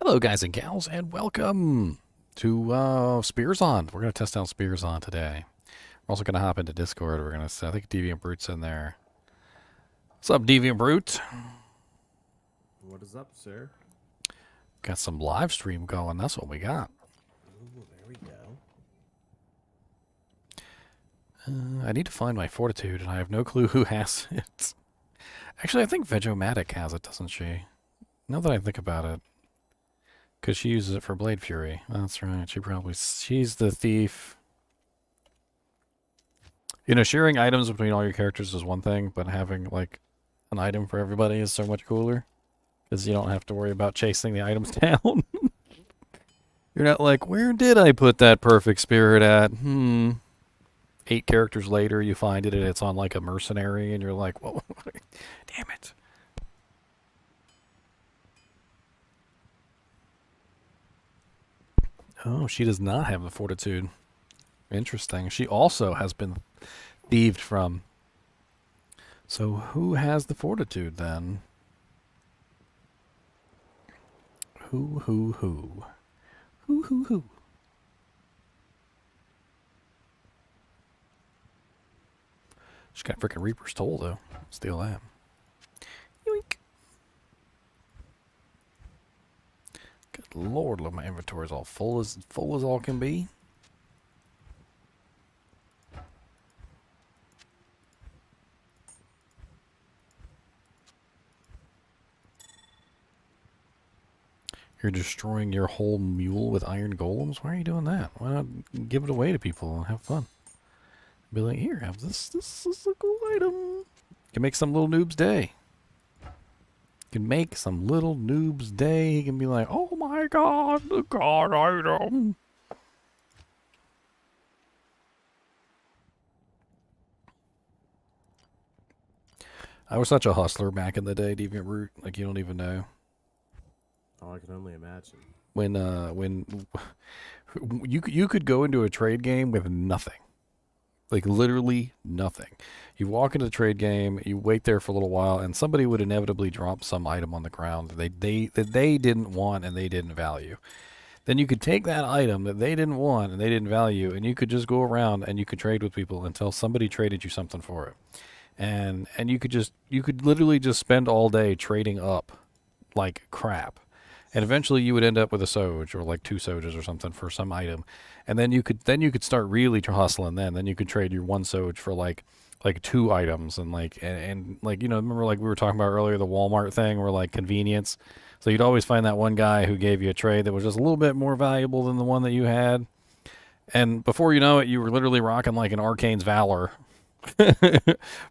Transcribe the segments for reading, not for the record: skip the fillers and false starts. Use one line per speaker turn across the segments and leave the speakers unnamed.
Hello guys and gals, and welcome to Spearzon. We're going to test out Spearzon today. We're also going to hop into Discord. We're going to, I think Deviant Brute's in there. What's up, Deviant Brute?
What is up, sir?
Got some live stream going. That's what we got.
Ooh, there we go.
I need to find my Fortitude, and I have no clue who has it. Actually, I think Vegomatic has it, doesn't she? Now that I think about it. Because she uses it for Blade Fury. That's right. She's the thief. You know, sharing items between all your characters is one thing, but having, like, an item for everybody is so much cooler. Because you don't have to worry about chasing the items down. You're not like, where did I put that perfect spirit at? 8 characters later, you find it and it's on, like, a mercenary, and you're like, whoa, damn it. Oh, she does not have the Fortitude. Interesting. She also has been thieved from. So who has the Fortitude then? Who? Who? She's got freaking Reaper's Toll though. Steal that. Yoink. Good lord, look, my inventory's all full as all can be. You're destroying your whole mule with iron golems? Why are you doing that? Why not give it away to people and have fun? Be like, here, have this. This is a cool item. You can make some little noob's day. You can make some little noob's day. He can be like, oh my god, the god item. I was such a hustler back in the day, Deviant Root. Like, you don't even know.
Oh, I can only imagine.
When you could go into a trade game with nothing. Like, literally nothing. You walk into the trade game, you wait there for a little while, and somebody would inevitably drop some item on the ground that they didn't want and they didn't value. Then you could take that item that they didn't want and they didn't value, and you could just go around and you could trade with people until somebody traded you something for it. And you could literally just spend all day trading up like crap. And eventually you would end up with a Soj or like 2 Sojas or something for some item. And then you could start really hustling then you could trade your 1 Soj for like 2 items and like you know, remember like we were talking about earlier, the Walmart thing where like convenience. So you'd always find that one guy who gave you a trade that was just a little bit more valuable than the one that you had. And before you know it, you were literally rocking like an Arcane's Valor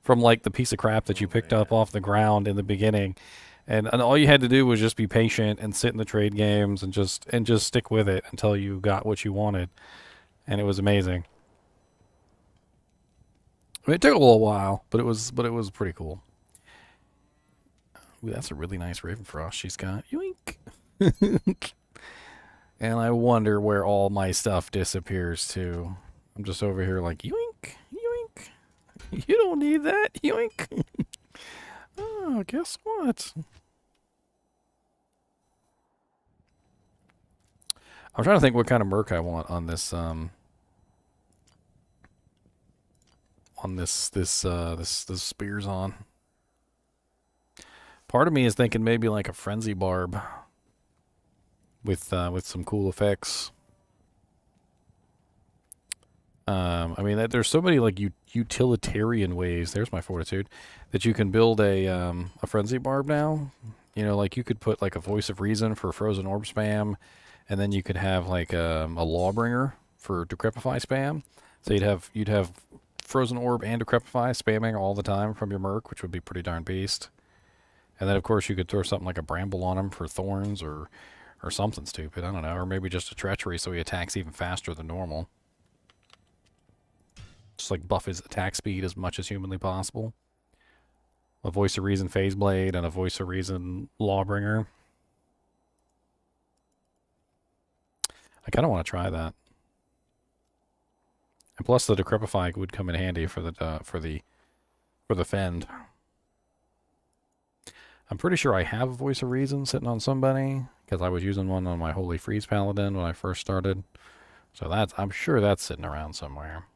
from like the piece of crap that you picked up off the ground in the beginning. And all you had to do was just be patient and sit in the trade games and just stick with it until you got what you wanted. And it was amazing. I mean, it took a little while, but it was pretty cool. Ooh, that's a really nice Ravenfrost she's got. Yoink. And I wonder where all my stuff disappears to. I'm just over here like, yoink, yoink. You don't need that, yoink. Oh, guess what? I'm trying to think what kind of merc I want on this Spearzon. Part of me is thinking maybe like a frenzy barb with some cool effects. I mean, there's so many like utilitarian ways. There's my Fortitude that you can build a frenzy barb now. You know, like you could put like a voice of reason for frozen orb spam, and then you could have like a lawbringer for decrepify spam. So you'd have frozen orb and decrepify spamming all the time from your merc, which would be pretty darn beast. And then of course you could throw something like a bramble on him for thorns or something stupid. I don't know, or maybe just a treachery so he attacks even faster than normal. Just like buff his attack speed as much as humanly possible. A voice of reason phase blade and a voice of reason lawbringer. I kind of want to try that. And plus the decrepify would come in handy for the Fend. I'm pretty sure I have a Voice of Reason sitting on somebody, because I was using one on my Holy Freeze Paladin when I first started. So I'm sure that's sitting around somewhere.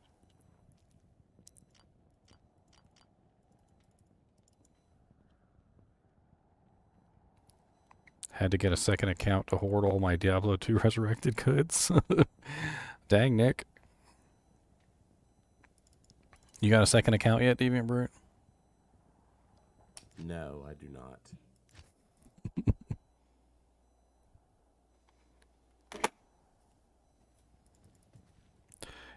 Had to get a second account to hoard all my Diablo 2 resurrected goods. Dang, Nick. You got a second account yet, Deviant Brute?
No, I do not.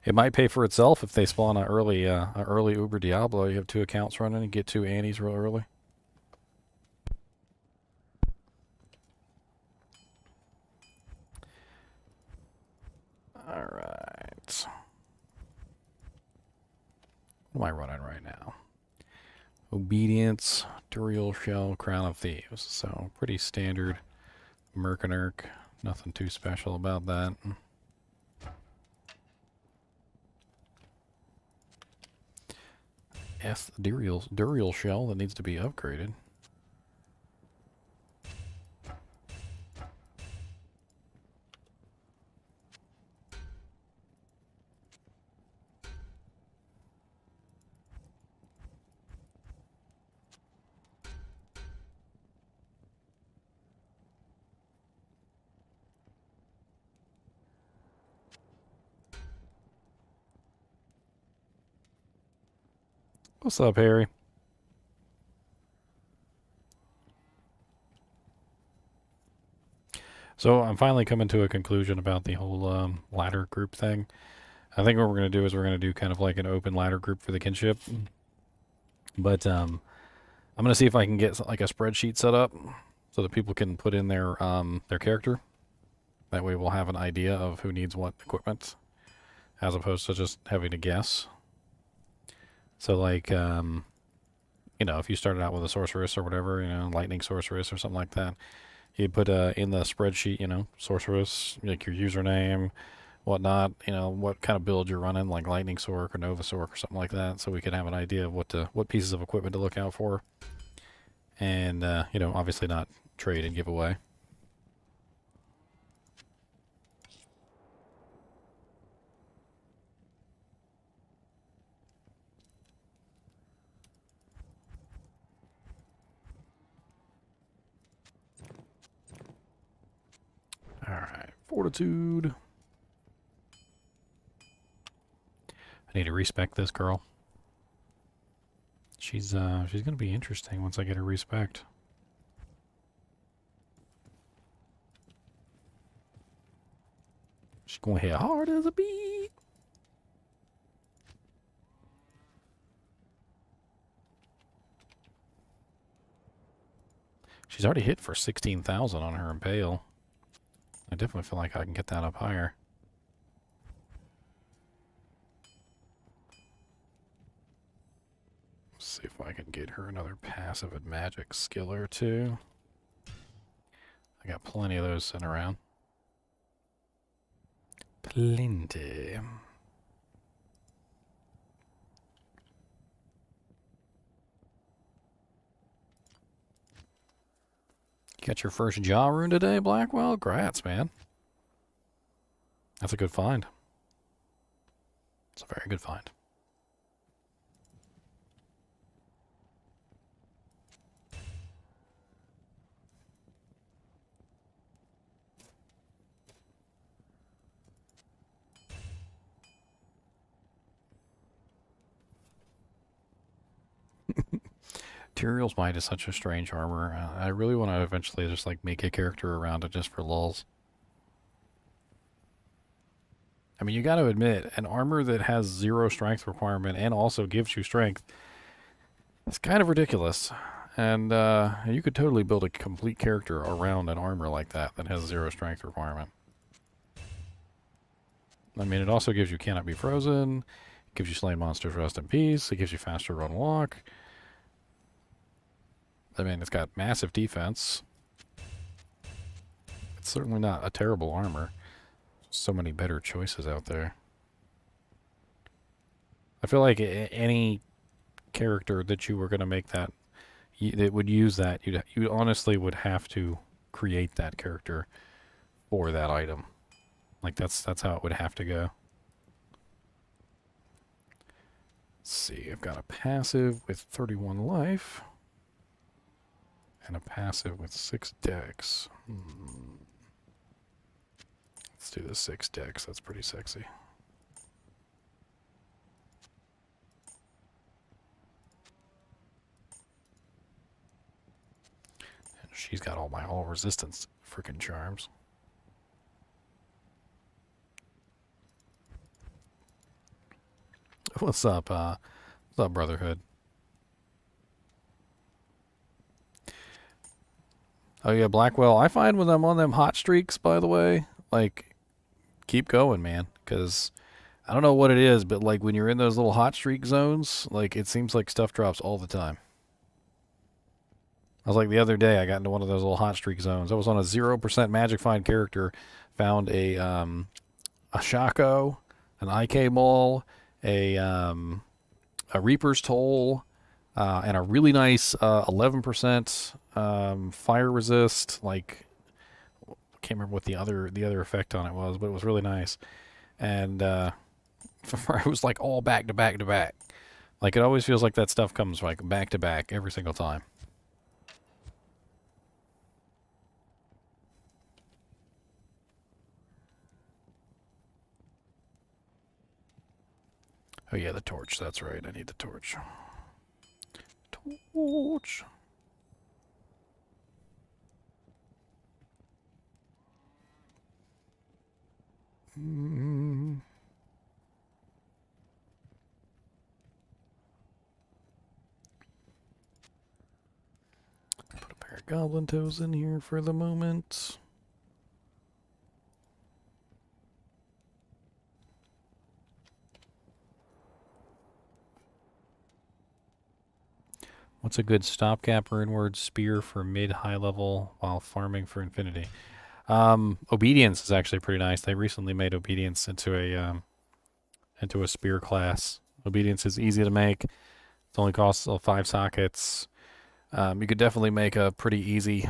It might pay for itself if they spawn a early Uber Diablo. You have 2 accounts running and get 2 Annies real early. Alright. What am I running right now? Obedience, Ethereal Shell, Crown of Thieves. So pretty standard merc and erc. Nothing too special about that. Ethereal Shell that needs to be upgraded. What's up, Harry? So I'm finally coming to a conclusion about the whole ladder group thing. I think what we're going to do is we're going to do kind of like an open ladder group for the kinship. But I'm going to see if I can get like a spreadsheet set up so that people can put in their character. That way we'll have an idea of who needs what equipment, as opposed to just having to guess. So like, you know, if you started out with a sorceress or whatever, you know, lightning sorceress or something like that, you put in the spreadsheet, you know, sorceress, like your username, whatnot, you know, what kind of build you're running, like lightning sorc or nova sorc or something like that, so we can have an idea of what pieces of equipment to look out for, and you know, obviously not trade and give away. Alright, Fortitude. I need to respec this girl. She's gonna be interesting once I get her respect. She's gonna hit hard as a bee. She's already hit for 16,000 on her Impale. I definitely feel like I can get that up higher. Let's see if I can get her another passive and magic skill or two. I got plenty of those sitting around. Plenty. You got your first jaw rune today, Blackwell? Grats, man. That's a good find. It's a very good find. Ethereal's Might is such a strange armor. I really want to eventually just like make a character around it just for lulz. I mean, you got to admit, an armor that has 0 strength requirement and also gives you strength is kind of ridiculous. And you could totally build a complete character around an armor like that that has 0 strength requirement. I mean, it also gives you cannot be frozen. It gives you slain monsters rest in peace. It gives you faster run walk. I mean, it's got massive defense. It's certainly not a terrible armor. So many better choices out there. I feel like any character that you were going to make that It would use that. You honestly would have to create that character for that item. Like that's how it would have to go. Let's see. I've got a passive with 31 life and a passive with 6 dex. Let's do the 6 dex. That's pretty sexy. And she's got all my all resistance freaking charms. What's up, Brotherhood? Oh yeah, Blackwell. I find when I'm on them hot streaks, by the way, like, keep going, man. Because I don't know what it is, but like when you're in those little hot streak zones, like it seems like stuff drops all the time. I was like the other day, I got into one of those little hot streak zones. I was on a 0% magic find character, found a Shaco, an IK Maul, a Reaper's Toll, and a really nice 11% fire resist. Like, I can't remember what the other effect on it was, but it was really nice. And it was like all back to back to back. Like it always feels like that stuff comes like back to back every single time. Oh yeah, the torch. That's right. I need the torch. Torch. Put a pair of goblin toes in here for the moment. What's a good stopgap runeword spear for mid-high level while farming for infinity? Obedience is actually pretty nice. They recently made obedience into a spear class. Obedience is easy to make. It only costs 5 sockets. You could definitely make a pretty easy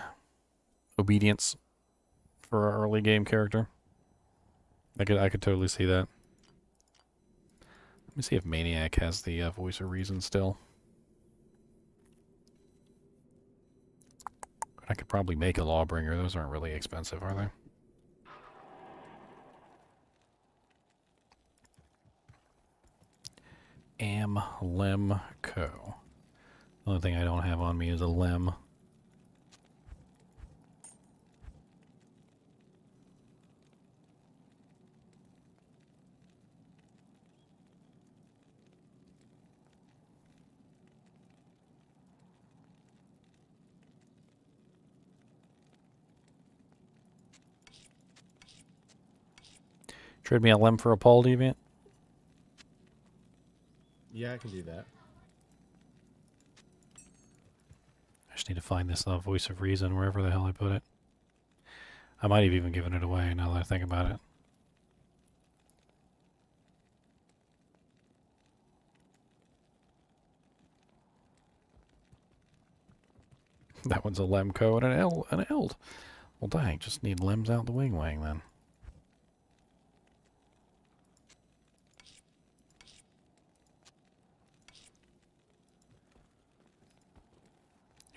obedience for an early game character. I could totally see that. Let me see if Maniac has the voice of reason still. I could probably make a Lawbringer. Those aren't really expensive, are they? Lem Co. The only thing I don't have on me is a Lem. Trade me a Lem for a Paul Deviant?
Yeah, I can do that.
I just need to find this voice of reason wherever the hell I put it. I might have even given it away now that I think about it. That one's a Lemco and an Eld. Well, dang, just need Lems out the wing then.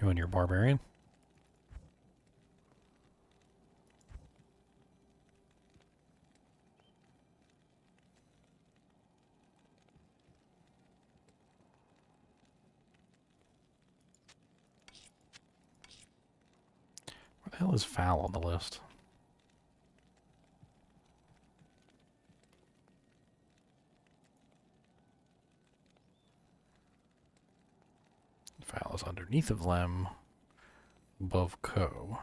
You and your barbarian? Where the hell is Foul on the list? Foul is underneath of Lem, above Co.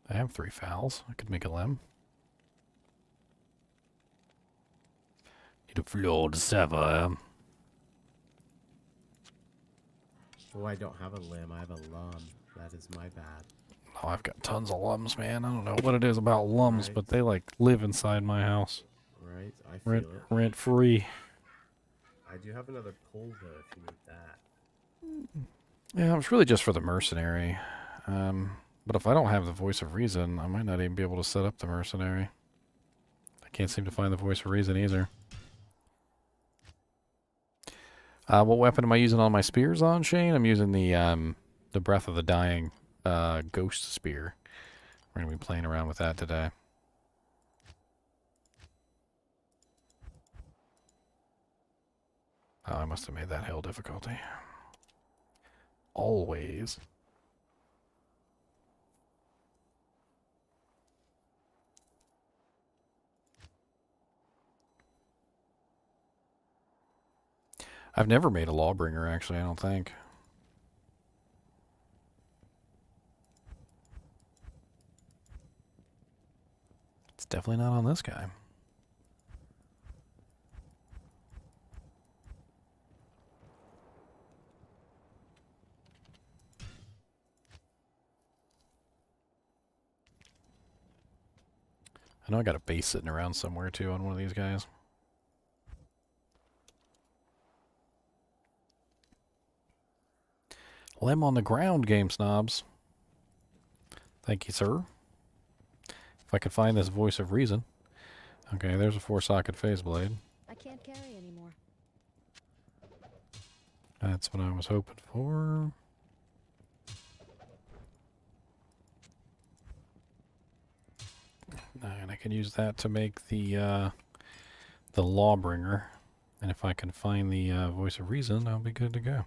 I have 3 fouls. I could make a Lem. Need a flawed sever.
Oh, I don't have a limb. I have a lum. That is my bad.
Oh, I've got tons of Lums, man. I don't know what it is about Lums, but they like live inside my house.
Right, I feel it.
Rent free.
I do have another pull though if you need that.
Yeah, it's really just for the mercenary. But if I don't have the voice of reason, I might not even be able to set up the mercenary. I can't seem to find the voice of reason either. What weapon am I using on my Spearzon, Shane? I'm using the Breath of the Dying Ghost Spear. We're going to be playing around with that today. Oh, I must have made that hell difficulty. Always. I've never made a Lawbringer, actually, I don't think. It's definitely not on this guy. I know I got a base sitting around somewhere, too, on one of these guys. Lem on the ground, game snobs. Thank you, sir. If I could find this voice of reason. Okay, there's a 4-socket phase blade.
I can't carry anymore.
That's what I was hoping for. And I can use that to make the Lawbringer. And if I can find the voice of reason, I'll be good to go.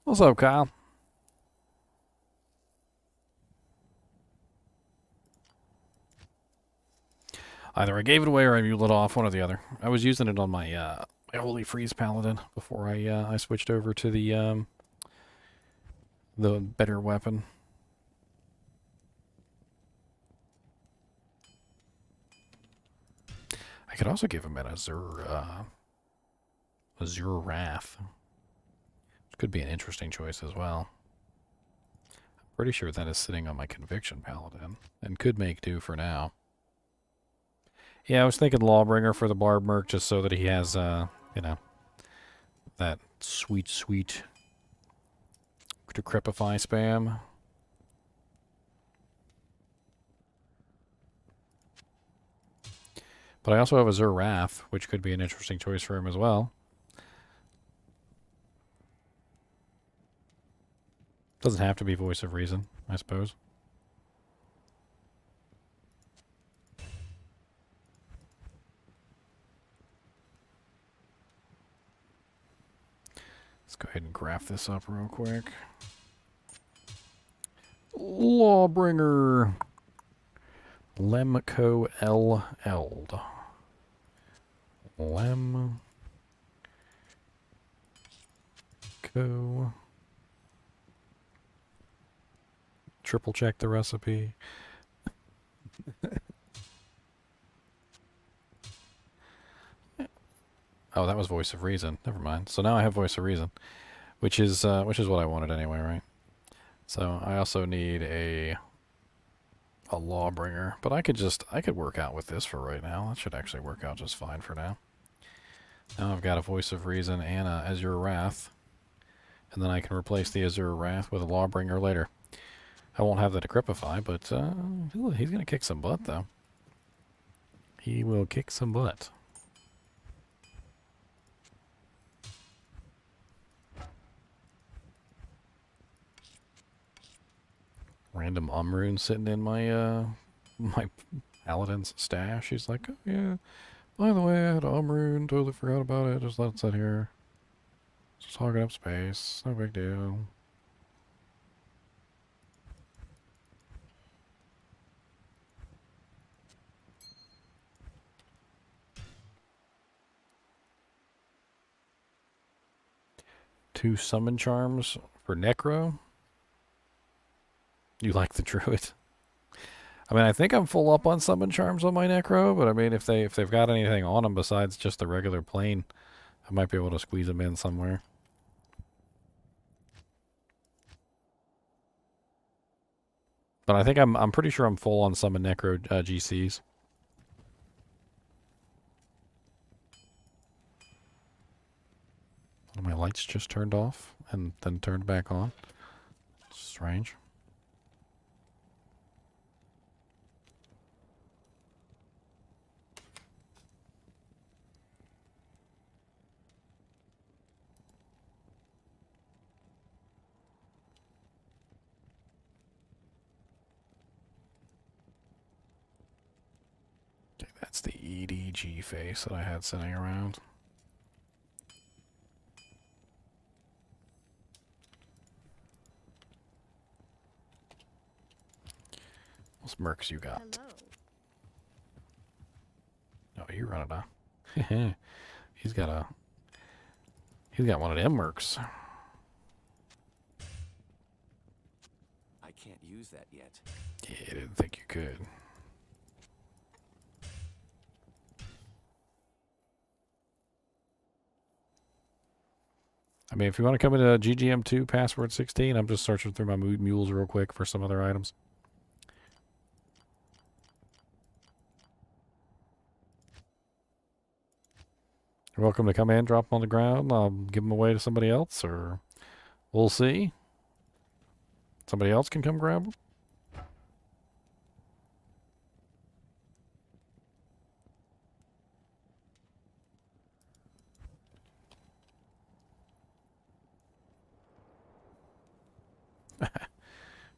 What's up, Kyle? Either I gave it away or I muled it off, one or the other. I was using it on my my Holy Freeze Paladin before I switched over to the better weapon. I could also give him an Azure Wrath. Which could be an interesting choice as well. I'm pretty sure that is sitting on my Conviction Paladin, and could make do for now. Yeah, I was thinking Lawbringer for the Barb Merc, just so that he has, you know, that sweet, sweet Decrepify spam. But I also have Azure Wrath, which could be an interesting choice for him as well. Doesn't have to be Voice of Reason, I suppose. Let's go ahead and graph this up real quick. Lawbringer. Lemco Eld. Lemco. Triple check the recipe. Oh, that was Voice of Reason. Never mind. So now I have Voice of Reason, which is what I wanted anyway, right? So I also need a Lawbringer, but I could work out with this for right now. That should actually work out just fine for now. Now I've got a Voice of Reason and a Azure Wrath, and then I can replace the Azure Wrath with a Lawbringer later. I won't have the Decrepify, but he's gonna kick some butt though. He will kick some butt. Random rune sitting in my my Paladin's stash. He's like, oh yeah, by the way, I had rune, totally forgot about it, just let it sit here. Just hogging up space, no big deal. Two summon charms for Necro. You like the Druid? I mean, I think I'm full up on summon charms on my Necro, but I mean, if they've got anything on them besides just the regular plain, I might be able to squeeze them in somewhere. But I think I'm pretty sure I'm full on summon Necro GCs. My lights just turned off and then turned back on. Strange. Okay, that's the EDG face that I had sitting around. What's mercs you got?
Hello.
Oh, you run it, huh? He's got one of them mercs.
I can't use that yet.
Yeah, I didn't think you could. I mean, if you want to come into GGM2 password 16, I'm just searching through my mules real quick for some other items. You're welcome to come in, drop them on the ground. I'll give them away to somebody else, or we'll see. Somebody else can come grab them.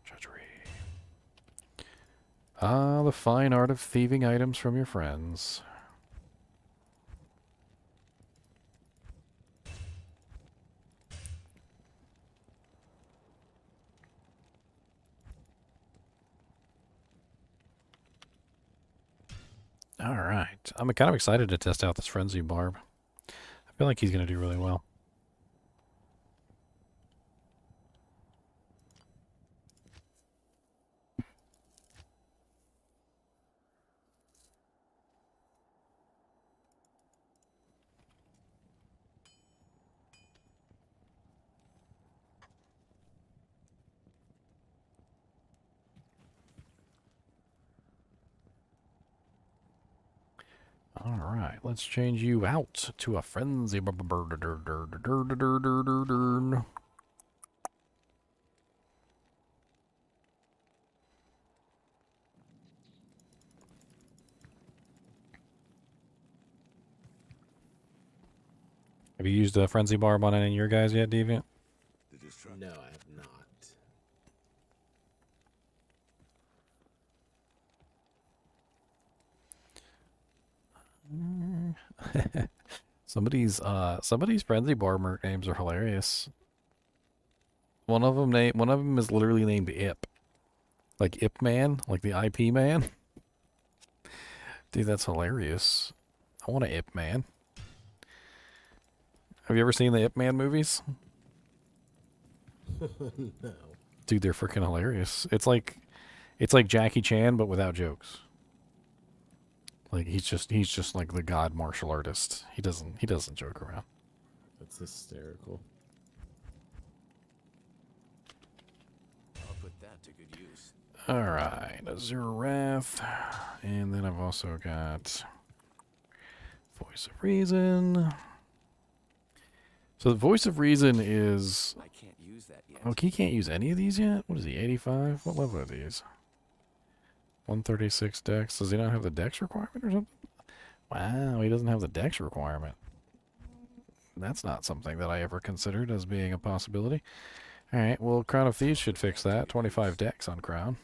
Treachery. Ah, the fine art of thieving items from your friends. All right. I'm kind of excited to test out this Frenzy Barb. I feel like he's going to do really well. All right, let's change you out to a frenzy. Have you used a frenzy barb on any of your guys yet, Deviant?
No, I have not.
Somebody's frenzy barb merc names are hilarious. One of them is literally named Ip. Like Ip Man, like the IP man. Dude, that's hilarious. I want an Ip Man. Have you ever seen the Ip Man movies?
No.
Dude, they're freaking hilarious. It's like Jackie Chan but without jokes. Like he's just like the god martial artist. He doesn't joke around.
That's hysterical.
I'll put that to good use.
All right, Azure Wrath, and then I've also got Voice of Reason. So the Voice of Reason is...
I can't use that yet.
Oh, he can't use any of these yet? What is he, 85? What level are these? 136 dex. Does he not have the dex requirement or something? Wow, he doesn't have the dex requirement. That's not something that I ever considered as being a possibility. Alright, well, Crown of Thieves should fix that. 25 dex on Crown.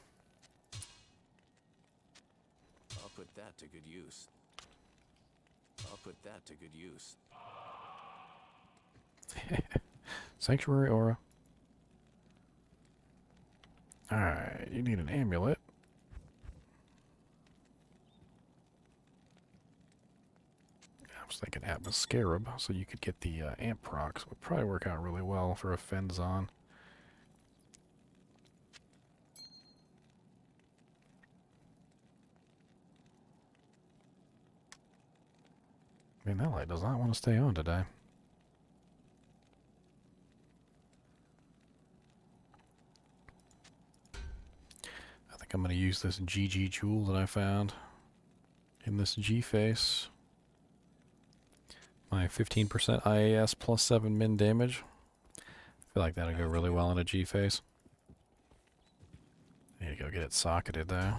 I'll put that to good use. I'll put that to good use.
Sanctuary Aura. Alright, you need an amulet. I was thinking Atmos Scarab, so you could get the amp procs. Would probably work out really well for a Fend-Zon. Man, that light does not want to stay on today. I think I'm going to use this GG jewel that I found in this G face. my 15% IAS plus 7 min damage. I feel like that'll go really well in a G phase. I need to go get it socketed though.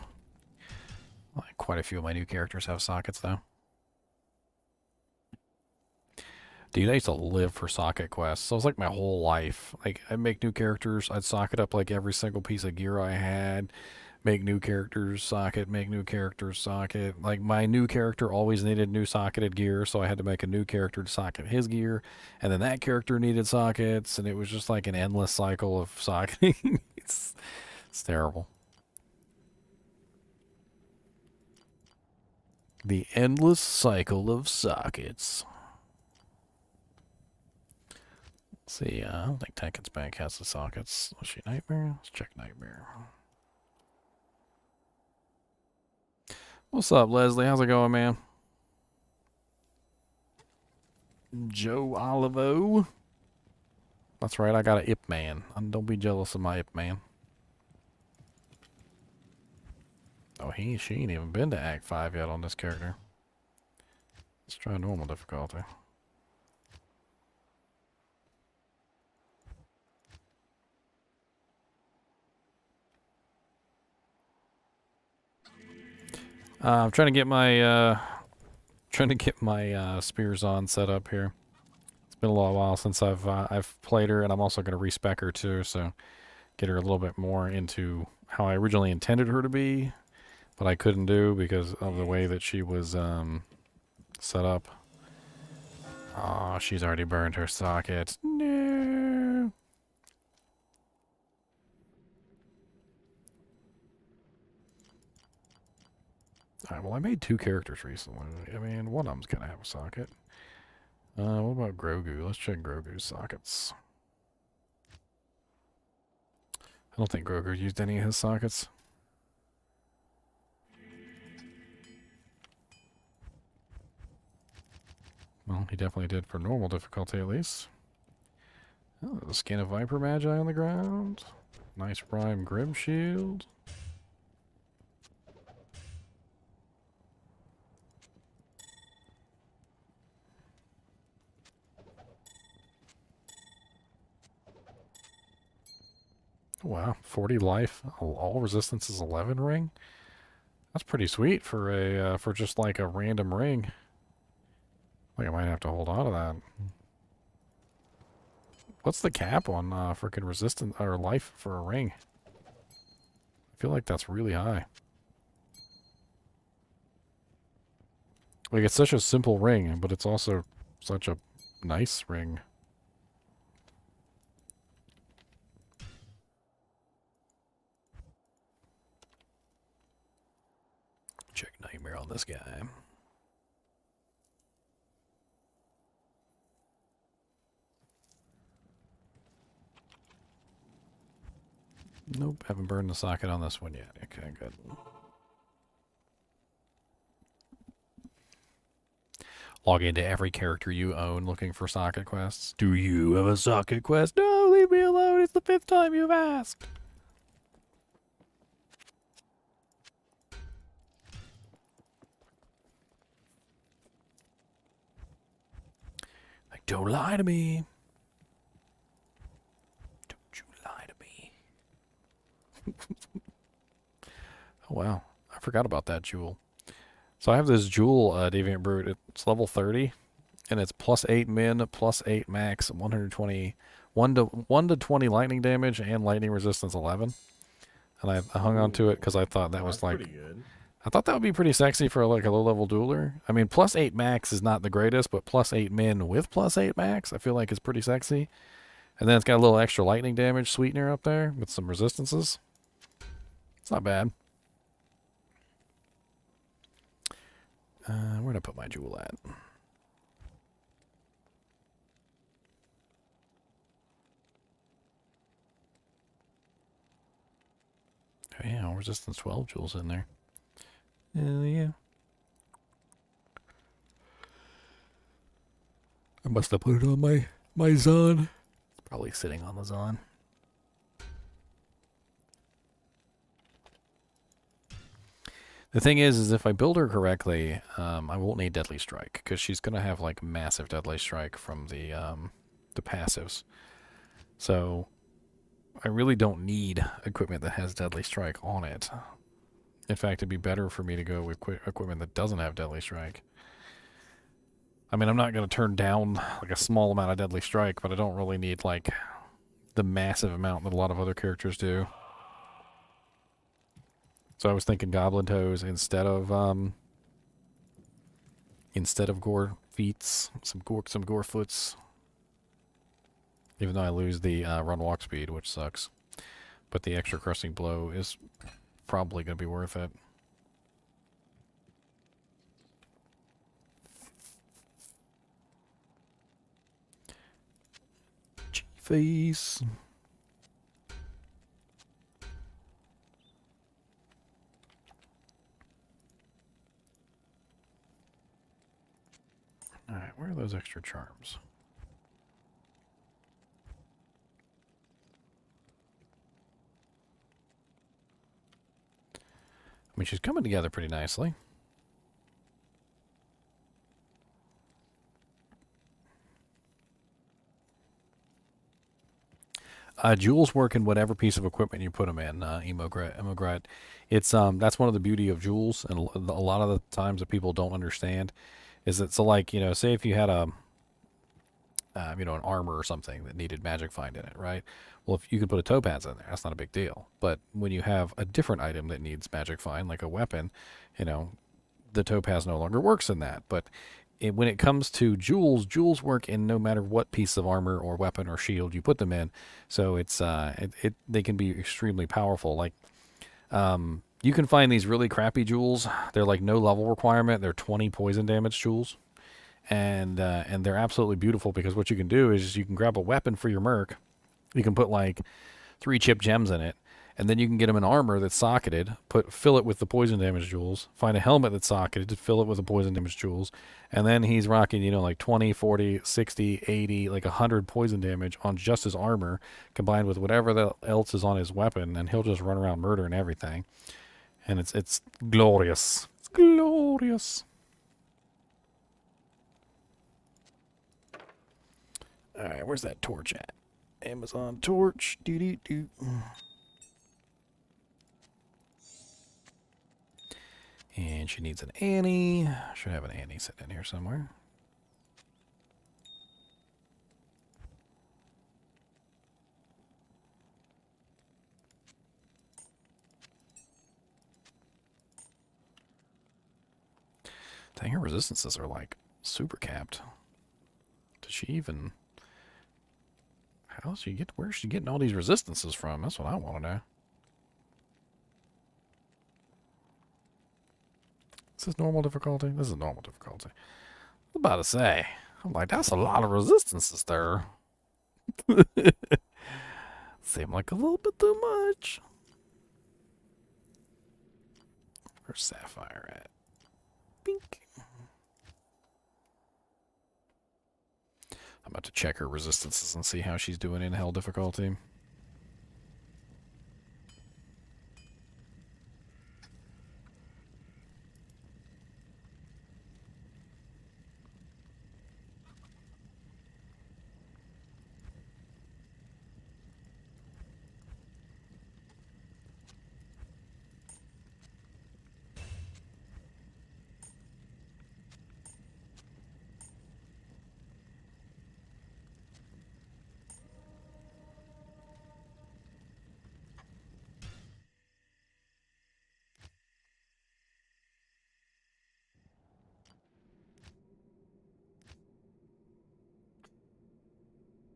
Like, quite a few of my new characters have sockets though. Dude, I used to live for socket quests. So it was like my whole life. Like, I'd make new characters. I'd socket up like every single piece of gear I had. Make new characters, socket, make new characters, socket. Like, my new character always needed new socketed gear, so I had to make a new character to socket his gear. And then that character needed sockets, and it was just like an endless cycle of socketing. It's terrible. The endless cycle of sockets. Let's see, I don't think Tenkin's Bank has the sockets. Was she Nightmare? Let's check Nightmare. What's up, Leslie? How's it going, man? Joe Olivo. That's right, I got an Ip Man. Don't be jealous of my Ip Man. Oh, she ain't even been to Act 5 yet on this character. Let's try normal difficulty. I'm trying to get my Spearzon set up here. It's been a little while since I've played her, and I'm also going to respec her too, so get her a little bit more into how I originally intended her to be, but I couldn't do because of the way that she was set up. Oh, she's already burned her socket. No. Alright, well, I made 2 characters recently. I mean, one of them's gonna have a socket. What about Grogu? Let's check Grogu's sockets. I don't think Grogu used any of his sockets. Well, he definitely did for normal difficulty, at least. Oh, the skin of Viper Magi on the ground. Nice Prime Grim Shield. Wow, 40 life, all resistance is 11 ring. That's pretty sweet for a for just like a random ring. Like I might have to hold on to that. What's the cap on freaking resistance or life for a ring? I feel like that's really high. Like it's such a simple ring, but it's also such a nice ring. Check Nightmare on this guy. Nope, haven't burned the socket on this one yet. Okay, good. Log into every character you own looking for socket quests. Do you have a socket quest? No, leave me alone. It's the 5th time you've asked. Like, don't lie to me. Don't you lie to me. Oh, wow. I forgot about that jewel. So I have this jewel Deviant Brute. It's level 30, and it's plus 8 min, plus 8 max, 120, 1 to 20 lightning damage, and lightning resistance 11. And I hung on to it because I thought that was like,
pretty good.
I thought that would be pretty sexy for like a low level dueler. I mean, plus 8 max is not the greatest, but plus 8 min with plus 8 max, I feel like is pretty sexy. And then it's got a little extra lightning damage sweetener up there with some resistances. It's not bad. Where'd I put my jewel at? Oh yeah, resistance 12 jewels in there. Hell yeah. I must have put it on my Zon. It's probably sitting on the Zon. The thing is if I build her correctly, I won't need Deadly Strike because she's gonna have like massive Deadly Strike from the passives. So I really don't need equipment that has Deadly Strike on it. In fact, it'd be better for me to go with equipment that doesn't have Deadly Strike. I mean, I'm not going to turn down like a small amount of Deadly Strike, but I don't really need like the massive amount that a lot of other characters do. So I was thinking Goblin Toes instead of Gore Feets, some Gore Foots. Even though I lose the run walk speed, which sucks. But the extra crushing blow is probably going to be worth it. Face. Alright, where are those extra charms? I mean, she's coming together pretty nicely. Jewels work in whatever piece of equipment you put them in, Emograt. It's that's one of the beauty of jewels, and a lot of the times that people don't understand is that, so like, you know, say if you had a you know, an armor or something that needed magic find in it, right? Well, if you could put a topaz in there, that's not a big deal. But when you have a different item that needs magic find, like a weapon, you know, the topaz no longer works in that. But when it comes to jewels, jewels work in no matter what piece of armor or weapon or shield you put them in. So it's they can be extremely powerful. Like you can find these really crappy jewels. They're like no level requirement. They're 20 poison damage jewels. And they're absolutely beautiful because what you can do is you can grab a weapon for your merc. You can put like 3 chip gems in it, and then you can get him an armor that's socketed, fill it with the poison damage jewels, find a helmet that's socketed, fill it with the poison damage jewels, and then he's rocking, you know, like 20, 40, 60, 80, like 100 poison damage on just his armor, combined with whatever else is on his weapon, and he'll just run around murdering everything. And it's glorious. It's glorious. Alright, where's that torch at? Amazon torch. Doo-doo-doo. And she needs an Annie. Should have an Annie sitting in here somewhere. Dang, her resistances are like super capped. Does she even... where's she getting all these resistances from? That's what I want to know. Is this normal difficulty? This is normal difficulty. I was about to say. I'm like, that's a lot of resistances there. Seemed like a little bit too much. Where's Sapphire at? Bink. I'm about to check her resistances and see how she's doing in hell difficulty.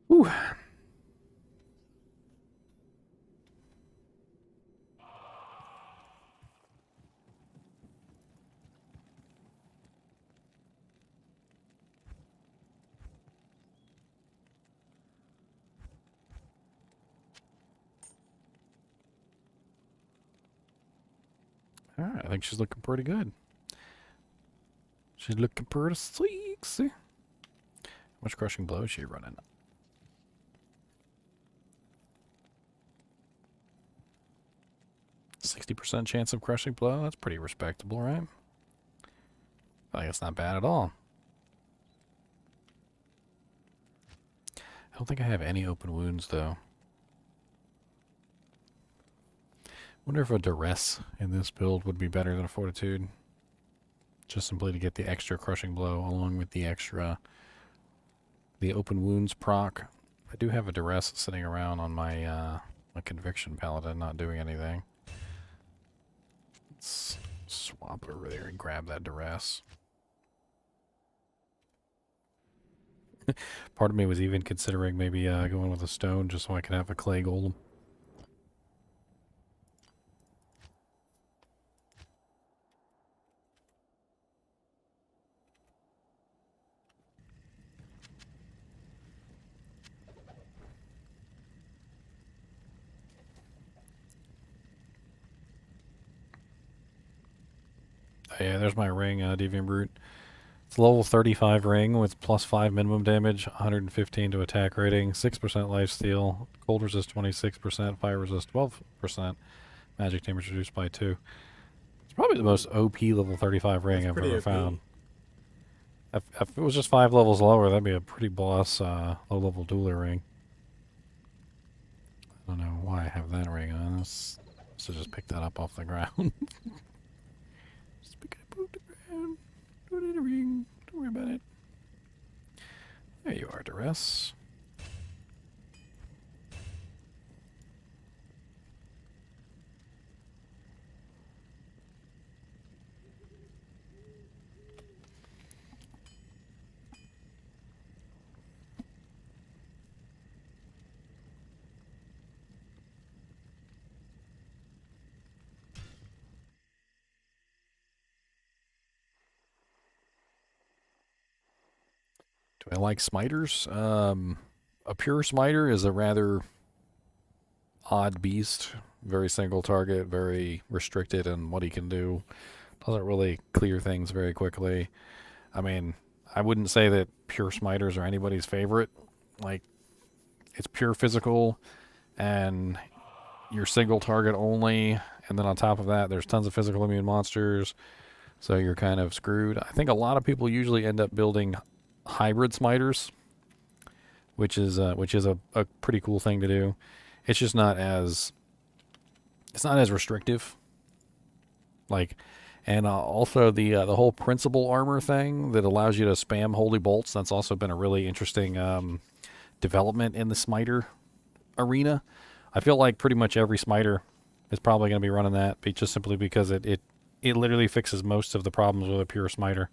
Whew. All right, I think she's looking pretty good. She's looking pretty sexy. How much crushing blow is she running? 60% chance of crushing blow. That's pretty respectable, right? I think it's not bad at all. I don't think I have any open wounds, though. Wonder if a Duress in this build would be better than a Fortitude. Just simply to get the extra crushing blow along with the extra... the open wounds proc. I do have a Duress sitting around on my, my Conviction Paladin, not doing anything. Let's swap over there and grab that Duress. Part of me was even considering maybe going with a stone just so I could have a clay golem. Yeah, there's my ring, Deviant Brute. It's a level 35 ring with plus 5 minimum damage, 115 to attack rating, 6% lifesteal, cold resist 26%, fire resist 12%, magic damage reduced by 2. It's probably the most OP level 35 ring I've ever found. If it was just 5 levels lower, that'd be a pretty boss low-level dueler ring. I don't know why I have that ring on. Let's just pick that up off the ground. Just pick it up off the ground. Don't need a ring. Don't worry about it. There you are, Duress. Do I like smiters? A pure smiter is a rather odd beast. Very single target, very restricted in what he can do. Doesn't really clear things very quickly. I mean, I wouldn't say that pure smiters are anybody's favorite. Like, it's pure physical, and you're single target only, and then on top of that, there's tons of physical immune monsters, so you're kind of screwed. I think a lot of people usually end up building hybrid smiters, which is a pretty cool thing to do. It's just not as restrictive. Like, and also the whole principal armor thing that allows you to spam holy bolts. That's also been a really interesting development in the smiter arena. I feel like pretty much every smiter is probably going to be running that, just simply because it literally fixes most of the problems with a pure smiter.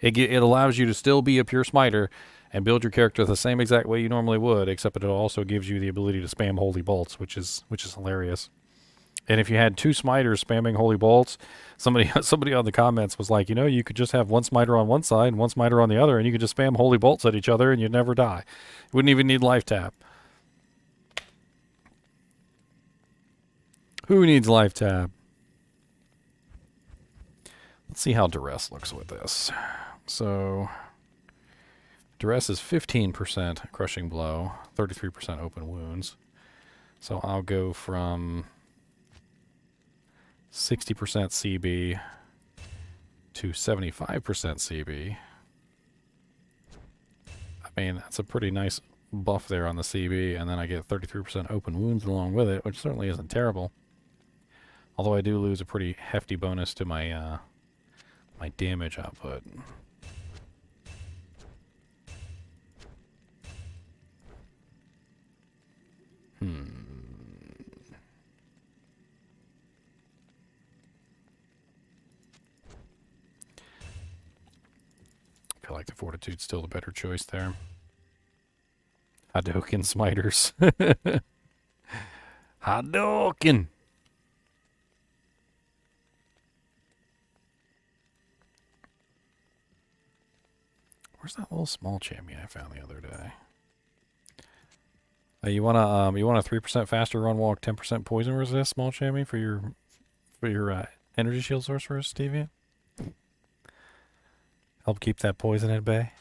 It allows you to still be a pure smiter and build your character the same exact way you normally would, except it also gives you the ability to spam holy bolts, which is hilarious. And if you had 2 smiters spamming holy bolts, somebody on the comments was like, you could just have one smiter on one side and one smiter on the other, and you could just spam holy bolts at each other and you'd never die. You wouldn't even need life tap. Who needs life tap? Let's see how Duress looks with this. So, Duress is 15% crushing blow, 33% open wounds. So I'll go from 60% CB to 75% CB. I mean, that's a pretty nice buff there on the CB, and then I get 33% open wounds along with it, which certainly isn't terrible. Although I do lose a pretty hefty bonus to my my damage output. I feel like the Fortitude's still the better choice there. Hadouken smiters. Hadouken! Where's that little small champion I found the other day? You want a 3% faster run walk, 10% poison resist small chamois for your energy shield sorceress, Stevie? Help keep that poison at bay.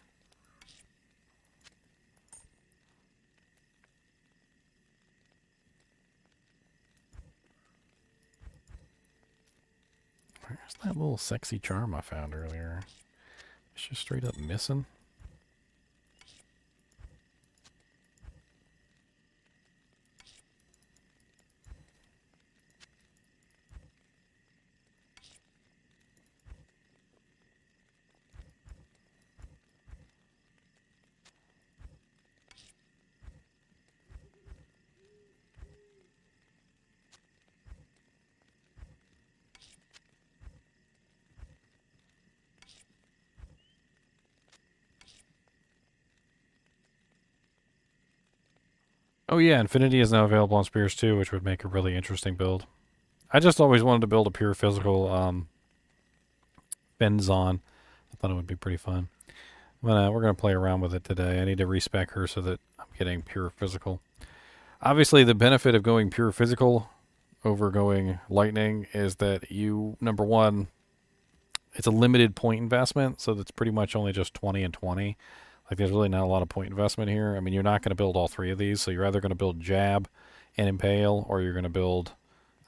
little sexy charm I found earlier. It's just straight up missing. Oh yeah, Infinity is now available on Spears too, which would make a really interesting build. I just always wanted to build a pure physical Fend. I thought it would be pretty fun. But we're going to play around with it today. I need to respec her so that I'm getting pure physical. Obviously, the benefit of going pure physical over going lightning is that you, number one, it's a limited point investment, so that's pretty much only just 20 and 20. Like, there's really not a lot of point investment here. I mean, you're not going to build all three of these, so you're either going to build Jab and Impale, or you're going to build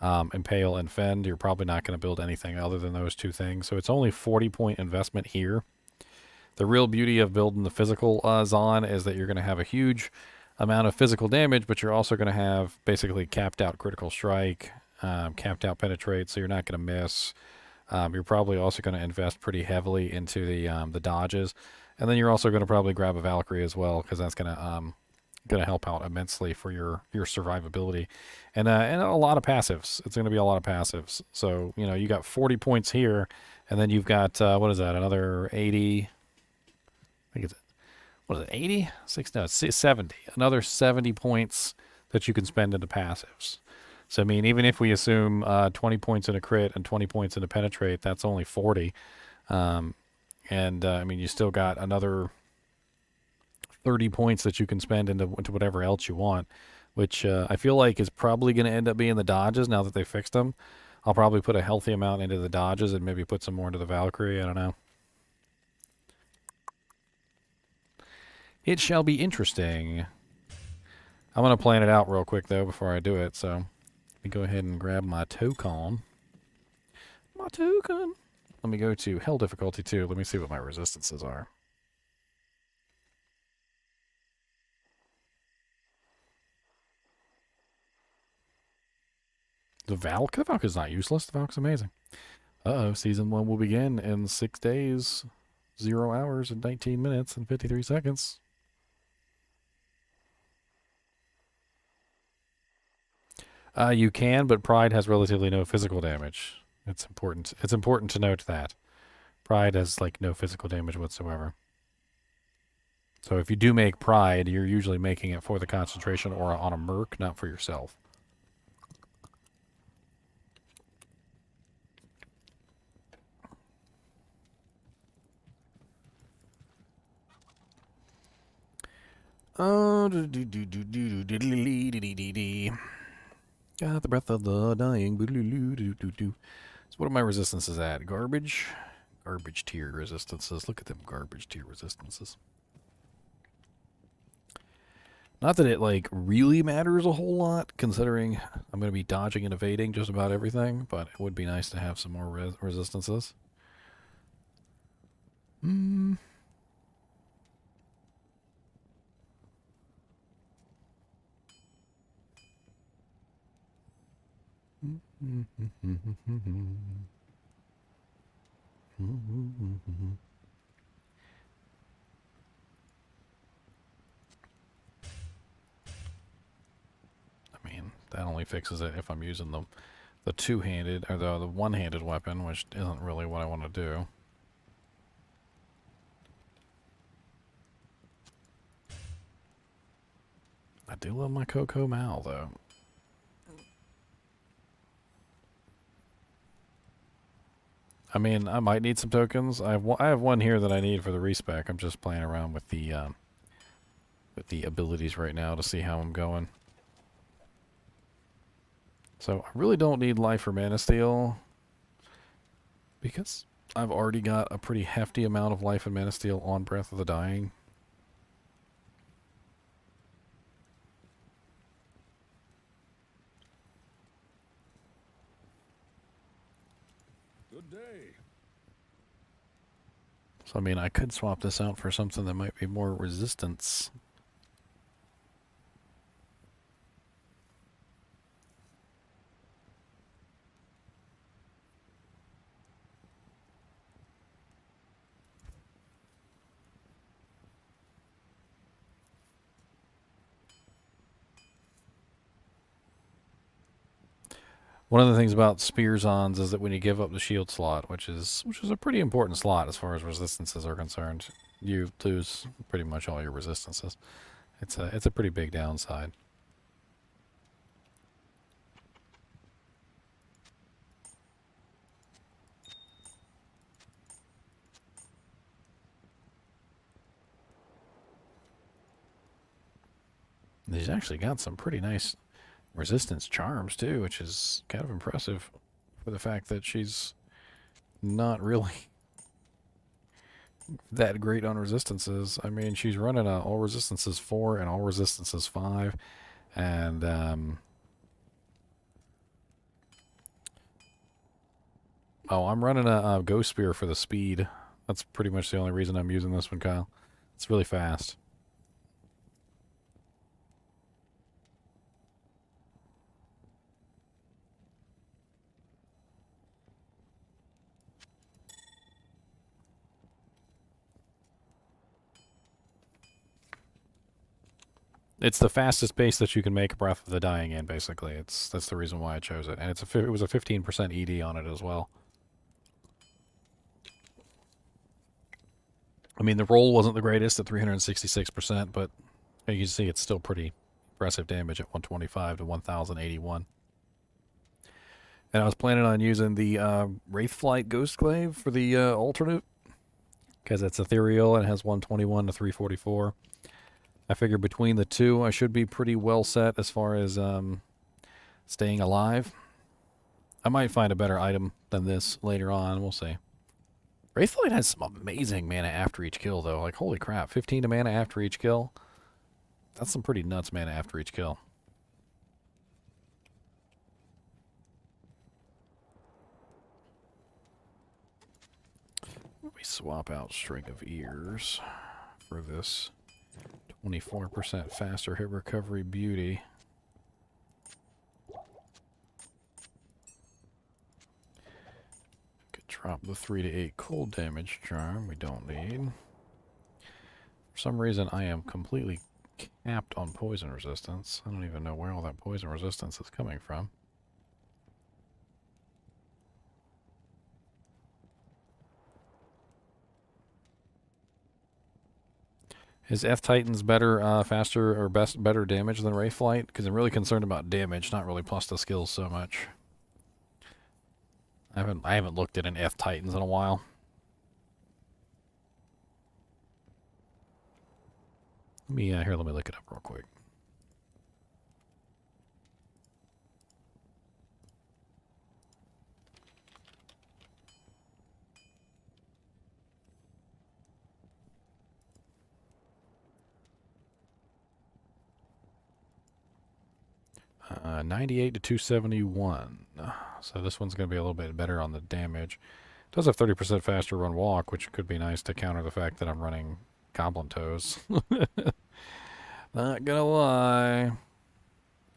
Impale and Fend. You're probably not going to build anything other than those two things. So it's only 40-point investment here. The real beauty of building the physical Zon is that you're going to have a huge amount of physical damage, but you're also going to have basically capped out critical strike, capped out penetrate, so you're not going to miss. You're probably also going to invest pretty heavily into the dodges, and then you're also going to probably grab a Valkyrie as well, because that's going to help out immensely for your survivability, and a lot of passives. It's going to be a lot of passives. So you got 40 points here, and then you've got what is that? Another 80. I think it's, what is it, 80? No, it's 70. Another 70 points that you can spend into passives. So, I mean, even if we assume 20 points in a crit and 20 points in a penetrate, that's only 40. I mean, you still got another 30 points that you can spend into whatever else you want, which I feel like is probably going to end up being the dodges now that they fixed them. I'll probably put a healthy amount into the dodges and maybe put some more into the Valkyrie. I don't know. It shall be interesting. I'm going to plan it out real quick, though, before I do it. So let me go ahead and grab my token. My token. Let me go to Hell Difficulty 2. Let me see what my resistances are. The Valk is not useless. The Valk's amazing. Uh-oh, Season 1 will begin in 6 days, 0 hours, and 19 minutes, and 53 seconds. You can, but Pride has relatively no physical damage. It's important. It's important to note that. Pride has, like, no physical damage whatsoever. So if you do make Pride, you're usually making it for the concentration or on a merc, not for yourself. Oh, got the breath of the dying. So what are my resistances at? Garbage? Garbage tier resistances. Look at them garbage tier resistances. Not that it, like, really matters a whole lot, considering I'm going to be dodging and evading just about everything, but it would be nice to have some more resistances. I mean, that only fixes it if I'm using the two-handed, or the one-handed weapon, which isn't really what I want to do. I do love my Coco Mal, though. I mean, I might need some tokens. I have one here that I need for the respec. I'm just playing around with the abilities right now to see how I'm going. So I really don't need life or mana steal, because I've already got a pretty hefty amount of life and mana steal on Breath of the Dying.
Good day.
So, I mean, I could swap this out for something that might be more resistance. One of the things about Spearzons is that when you give up the shield slot, which is a pretty important slot as far as resistances are concerned, you lose pretty much all your resistances. It's a pretty big downside. He's actually got some pretty nice resistance charms too, which is kind of impressive for the fact that she's not really that great on resistances. I mean, she's running a all resistances 4 and all resistances 5, and oh, I'm running a ghost spear for the speed. That's pretty much the only reason I'm using this one, Kyle. It's really fast. It's the fastest base that you can make a Breath of the Dying in, basically. That's the reason why I chose it. And it was a 15% ED on it as well. I mean, the roll wasn't the greatest at 366%, but you can see it's still pretty impressive damage at 125 to 1081. And I was planning on using the Wraithflight Ghostglaive for the alternate, because it's ethereal and it has 121 to 344. I figure between the two, I should be pretty well set as far as staying alive. I might find a better item than this later on. We'll see. Wraithflight has some amazing mana after each kill, though. Like, holy crap, 15 mana after each kill? That's some pretty nuts mana after each kill. Let me swap out String of Ears for this 24% faster hit recovery beauty. Could drop the 3 to 8 cold damage charm we don't need. For some reason I am completely capped on poison resistance. I don't even know where all that poison resistance is coming from. Is F Titans better, faster, or better damage than Wraithflight? Because I'm really concerned about damage, not really plus the skills so much. I haven't looked at an F Titans in a while. Let me look it up real quick. Uh, 98 to 271. So this one's going to be a little bit better on the damage. It does have 30% faster run walk, which could be nice to counter the fact that I'm running Goblin Toes. Not gonna lie.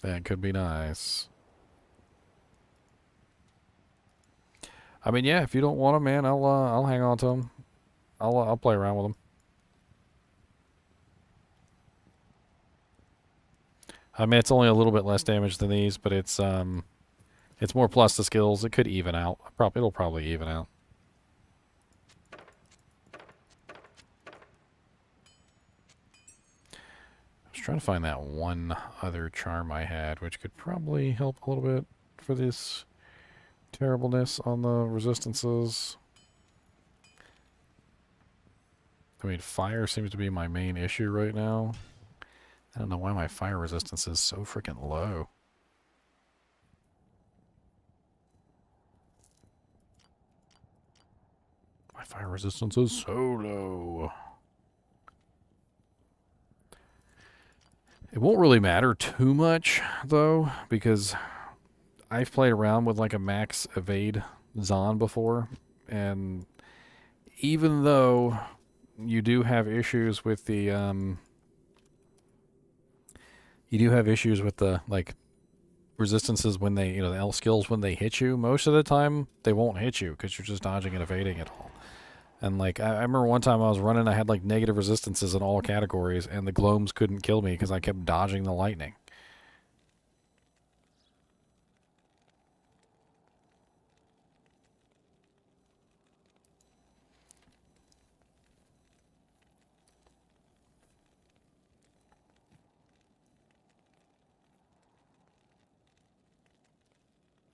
That could be nice. I mean, yeah, if you don't want them, man, I'll hang on to them. I'll play around with them. I mean, it's only a little bit less damage than these, but it's more plus the skills. It could even out. It'll probably even out. I was trying to find that one other charm I had, which could probably help a little bit for this terribleness on the resistances. I mean, fire seems to be my main issue right now. I don't know why my fire resistance is so freaking low. My fire resistance is so low. It won't really matter too much, though, because I've played around with like a max evade Zon before, and even though you do have issues with the like resistances when they, the L skills when they hit you, most of the time they won't hit you because you're just dodging and evading it all. And like I remember one time I was running, I had like negative resistances in all categories, and the gloams couldn't kill me because I kept dodging the lightning.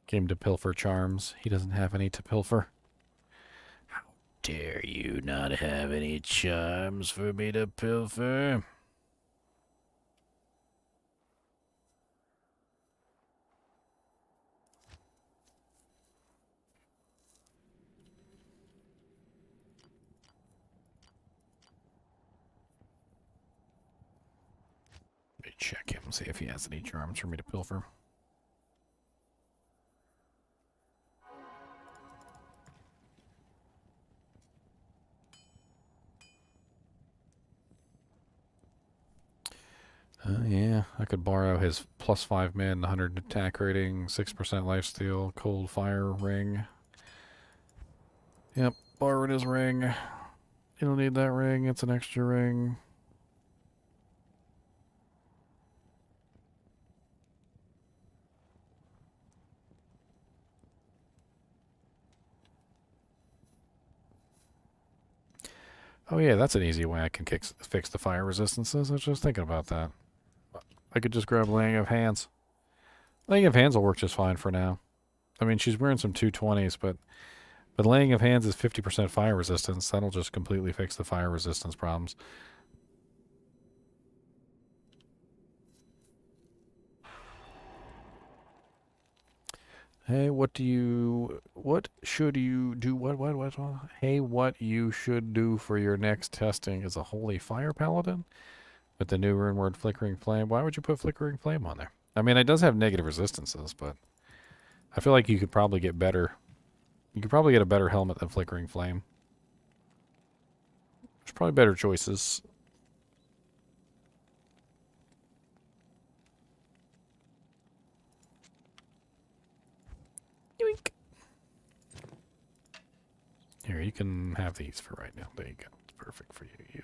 Came to pilfer charms. He doesn't have any to pilfer. How dare you not have any charms for me to pilfer? Let me check him, see if he has any charms for me to pilfer. Yeah, I could borrow his +5 min, 100 attack rating, 6% lifesteal, cold fire ring. Yep, borrowed his ring. You don't need that ring, it's an extra ring. Oh yeah, that's an easy way I can fix the fire resistances. I was just thinking about that. I could just grab Laying of Hands. Laying of Hands will work just fine for now. I mean, she's wearing some 220s, but Laying of Hands is 50% fire resistance. That'll just completely fix the fire resistance problems. Hey, what should you do? What? Hey, what you should do for your next testing is a Holy Fire Paladin with the new runeword Flickering Flame. Why would you put Flickering Flame on there? I mean, it does have negative resistances, but I feel like you could probably get better. You could probably get a better helmet than Flickering Flame. There's probably better choices. Yoink. Here, you can have these for right now. There you go. It's perfect for you.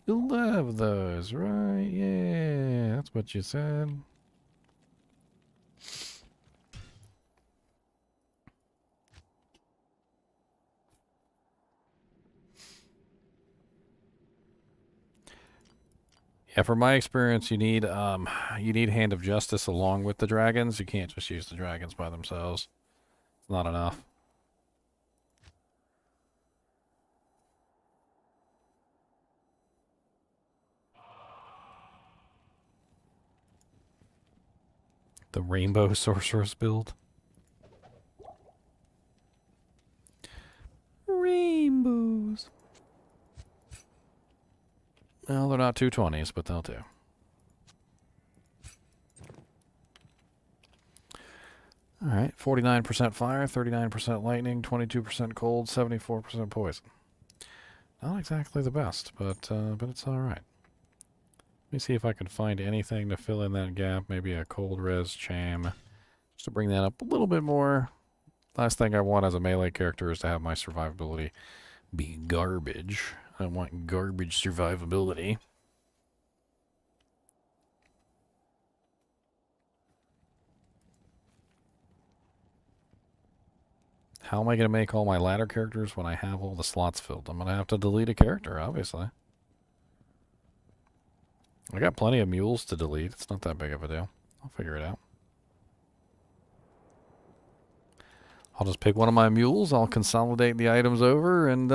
You'll love those, right? Yeah, that's what you said. Yeah, from my experience, you need Hand of Justice along with the dragons. You can't just use the dragons by themselves. It's not enough. The Rainbow Sorceress build. Rainbows. Well, they're not 220s, but they'll do. Alright, 49% fire, 39% lightning, 22% cold, 74% poison. Not exactly the best, but it's alright. Let me see if I can find anything to fill in that gap. Maybe a cold res cham. Just to bring that up a little bit more. Last thing I want as a melee character is to have my survivability be garbage. I want garbage survivability. How am I going to make all my ladder characters when I have all the slots filled? I'm going to have to delete a character, obviously. I got plenty of mules to delete. It's not that big of a deal. I'll figure it out. I'll just pick one of my mules. I'll consolidate the items over and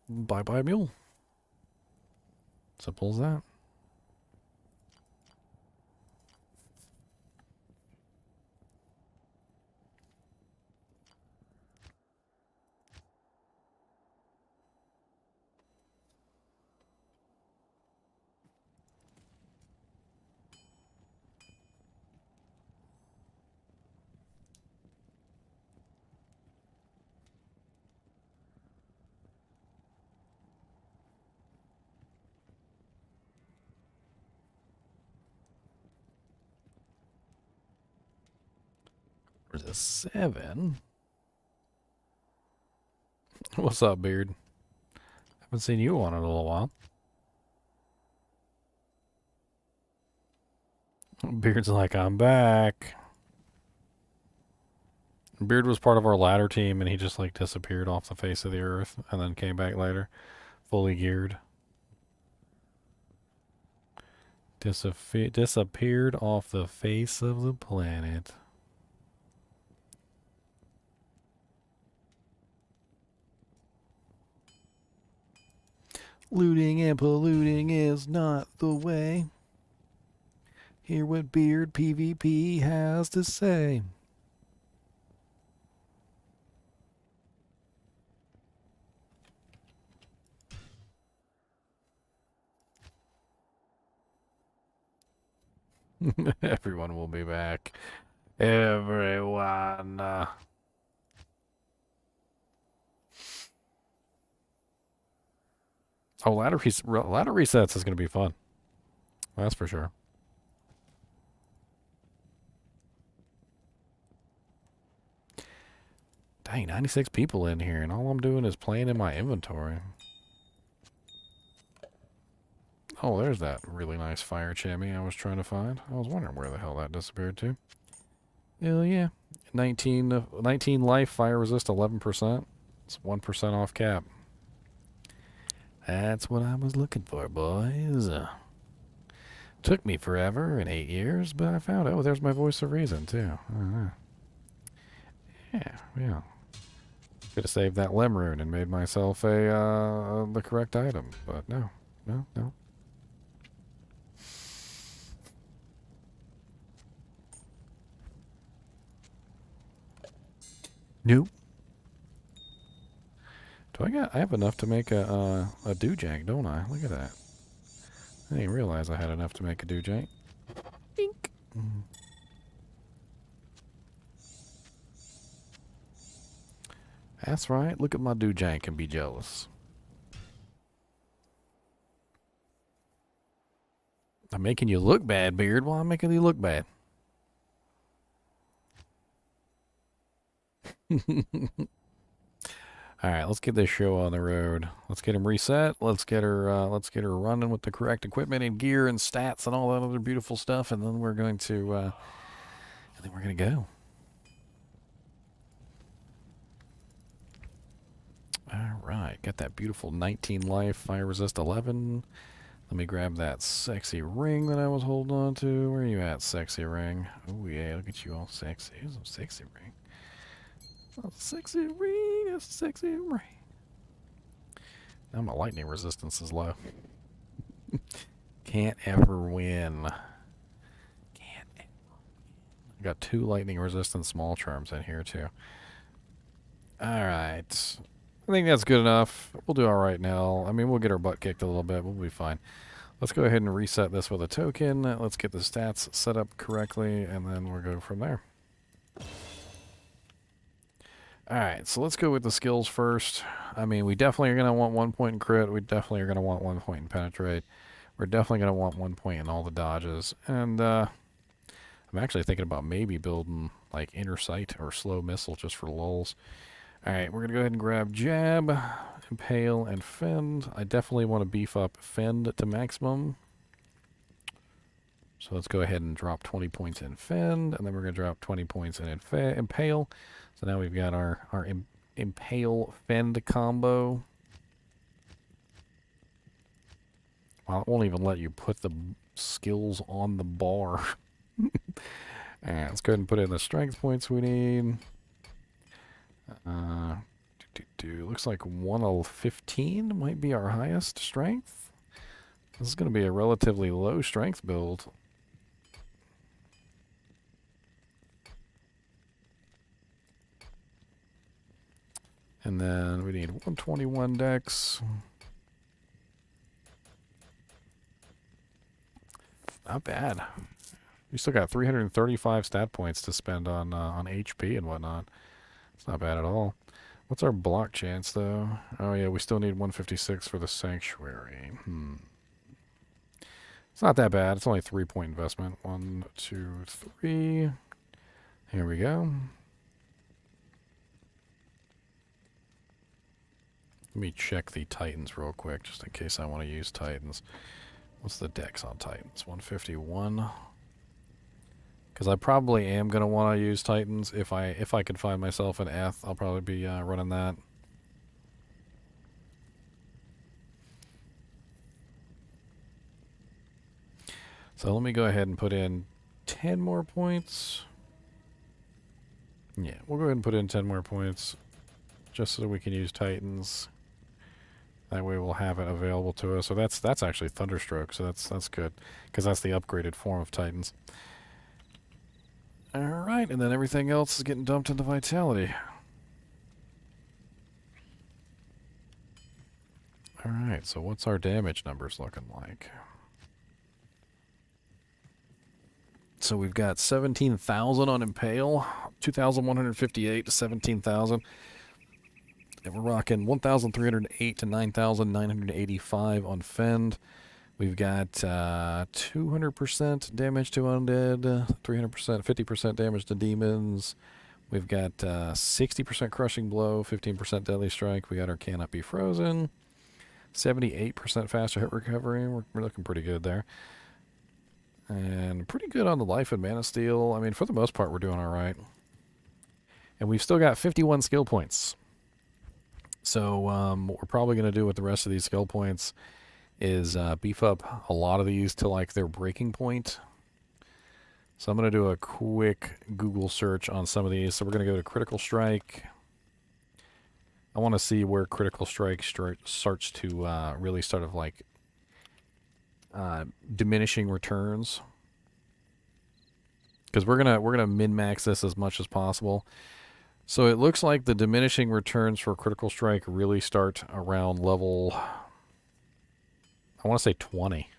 buy a mule. Simple as that. There's a 7. What's up, Beard? Haven't seen you on in a little while. Beard's like, I'm back. Beard was part of our ladder team, and he just like disappeared off the face of the earth, and then came back later, fully geared. Disappeared off the face of the planet. Looting and polluting is not the way. Hear what Beard PvP has to say. Everyone will be back. Everyone. Oh, ladder resets is going to be fun. That's for sure. Dang, 96 people in here, and all I'm doing is playing in my inventory. Oh, there's that really nice fire chimney I was trying to find. I was wondering where the hell that disappeared to. Hell yeah. 19 life, fire resist 11%. It's 1% off cap. That's what I was looking for, boys. Took me forever and 8 years, but I found it. Oh, there's my voice of reason, too. Yeah. Could have saved that limb rune and made myself the correct item, but no. Nope. I have enough to make a dewjank, don't I? Look at that. I didn't realize I had enough to make a dewjank. Bink. That's right. Look at my dewjank and be jealous. I'm making you look bad, Beard. Why am I making you look bad? All right, let's get this show on the road. Let's get him reset. Let's get her running with the correct equipment and gear and stats and all that other beautiful stuff, and then we're going to go. All right, got that beautiful 19 life, fire resist 11. Let me grab that sexy ring that I was holding on to. Where are you at, sexy ring? Oh yeah, look at you all sexy. Here's a sexy ring. Oh, sexy ring, a sexy ring. Now my lightning resistance is low. Can't ever win. I got 2 lightning resistant small charms in here too. Alright. I think that's good enough. We'll do alright now. I mean, we'll get our butt kicked a little bit. We'll be fine. Let's go ahead and reset this with a token. Let's get the stats set up correctly, and then we'll go from there. Alright, so let's go with the skills first. I mean, we definitely are going to want 1 point in crit. We definitely are going to want 1 point in penetrate. We're definitely going to want 1 point in all the dodges. And I'm actually thinking about maybe building like inner sight or slow missile just for lulz. Alright, we're going to go ahead and grab Jab, Impale, and Fend. I definitely want to beef up Fend to maximum. So let's go ahead and drop 20 points in Fend, and then we're going to drop 20 points in Impale. So now we've got our Impale Fend combo. Well, it won't even let you put the skills on the bar. Alright, let's go ahead and put in the strength points we need. Looks like 115 might be our highest strength. This is going to be a relatively low strength build. And then we need 121 dex. Not bad. We still got 335 stat points to spend on HP and whatnot. It's not bad at all. What's our block chance, though? Oh, yeah, we still need 156 for the Sanctuary. It's not that bad. It's only a 3-point investment. 1, 2, 3. Here we go. Let me check the Titans real quick, just in case I want to use Titans. What's the dex on Titans? 151. Because I probably am going to want to use Titans. If I can find myself an Eth, I'll probably be running that. So let me go ahead and put in 10 more points. Yeah, we'll go ahead and put in 10 more points just so that we can use Titans. That way we'll have it available to us. So that's actually Thunderstroke, so that's good, because that's the upgraded form of Titans. Alright, and then everything else is getting dumped into Vitality. Alright, so what's our damage numbers looking like? So we've got 17,000 on Impale, 2,158 to 17,000. And we're rocking 1,308 to 9,985 on Fend. We've got 200% damage to undead, 300%, 50% damage to demons. We've got 60% crushing blow, 15% deadly strike. We got our cannot be frozen. 78% faster hit recovery. We're looking pretty good there. And pretty good on the life and mana steel. I mean, for the most part, we're doing all right. And we've still got 51 skill points. So what we're probably going to do with the rest of these skill points is beef up a lot of these to like their breaking point. So I'm going to do a quick Google search on some of these. So we're going to go to Critical Strike. I want to see where Critical Strike starts to really sort of like diminishing returns. Because we're gonna min-max this as much as possible. So it looks like the diminishing returns for Critical Strike really start around level, I want to say 20.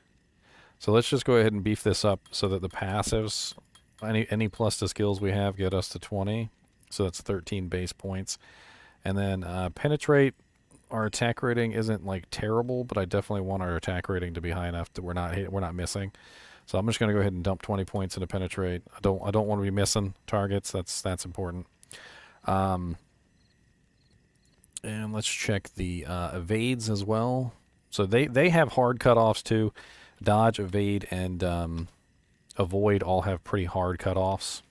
So let's just go ahead and beef this up so that the passives, any plus the skills we have, get us to 20. So that's 13 base points. And then Penetrate, our attack rating isn't like terrible, but I definitely want our attack rating to be high enough that we're not missing. So I'm just going to go ahead and dump 20 points into Penetrate. I don't want to be missing targets. That's important. And let's check the evades as well. So they have hard cutoffs too. Dodge, evade, and avoid all have pretty hard cutoffs.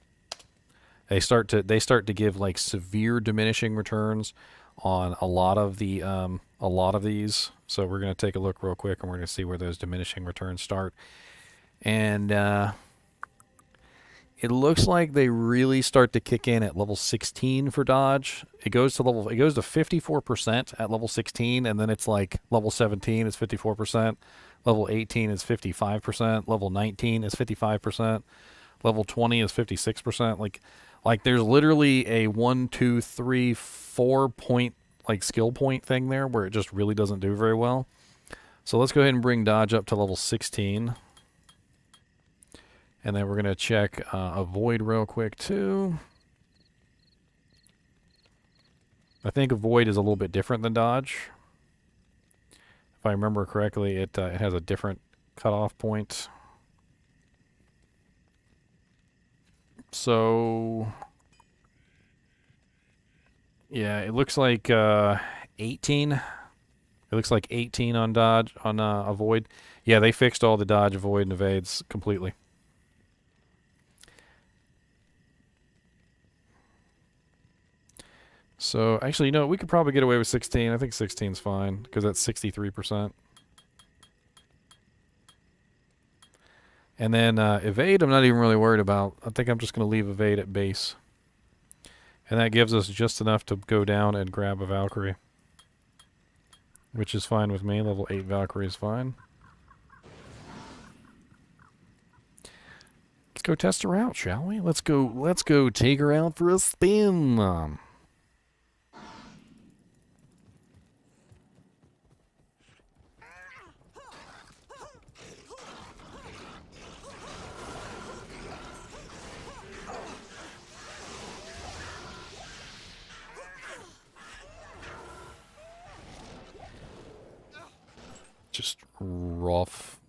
They start to give like severe diminishing returns on a lot of these. So we're going to take a look real quick, and we're going to see where those diminishing returns start. And it looks like they really start to kick in at level 16 for dodge. It goes to 54% at level 16, and then it's like level 17 is 54%, level 18 is 55%, level 19 is 55%, level 20 is 56%. Like there's literally a 1, 2, 3, 4 point like skill point thing there where it just really doesn't do very well. So let's go ahead and bring dodge up to level 16. And then we're going to check avoid real quick too. I think avoid is a little bit different than dodge. If I remember correctly, it has a different cutoff point. So yeah, it looks like 18. It looks like 18 on dodge, on avoid. Yeah, they fixed all the dodge, avoid, and evades completely. So, actually, you know, we could probably get away with 16. I think 16 is fine, because that's 63%. And then evade, I'm not even really worried about. I think I'm just going to leave evade at base. And that gives us just enough to go down and grab a Valkyrie. Which is fine with me. Level 8 Valkyrie is fine. Let's go test her out, shall we? Let's go take her out for a spin. Just rough.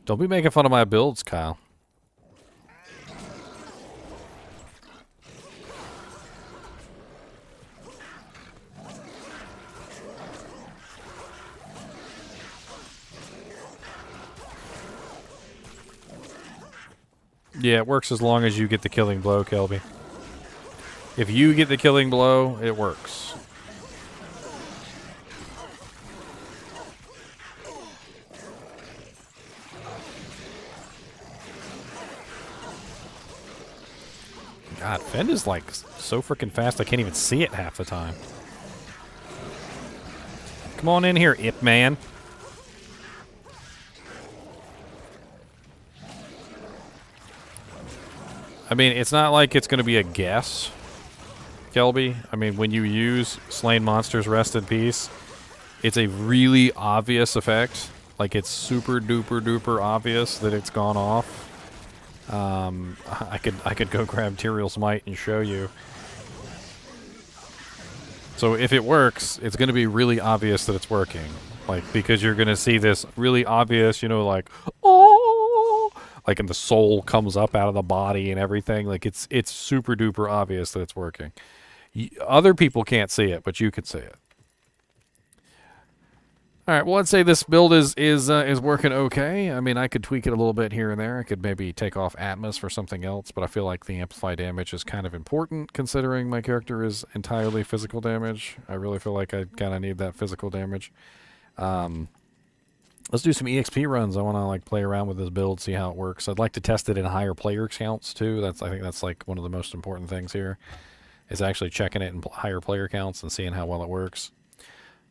Don't be making fun of my builds, Kyle. Yeah, it works as long as you get the killing blow, Kelby. If you get the killing blow, it works. God, Fend is like so freaking fast I can't even see it half the time. Come on in here, Ip Man. I mean, it's not like it's going to be a guess, Kelby. I mean, when you use Slain Monsters Rest in Peace, it's a really obvious effect. Like, it's super duper duper obvious that it's gone off. I could go grab Ethereal Smite and show you. So if it works, it's going to be really obvious that it's working. Like, because you're going to see this really obvious, you know, like, oh, like, and the soul comes up out of the body and everything. Like, it's super duper obvious that it's working. Other people can't see it, but you can see it. All right, well, let's say this build is working okay. I mean, I could tweak it a little bit here and there. I could maybe take off Atmos for something else, but I feel like the amplify damage is kind of important considering my character is entirely physical damage. I really feel like I kind of need that physical damage. Let's do some EXP runs. I want to like play around with this build, see how it works. I'd like to test it in higher player counts too. I think that's like one of the most important things here, is actually checking it in higher player counts and seeing how well it works.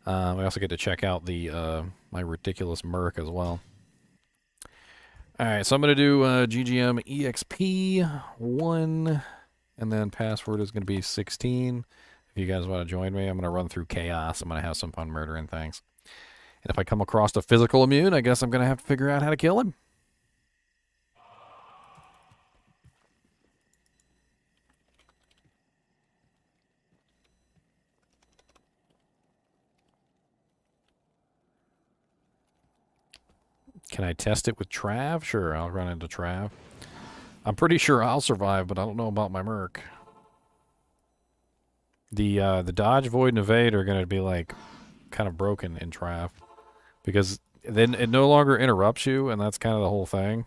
I also get to check out the my ridiculous merc as well. Alright, so I'm going to do GGM EXP 1, and then password is going to be 16. If you guys want to join me, I'm going to run through chaos. I'm going to have some fun murdering things. And if I come across a physical immune, I guess I'm going to have to figure out how to kill him. Can I test it with Trav? Sure, I'll run into Trav. I'm pretty sure I'll survive, but I don't know about my merc. The dodge, void, and evade are going to be like kind of broken in Trav, because then it no longer interrupts you, and that's kind of the whole thing.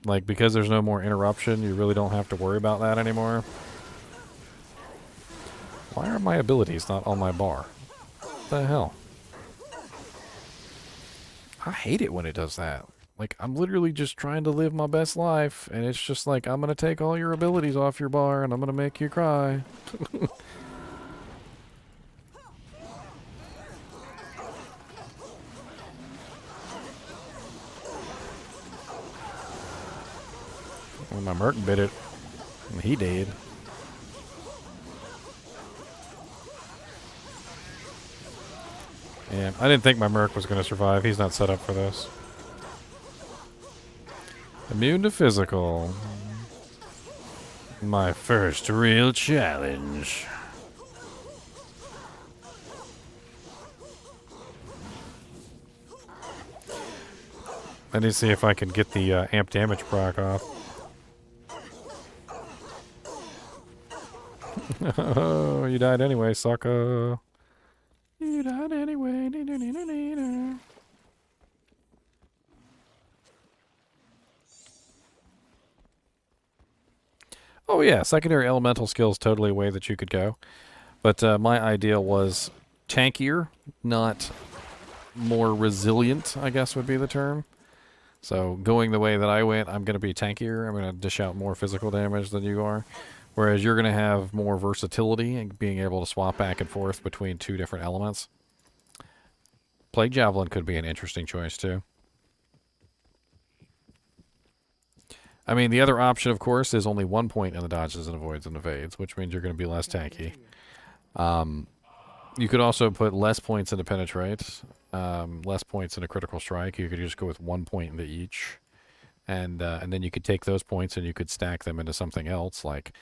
Like, because there's no more interruption, you really don't have to worry about that anymore. Why are my abilities not on my bar? What the hell? I hate it when it does that. Like, I'm literally just trying to live my best life, and it's just like, I'm going to take all your abilities off your bar, and I'm going to make you cry. Well, my merc bit it, and he did. Yeah, I didn't think my merc was going to survive. He's not set up for this. Immune to physical. My first real challenge. I need to see if I can get the amp damage proc off. Oh, you died anyway, sucker. You died anyway. Oh yeah, secondary elemental skills totally a way that you could go. But my idea was tankier, not more resilient, I guess would be the term. So going the way that I went, I'm going to be tankier. I'm going to dish out more physical damage than you are. Whereas you're going to have more versatility and being able to swap back and forth between two different elements. Plague Javelin could be an interesting choice too. I mean, the other option, of course, is only 1 point in the dodges and avoids and evades, which means you're going to be less tanky. You could also put less points into penetrate, less points into critical strike. You could just go with 1 point into each. And then you could take those points and you could stack them into something else. Like,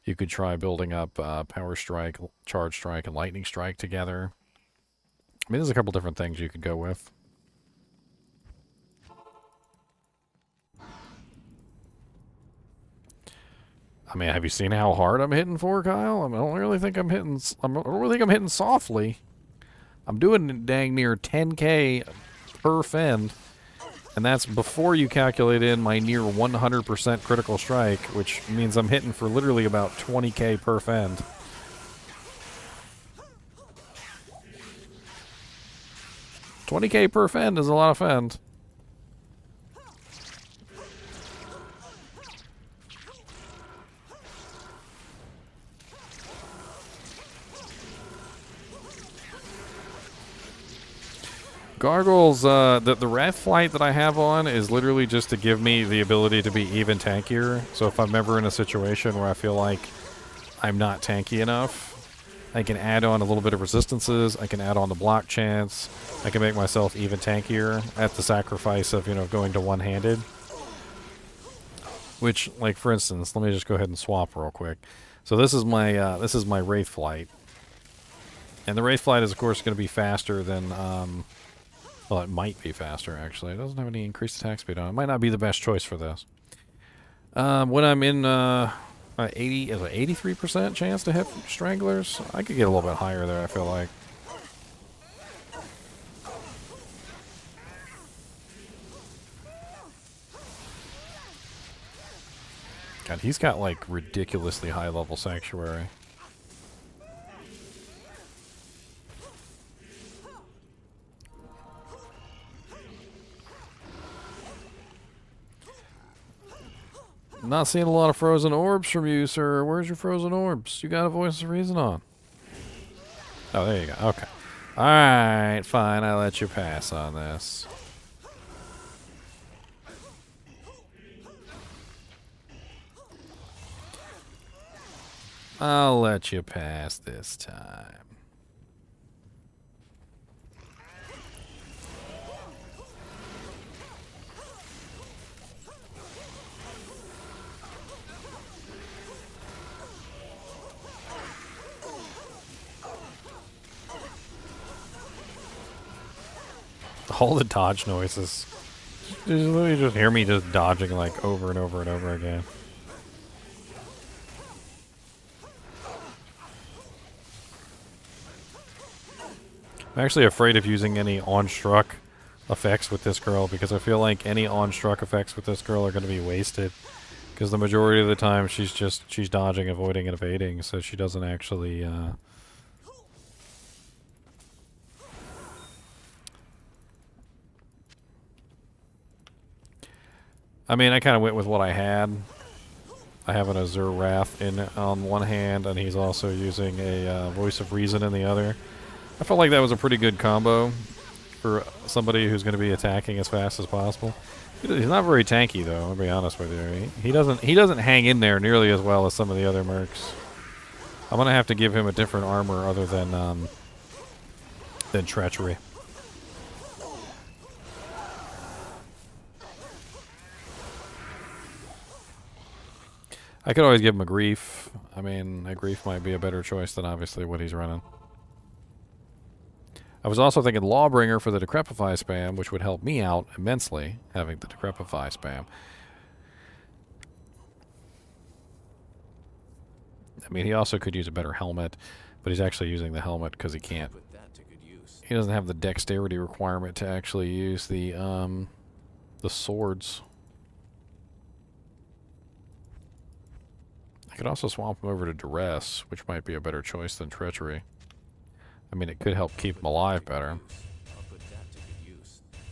you could try building up Power Strike, Charge Strike, and Lightning Strike together. I mean, there's a couple different things you could go with. I mean, have you seen how hard I'm hitting for, Kyle? I mean, I don't really think I'm hitting. I don't really think I'm hitting softly. I'm doing dang near 10K per Fend. And that's before you calculate in my near 100% critical strike, which means I'm hitting for literally about 20k per fend. $20k per fend is a lot of fend. Gargoyles, the Raft flight that I have on is literally just to give me the ability to be even tankier. So if I'm ever in a situation where I feel like I'm not tanky enough, I can add on a little bit of resistances, I can add on the block chance, I can make myself even tankier at the sacrifice of, you know, going to one-handed. Which, like, for instance, let me just go ahead and swap real quick. So this is my Wraith flight. And the Wraith flight is, of course, going to be faster than, well, it might be faster, actually. It doesn't have any increased attack speed on it. It might not be the best choice for this. When I'm in 83% chance to hit Stranglers, I could get a little bit higher there, I feel like. God, he's got, like, ridiculously high-level Sanctuary. Not seeing a lot of frozen orbs from you, sir. Where's your frozen orbs? You got a voice of reason on. Oh, there you go. Okay. Alright, fine. I'll let you pass on this. I'll let you pass this time. All the dodge noises. You just hear me just dodging like over and over and over again. I'm actually afraid of using any on-struck effects with this girl because I feel like any on-struck effects with this girl are going to be wasted. Because the majority of the time she's dodging, avoiding, and evading, so she doesn't actually... I mean, I kind of went with what I had. I have an Azure Wrath in on one hand, and he's also using a Voice of Reason in the other. I felt like that was a pretty good combo for somebody who's going to be attacking as fast as possible. He's not very tanky, though. I'll be honest with you. He doesn't hang in there nearly as well as some of the other mercs. I'm going to have to give him a different armor other than Treachery. I could always give him a Grief. I mean, a Grief might be a better choice than obviously what he's running. I was also thinking Lawbringer for the Decrepify spam, which would help me out immensely, having the Decrepify spam. I mean, he also could use a better helmet, but he's actually using the helmet because he can't. He doesn't have the dexterity requirement to actually use the swords. I could also swap him over to Duress, which might be a better choice than Treachery. I mean, it could help keep him alive better.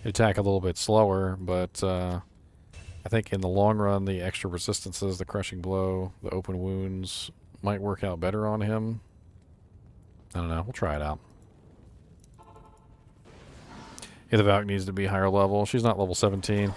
He'd attack a little bit slower, but I think in the long run, the extra resistances, the crushing blow, the open wounds might work out better on him. I don't know. We'll try it out. Yeah, the Valk needs to be higher level. She's not level 17.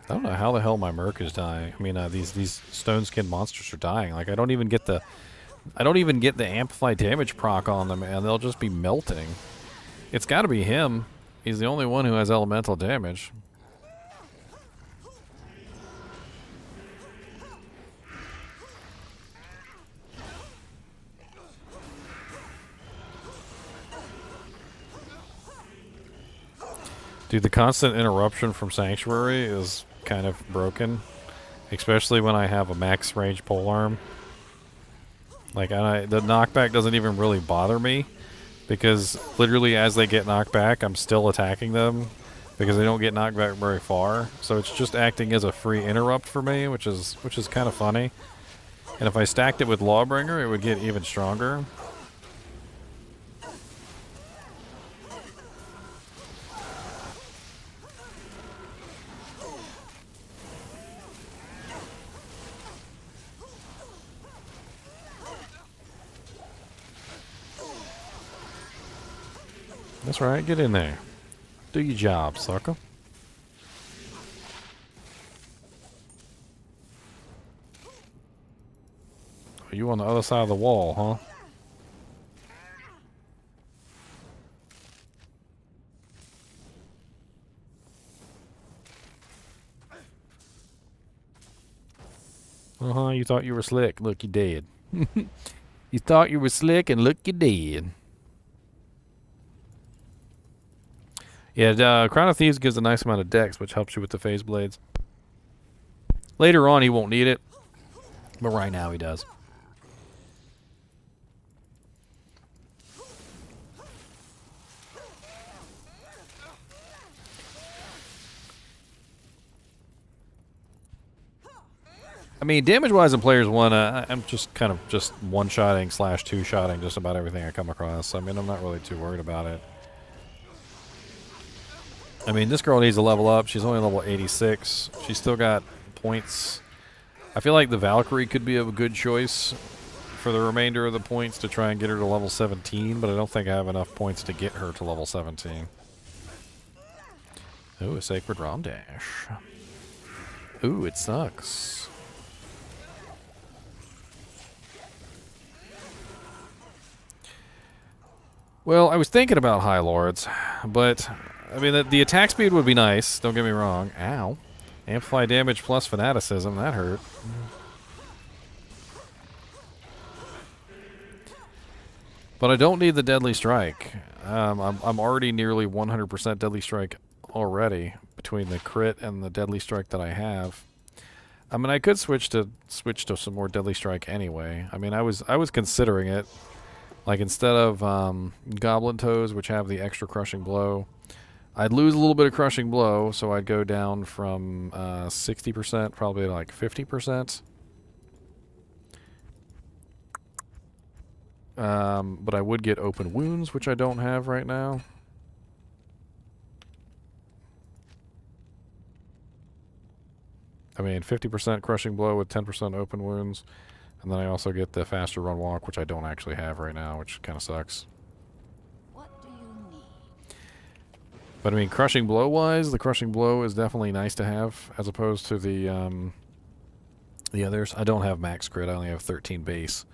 I don't know how the hell my merc is dying. I mean, these stone skin monsters are dying. Like, I don't even get the amplified damage proc on them, and they'll just be melting. It's got to be him. He's the only one who has elemental damage. Dude, the constant interruption from Sanctuary is kind of broken. Especially when I have a max range polearm. Like, the knockback doesn't even really bother me. Because literally as they get knocked back, I'm still attacking them. Because they don't get knocked back very far. So it's just acting as a free interrupt for me, which is kind of funny. And if I stacked it with Lawbringer, it would get even stronger. That's right, get in there. Do your job, sucker. Are you on the other side of the wall, huh? Uh-huh, you thought you were slick. Look, you dead. You thought you were slick, and look, you dead. Yeah, Crown of Thieves gives a nice amount of dex, which helps you with the phase blades. Later on, he won't need it, but right now he does. I mean, damage-wise in Players 1, I'm just kind of just one-shotting / two-shotting just about everything I come across. I mean, I'm not really too worried about it. I mean, this girl needs to level up. She's only level 86. She's still got points. I feel like the Valkyrie could be a good choice for the remainder of the points to try and get her to level 17, but I don't think I have enough points to get her to level 17. Ooh, a Sacred Rom Dash. Ooh, it sucks. Well, I was thinking about High Lords, but I mean, the attack speed would be nice, don't get me wrong. Ow. Amplify damage plus fanaticism, that hurt. But I don't need the Deadly Strike. I'm already nearly 100% Deadly Strike already between the crit and the Deadly Strike that I have. I mean, I could switch to some more Deadly Strike anyway. I mean, I was considering it. Like, instead of Goblin Toes, which have the extra Crushing Blow, I'd lose a little bit of Crushing Blow, so I'd go down from 60% probably to like 50%. But I would get Open Wounds, which I don't have right now. I mean, 50% Crushing Blow with 10% Open Wounds. And then I also get the faster run walk, which I don't actually have right now, which kind of sucks.
What do you need?
But I mean, Crushing Blow wise, the Crushing Blow is definitely nice to have as opposed to the others. I don't have max crit. I only have 13 base.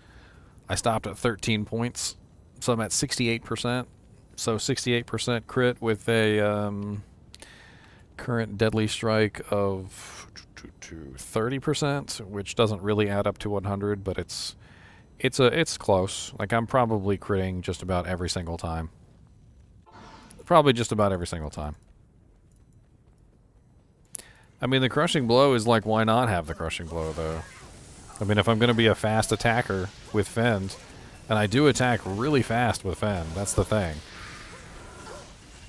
I stopped at 13 points, so I'm at 68%. So 68% crit with a current Deadly Strike of 30%, which doesn't really add up to 100, but it's close. Like, I'm probably critting just about every single time. Probably just about every single time. I mean, the Crushing Blow is like, why not have the Crushing Blow, though? I mean, if I'm going to be a fast attacker with Fend, and I do attack really fast with Fend, that's the thing.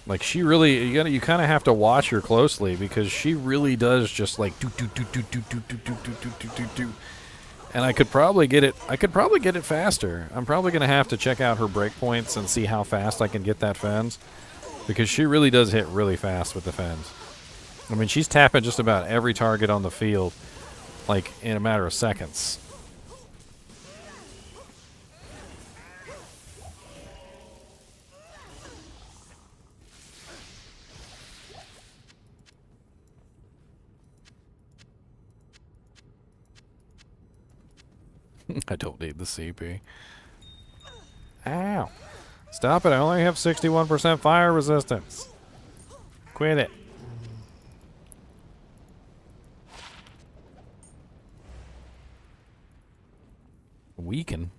Like, she really, you kind of have to watch her closely because she really does just like do. And I could probably get it faster. I'm probably going to have to check out her breakpoints and see how fast I can get that Fend because she really does hit really fast with the Fend. I mean, she's tapping just about every target on the field like in a matter of seconds. I don't need the CP. Ow. Stop it. I only have 61% fire resistance. Quit it. Weaken.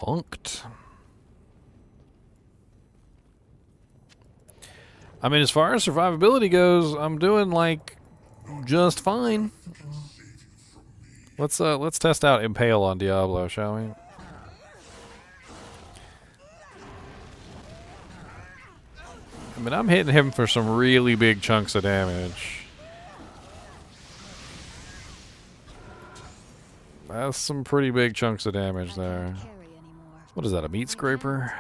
Punked. I mean, as far as survivability goes, I'm doing like just fine. Let's test out Impale on Diablo, shall we? I mean, I'm hitting him for some really big chunks of damage. That's some pretty big chunks of damage there. What is that, a meat scraper?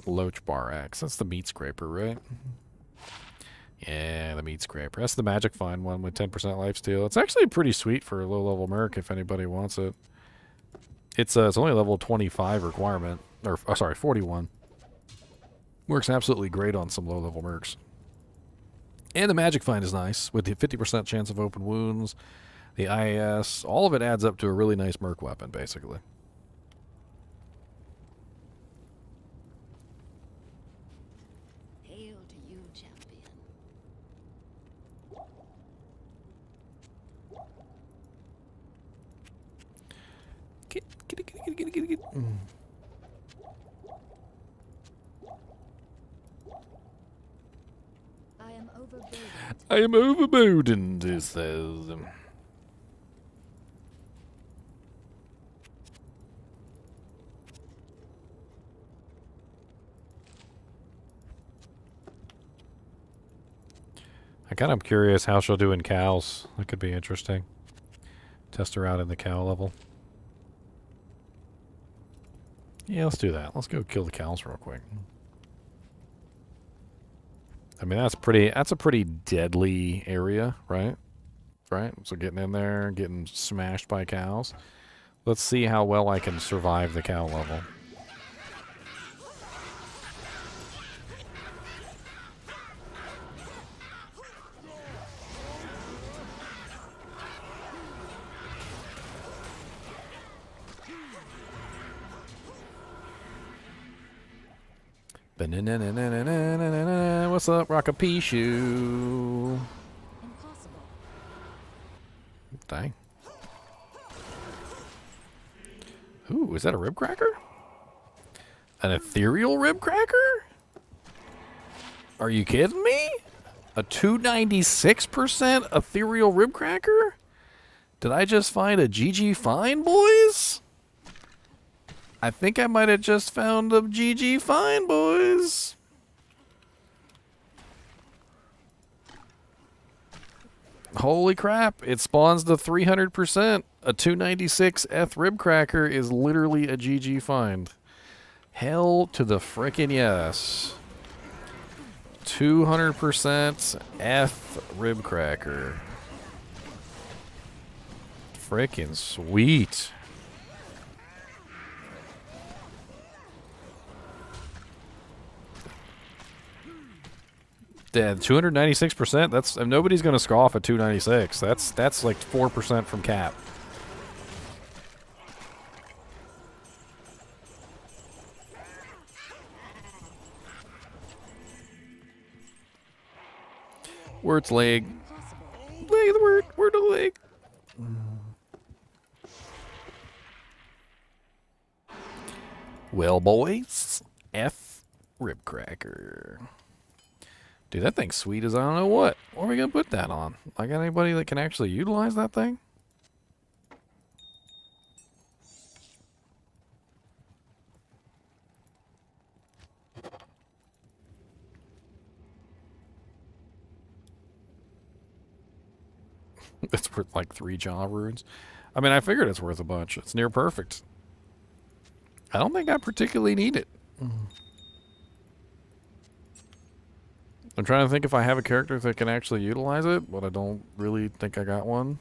Loach bar axe. That's the meat scraper, right? Yeah, the meat scraper. That's the magic find one with 10% lifesteal. It's actually pretty sweet for a low-level merc if anybody wants it. It's only a level 25 requirement. Or, oh, sorry, 41. Works absolutely great on some low-level mercs. And the magic find is nice, with the 50% chance of open wounds, the IAS. All of it adds up to a really nice merc weapon, basically.
Hail to you, champion.
Get. I am overburdened, it says. I kind of curious how she'll do in cows. That could be interesting. Test her out in the cow level. Yeah, let's do that. Let's go kill the cows real quick. I mean, that's a pretty deadly area, right? Right? So getting in there, getting smashed by cows. Let's see how well I can survive the cow level. What's up, Rockapishu?
Impossible.
Dang. Ooh, is that a Ribcracker? An Ethereal Ribcracker? Are you kidding me? A 296% Ethereal Ribcracker? Did I just find a GG find, boys? I think I might have just found a GG find, boys. Holy crap, it spawns to 300%. A 296 Eth Ribcracker is literally a GG find. Hell to the frickin' yes. 200% Eth Ribcracker. Frickin' sweet. Yeah, 296%. That's nobody's gonna scoff at 296. That's like 4% from cap. Word's leg. Leg of the word. Word of the leg. Well, boys, F Ribcracker. Dude, that thing's sweet as I don't know what. What are we going to put that on? I got anybody that can actually utilize that thing? It's worth like 3 jaw runes. I mean, I figured it's worth a bunch. It's near perfect. I don't think I particularly need it. I'm trying to think if I have a character that can actually utilize it, but I don't really think I got one.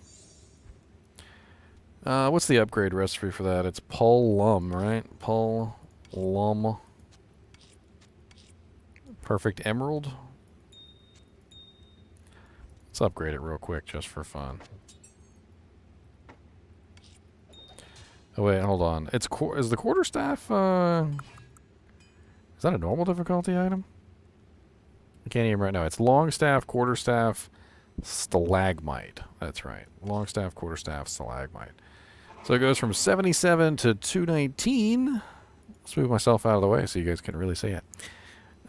What's the upgrade recipe for that? It's Pulum, right? Pulum. Perfect Emerald. Let's upgrade it real quick just for fun. Oh wait, hold on. Is the quarterstaff, is that a normal difficulty item? I can't even right now. It's longstaff, quarterstaff, stalagmite. That's right. Longstaff, quarterstaff, stalagmite. So it goes from 77 to 219. Let's move myself out of the way so you guys can really see it.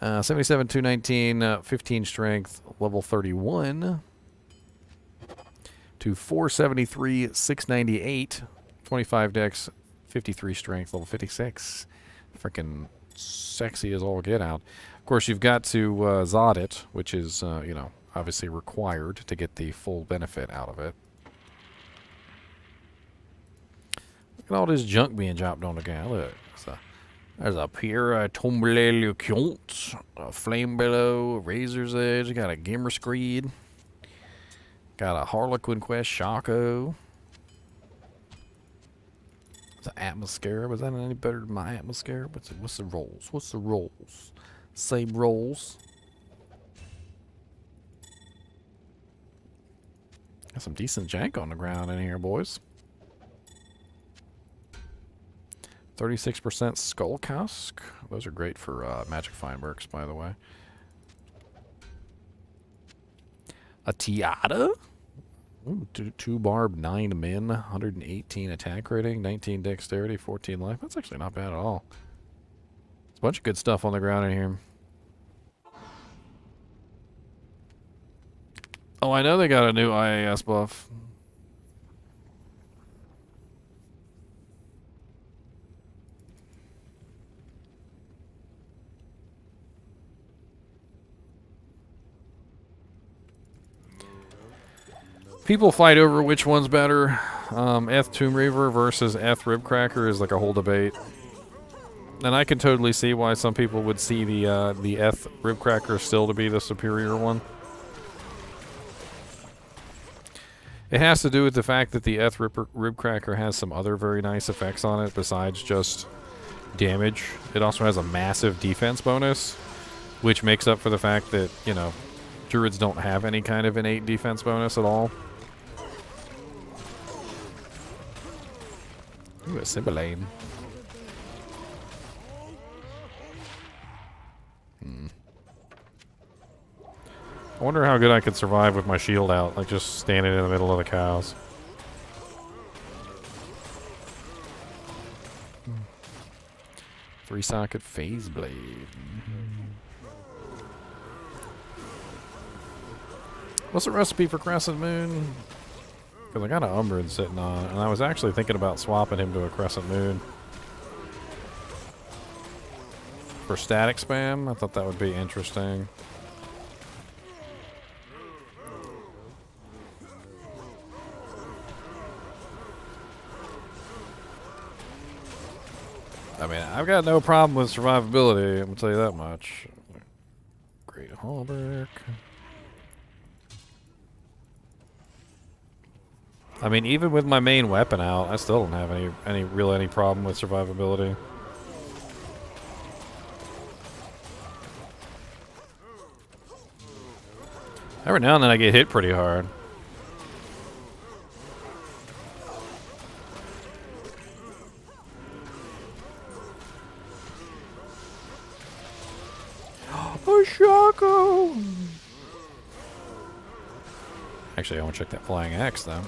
77, 219, 15 strength, level 31. To 473, 698, 25 dex, 53 strength, level 56. Freaking sexy as all get out. Of course, you've got to Zod it, which is, you know, obviously required to get the full benefit out of it. Look at all this junk being dropped on the guy. Look, there's a Pira Tomble Le Comte, a Flame Billow, a Razor's Edge, got a Gimmer Screed, got a Harlequin Quest Shaco. It's an Atmoscarab. Is that any better than my Atmoscarab? What's the rolls? What's the rolls? Same rolls. Got some decent jank on the ground in here, boys. 36% Skull Cusk. Those are great for Magic Find Mercs, by the way. A Tiara? Ooh, two barb, 9 min, 118 attack rating, 19 dexterity, 14 life. That's actually not bad at all. There's a bunch of good stuff on the ground in here. Oh, I know they got a new IAS buff. People fight over which one's better. Eth Tomb Reaver versus Eth Ribcracker is like a whole debate. And I can totally see why some people would see the Eth Ribcracker still to be the superior one. It has to do with the fact that the Eth Ribcracker has some other very nice effects on it besides just damage. It also has a massive defense bonus, which makes up for the fact that, you know, Druids don't have any kind of innate defense bonus at all. Ooh, a Sibylline. I wonder how good I could survive with my shield out, like just standing in the middle of the cows. Three-socket phase blade. What's the recipe for Crescent Moon? Because I got an Umbrid sitting on it, and I was actually thinking about swapping him to a Crescent Moon. For static spam, I thought that would be interesting. I mean, I've got no problem with survivability, I'm going to tell you that much. Great Hallberg. I mean, even with my main weapon out, I still don't have any problem with survivability. Every now and then I get hit pretty hard. A Shaco! Actually, I want to check that flying axe, though.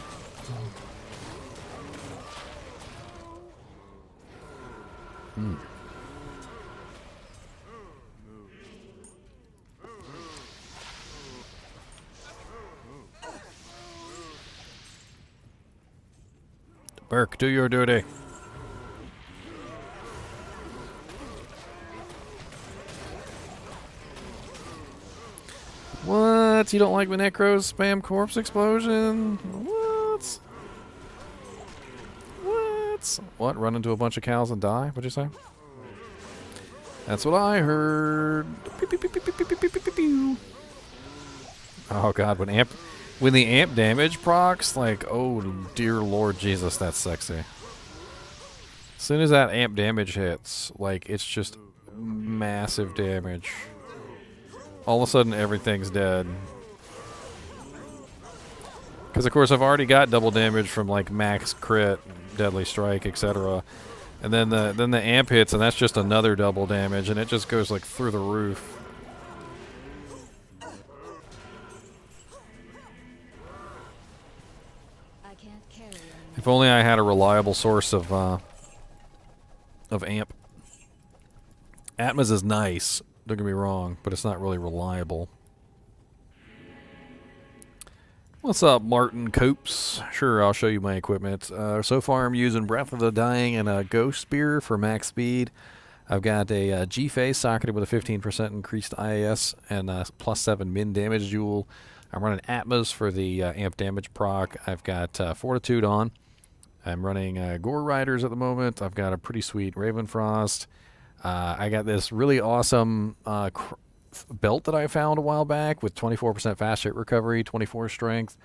Burke, do your duty. What? You don't like Necro's spam corpse explosion? What? What? What? Run into a bunch of cows and die? What'd you say? That's what I heard. Oh god, when the amp damage procs, like, oh dear Lord Jesus, that's sexy. As soon as that amp damage hits, like, it's just massive damage. All of a sudden, everything's dead. Because, of course, I've already got double damage from, like, max crit, deadly strike, etc. And then the amp hits, and that's just another double damage, and it just goes, like, through the roof. If only I had a reliable source of amp. Atmos is nice, don't get me wrong, but it's not really reliable. What's up, Martin Copes? Sure, I'll show you my equipment. So far, I'm using Breath of the Dying and a Ghost Spear for max speed. I've got a G-Phase socketed with a 15% increased IAS and a +7 min damage jewel. I'm running Atmos for the amp damage proc. I've got Fortitude on. I'm running Gore Riders at the moment. I've got a pretty sweet Ravenfrost. I got this really awesome belt that I found a while back with 24% fast hit recovery, 24 strength,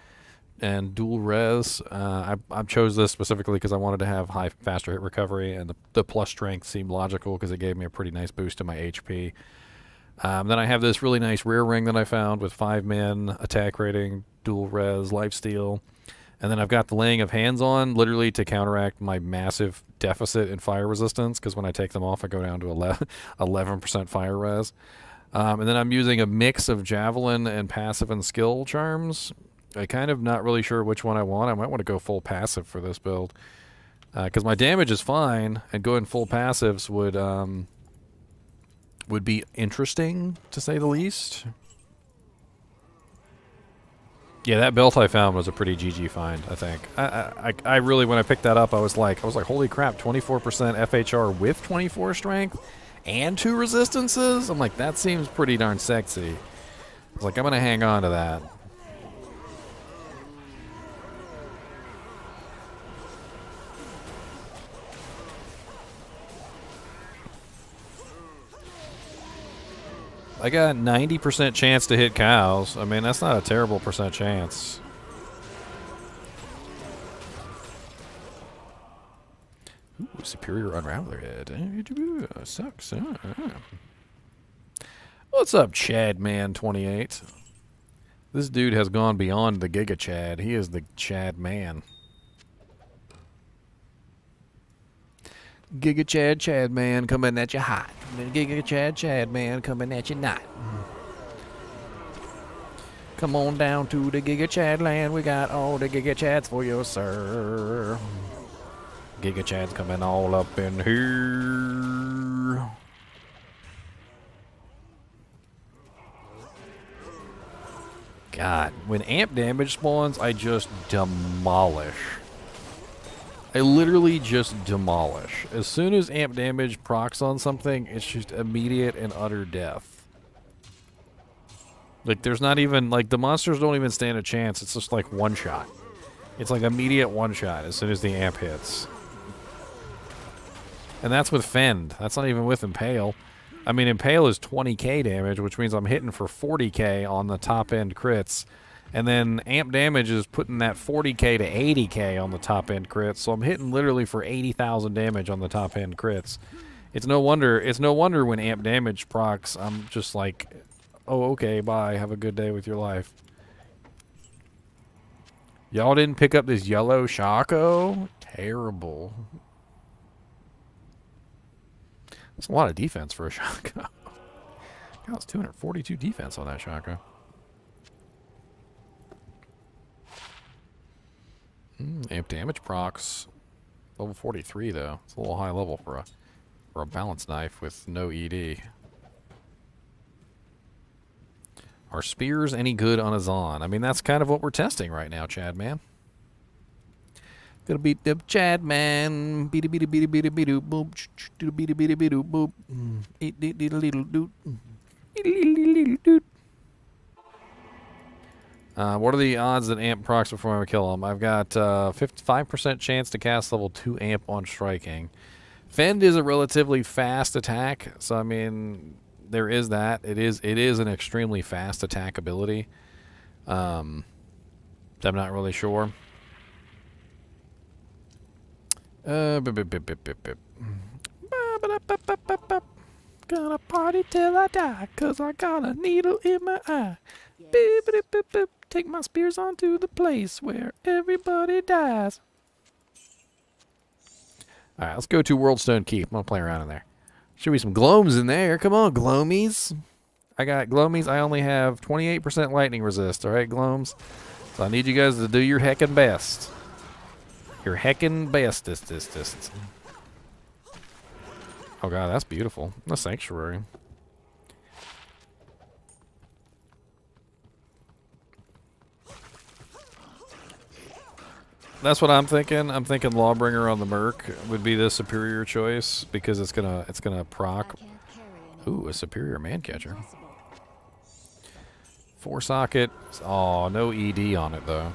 and dual res. I chose this specifically because I wanted to have high faster hit recovery, and the plus strength seemed logical because it gave me a pretty nice boost to my HP. Then I have this really nice rear ring that I found with 5 min, attack rating, dual res, lifesteal. And then I've got the laying of hands on, literally to counteract my massive deficit in fire resistance, because when I take them off, I go down to 11% fire res. And then I'm using a mix of javelin and passive and skill charms. I kind of not really sure which one I want. I might want to go full passive for this build, because my damage is fine, and going full passives would be interesting, to say the least. Yeah, that belt I found was a pretty GG find, I think. I really, when I picked that up, I was like, holy crap, 24% FHR with 24 strength and 2 resistances? I'm like, that seems pretty darn sexy. I was like, I'm going to hang on to that. I got 90% chance to hit cows. I mean, that's not a terrible percent chance. Ooh, superior unraveler head. Sucks. What's up, Chadman28? This dude has gone beyond the Giga Chad. He is the Chad man. Giga Chad, Chad man coming at you hot. Giga Chad, Chad man coming at you not. Come on down to the Giga Chad land. We got all the Giga Chads for you, sir. Giga Chads coming all up in here. God, when amp damage spawns, I just demolish. I literally just demolish. As soon as amp damage procs on something, it's just immediate and utter death. Like, there's not even, like, the monsters don't even stand a chance. It's just like one shot. It's like immediate one shot as soon as the amp hits. And that's with Fend. That's not even with Impale. I mean, Impale is 20k damage, which means I'm hitting for 40k on the top end crits. And then amp damage is putting that 40k to 80k on the top end crits, so I'm hitting literally for 80,000 damage on the top end crits. It's no wonder when amp damage procs, I'm just like, oh, okay, bye, have a good day with your life. Y'all didn't pick up this yellow Shaco? Terrible. That's a lot of defense for a Shaco. God, it's 242 defense on that Shaco. Amp damage procs. Level 43 though. It's a little high level for a balance knife with no ED. Are spears any good on a Zon? I mean, that's kind of what we're testing right now, Chad man. Gonna beat the Chad man. Beat a beat a beat a beat a beat a boop. Do beat a beat a beat a boop. Eat a little doot. Eat a little doot. What are the odds that amp procs before I kill him? I've got 55% chance to cast level 2 amp on striking. Fend is a relatively fast attack, so I mean, there is that. It is an extremely fast attack ability. I'm not really sure. Gonna party till I die, 'cause I got a needle in my eye. Beep, beep, beep, beep. Take my spears on to the place where everybody dies. Alright, let's go to Worldstone Keep. I'm gonna play around in there. Should be some gloams in there. Come on, gloomies. I got gloomies. I only have 28% lightning resist. Alright, glooms. So I need you guys to do your heckin' best. Your heckin' bestest. Oh god, that's beautiful. The sanctuary. That's what I'm thinking. I'm thinking Lawbringer on the Merc would be the superior choice because it's gonna proc. Ooh, a superior man catcher. 4 socket. Oh, no ED on it though.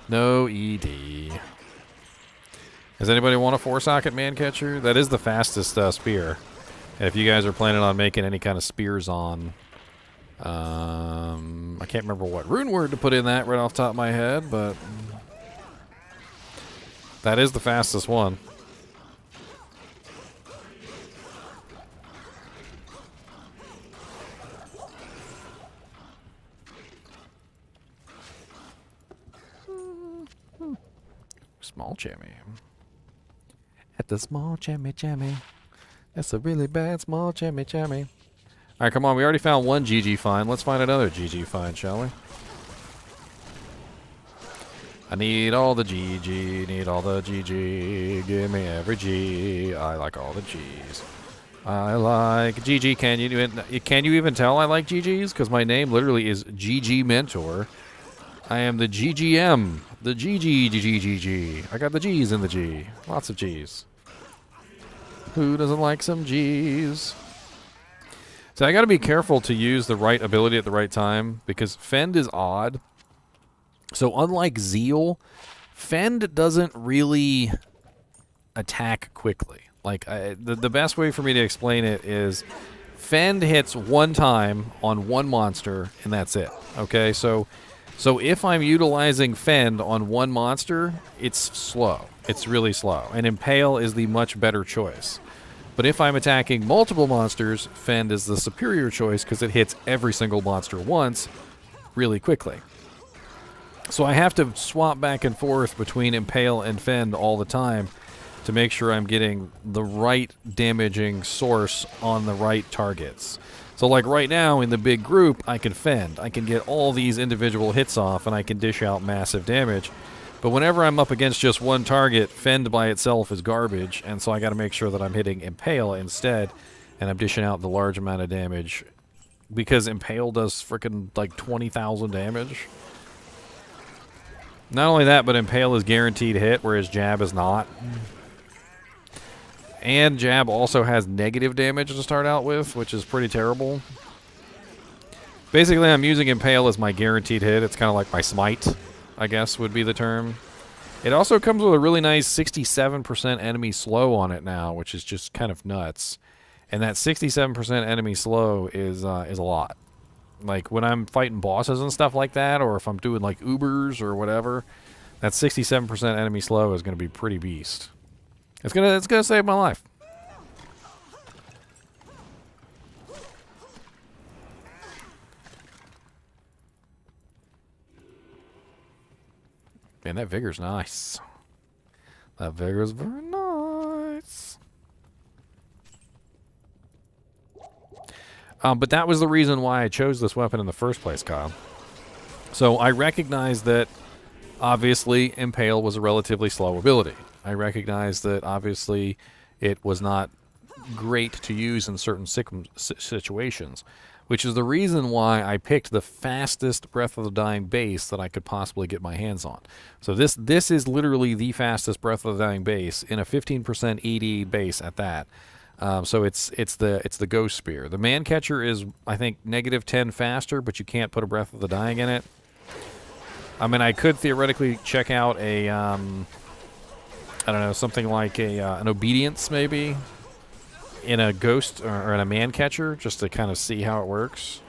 No ED. Does anybody want a 4 socket man catcher? That is the fastest spear. If you guys are planning on making any kind of Spearzon. I can't remember what runeword to put in that right off the top of my head, but that is the fastest one. Small jammy. At the small jammy. That's a really bad small jammy. Alright, come on. We already found one GG find. Let's find another GG find, shall we? I need all the GG. Need all the GG. Give me every G. I like all the G's. I like GG. Can you even tell I like GGs? Because my name literally is GG Mentor. I am the GGM. The GG. I got the G's in the G. Lots of G's. Who doesn't like some G's? So I got to be careful to use the right ability at the right time because Fend is odd. So unlike Zeal, Fend doesn't really attack quickly. Like the best way for me to explain it is Fend hits one time on one monster and that's it. Okay, so if I'm utilizing Fend on one monster, it's slow. It's really slow. And Impale is the much better choice. But if I'm attacking multiple monsters, Fend is the superior choice because it hits every single monster once really quickly. So I have to swap back and forth between Impale and Fend all the time to make sure I'm getting the right damaging source on the right targets. So like right now in the big group, I can Fend. I can get all these individual hits off and I can dish out massive damage. But whenever I'm up against just one target, Fend by itself is garbage, and so I got to make sure that I'm hitting Impale instead, and I'm dishing out the large amount of damage because Impale does frickin' like 20,000 damage. Not only that, but Impale is guaranteed hit, whereas Jab is not. And Jab also has negative damage to start out with, which is pretty terrible. Basically, I'm using Impale as my guaranteed hit. It's kind of like my smite, I guess would be the term. It also comes with a really nice 67% enemy slow on it now, which is just kind of nuts. And that 67% enemy slow is a lot. Like when I'm fighting bosses and stuff like that, or if I'm doing like Ubers or whatever, that 67% enemy slow is going to be pretty beast. It's gonna save my life. Man, that vigor's nice. That vigor's very nice. But that was the reason why I chose this weapon in the first place, Kyle. So I recognize that, obviously, Impale was a relatively slow ability. I recognize that, obviously, it was not great to use in certain situations, which is the reason why I picked the fastest Breath of the Dying base that I could possibly get my hands on. So this is literally the fastest Breath of the Dying base in a 15% ED base at that. So it's the Ghost Spear. The Man Catcher is, I think, -10 faster, but you can't put a Breath of the Dying in it. I mean, I could theoretically check out a, I don't know, something like an Obedience maybe in a Ghost or in a Man Catcher just to kind of see how it works.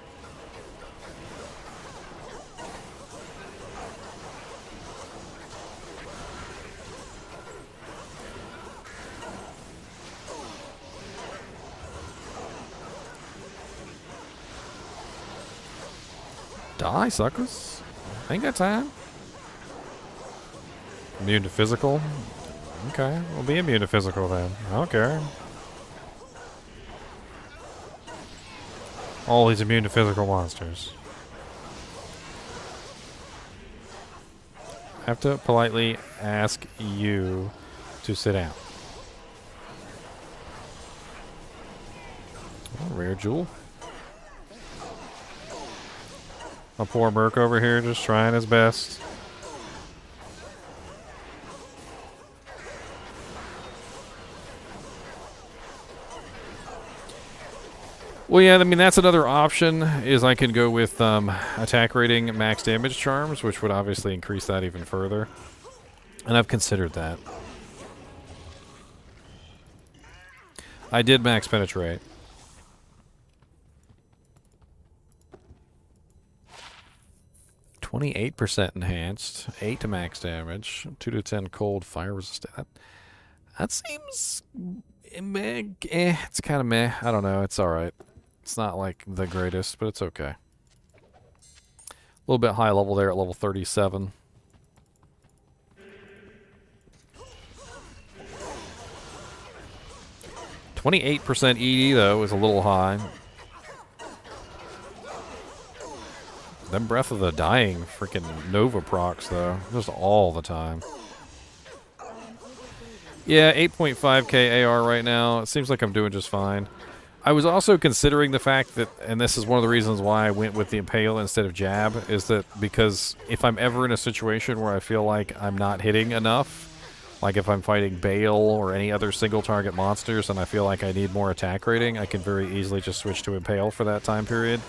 Die, suckers. Ain't got time. Immune to physical? Okay, we'll be immune to physical then. I don't care. All these immune to physical monsters. I have to politely ask you to sit down. Oh, rare jewel. A poor merc over here just trying his best. Well, yeah, I mean, that's another option, is I could go with attack rating max damage charms, which would obviously increase that even further. And I've considered that. I did max penetrate. %enhanced, 8 to max damage, 2 to 10 cold, fire resistant. That seems meh. It's kind of meh. I don't know. It's all right. It's not like the greatest, but it's okay. A little bit high level there at level 37. %28 ED though is a little high. Them Breath of the Dying freaking Nova procs though, just all the time. Yeah, 8.5k AR right now. It seems like I'm doing just fine. I was also considering the fact that, and this is one of the reasons why I went with the Impale instead of Jab, is that because if I'm ever in a situation where I feel like I'm not hitting enough, like if I'm fighting Bale or any other single target monsters and I feel like I need more attack rating, I can very easily just switch to Impale for that time period.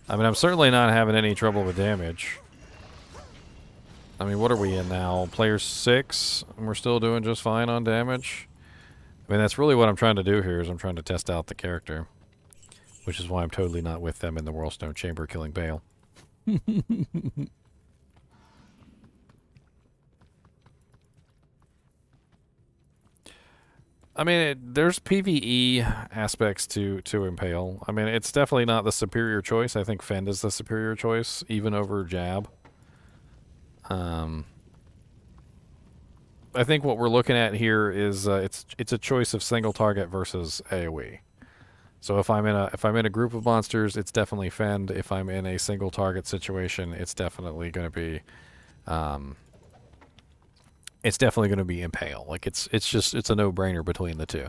I mean, I'm certainly not having any trouble with damage. I mean, what are we in now? Player 6, and we're still doing just fine on damage? I mean, that's really what I'm trying to do here, is I'm trying to test out the character. Which is why I'm totally not with them in the Whirlstone Chamber killing Bale. I mean, there's PvE aspects to Impale. I mean, it's definitely not the superior choice. I think Fend is the superior choice, even over Jab. I think what we're looking at here is it's a choice of single target versus AoE. So if I'm in a group of monsters, it's definitely Fend. If I'm in a single target situation, it's definitely going to be Impale. Like it's a no-brainer between the two.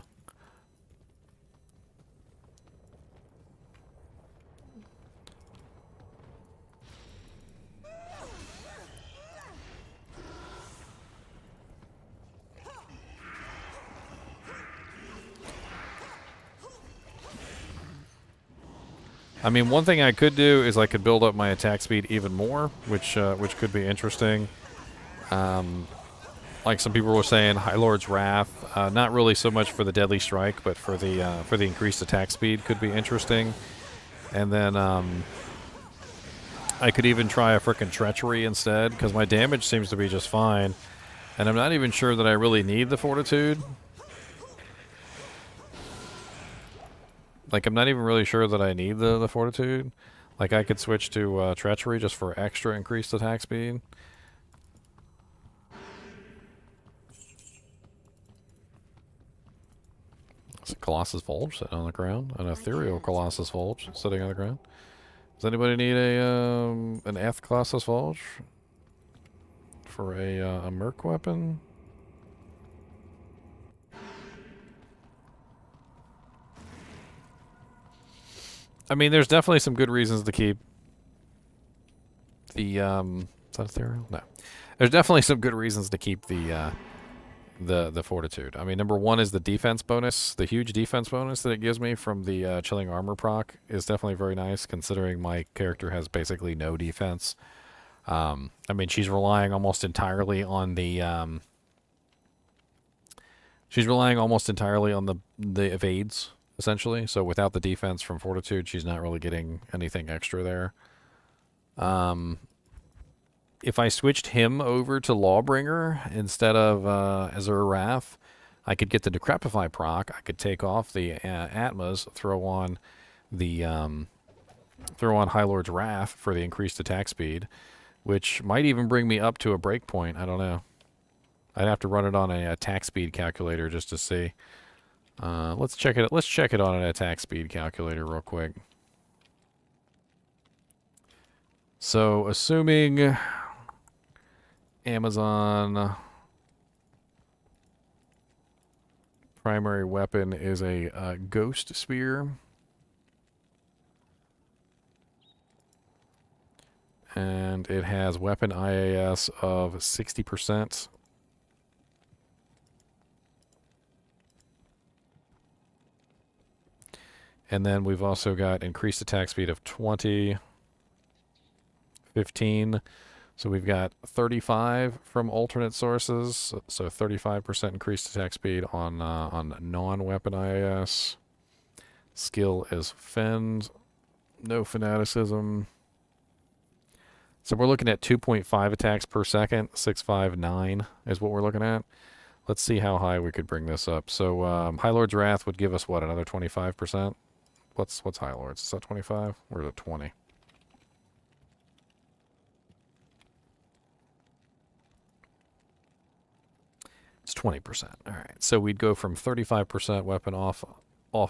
I mean, one thing I could do is I could build up my attack speed even more, which could be interesting. Like some people were saying, High Lord's Wrath, not really so much for the deadly strike, but for the increased attack speed could be interesting. And then I could even try a frickin' Treachery instead, because my damage seems to be just fine, and I'm not even sure that I really need the Fortitude. Like, I'm not even really sure that I need the Fortitude. Like, I could switch to Treachery just for extra increased attack speed. It's a Colossus Vulge sitting on the ground. An Ethereal Colossus Vulge sitting on the ground. Does anybody need an Eth Colossus Vulge for a merc weapon? I mean, there's definitely some good reasons to keep the is that Ethereal? No. There's definitely some good reasons to keep the Fortitude. I mean, number one is the defense bonus. The huge defense bonus that it gives me from the Chilling Armor proc is definitely very nice, considering my character has basically no defense. I mean, she's relying almost entirely on the evades, essentially. So without the defense from Fortitude, she's not really getting anything extra there. If I switched him over to Lawbringer instead of Azure Wrath, I could get the Decrepify proc. I could take off the Atmas, throw on High Lord's Wrath for the increased attack speed, which might even bring me up to a breakpoint. I don't know. I'd have to run it on an attack speed calculator just to see. Let's check it on an attack speed calculator real quick. So, assuming Amazon primary weapon is a ghost spear. And it has weapon IAS of 60%. And then we've also got increased attack speed of 20, 15. So we've got 35 from alternate sources. So 35% increased attack speed on non-weapon IAS. Skill is Fend. No fanaticism. So we're looking at 2.5 attacks per second. 659 is what we're looking at. Let's see how high we could bring this up. So High Lord's Wrath would give us what, another 25%? What's High Lord's? Is that 25 or is it 20? It's 20%. All right. So we'd go from 35% weapon off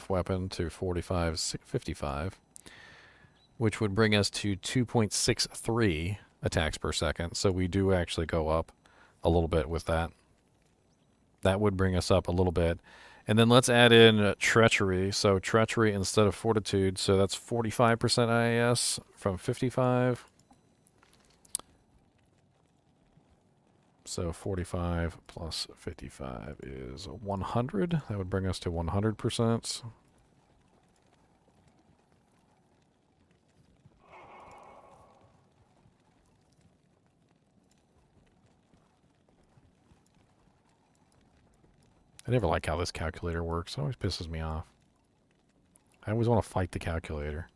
weapon to 45, 55, which would bring us to 2.63 attacks per second. So we do actually go up a little bit with that. That would bring us up a little bit. And then let's add in Treachery. So Treachery instead of Fortitude. So that's 45% IAS from 55. So 45 plus 55 is 100. That would bring us to 100%. I never like how this calculator works. It always pisses me off. I always want to fight the calculator.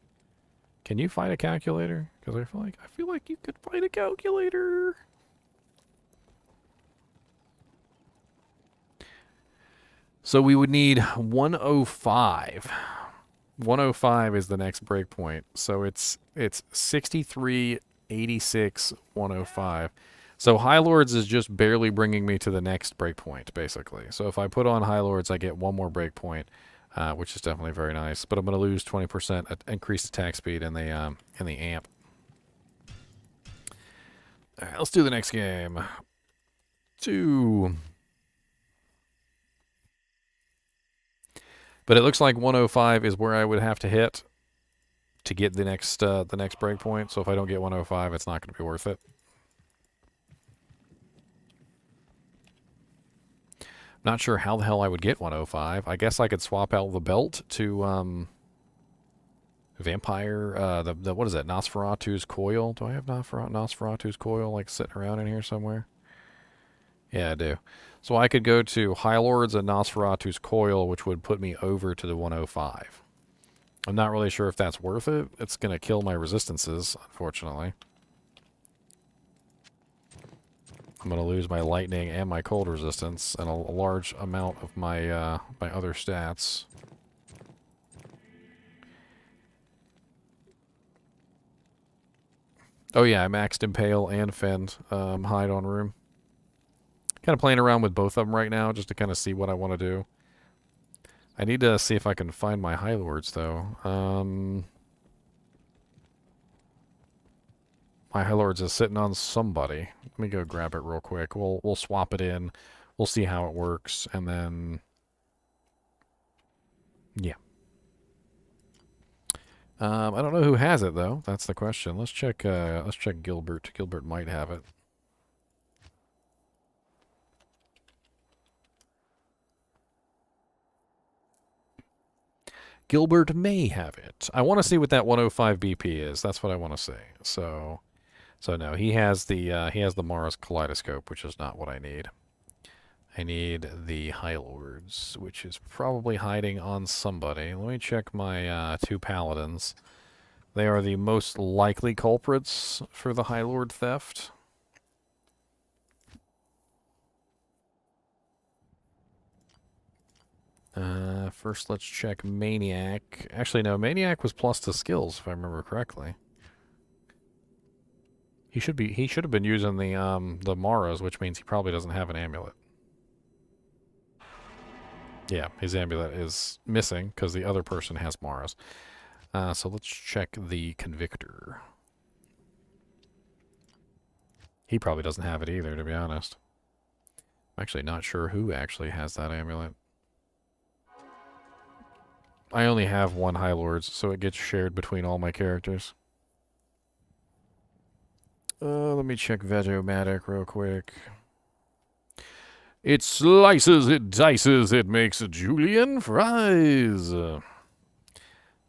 Can you fight a calculator? Because I feel like you could fight a calculator. So we would need 105. 105 is the next breakpoint. So it's 63, 86, 105. So High Lords is just barely bringing me to the next breakpoint, basically. So if I put on High Lords, I get one more breakpoint, which is definitely very nice. But I'm going to lose 20% increased attack speed in the amp. All right, let's do the next game. 2. But it looks like 105 is where I would have to hit to get the next breakpoint. So if I don't get 105, it's not going to be worth it. Not sure how the hell I would get 105. I guess I could swap out the belt to Vampire. The what is that? Nosferatu's coil. Do I have Nosferatu's coil like sitting around in here somewhere? Yeah, I do. So I could go to High Lords and Nosferatu's coil, which would put me over to the 105. I'm not really sure if that's worth it. It's going to kill my resistances, unfortunately. I'm going to lose my lightning and my cold resistance and a large amount of my my other stats. Oh yeah, I maxed Impale and Fend hide on room. Kind of playing around with both of them right now just to kind of see what I want to do. I need to see if I can find my High Lords though. My High Lords is sitting on somebody. Let me go grab it real quick. We'll swap it in. We'll see how it works, and then yeah. I don't know who has it though. That's the question. Let's check. Let's check Gilbert. Gilbert might have it. Gilbert may have it. I want to see what that 105 BP is. That's what I want to see. So no, he has the Mars Kaleidoscope, which is not what I need. I need the High Lords, which is probably hiding on somebody. Let me check my 2 Paladins. They are the most likely culprits for the High Lord theft. First, let's check Maniac. Actually, no, Maniac was plus to skills, if I remember correctly. He should have been using the Maras, which means he probably doesn't have an amulet. Yeah, his amulet is missing because the other person has Maras. So let's check the Convictor. He probably doesn't have it either, to be honest. I'm actually not sure who actually has that amulet. I only have one High Lords, so it gets shared between all my characters. Let me check Vegomatic real quick. It slices, it dices, it makes julienne fries.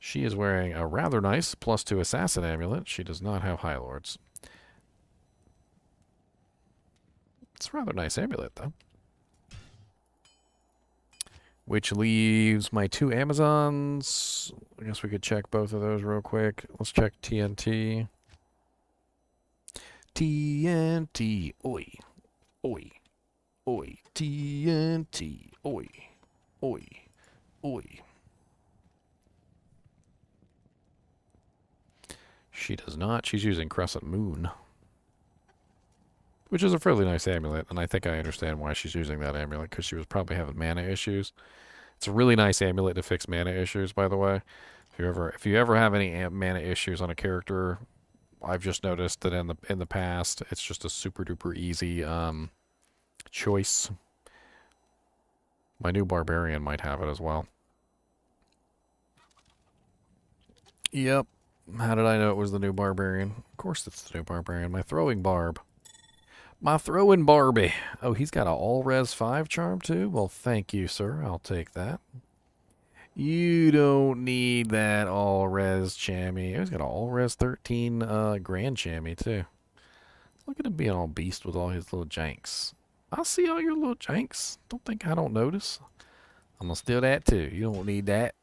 She is wearing a rather nice +2 assassin amulet. She does not have High Lords. It's a rather nice amulet, though. Which leaves my 2 Amazons. I guess we could check both of those real quick. Let's check TNT. TNT. Oi. Oi. Oi. TNT. Oi. Oi. Oi. She does not. She's using Crescent Moon. Which is a fairly nice amulet, and I think I understand why she's using that amulet, because she was probably having mana issues. It's a really nice amulet to fix mana issues, by the way. If you ever have any mana issues on a character, I've just noticed that in the past, it's just a super duper easy choice. My new barbarian might have it as well. Yep. How did I know it was the new barbarian? Of course it's the new barbarian. My throwing barb. My throwing Barbie. Oh, he's got an all-res 5 charm, too? Well, thank you, sir. I'll take that. You don't need that all-res chamois. He's got an all-res 13 grand chamois, too. Look at him being all beast with all his little janks. I see all your little janks. Don't think I don't notice. I'm going to steal that, too. You don't need that.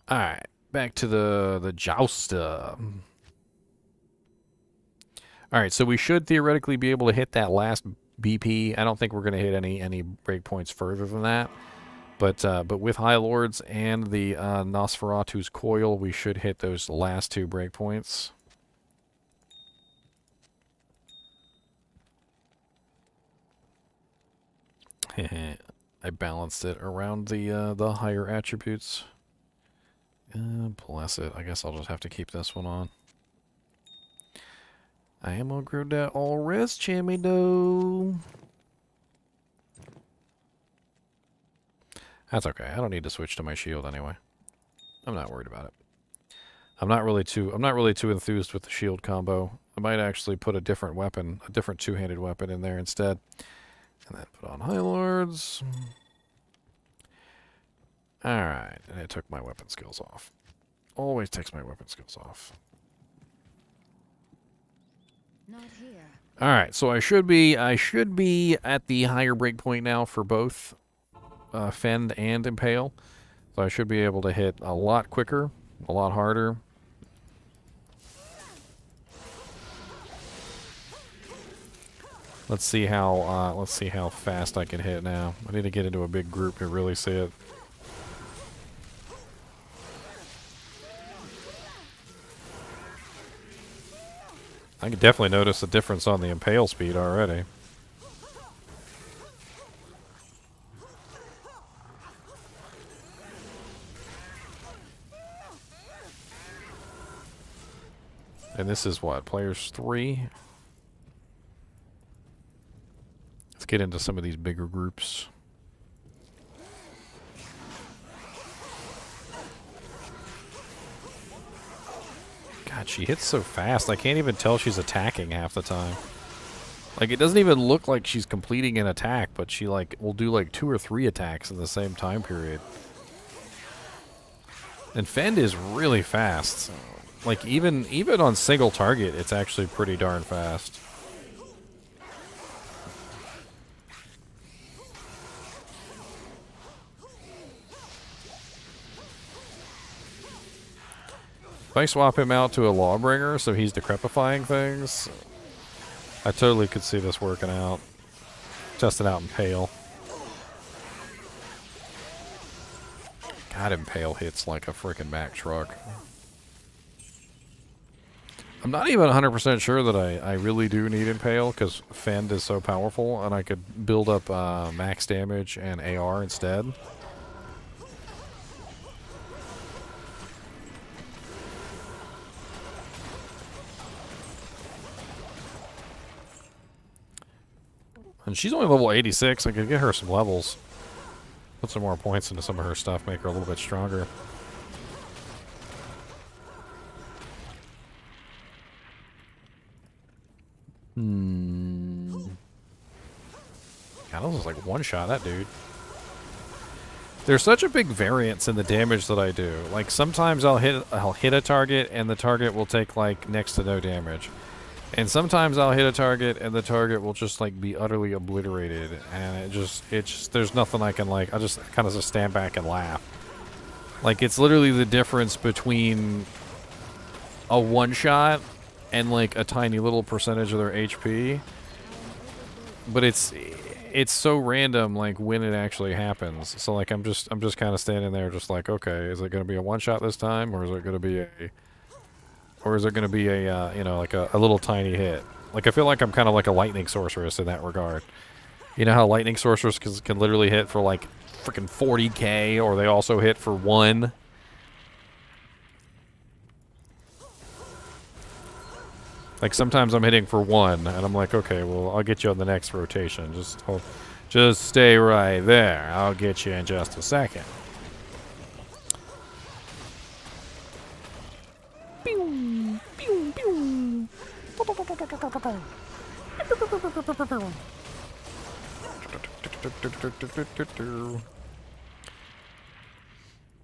Alright, back to the jouster. Alright, so we should theoretically be able to hit that last BP. I don't think we're going to hit any breakpoints further than that. But with High Lords and the Nosferatu's Coil, we should hit those last 2 breakpoints. I balanced it around the higher attributes. Bless it. I guess I'll just have to keep this one on. I am gonna grow that all-res chamois though. That's okay. I don't need to switch to my shield anyway. I'm not worried about it. I'm not really too enthused with the shield combo. I might actually put a different weapon, a different 2-handed weapon in there instead. And then put on High Lords. Alright, and it took my weapon skills off. Always takes my weapon skills off.
Not here.
Alright, so I should be at the higher breakpoint now for both Fend and Impale. So I should be able to hit a lot quicker, a lot harder. Let's see how fast I can hit now. I need to get into a big group to really see it. I can definitely notice the difference on the Impale speed already. And this is what? Players 3? Let's get into some of these bigger groups. God, she hits so fast. I can't even tell she's attacking half the time. Like, it doesn't even look like she's completing an attack, but she, like, will do, like, 2 or 3 attacks in the same time period. And Fend is really fast. Like, even on single target, it's actually pretty darn fast. If I swap him out to a Lawbringer so he's decrepifying things, I totally could see this working out. Testing out Impale. God, Impale hits like a freaking Mack truck. I'm not even 100% sure that I really do need Impale, because Fend is so powerful, and I could build up max damage and AR instead. And she's only level 86. I could get her some levels. Put some more points into some of her stuff, make her a little bit stronger. God, this is like one shot, that dude. There's such a big variance in the damage that I do. Like sometimes I'll hit a target and the target will take like next to no damage. And sometimes I'll hit a target and the target will just like be utterly obliterated, and it just there's nothing I can like. I just kind of just stand back and laugh. Like it's literally the difference between a one shot and like a tiny little percentage of their HP. But it's so random like when it actually happens. So like I'm just kind of standing there just like, okay, is it going to be a one shot this time, or is it going to be a you know, like a little tiny hit? Like I feel like I'm kind of like a lightning sorceress in that regard. You know how lightning sorcerers can literally hit for like freaking 40k, or they also hit for 1. Like sometimes I'm hitting for 1 and I'm like, okay, well, I'll get you on the next rotation. Just stay right there. I'll get you in just a second. Pew, pew, pew.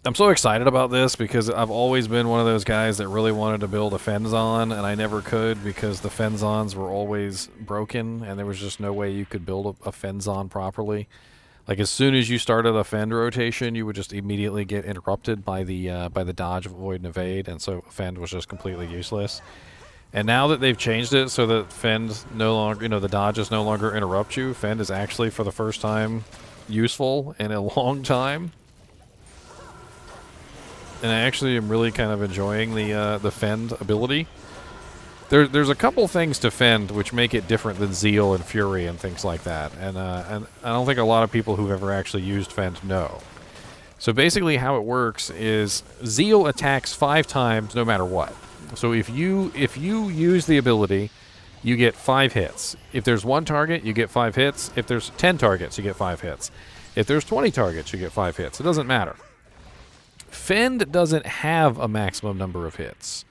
I'm so excited about this because I've always been one of those guys that really wanted to build a Fenzon, and I never could because the Fenzons were always broken, and there was just no way you could build a Fenzon properly. Like as soon as you started a Fend rotation, you would just immediately get interrupted by the dodge, avoid, and evade, and so Fend was just completely useless. And now that they've changed it so that Fend no longer, you know, the dodges no longer interrupt you, Fend is actually for the first time useful in a long time. And I actually am really kind of enjoying the Fend ability. There's a couple things to Fend which make it different than Zeal and Fury and things like that. And I don't think a lot of people who've ever actually used Fend know. So basically how it works is Zeal attacks 5 times no matter what. So if you use the ability, you get 5 hits. If there's 1 target, you get 5 hits. If there's 10 targets, you get 5 hits. If there's 20 targets, you get 5 hits. It doesn't matter. Fend doesn't have a maximum number of hits.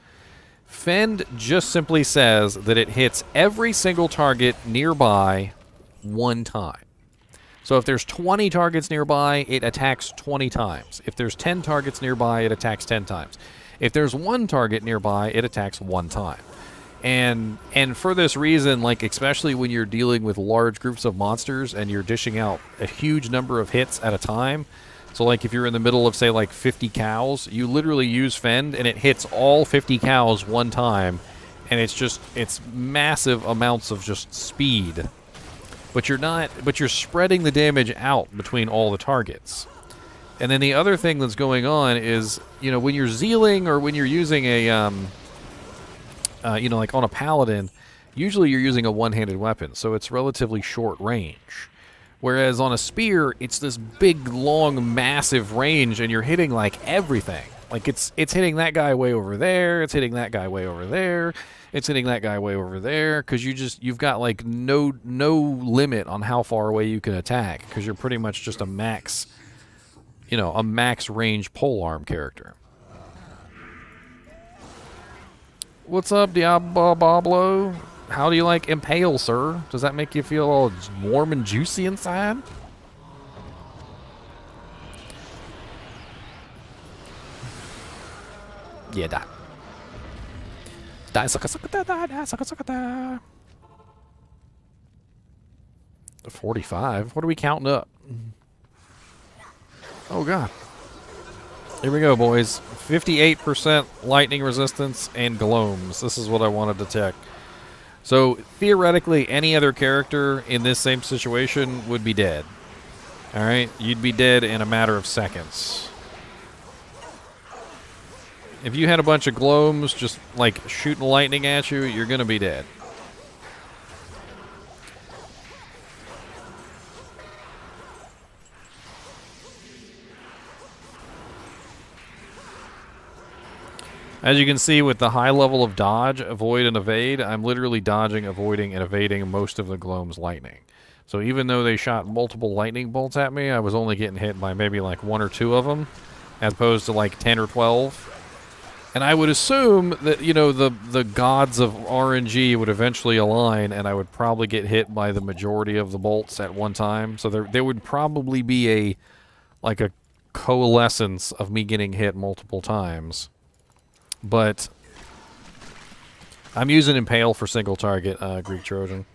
Fend just simply says that it hits every single target nearby 1 time. So if there's 20 targets nearby, it attacks 20 times. If there's 10 targets nearby, it attacks 10 times. If there's 1 target nearby, it attacks 1 time. And for this reason, like especially when you're dealing with large groups of monsters and you're dishing out a huge number of hits at a time, so like if you're in the middle of say like 50 cows, you literally use Fend and it hits all 50 cows 1 time, and it's massive amounts of just speed. But you're spreading the damage out between all the targets. And then the other thing that's going on is, you know, when you're zealing or when you're using a you know, like on a Paladin, usually you're using a one-handed weapon, so it's relatively short range. Whereas on a spear, it's this big, long, massive range, and you're hitting like everything. Like it's hitting that guy way over there, it's hitting that guy way over there, it's hitting that guy way over there, because you've got like no limit on how far away you can attack, because you're pretty much just a max, you know, a max range polearm character. What's up, Diablo? How do you like Impale, sir? Does that make you feel all warm and juicy inside? Yeah, die. Die, sucka, sucka, da, die, sucka, sucka, da. 45? What are we counting up? Oh, God. Here we go, boys. 58% lightning resistance and gloams. This is what I wanted to check. So, theoretically, any other character in this same situation would be dead. Alright? You'd be dead in a matter of seconds. If you had a bunch of gloams just, like, shooting lightning at you, you're gonna be dead. As you can see with the high level of dodge, avoid, and evade, I'm literally dodging, avoiding, and evading most of the Gloam's lightning. So even though they shot multiple lightning bolts at me, I was only getting hit by maybe like 1 or 2 of them, as opposed to like 10 or 12. And I would assume that, you know, the gods of RNG would eventually align, and I would probably get hit by the majority of the bolts at one time. So there would probably be a coalescence of me getting hit multiple times. But I'm using Impale for single target, Greek Trojan.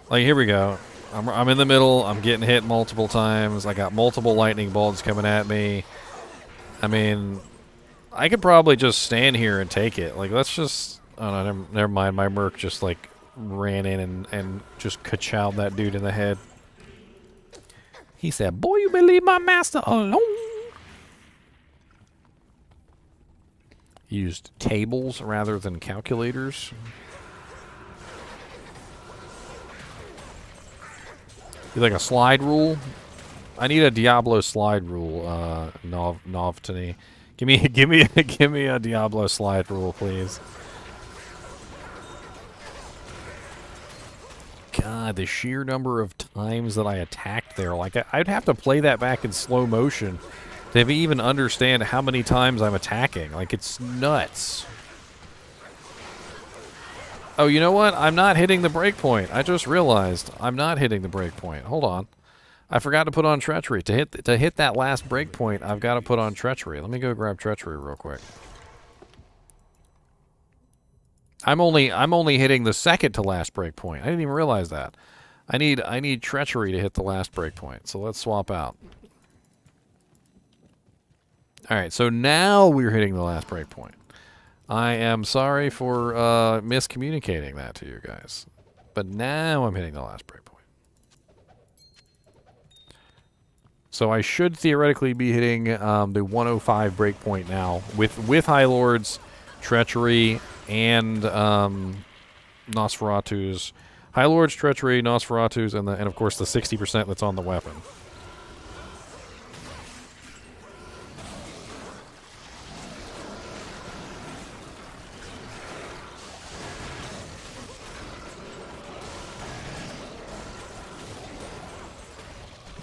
Like, here we go. I'm in the middle. I'm getting hit multiple times. I got multiple lightning bolts coming at me. I mean, I could probably just stand here and take it. Like, let's just... Oh, no, never mind. My merc just, like, ran in and just ka-chowed that dude in the head. He said, "Boy, you better leave my master alone." Used tables rather than calculators. You like a slide rule? I need a Diablo slide rule, Novtony. Give me a Diablo slide rule, please. God, the sheer number of times that I attacked there. Like, I'd have to play that back in slow motion to even understand how many times I'm attacking. Like, it's nuts. Oh, you know what? I'm not hitting the breakpoint. I just realized I'm not hitting the breakpoint. Hold on. I forgot to put on Treachery. To hit that last breakpoint, I've got to put on Treachery. Let me go grab Treachery real quick. I'm only hitting the second to last breakpoint. I didn't even realize that. I need Treachery to hit the last breakpoint. So let's swap out. All right, so now we're hitting the last breakpoint. I am sorry for miscommunicating that to you guys, but now I'm hitting the last breakpoint. So I should theoretically be hitting the 105 breakpoint now with High Lords, Treachery, and Nosferatu's. High Lords, Treachery, Nosferatu's, and of course the 60% that's on the weapon.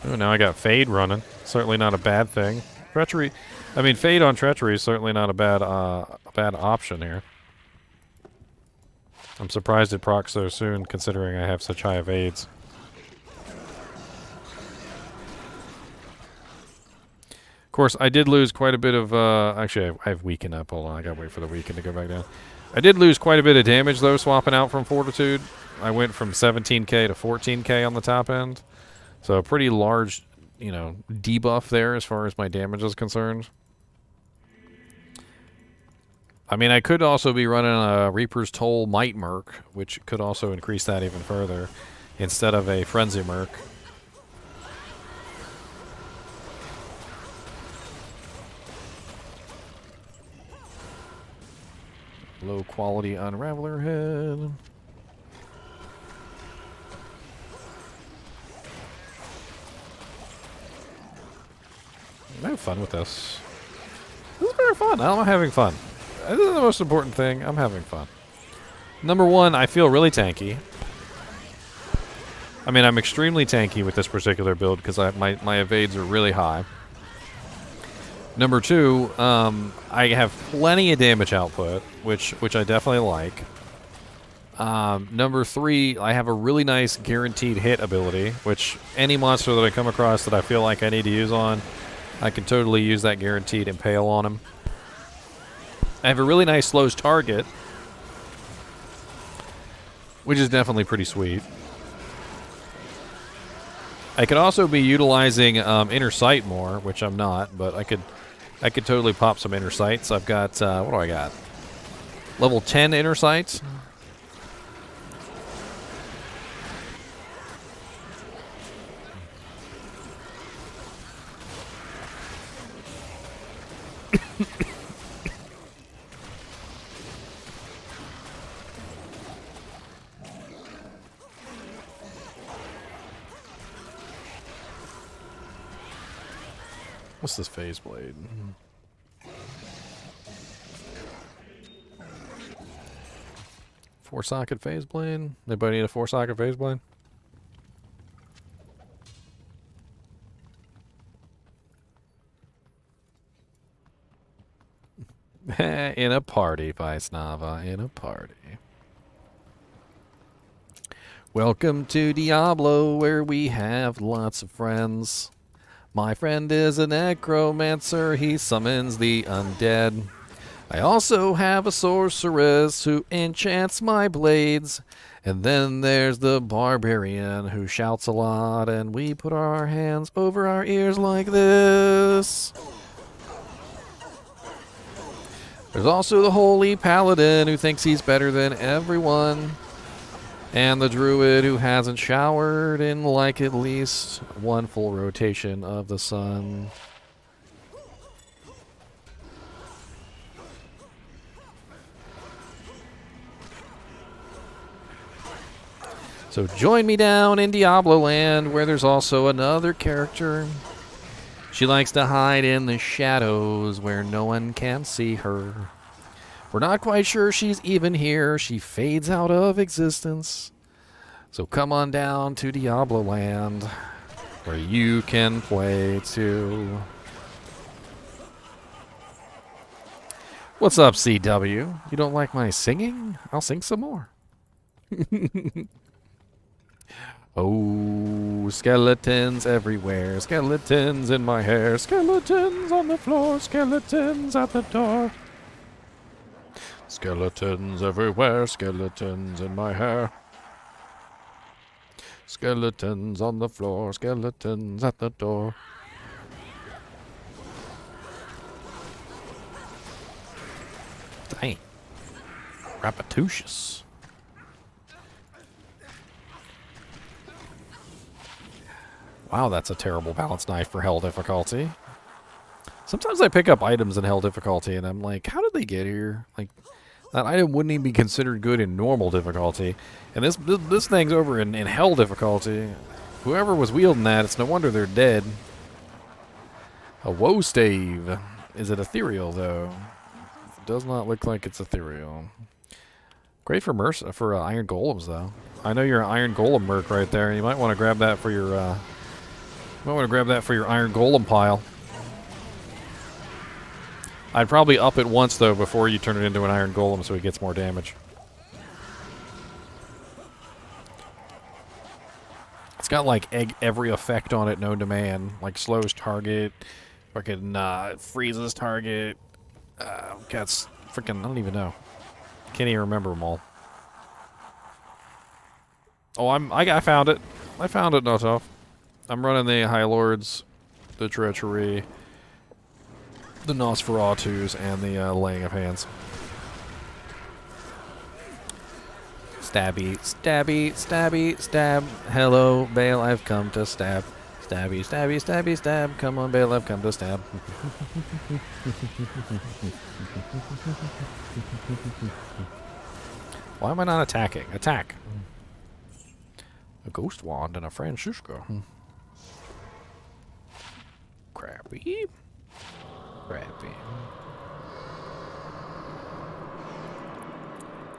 Oh, now I got Fade running. Certainly not a bad thing. Treachery, I mean, Fade on Treachery is certainly not a bad option here. I'm surprised it procs so soon, considering I have such high evades. Of course, I did lose quite a bit of... actually, I have Weaken up. Hold on, I gotta wait for the Weaken to go back down. I did lose quite a bit of damage, though, swapping out from Fortitude. I went from 17k to 14k on the top end. So a pretty large, you know, debuff there as far as my damage is concerned. I mean, I could also be running a Reaper's Toll Might Merc, which could also increase that even further, instead of a Frenzy Merc. Low quality Unraveler head. I have fun with this. This is very fun. I'm having fun. This is the most important thing. I'm having fun. Number one, I feel really tanky. I mean, I'm extremely tanky with this particular build because my evades are really high. Number two, I have plenty of damage output, which I definitely like. Number three, I have a really nice guaranteed hit ability, which any monster that I come across that I feel like I need to use on, I can totally use that guaranteed Impale on him. I have a really nice slows target, which is definitely pretty sweet. I could also be utilizing Inner Sight more, which I'm not, but I could totally pop some Inner Sights. I've got, what do I got? Level 10 Inner Sights. What's this phase blade? Four socket phase blade? Anybody need a 4-socket phase blade? in a party, Vaisnava, in a party. Welcome to Diablo, where we have lots of friends. My friend is a necromancer, he summons the undead. I also have a sorceress who enchants my blades. And then there's the barbarian who shouts a lot, and we put our hands over our ears like this. There's also the holy paladin who thinks he's better than everyone. And the druid who hasn't showered in like at least one full rotation of the sun. So join me down in Diablo land, where there's also another character. She likes to hide in the shadows where no one can see her. We're not quite sure she's even here. She fades out of existence. So come on down to Diablo land, where you can play too. What's up, CW? You don't like my singing? I'll sing some more. Oh, skeletons everywhere, skeletons in my hair, skeletons on the floor, skeletons at the door. Skeletons everywhere, skeletons in my hair. Skeletons on the floor, skeletons at the door. Dang. Rapatouches. Wow, that's a terrible balance knife for hell difficulty. Sometimes I pick up items in hell difficulty and I'm like, how did they get here? Like, that item wouldn't even be considered good in normal difficulty. And this thing's over in hell difficulty. Whoever was wielding that, it's no wonder they're dead. A woe stave. Is it ethereal, though? It does not look like it's ethereal. Great for iron golems, though. I know you're an iron golem merc right there. You might want to grab that for your iron golem pile. I'd probably up it once, though, before you turn it into an iron golem so it gets more damage. It's got, like, every effect on it known to man. Like, slows target, fucking freezes target. Gets freaking, I don't even know. Can't even remember them all. Oh, I found it. I found it, Notov. I'm running the High Lords, the Treachery, the Nosferatus, and the Laying of Hands. Stabby, stabby, stabby, stab. Hello, Bale, I've come to stab. Stabby, stabby, stabby, stab. Come on, Bale, I've come to stab. Why am I not attacking? Attack. A ghost wand and a Francisco. Crappy. Crappy.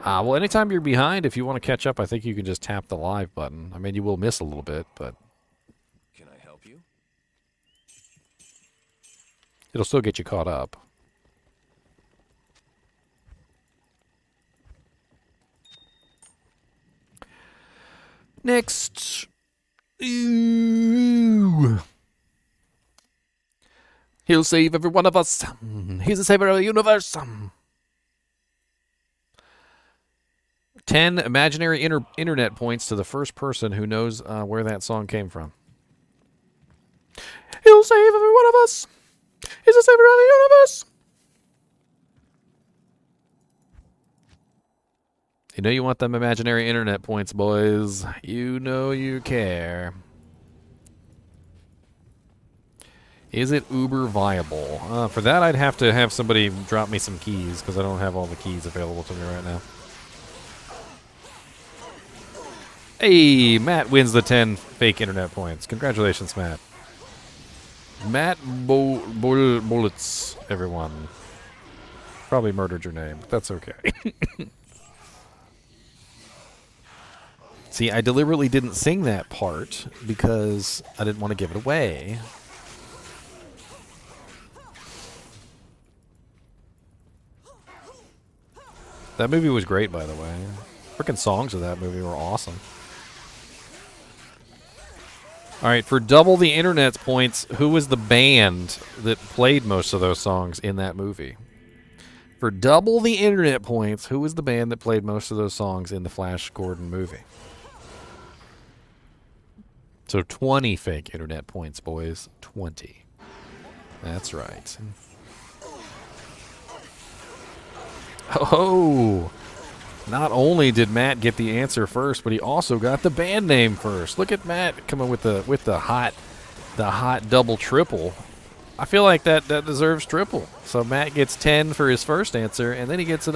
Well, anytime you're behind, if you want to catch up, I think you can just tap the live button. I mean, you will miss a little bit, but
Can I help you?
it'll still get you caught up. Next. Ooh. He'll save every one of us. He's the savior of the universe. 10 imaginary internet points to the first person who knows where that song came from. He'll save every one of us. He's the savior of the universe. You know you want them imaginary internet points, boys. You know you care. Is it uber viable? For that, I'd have to have somebody drop me some keys, because I don't have all the keys available to me right now. Hey, Matt wins the 10 fake internet points. Congratulations, Matt. Matt Bullets, everyone. Probably murdered your name, but that's okay. See, I deliberately didn't sing that part because I didn't want to give it away. That movie was great, by the way. Freaking songs of that movie were awesome. All right, for double the internet's points, who was the band that played most of those songs in that movie? For double the internet points, who was the band that played most of those songs in the Flash Gordon movie? So 20 fake internet points, boys. 20. That's right. Oh! Not only did Matt get the answer first, but he also got the band name first. Look at Matt coming with the hot double triple. I feel like that deserves triple. So Matt gets 10 for his first answer, and then he gets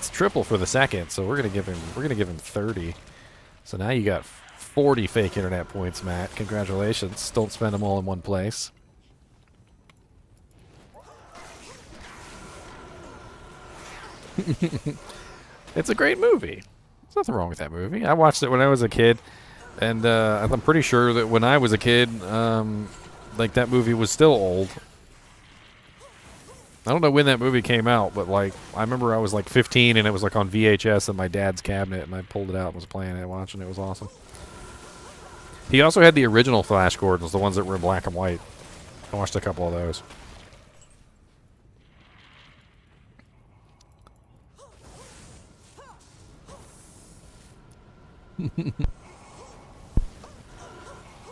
triple for the second. So we're gonna give him 30. So now you got 40 fake internet points, Matt. Congratulations. Don't spend them all in one place. It's a great movie. There's nothing wrong with that movie. I watched it when I was a kid, and I'm pretty sure that when I was a kid, like that movie was still old. I don't know when that movie came out, but like I remember I was like 15 and it was like on VHS in my dad's cabinet, and I pulled it out and was playing it, watching it. It was awesome. He also had the original Flash Gordons, the ones that were in black and white. I watched a couple of those.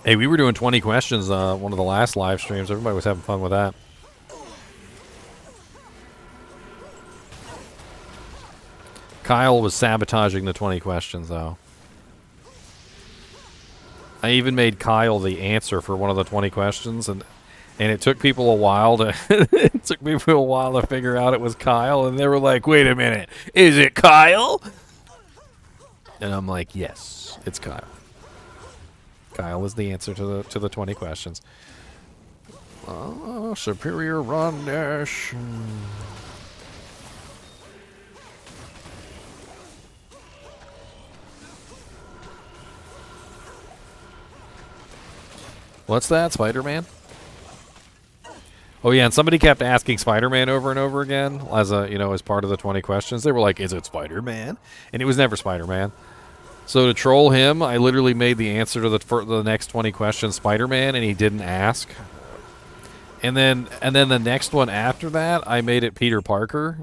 Hey, we were doing 20 questions one of the last live streams. Everybody was having fun with that. Kyle was sabotaging the 20 questions, though. I even made Kyle the answer for one of the 20 questions, and it took people a while to figure out it was Kyle, and they were like, "Wait a minute, is it Kyle?" And I'm like, "Yes, it's Kyle. Kyle is the answer to the 20 questions." Superior run dash. What's that, Spider-Man? Oh yeah, and somebody kept asking Spider-Man over and over again as as part of the 20 questions. They were like, "Is it Spider-Man?" And it was never Spider-Man. So to troll him, I literally made the answer to the next 20 questions Spider-Man, and he didn't ask. And then the next one after that, I made it Peter Parker.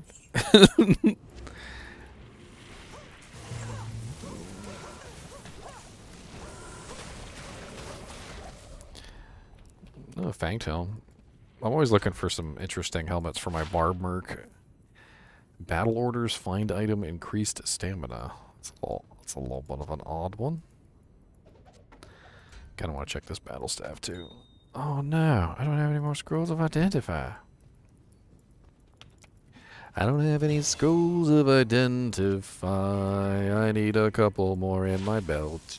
Oh, Fangtail. I'm always looking for some interesting helmets for my barb merc. Battle orders, find item, increased stamina. It's a little bit of an odd one. Kind of want to check this battle staff too. Oh no, I don't have any more scrolls of identify. I don't have any scrolls of identify. I need a couple more in my belt.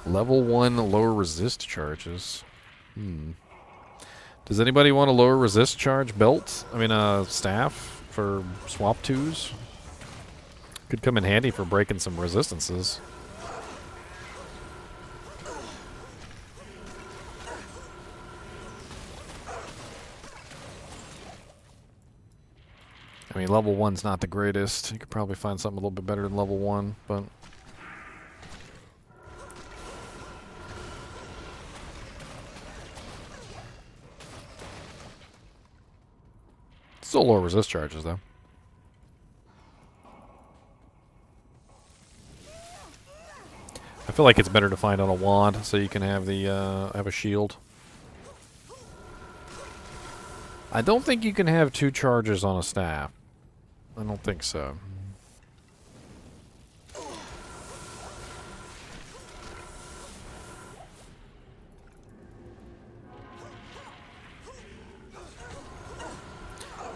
Level 1 lower resist charges. Does anybody want a lower resist charge belt? I mean, staff for swap twos? Could come in handy for breaking some resistances. I mean, level 1's not the greatest. You could probably find something a little bit better than level 1, but... Still lower resist charges, though. I feel like it's better to find on a wand, so you can have the have a shield. I don't think you can have 2 charges on a staff. I don't think so.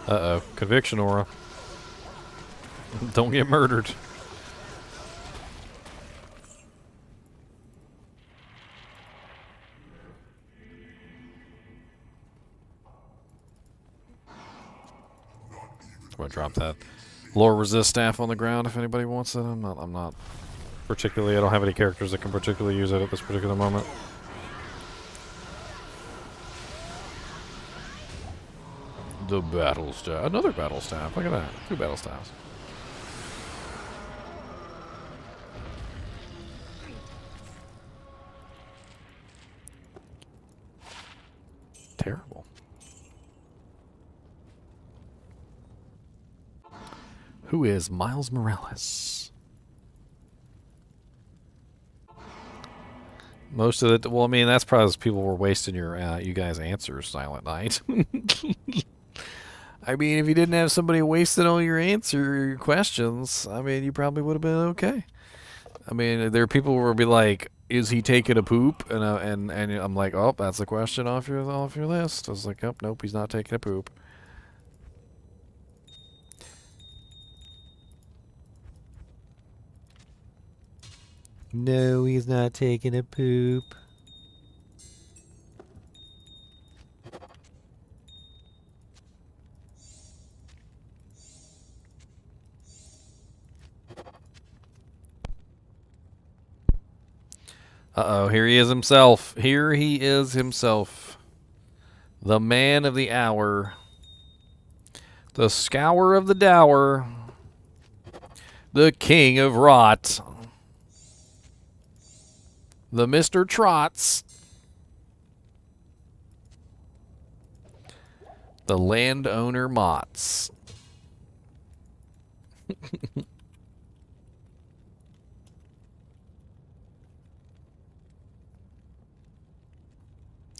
Uh-oh. Conviction aura. Don't get murdered. I'm gonna drop that lower resist staff on the ground if anybody wants it. I'm not particularly, I don't have any characters that can particularly use it at this particular moment. The battle staff. Another battle staff. Look at that. 2 battle staffs. Terrible. Who is Miles Morales? Most of it. Well, I mean, that's probably people were wasting you guys' answers, Silent Night. I mean, if you didn't have somebody wasting all your questions, I mean, you probably would have been okay. I mean, there are people who will be like, "Is he taking a poop?" And I'm like, "Oh, that's a question off your list." I was like, "Oh, nope, he's not taking a poop." No, he's not taking a poop. Uh-oh, here he is himself. Here he is himself. The man of the hour. The scour of the dower. The king of rot. The Mr. Trots. The landowner Mots.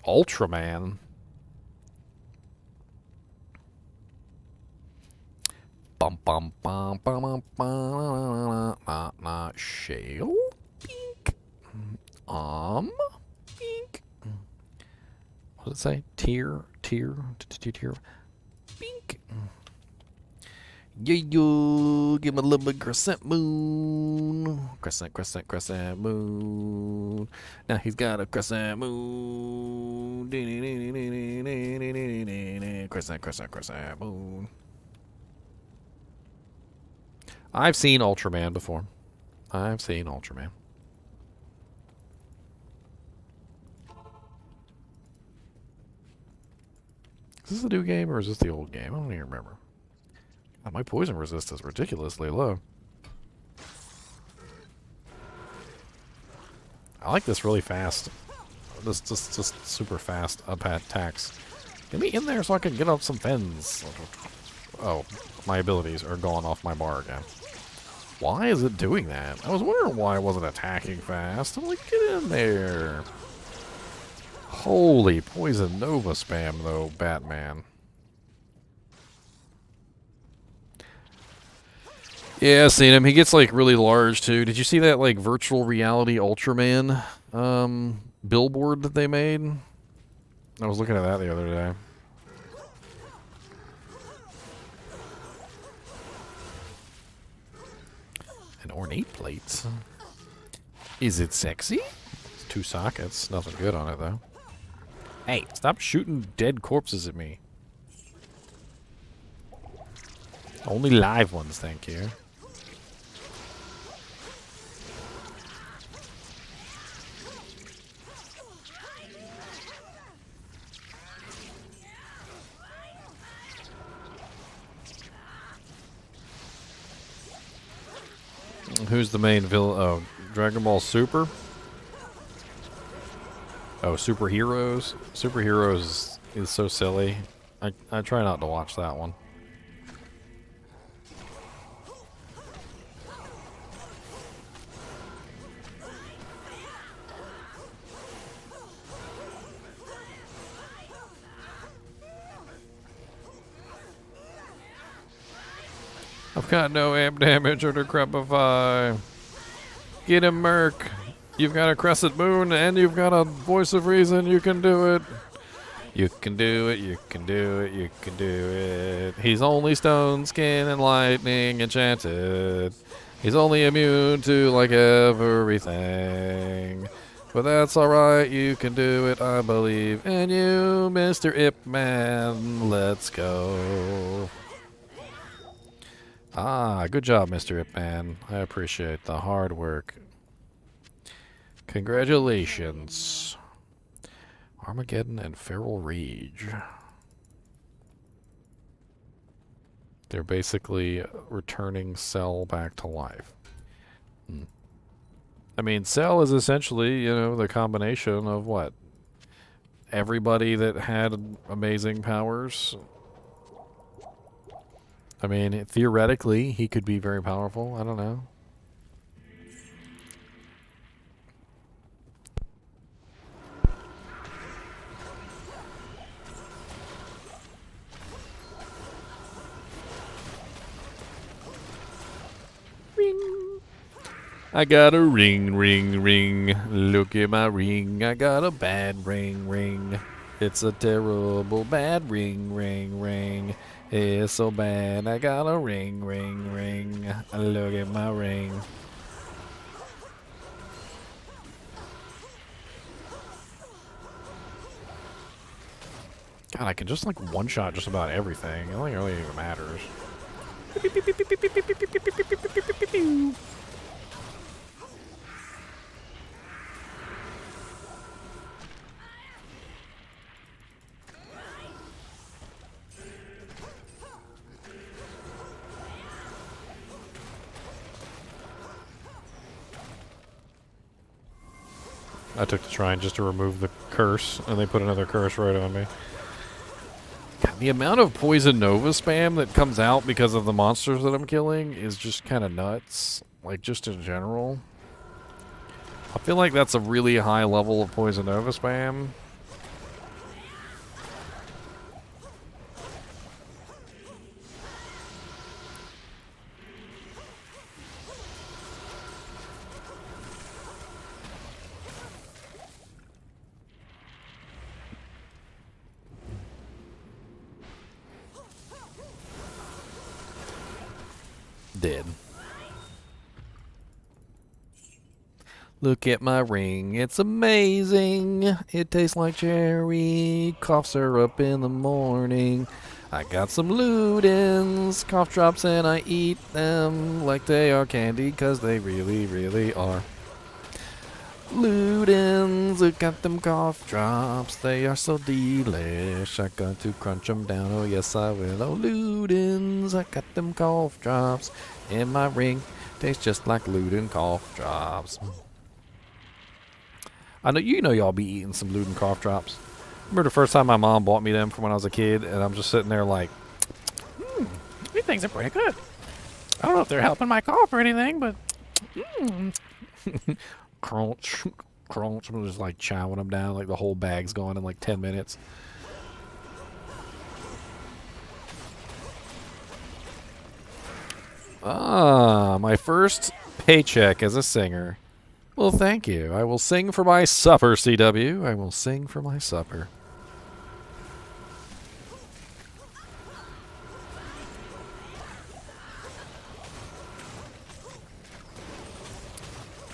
Ultraman. Bum bum bum bum bum bum. Shale. Pink. Pink. What does it say? Tier. Pink. Yeah, yo, give him a little bit crescent moon. Crescent moon. Now he's got a crescent moon. Crescent moon. I've seen Ultraman before. I've seen Ultraman. Is this the new game or is this the old game? I don't even remember. God, my poison resist is ridiculously low. I like this really fast. This just super fast up attacks. Get me in there so I can get up some Fends. Oh, my abilities are going off my bar again. Why is it doing that? I was wondering why it wasn't attacking fast. I'm like, get in there. Holy poison nova spam though, Batman. Yeah, I've seen him. He gets like really large too. Did you see that like virtual reality Ultraman billboard that they made? I was looking at that the other day. An ornate plate. Is it sexy? It's 2 sockets. Nothing good on it though. Hey, stop shooting dead corpses at me. Only live ones, thank you. Who's the main villain? Oh, Dragon Ball Super? Oh, Superheroes? Superheroes is so silly. I try not to watch that one. I've got no amp damage or decrepify. Get him, Merc. You've got a crescent moon and you've got a voice of reason. You can do it. You can do it. You can do it. You can do it. He's only stone, skin, and lightning enchanted. He's only immune to like everything. But that's alright. You can do it. I believe in you, Mr. Ip Man. Let's go. Ah, good job, Mr. Ip Man. I appreciate the hard work. Congratulations. Armageddon and Feral Rage. They're basically returning Cell back to life. I mean, Cell is essentially, you know, the combination of what? Everybody that had amazing powers. I mean, theoretically, he could be very powerful. I don't know. Ring. I got a ring, ring, ring. Look at my ring. I got a bad ring, ring. It's a terrible bad ring, ring, ring. It's so bad. I got a ring, ring, ring. Look at my ring. God, I can just like one-shot just about everything. It only really even matters. I took the shrine just to remove the curse, and they put another curse right on me. God, the amount of Poison Nova spam that comes out because of the monsters that I'm killing is just kind of nuts. Like, just in general. I feel like that's a really high level of Poison Nova spam. Dead. Look at my ring, it's amazing. It tastes like cherry cough syrup in the morning. I got some Ludens, cough drops, and I eat them like they are candy, 'cause they really, really are. Ludens, I got them cough drops, they are so delish. I got to crunch them down, oh yes I will. Oh Ludens, I got them cough drops in my ring. Tastes just like Luden cough drops. I know you know y'all be eating some Luden cough drops. Remember the first time my mom bought me them from when I was a kid, and I'm just sitting there like, these things are pretty good. I don't know if they're helping my cough or anything, but crunch, crunch. I'm just like chowing them down, like the whole bag's gone in like 10 minutes. Ah, my first paycheck as a singer. Well, thank you. I will sing for my supper, CW. I will sing for my supper.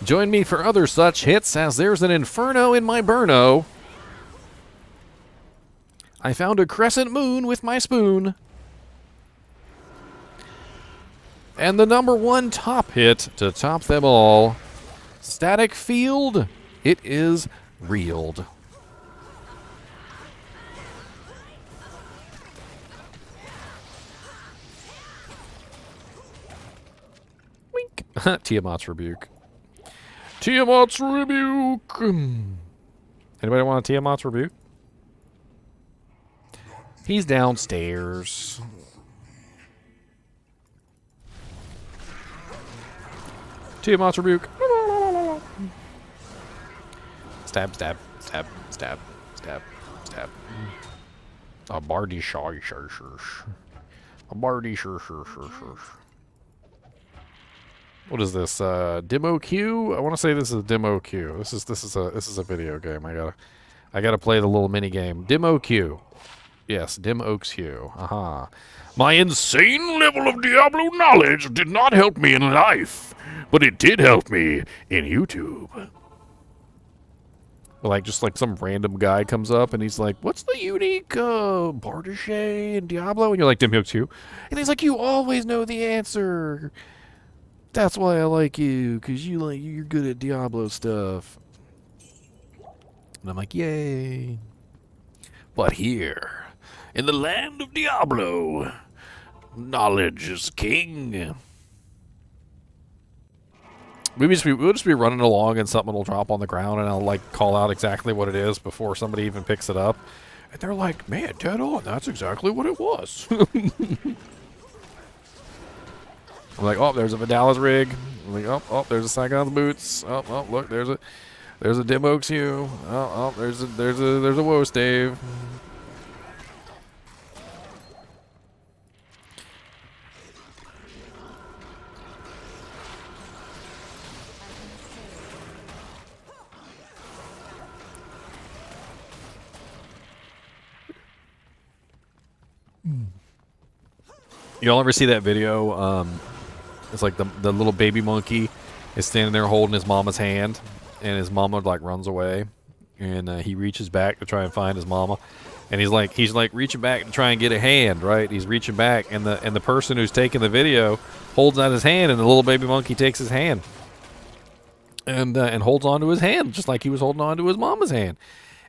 Join me for other such hits as there's an inferno in my burno. I found a crescent moon with my spoon. And the #1 top hit to top them all. Static field, it is reeled. Wink. Tiamat's rebuke. Tiamat's rebuke. Anybody want a Tiamat's rebuke? He's downstairs. Tiamat's rebuke. Stab, stab, stab, stab, stab, stab. A bardy shy, a bardy sure. What is this? Demo Q? I want to say this is a demo Q. This is a video game. I gotta play the little mini game. Demo Q. Yes, Dim Oaks Q. Aha. My insane level of Diablo knowledge did not help me in life, but it did help me in YouTube. Like, just like some random guy comes up and he's like, what's the unique Bardache in Diablo? And you're like, Dim Oaks Q. And he's like, you always know the answer. That's why I like you, because you're good at Diablo stuff. And I'm like, yay. But here, in the land of Diablo, Knowledge is king. We'll just be running along and something will drop on the ground and I'll like call out exactly what it is before somebody even picks it up. And they're like, man, dead on, that's exactly what it was. I'm like, oh, there's a Vidalis rig. I'm like, oh, there's a Saigon's boots. Oh, look, there's a Dim Oaks hue. Oh, there's a Woe Stave. Y'all ever see that video? It's like the little baby monkey is standing there holding his mama's hand, and his mama like runs away, and he reaches back to try and find his mama, and he's like reaching back to try and get a hand, right? He's reaching back, and the person who's taking the video holds out his hand, and the little baby monkey takes his hand, and holds on to his hand just like he was holding on to his mama's hand.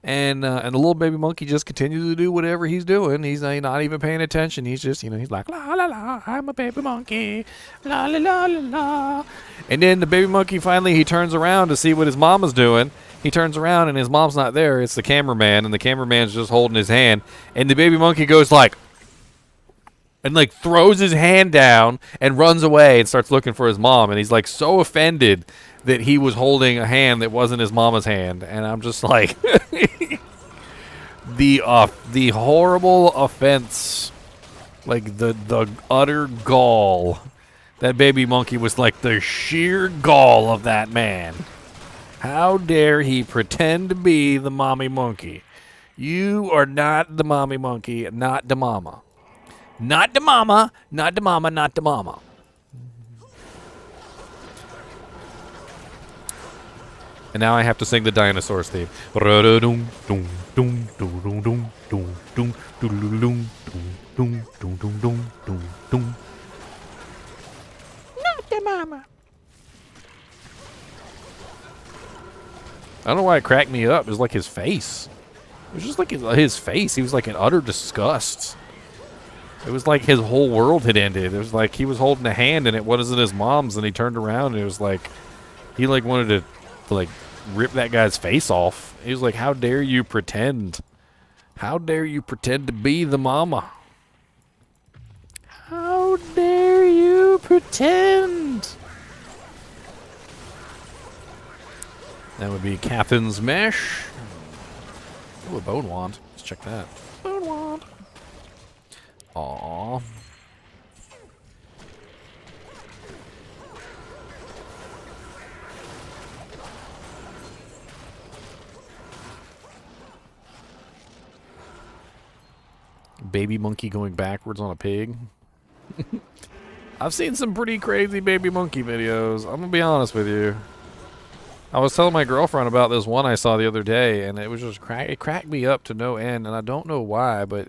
And the little baby monkey just continues to do whatever he's doing. He's not even paying attention. He's just, he's like, la, la, la, I'm a baby monkey. La, la, la, la, la. And then the baby monkey finally, he turns around to see what his mama's doing. He turns around and his mom's not there. It's the cameraman, and the cameraman's just holding his hand. And the baby monkey goes like, and like throws his hand down and runs away and starts looking for his mom. And he's like so offended that he was holding a hand that wasn't his mama's hand. And I'm just like, the horrible offense, like the utter gall. That baby monkey was like the sheer gall of that man. How dare he pretend to be the mommy monkey? You are not the mommy monkey, not the mama. Not the mama, not the mama, not the mama. And now I have to sing the dinosaurs theme. Not the mama. I don't know why it cracked me up. It was like his face. It was just like his face. He was like in utter disgust. It was like his whole world had ended. It was like he was holding a hand and it wasn't his mom's, and he turned around and it was like he like wanted to like rip that guy's face off. He was like, how dare you pretend? How dare you pretend to be the mama? How dare you pretend? That would be Captain's Mesh. Oh, a bone wand. Let's check that. Bone wand. Aww. Baby monkey going backwards on a pig. I've seen some pretty crazy baby monkey videos. I'm gonna be honest with you. I was telling my girlfriend about this one I saw the other day, and it was just it cracked me up to no end, and I don't know why, but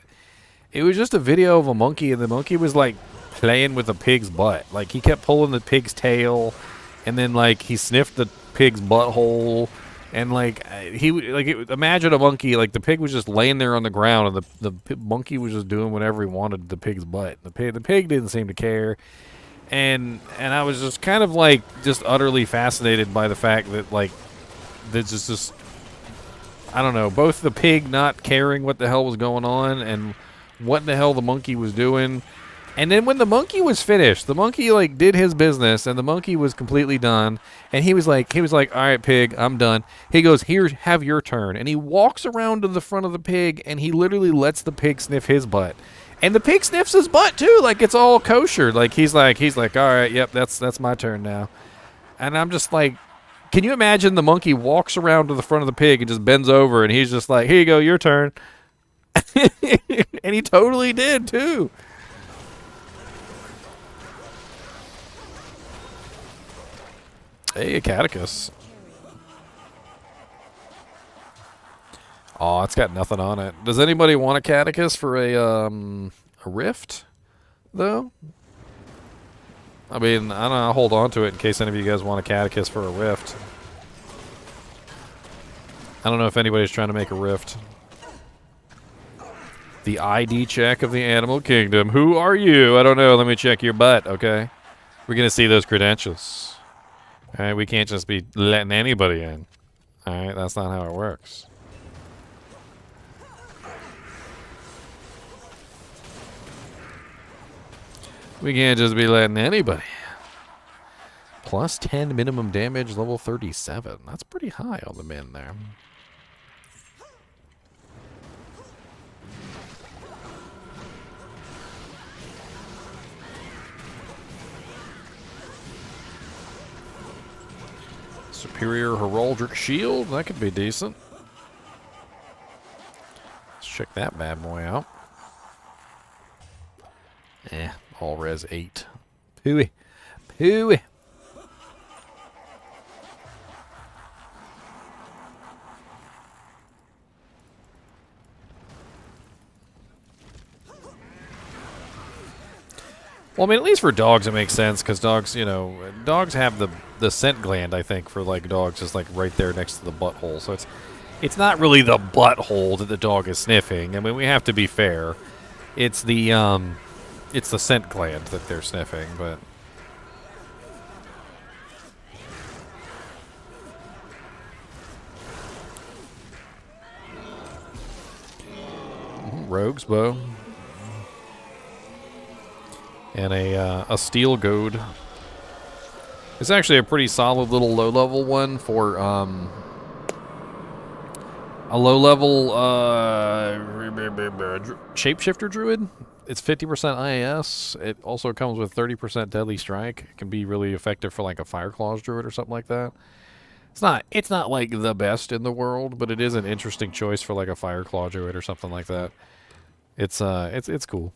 it was just a video of a monkey, and the monkey was like playing with a pig's butt. Like he kept pulling the pig's tail, and then like he sniffed the pig's butthole, and like imagine a monkey, like the pig was just laying there on the ground, and the monkey was just doing whatever he wanted to the pig's butt. The pig didn't seem to care. And I was just kind of like just utterly fascinated by the fact that like there's just I don't know, both the pig not caring what the hell was going on and what the hell the monkey was doing. And then when the monkey was finished, the monkey like did his business and the monkey was completely done, and he was like, all right, pig, I'm done. He goes, here, have your turn. And he walks around to the front of the pig and he literally lets the pig sniff his butt. And the pig sniffs his butt too, like it's all kosher. Like he's like, all right, yep, that's my turn now. And I'm just like, can you imagine the monkey walks around to the front of the pig and just bends over, and he's just like, here you go, your turn. And he totally did too. Hey, a catechus. Oh, it's got nothing on it. Does anybody want a catechus for a rift, though? I mean, I don't know. I'll hold on to it in case any of you guys want a catechus for a rift. I don't know if anybody's trying to make a rift. The ID check of the animal kingdom. Who are you? I don't know. Let me check your butt, okay? We're going to see those credentials. All right, we can't just be letting anybody in. All right, that's not how it works. We can't just be letting anybody. Plus 10 minimum damage, level 37. That's pretty high on the min there. Superior Heraldic Shield. That could be decent. Let's check that bad boy out. All res 8. Pooey. Pooey. Well, I mean, at least for dogs it makes sense, because dogs, you know, dogs have the scent gland, I think, for, like, dogs is, like, right there next to the butthole. So it's not really the butthole that the dog is sniffing. I mean, we have to be fair. It's the scent gland that they're sniffing, but... Rogue's bow. And a steel goad. It's actually a pretty solid little low-level one for a low-level shapeshifter druid. It's 50% IAS. It also comes with 30% deadly strike. It can be really effective for like a fire claws druid or something like that. It's not like the best in the world, but it is an interesting choice for like a fire claw druid or something like that. It's cool.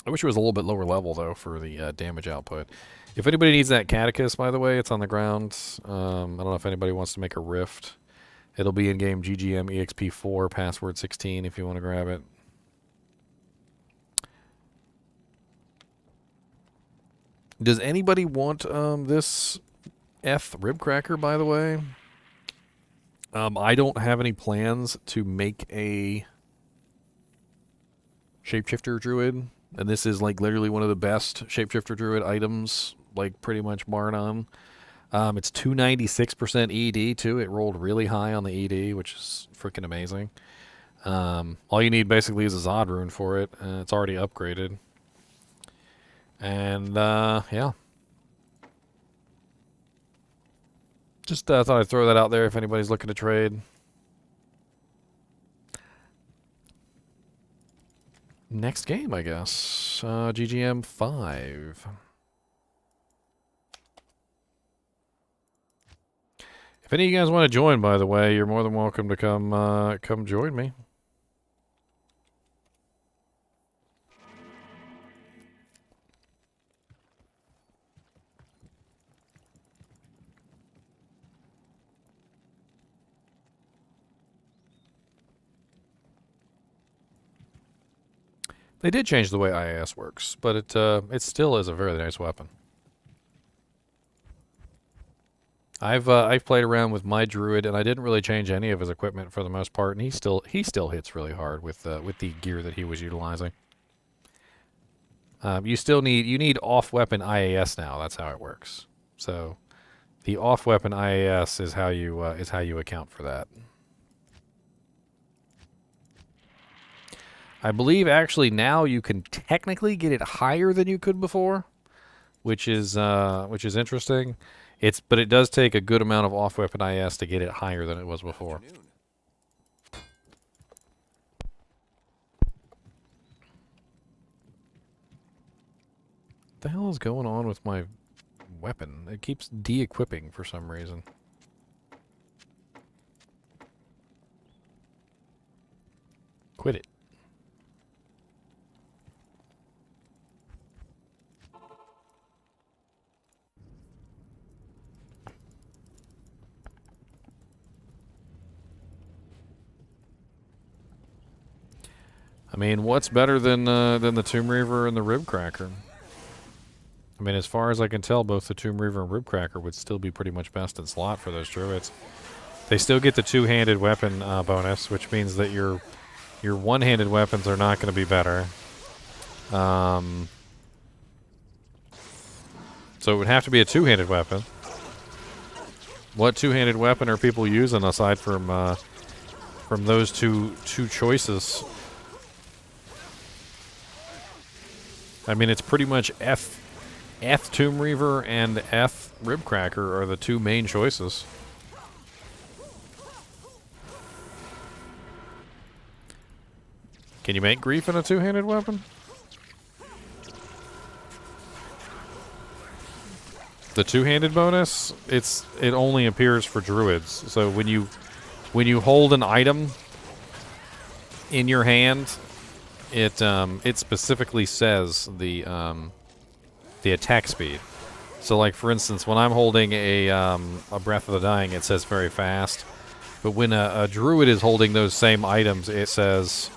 I wish it was a little bit lower level, though, for the damage output. If anybody needs that catechist, by the way, it's on the ground. I don't know if anybody wants to make a rift. It'll be in-game GGM EXP4, password 16, if you want to grab it. Does anybody want this Ribcracker, by the way? I don't have any plans to make a shapeshifter druid. And this is, like, literally one of the best shapeshifter druid items, like, pretty much bar none. It's 296% ED, too. It rolled really high on the ED, which is freaking amazing. All you need, basically, is a Zod rune for it. It's already upgraded. And, yeah. Just thought I'd throw that out there if anybody's looking to trade. Next game, I guess. GGM 5. If any of you guys want to join, by the way, you're more than welcome to come join me. They did change the way IAS works, but it still is a very nice weapon. I've played around with my druid, and I didn't really change any of his equipment for the most part, and he still hits really hard with the gear that he was utilizing. You need off weapon IAS now. That's how it works. So the off weapon IAS is how you account for that. I believe actually now you can technically get it higher than you could before, which is interesting. But it does take a good amount of off weapon IS to get it higher than it was before. What the hell is going on with my weapon? It keeps de-equipping for some reason. Quit it. I mean, what's better than the Tomb Reaver and the Ribcracker? I mean, as far as I can tell, both the Tomb Reaver and Ribcracker would still be pretty much best in slot for those druids. They still get the two-handed weapon bonus, which means that your Your one-handed weapons are not going to be better. So it would have to be a two-handed weapon. What two-handed weapon are people using aside from those two choices? I mean, it's pretty much F Tomb Reaver and F Ribcracker are the two main choices. Can you make Grief in a two-handed weapon? The two-handed bonus, it only appears for druids. So when you hold an item in your hand, it specifically says the attack speed. So like for instance, when I'm holding a Breath of the Dying, it says very fast. But when a druid is holding those same items, it says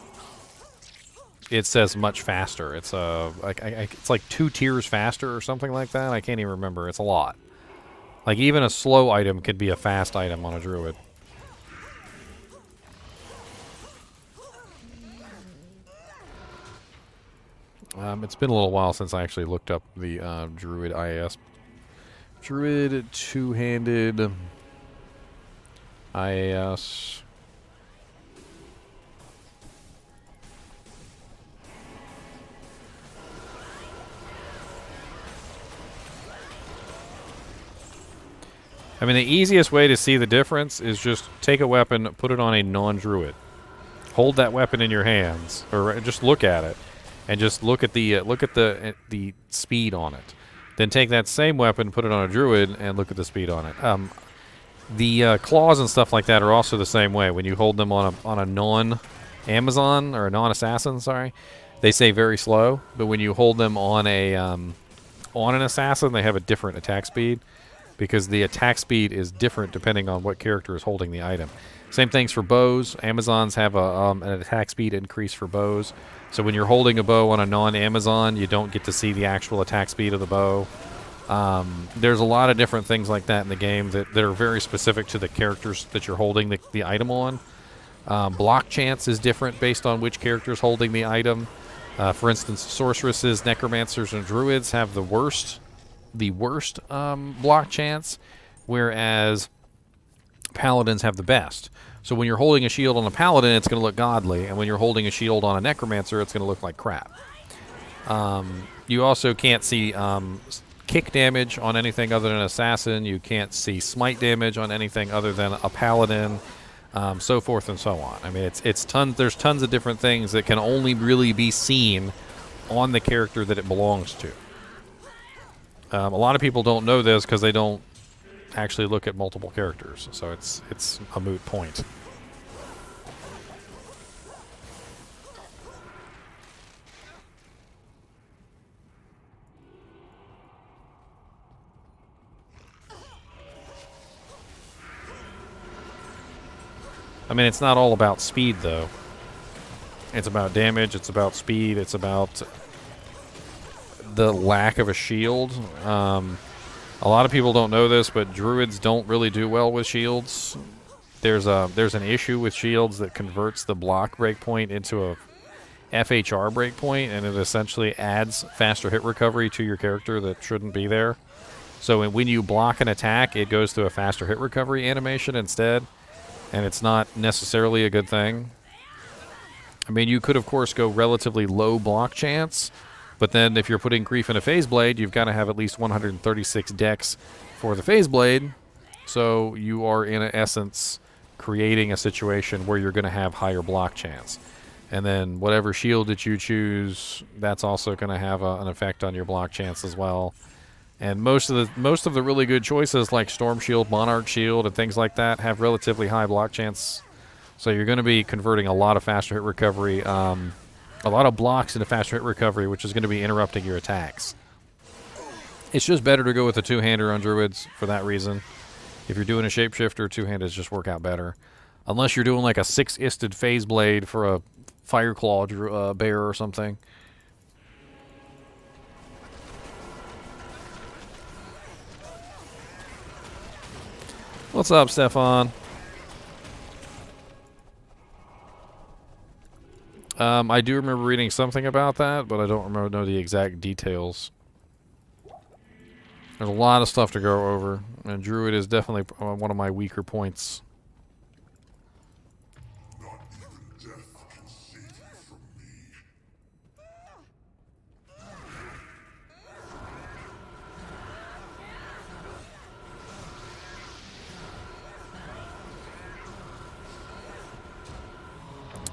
much faster. It's it's like 2 tiers faster or something like that. I can't even remember. It's a lot. Like even a slow item could be a fast item on a druid. It's been a little while since I actually looked up the druid IAS. Druid two-handed IAS. I mean, the easiest way to see the difference is just take a weapon, put it on a non-druid. Hold that weapon in your hands, or just look at it, and just look at the speed on it. Then take that same weapon, put it on a druid, and look at the speed on it. The claws and stuff like that are also the same way. When you hold them on a non-Amazon or a non-assassin, sorry, they say very slow. But when you hold them on an assassin, they have a different attack speed, because the attack speed is different depending on what character is holding the item. Same things for bows. Amazons have an attack speed increase for bows. So when you're holding a bow on a non-Amazon, you don't get to see the actual attack speed of the bow. There's a lot of different things like that in the game that are very specific to the characters that you're holding the item on. Block chance is different based on which character is holding the item. For instance, sorceresses, necromancers, and druids have the worst block chance, whereas paladins have the best. So when you're holding a shield on a paladin, it's going to look godly, and when you're holding a shield on a necromancer, it's going to look like crap. You also can't see kick damage on anything other than an assassin. You can't see smite damage on anything other than a paladin, so forth and so on. I mean, there's tons of different things that can only really be seen on the character that it belongs to. A lot of people don't know this because they don't actually look at multiple characters, so it's a moot point. I mean, it's not all about speed, though. It's about damage, it's about speed, it's about the lack of a shield. A lot of people don't know this, but druids don't really do well with shields. There's an issue with shields that converts the block breakpoint into a FHR breakpoint, and it essentially adds faster hit recovery to your character that shouldn't be there. So when you block an attack, it goes to a faster hit recovery animation instead, and it's not necessarily a good thing. I mean, you could, of course, go relatively low block chance, but then if you're putting Grief in a Phase Blade, you've got to have at least 136 dex for the Phase Blade. So you are, in essence, creating a situation where you're going to have higher block chance. And then whatever shield that you choose, that's also going to have an effect on your block chance as well. And most of the really good choices, like Storm Shield, Monarch Shield, and things like that, have relatively high block chance. So you're going to be converting a lot of faster hit recovery, a lot of blocks into faster hit recovery, which is going to be interrupting your attacks. It's just better to go with a two-hander on druids for that reason. If you're doing a shapeshifter, two-handeds just work out better. Unless you're doing like a 6-isted Phase Blade for a Fireclaw bear or something. What's up, Stefan? I do remember reading something about that, but I don't know the exact details. There's a lot of stuff to go over, and Druid is definitely one of my weaker points.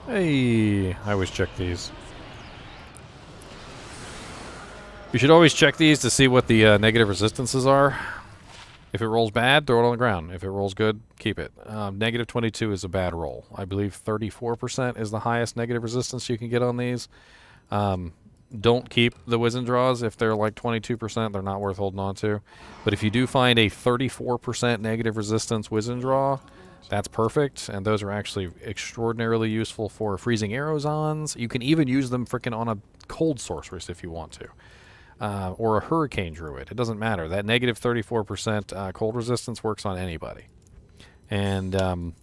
Hey, I always check these. You should always check these to see what the negative resistances are. If it rolls bad, throw it on the ground. If it rolls good, keep it. Negative 22 is a bad roll. I believe 34% is the highest negative resistance you can get on these. Don't keep the Wizen draws if they're like 22%. They're not worth holding on to. But if you do find a 34% negative resistance Wizen draw, that's perfect. And those are actually extraordinarily useful for freezing arrows-ons. You can even use them frickin' on a cold sorceress if you want to. Or a hurricane druid. It doesn't matter. That negative 34% cold resistance works on anybody. And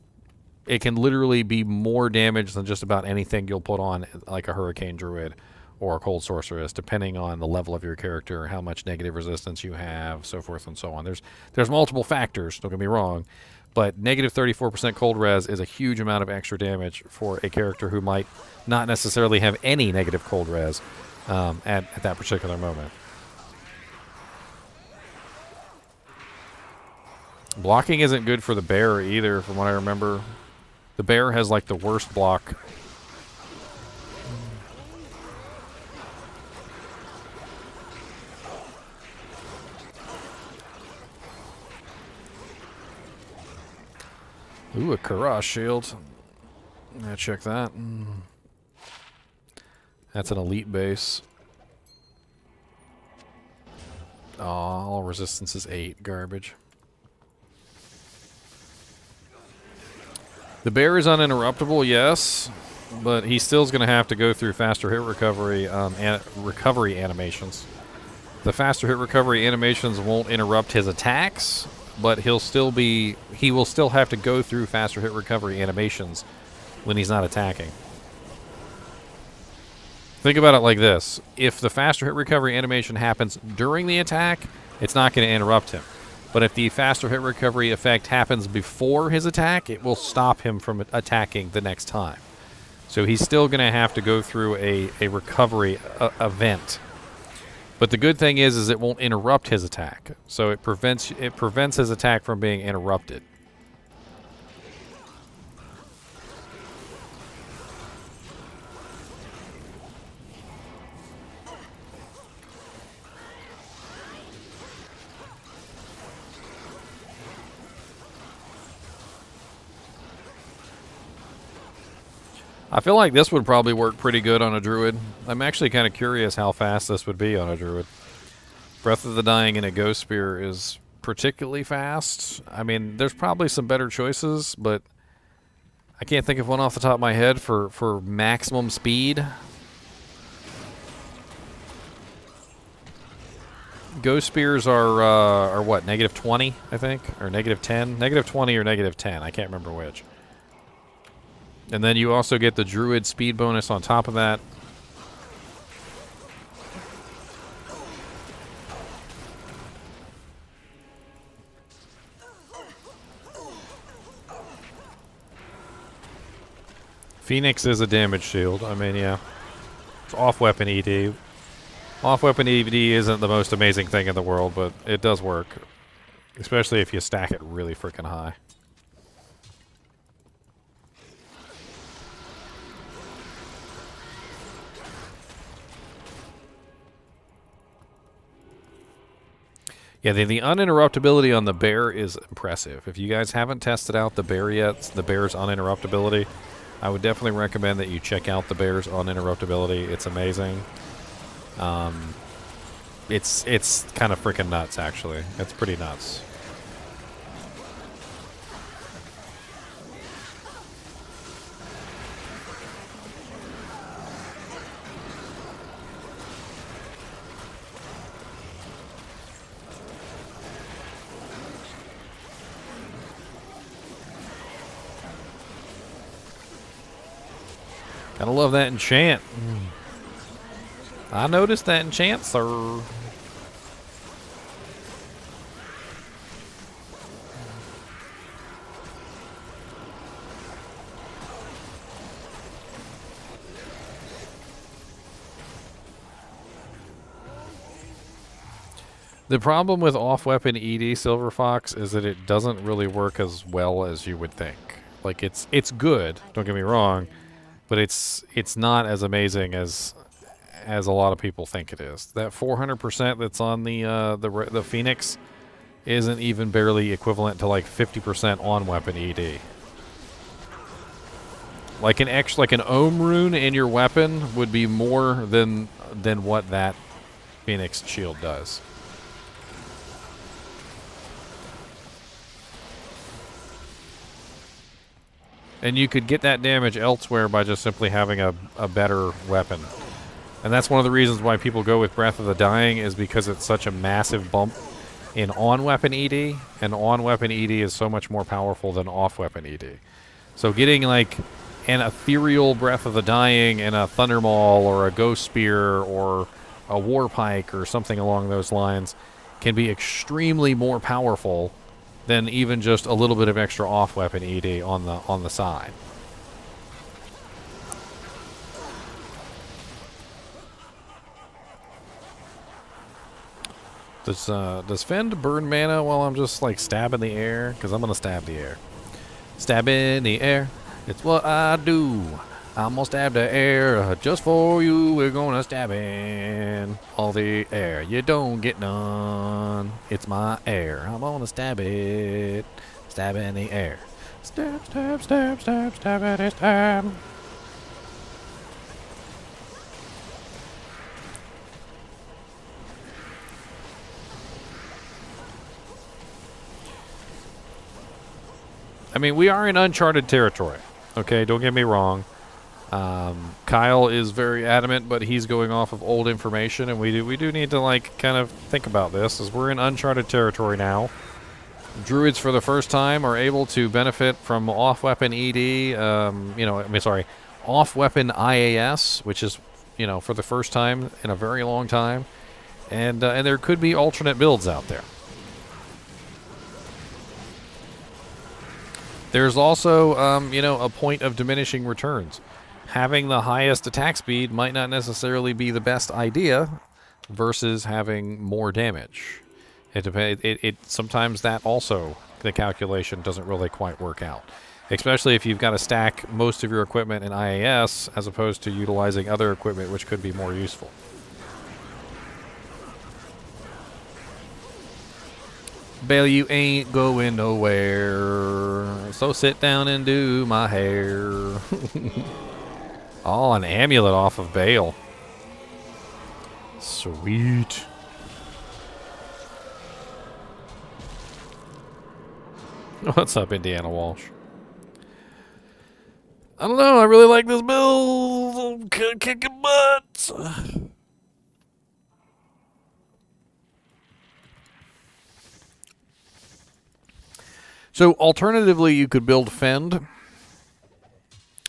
it can literally be more damage than just about anything you'll put on like a hurricane druid or a cold sorceress, depending on the level of your character, how much negative resistance you have, so forth and so on. There's multiple factors, don't get me wrong, but negative 34% cold res is a huge amount of extra damage for a character who might not necessarily have any negative cold res at that particular moment. Blocking isn't good for the bear either, from what I remember. The bear has like the worst block. Ooh, a Karash shield. Yeah, check that. That's an elite base. Aw, all resistance is 8. Garbage. The bear is uninterruptible, yes, but he still's going to have to go through faster hit recovery recovery animations. The faster hit recovery animations won't interrupt his attacks, but he will still have to go through faster hit recovery animations when he's not attacking. Think about it like this. If the faster hit recovery animation happens during the attack, it's not going to interrupt him. But if the faster hit recovery effect happens before his attack, it will stop him from attacking the next time. So he's still going to have to go through a recovery event. But the good thing is it won't interrupt his attack. So it prevents his attack from being interrupted. I feel like this would probably work pretty good on a druid. I'm actually kind of curious how fast this would be on a druid. Breath of the Dying and a Ghost Spear is particularly fast. I mean, there's probably some better choices, but I can't think of one off the top of my head for maximum speed. Ghost Spears are what, negative 20, I think? Or negative 10? Negative 20 or negative 10, I can't remember which. And then you also get the Druid speed bonus on top of that. Phoenix is a damage shield. I mean, yeah. It's off-weapon ED. Off-weapon ED isn't the most amazing thing in the world, but it does work. Especially if you stack it really freaking high. Yeah, the uninterruptibility on the bear is impressive. If you guys haven't tested out the bear yet, the bear's uninterruptibility, I would definitely recommend that you check out the bear's uninterruptibility. It's amazing. It's kind of freaking nuts, actually. It's pretty nuts. Gotta love that enchant. I noticed that enchant, sir. The problem with off-weapon ED Silver Fox is that it doesn't really work as well as you would think. Like it's good, don't get me wrong, but it's not as amazing as a lot of people think it is. That 400% that's on the Phoenix isn't even barely equivalent to like 50% on weapon ED. Like an Ohm rune in your weapon would be more than what that Phoenix shield does. And you could get that damage elsewhere by just simply having a better weapon. And that's one of the reasons why people go with Breath of the Dying, is because it's such a massive bump in on-weapon ED, and on-weapon ED is so much more powerful than off-weapon ED. So getting like an ethereal Breath of the Dying and a Thunder Maul or a Ghost Spear or a War Pike or something along those lines can be extremely more powerful than even just a little bit of extra off-weapon ED on the side. Does Fend burn mana while I'm just like stabbing the air? Because I'm gonna stab the air. Stab in the air. It's what I do. I'm gonna stab the air just for you. We're gonna stab in all the air. You don't get none. It's my air. I'm gonna stab it. Stab in the air. Stab, stab, stab, stab, stab at it, stab. I mean, we are in uncharted territory. Okay, don't get me wrong. Kyle is very adamant, but he's going off of old information, and we do need to like kind of think about this, as we're in uncharted territory now. Druids for the first time are able to benefit from off-weapon ED, off-weapon IAS, which is, for the first time in a very long time, and there could be alternate builds out there. There's also, a point of diminishing returns. Having the highest attack speed might not necessarily be the best idea versus having more damage. Sometimes that also, the calculation doesn't really quite work out. Especially if you've got to stack most of your equipment in IAS as opposed to utilizing other equipment which could be more useful. Belle, you ain't going nowhere, so sit down and do my hair. Oh, an amulet off of Bale. Sweet. What's up, Indiana Walsh? I don't know, I really like this build. I'm kicking butts. So, alternatively, you could build Fend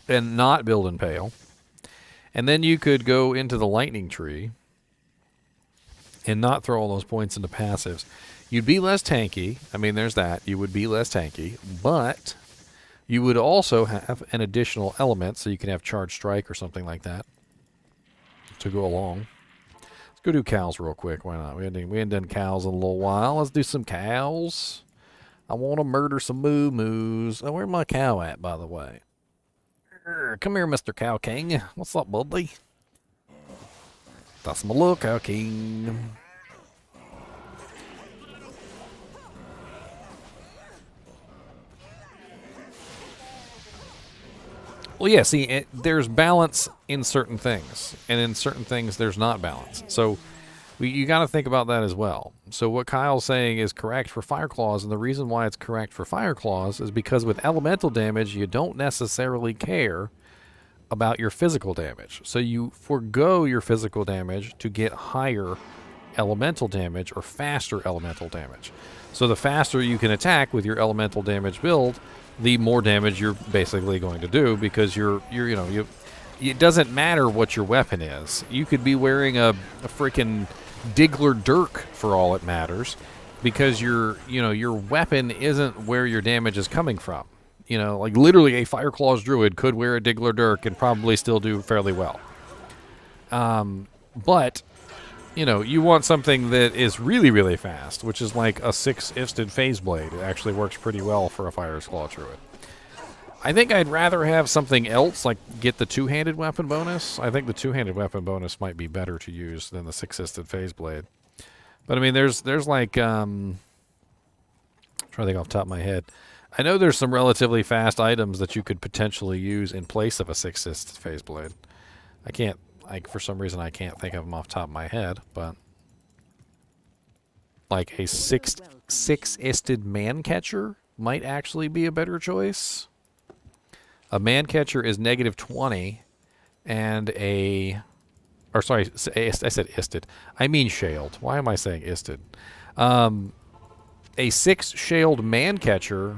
and not build Impale. And then you could go into the Lightning Tree and not throw all those points into passives. You'd be less tanky. I mean, there's that. You would be less tanky. But you would also have an additional element, so you can have Charge Strike or something like that to go along. Let's go do cows real quick. Why not? We hadn't done cows in a little while. Let's do some cows. I want to murder some moo-moos. Oh, where's my cow at, by the way? Come here, Mr. Cow King. What's up, buddy? That's my little Cow King. Well, yeah, see, there's balance in certain things, and in certain things there's not balance. So you got to think about that as well. So what Kyle's saying is correct for Fire Claws, and the reason why it's correct for Fire Claws is because with elemental damage, you don't necessarily care about your physical damage. So you forego your physical damage to get higher elemental damage or faster elemental damage. So the faster you can attack with your elemental damage build, the more damage you're basically going to do, because it doesn't matter what your weapon is. You could be wearing a freaking Diggler Dirk for all it matters, because your weapon isn't where your damage is coming from. Like literally a Fireclaw's Druid could wear a Diggler Dirk and probably still do fairly well. But you want something that is really, really fast, which is like a 6-isted Phase Blade. It actually works pretty well for a Fire's Claw Druid. I think I'd rather have something else, like get the two-handed weapon bonus. I think the two-handed weapon bonus might be better to use than the 6-isted Phase Blade. But I mean, there's like, trying to think off the top of my head. I know there's some relatively fast items that you could potentially use in place of a 6-isted Phase Blade. I can't, for some reason, I can't think of them off the top of my head, but like a six-isted Man Catcher might actually be a better choice. A Man Catcher is -20, and I said isted. I mean shaled. Why am I saying isted? A 6 shaled Man Catcher,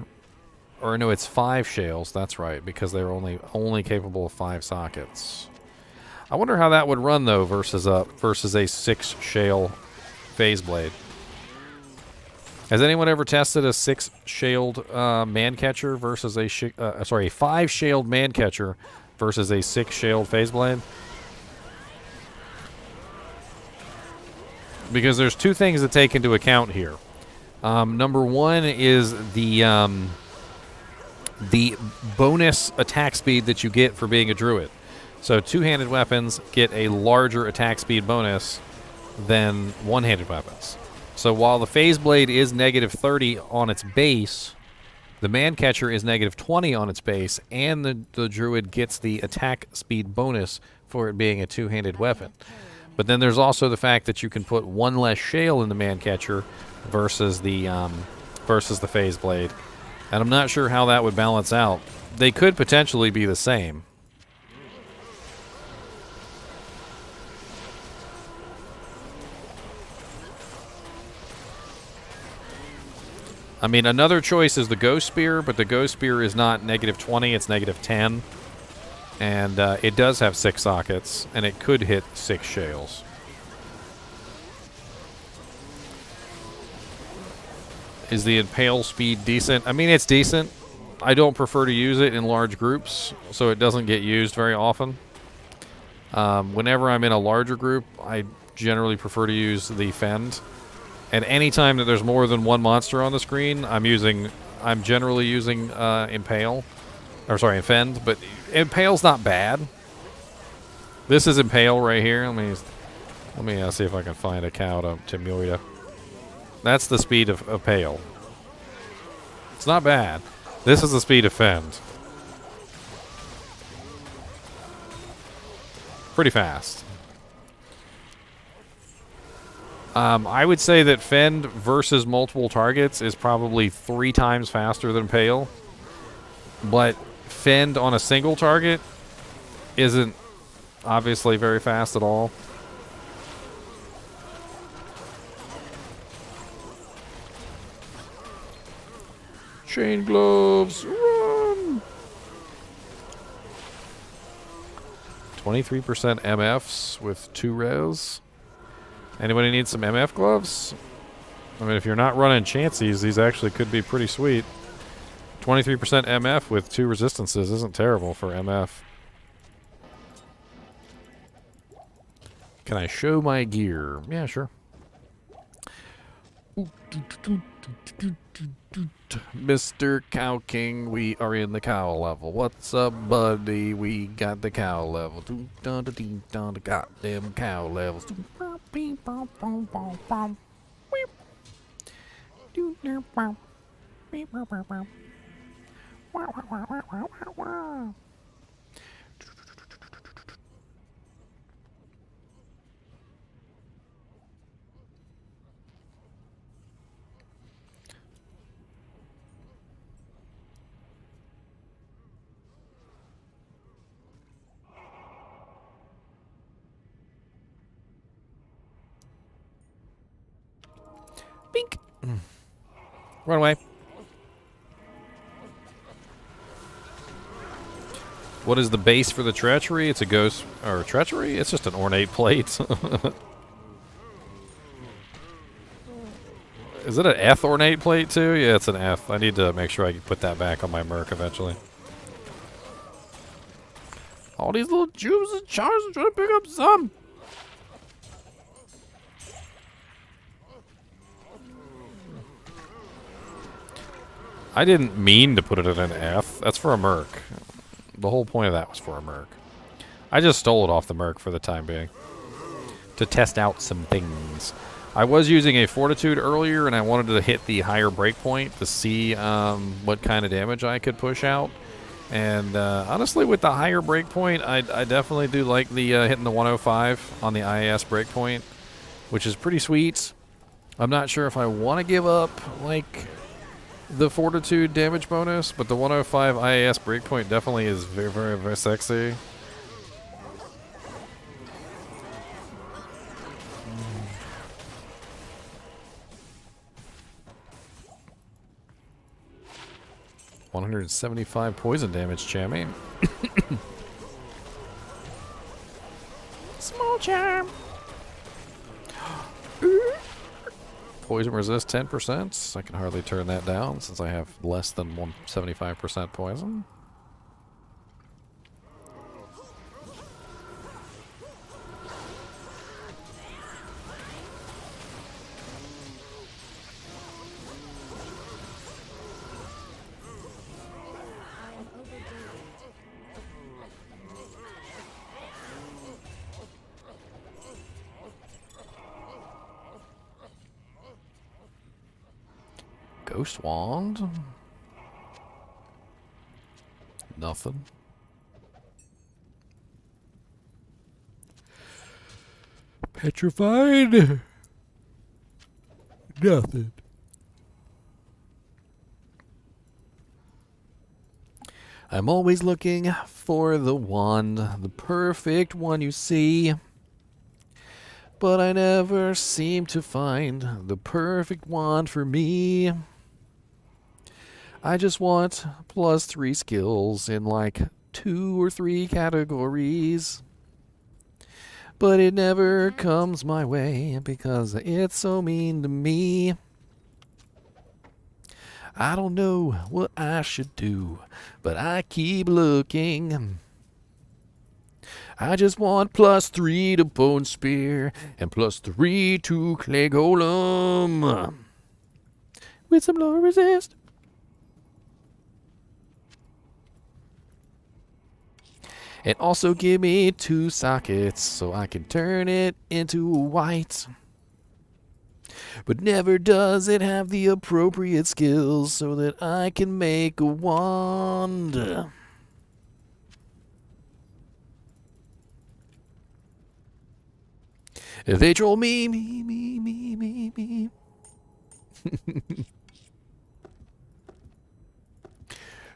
or no, it's 5 shales. That's right, because they're only capable of 5 sockets. I wonder how that would run though versus a 6 shale Phase Blade. Has anyone ever tested a 6 shaled Man Catcher versus a 5 shaled Man Catcher versus a 6 shaled Phase Blade? Because there's two things to take into account here. Number one is the bonus attack speed that you get for being a druid. So two-handed weapons get a larger attack speed bonus than one-handed weapons. So while the Phase Blade is -30 on its base, the Man Catcher is -20 on its base, and the druid gets the attack speed bonus for it being a two-handed weapon. But then there's also the fact that you can put one less shale in the Man Catcher versus the Phase Blade, and I'm not sure how that would balance out. They could potentially be the same. I mean, another choice is the Ghost Spear, but the Ghost Spear is not -20, it's -10. And it does have 6 sockets, and it could hit 6 shales. Is the Impale speed decent? I mean, it's decent. I don't prefer to use it in large groups, so it doesn't get used very often. Whenever I'm in a larger group, I generally prefer to use the Fend. And any time that there's more than one monster on the screen, I'm generally using Impale. Or sorry, Fend, but Impale's not bad. This is Impale right here. Let me see if I can find a cow to Muria. That's the speed of Impale. It's not bad. This is the speed of Fend. Pretty fast. I would say that Fend versus multiple targets is probably 3 times faster than Impale. But Fend on a single target isn't obviously very fast at all. Chain gloves, run! 23% MFs with 2 res. Anybody need some MF gloves? I mean, if you're not running Chanseys, these actually could be pretty sweet. 23% MF with 2 resistances isn't terrible for MF. Can I show my gear? Yeah, sure. Mr. Cow King, we are in the cow level. What's up, buddy? We got the cow level. The goddamn cow levels. Bink. Run away. What is the base for the treachery? It's a ghost or treachery? It's just an ornate plate. Is it an F ornate plate too? Yeah, it's an F. I need to make sure I can put that back on my merc eventually. All these little Jews and chars are trying to pick up some. I didn't mean to put it in an F. That's for a merc. The whole point of that was for a merc. I just stole it off the merc for the time being. To test out some things. I was using a Fortitude earlier, and I wanted to hit the higher breakpoint to see what kind of damage I could push out. And honestly, with the higher breakpoint, I definitely do like the hitting the 105 on the IAS breakpoint, which is pretty sweet. I'm not sure if I want to give up, like, the Fortitude damage bonus, but the 105 IAS breakpoint definitely is very, very, very sexy. $175 poison damage, Chammy. Small charm. Poison resist 10%. I can hardly turn that down since I have less than 175% poison. Ghost wand? Nothing. Petrified? Nothing. I'm always looking for the wand, the perfect one you see. But I never seem to find the perfect wand for me. I just want +3 skills in like 2 or 3 categories. But it never comes my way because it's so mean to me. I don't know what I should do, but I keep looking. I just want +3 to Bone Spear and +3 to Clay Golem. With some low resist. And also give me 2 sockets so I can turn it into white. But never does it have the appropriate skills so that I can make a wand. If they troll me.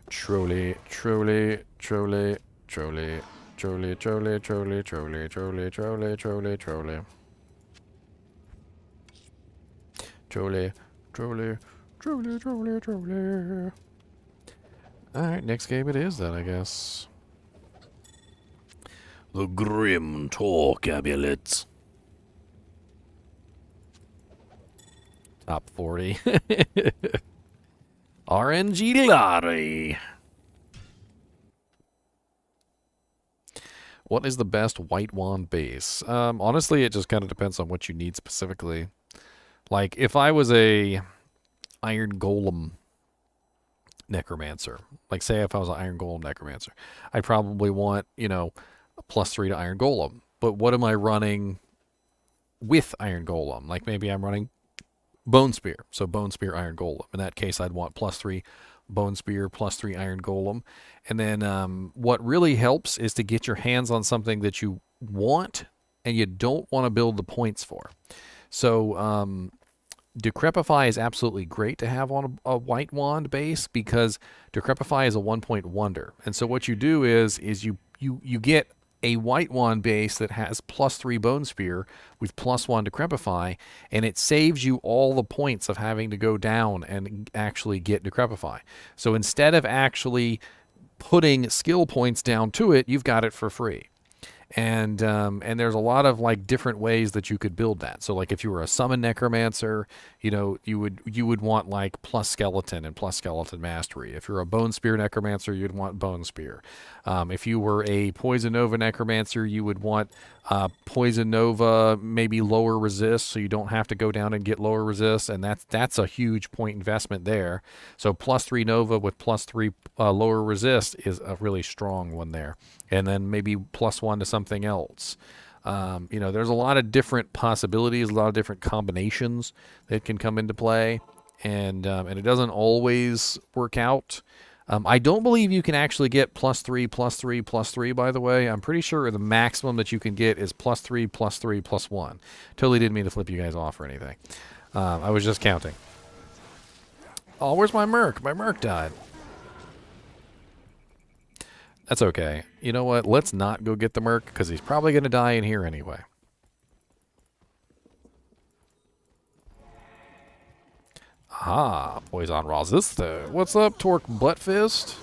Trolley. Trolley. Alright, next game it is then, I guess. The Grim Talk Amulet. Top 40. RNG Lottery. What is the best white wand base? Honestly, it just kind of depends on what you need specifically. Like, if I was a Iron Golem Necromancer, like say if I was an Iron Golem Necromancer, I'd probably want, you know, a +3 to Iron Golem. But what am I running with Iron Golem? Like maybe I'm running Bone Spear, so Bone Spear, Iron Golem. In that case, I'd want +3 Bone Spear, +3 Iron Golem. And then what really helps is to get your hands on something that you want and you don't want to build the points for. So Decrepify is absolutely great to have on a white wand base because Decrepify is a 1-point wonder. And so what you do is you get a white wand base that has +3 Bone Spear with +1 Decrepify, and it saves you all the points of having to go down and actually get Decrepify. So instead of actually putting skill points down to it, you've got it for free. And there's a lot of like different ways that you could build that. So like if you were a summon necromancer, you know, you would want like plus skeleton and plus skeleton mastery. If you're a bone spear necromancer, you'd want bone spear. If you were a poison nova necromancer, you would want poison nova, maybe lower resist, so you don't have to go down and get lower resist, and that's a huge point investment there. So +3 nova with +3 lower resist is a really strong one there, and then maybe +1 to something else. You know, there's a lot of different possibilities, a lot of different combinations that can come into play, and it doesn't always work out. I don't believe you can actually get +3, +3, +3, by the way. I'm pretty sure the maximum that you can get is +3, +3, +1. Totally didn't mean to flip you guys off or anything. I was just counting. Oh, where's my merc? My merc died. That's okay. You know what? Let's not go get the merc, because he's probably going to die in here anyway. Ah, poison resist. What's up, Torque Buttfist?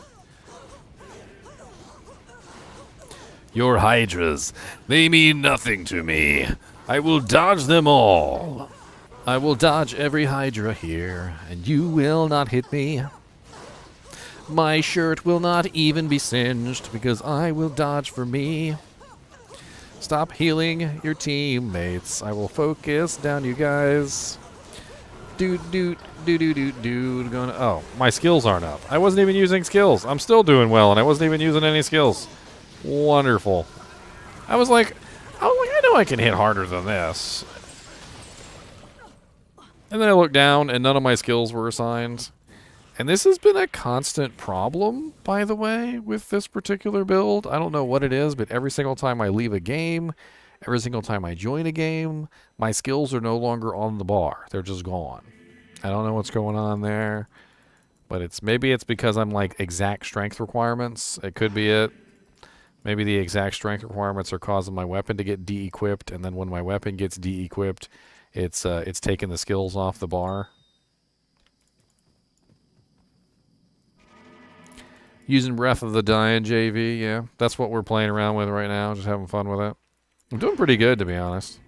Your hydras, they mean nothing to me. I will dodge them all. I will dodge every hydra here, and you will not hit me. My shirt will not even be singed, because I will dodge for me. Stop healing your teammates. I will focus down you guys. Dude. Going. Oh, my skills aren't up. I wasn't even using skills. I'm still doing well, and I wasn't even using any skills. Wonderful. I was like, I know I can hit harder than this. And then I looked down, and none of my skills were assigned. And this has been a constant problem, by the way, with this particular build. I don't know what it is, but every single time I leave a game, every single time I join a game, my skills are no longer on the bar. They're just gone. I don't know what's going on there, but maybe it's because I'm like exact strength requirements. It could be it. Maybe the exact strength requirements are causing my weapon to get de-equipped, and then when my weapon gets de-equipped, it's taking the skills off the bar. Using Breath of the Dying JV, yeah. That's what we're playing around with right now, just having fun with it. I'm doing pretty good, to be honest.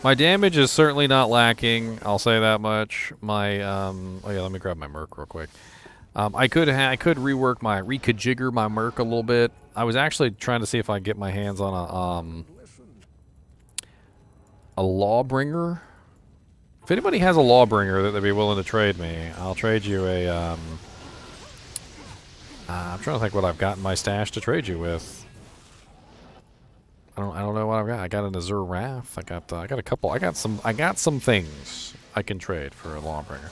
My damage is certainly not lacking. I'll say that much. My oh yeah, let me grab my merc real quick. I could rejigger my merc a little bit. I was actually trying to see if I could get my hands on a lawbringer. If anybody has a lawbringer that they'd be willing to trade me, I'll trade you a I'm trying to think what I've got in my stash to trade you with. I don't know what I've got. I got an Azure Raft. I got a couple. I got some things I can trade for a lawbringer.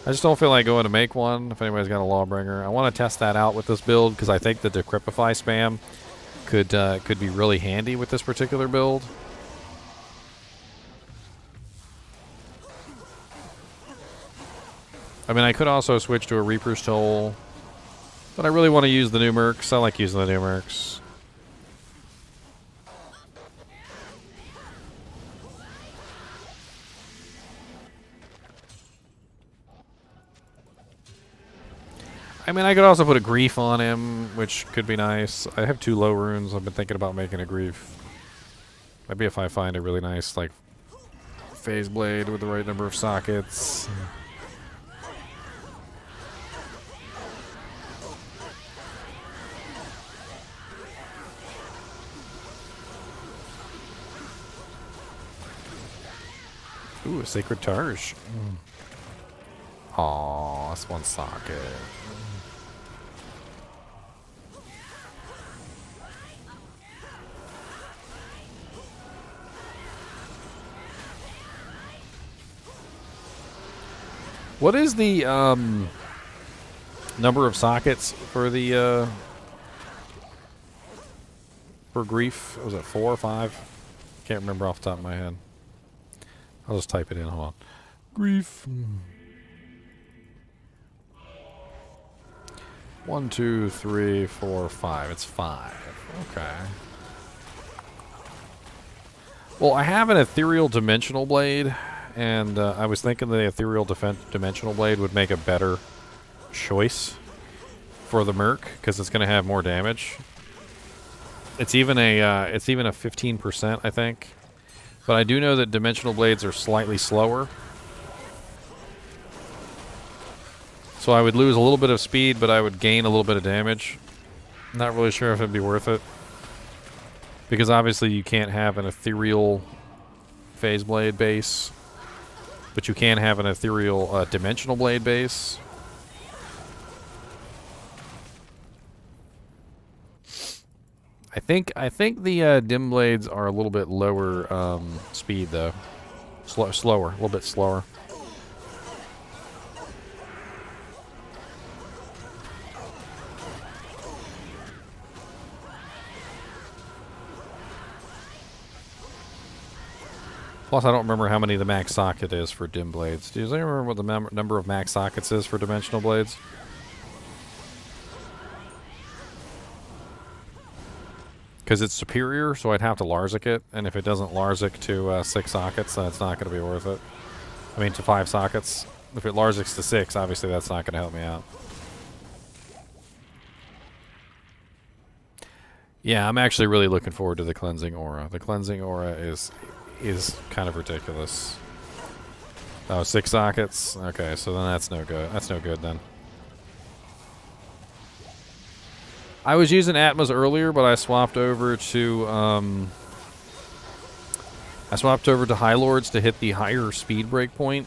I just don't feel like going to make one. If anybody's got a lawbringer, I want to test that out with this build, because I think the Decrypify spam could be really handy with this particular build. I mean, I could also switch to a Reaper's Toll, but I really want to use the new mercs. I like using the new mercs. I mean, I could also put a Grief on him, which could be nice. I have 2 low runes. I've been thinking about making a Grief. Maybe if I find a really nice, like, Phase Blade with the right number of sockets. Ooh, a Sacred Targe. Aw, that's 1 socket. What is the number of sockets for the for Grief? Was it 4 or 5? Can't remember off the top of my head. I'll just type it in. Hold on. Grief. 1, 2, 3, 4, 5. It's 5. Okay. Well, I have an Ethereal Dimensional Blade, and I was thinking the Ethereal Dimensional Blade would make a better choice for the merc, because it's going to have more damage. It's even a 15%, I think. But I do know that Dimensional Blades are slightly slower. So I would lose a little bit of speed, but I would gain a little bit of damage. Not really sure if it'd be worth it. Because obviously you can't have an Ethereal Phase Blade base. But you can have an Ethereal Dimensional Blade base. I think the dim blades are a little bit lower speed though, slower, a little bit slower. Plus, I don't remember how many the max socket is for dim blades. Does anyone remember what the number of max sockets is for dimensional blades? Because it's superior, so I'd have to Larzik it, and if it doesn't Larzik to 6 sockets, then it's not going to be worth it. I mean, to 5 sockets. If it Larziks to 6, obviously that's not going to help me out. Yeah, I'm actually really looking forward to the Cleansing Aura. The Cleansing Aura is kind of ridiculous. Oh, 6 sockets? Okay, so then that's no good. That's no good then. I was using Atmas earlier, but I swapped over to High Lords to hit the higher speed break point.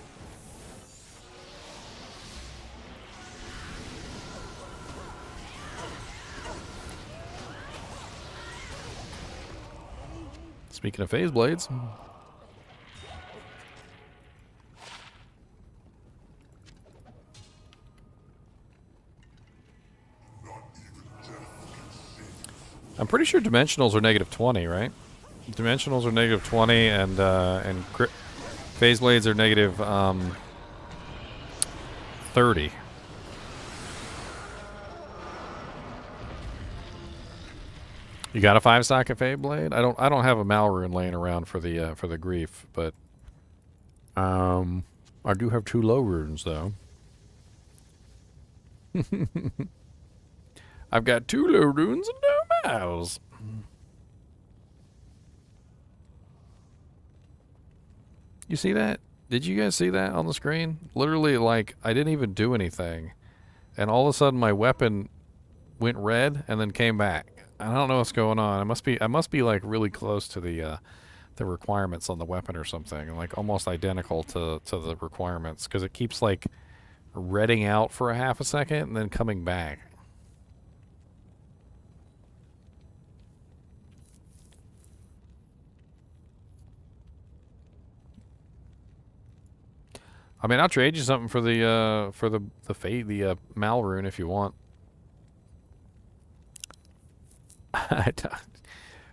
Speaking of phase blades. I'm pretty sure dimensionals are -20, right? Dimensionals are -20, and phase blades are -30. You got a 5-socket phase blade? I don't have a Malrune laying around for the grief, but I do have 2 low runes though. I've got 2 low runes and no mouse. You see that? Did you guys see that on the screen? Literally, like, I didn't even do anything, and all of a sudden my weapon went red and then came back. I don't know what's going on. I must be like really close to the requirements on the weapon or something, like almost identical to the requirements, because it keeps like redding out for a half a second and then coming back. I mean, I'll trade you something for the Malrune if you want.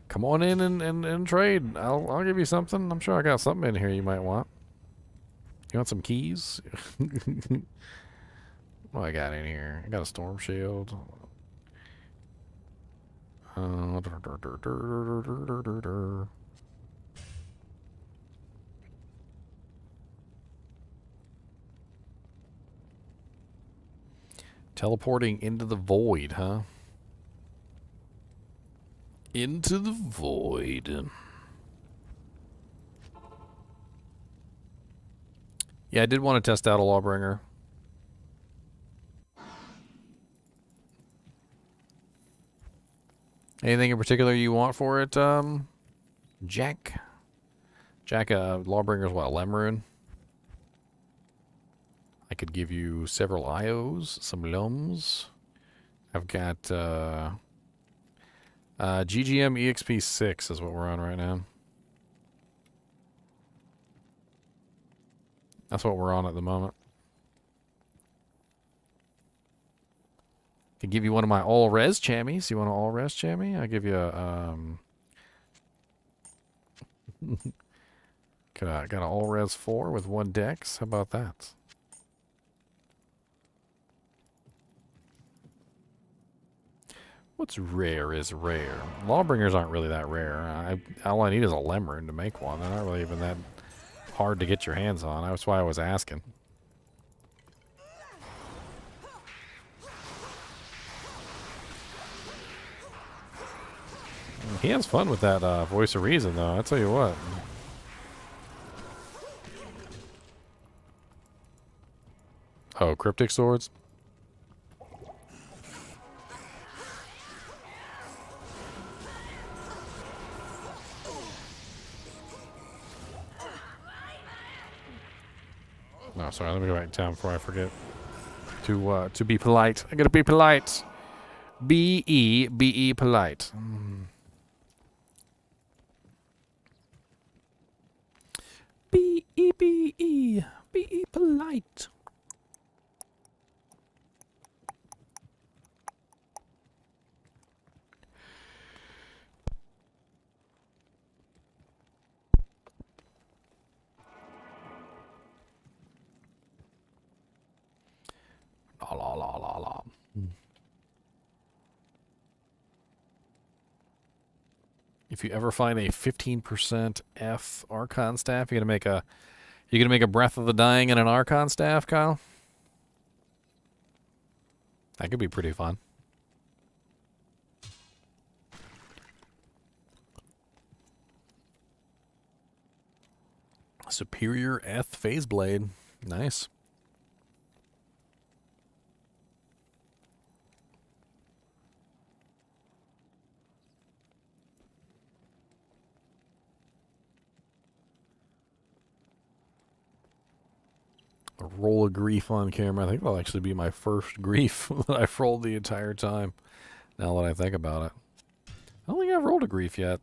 Come on in and trade. I'll give you something. I'm sure I got something in here you might want. You want some keys? What I got in here? I got a storm shield. Teleporting into the void, huh? Into the void. Yeah, I did want to test out a Lawbringer. Anything in particular you want for it, Jack? Jack, Lawbringer's what, Lemrune? I could give you several IOs, some Lums. I've got, GGM EXP 6 is what we're on right now. That's what we're on at the moment. Could give you one of my all-res chammies. You want an all-res chammy? I'll give you a, got an all-res 4 with 1 dex. How about that? What's rare is rare. Lawbringers aren't really that rare. All I need is a lemon to make one. They're not really even that hard to get your hands on. That's why I was asking. He has fun with that voice of reason, though. I tell you what. Oh, cryptic swords? No, sorry. Let me go back to town before I forget to be polite. I gotta be polite. B-E polite. B-E polite. La la la la la. If you ever find a 15% F Archon staff, you're gonna make a Breath of the Dying and an Archon staff, Kyle? That could be pretty fun. Superior Eth Phase Blade. Nice. A roll of grief on camera. I think that'll actually be my first grief that I've rolled the entire time. Now that I think about it. I don't think I've rolled a grief yet.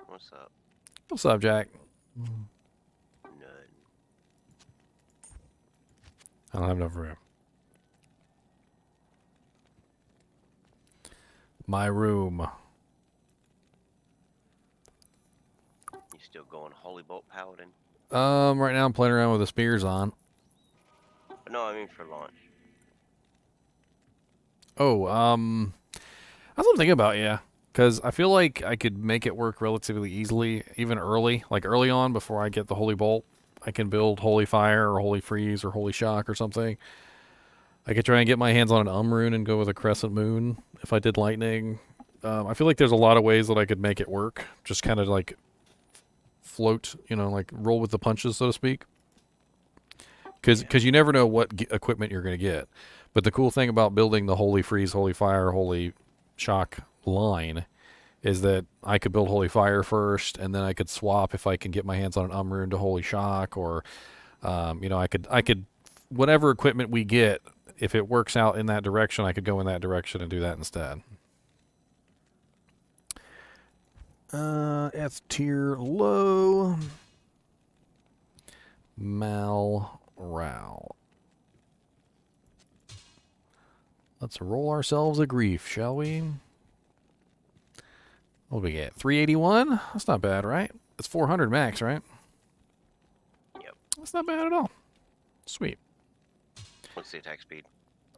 What's up?
What's up, Jack?
None.
I don't have enough room. My room.
You still going Holy Bolt Paladin?
Right now I'm playing around with the Spearzon.
No, I mean for launch.
Oh, that's what I'm thinking about, yeah. Because I feel like I could make it work relatively easily, even early. Like early on, before I get the Holy Bolt, I can build Holy Fire or Holy Freeze or Holy Shock or something. I could try and get my hands on an Rune and go with a Crescent Moon if I did Lightning. I feel like there's a lot of ways that I could make it work. Just kind of like float, you know, like roll with the punches, so to speak. Because you never know what equipment you're going to get. But the cool thing about building the Holy Freeze, Holy Fire, Holy Shock line is that I could build Holy Fire first, and then I could swap if I can get my hands on an Rune to Holy Shock, or you know, I could whatever equipment we get, if it works out in that direction, I could go in that direction and do that instead. F tier low. Mal Row. Let's roll ourselves a grief, shall we? What do we get? 381? That's not bad, right? It's 400 max, right?
Yep.
That's not bad at all. Sweet.
What's the attack speed?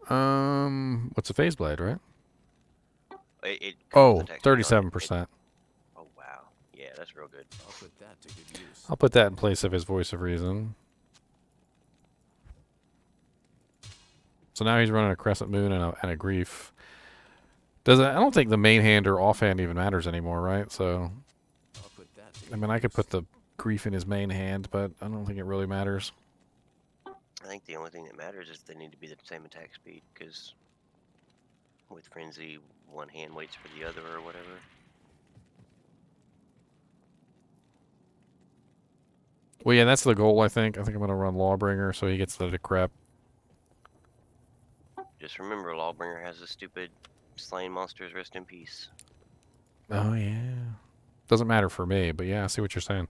What's a phase blade, right?
It
Oh,
attack speed on it.
37%.
Oh wow, yeah, that's real good.
I'll put that to good use.
I'll put that in place of his voice of reason. So now he's running a Crescent Moon and a Grief. I don't think the main hand or offhand even matters anymore, right? So,
I'll put that to
I
good
mean, I could
use.
put the Grief in his main hand, but I don't think it really matters.
I think the only thing that matters is they need to be the same attack speed, because with Frenzy, one hand waits for the other or whatever.
Well, yeah, that's the goal, I think. I think I'm going to run Lawbringer so he gets the decrep.
Just remember, Lawbringer has a stupid slain monsters rest in peace.
Oh, yeah. Doesn't matter for me, but yeah, I see what you're saying.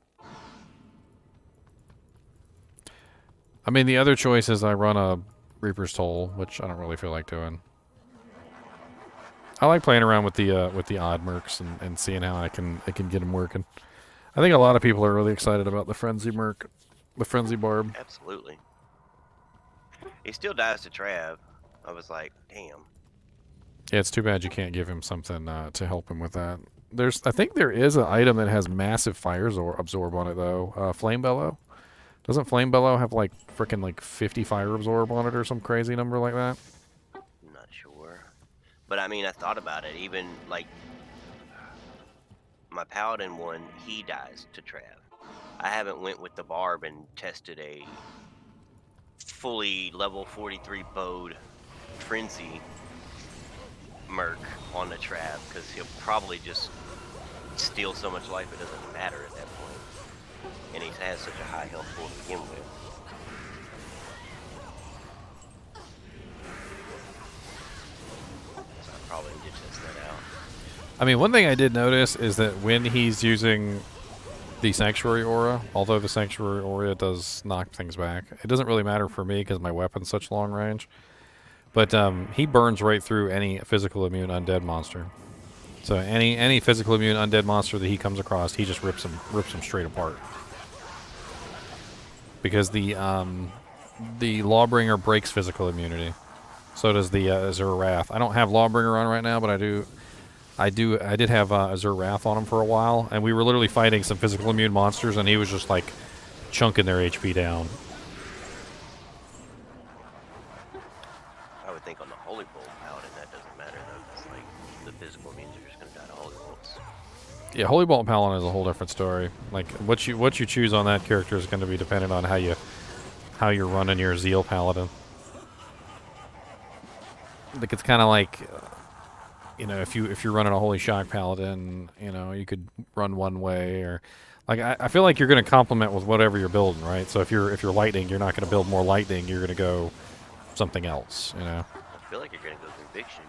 I mean, the other choice is I run a Reaper's Toll, which I don't really feel like doing. I like playing around with the odd mercs and seeing how I can get them working. I think a lot of people are really excited about the Frenzy merc, the Frenzy barb.
Absolutely. He still dies to Trav. I was like, damn.
Yeah, it's too bad you can't give him something to help him with that. I think there is an item that has massive fire absorb on it though. Flame Bellow. Doesn't Flame Bellow have like freaking like 50 fire absorb on it or some crazy number like that?
I'm not sure. But I mean, I thought about it. Even like my Paladin one, he dies to Trav. I haven't went with the barb and tested a fully level 43 bowed frenzy merc on the Trav because he'll probably just steal so much life it doesn't matter at that point. And he has such a high health pool to begin with. So I probably need to test that out.
I mean, one thing I did notice is that when he's using the Sanctuary Aura, although the Sanctuary Aura does knock things back, it doesn't really matter for me because my weapon's such long range. But he burns right through any physical immune undead monster. So any physical immune undead monster that he comes across, he just rips them straight apart. Because the Lawbringer breaks physical immunity. So does the Azure Wrath. I don't have Lawbringer on right now, but I did have Azure Wrath on him for a while, and we were literally fighting some physical immune monsters, and he was just like chunking their HP down.
I would think on the Holy Bolt Paladin that doesn't matter though, because like the physical immunes are just going to die to Holy Bolts.
Yeah, Holy Bolt Paladin is a whole different story. Like what you choose on that character is going to be dependent on how you're running your Zeal Paladin. Like it's kind of like, you know, if you're running a Holy Shock Paladin, you know, you could run one way, or like I feel like you're going to complement with whatever you're building, right? So if you're lightning, you're not going to build more lightning. You're going to go something else, you know.
I feel like you're going to go Conviction.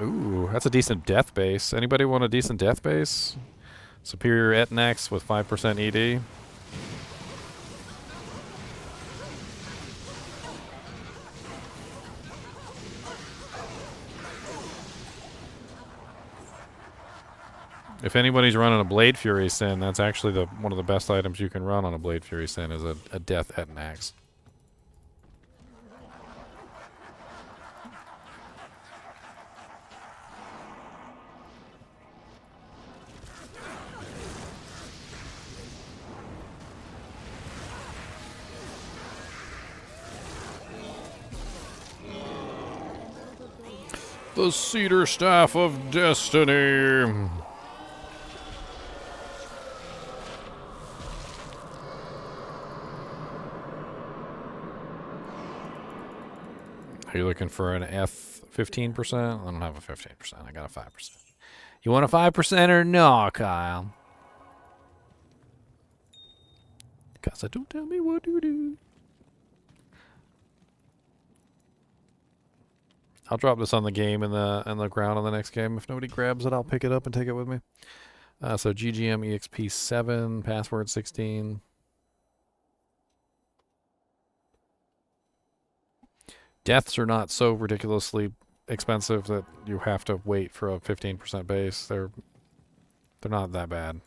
Ooh, that's a decent death base. Anybody want a decent death base? Superior Etnex with 5% ED. If anybody's running a Blade Fury Sin, that's actually one of the best items you can run on a Blade Fury Sin is a Death Etnax. The Cedar Staff of Destiny. Are you looking for an F 15%? I don't have a 15%. I got a 5%. You want a 5% or no, Kyle? Because don't tell me what to do. I'll drop this on the game in the ground on the next game. If nobody grabs it, I'll pick it up and take it with me. So GGM EXP 7, password 16. Deaths are not so ridiculously expensive that you have to wait for a 15% base. They're not that bad.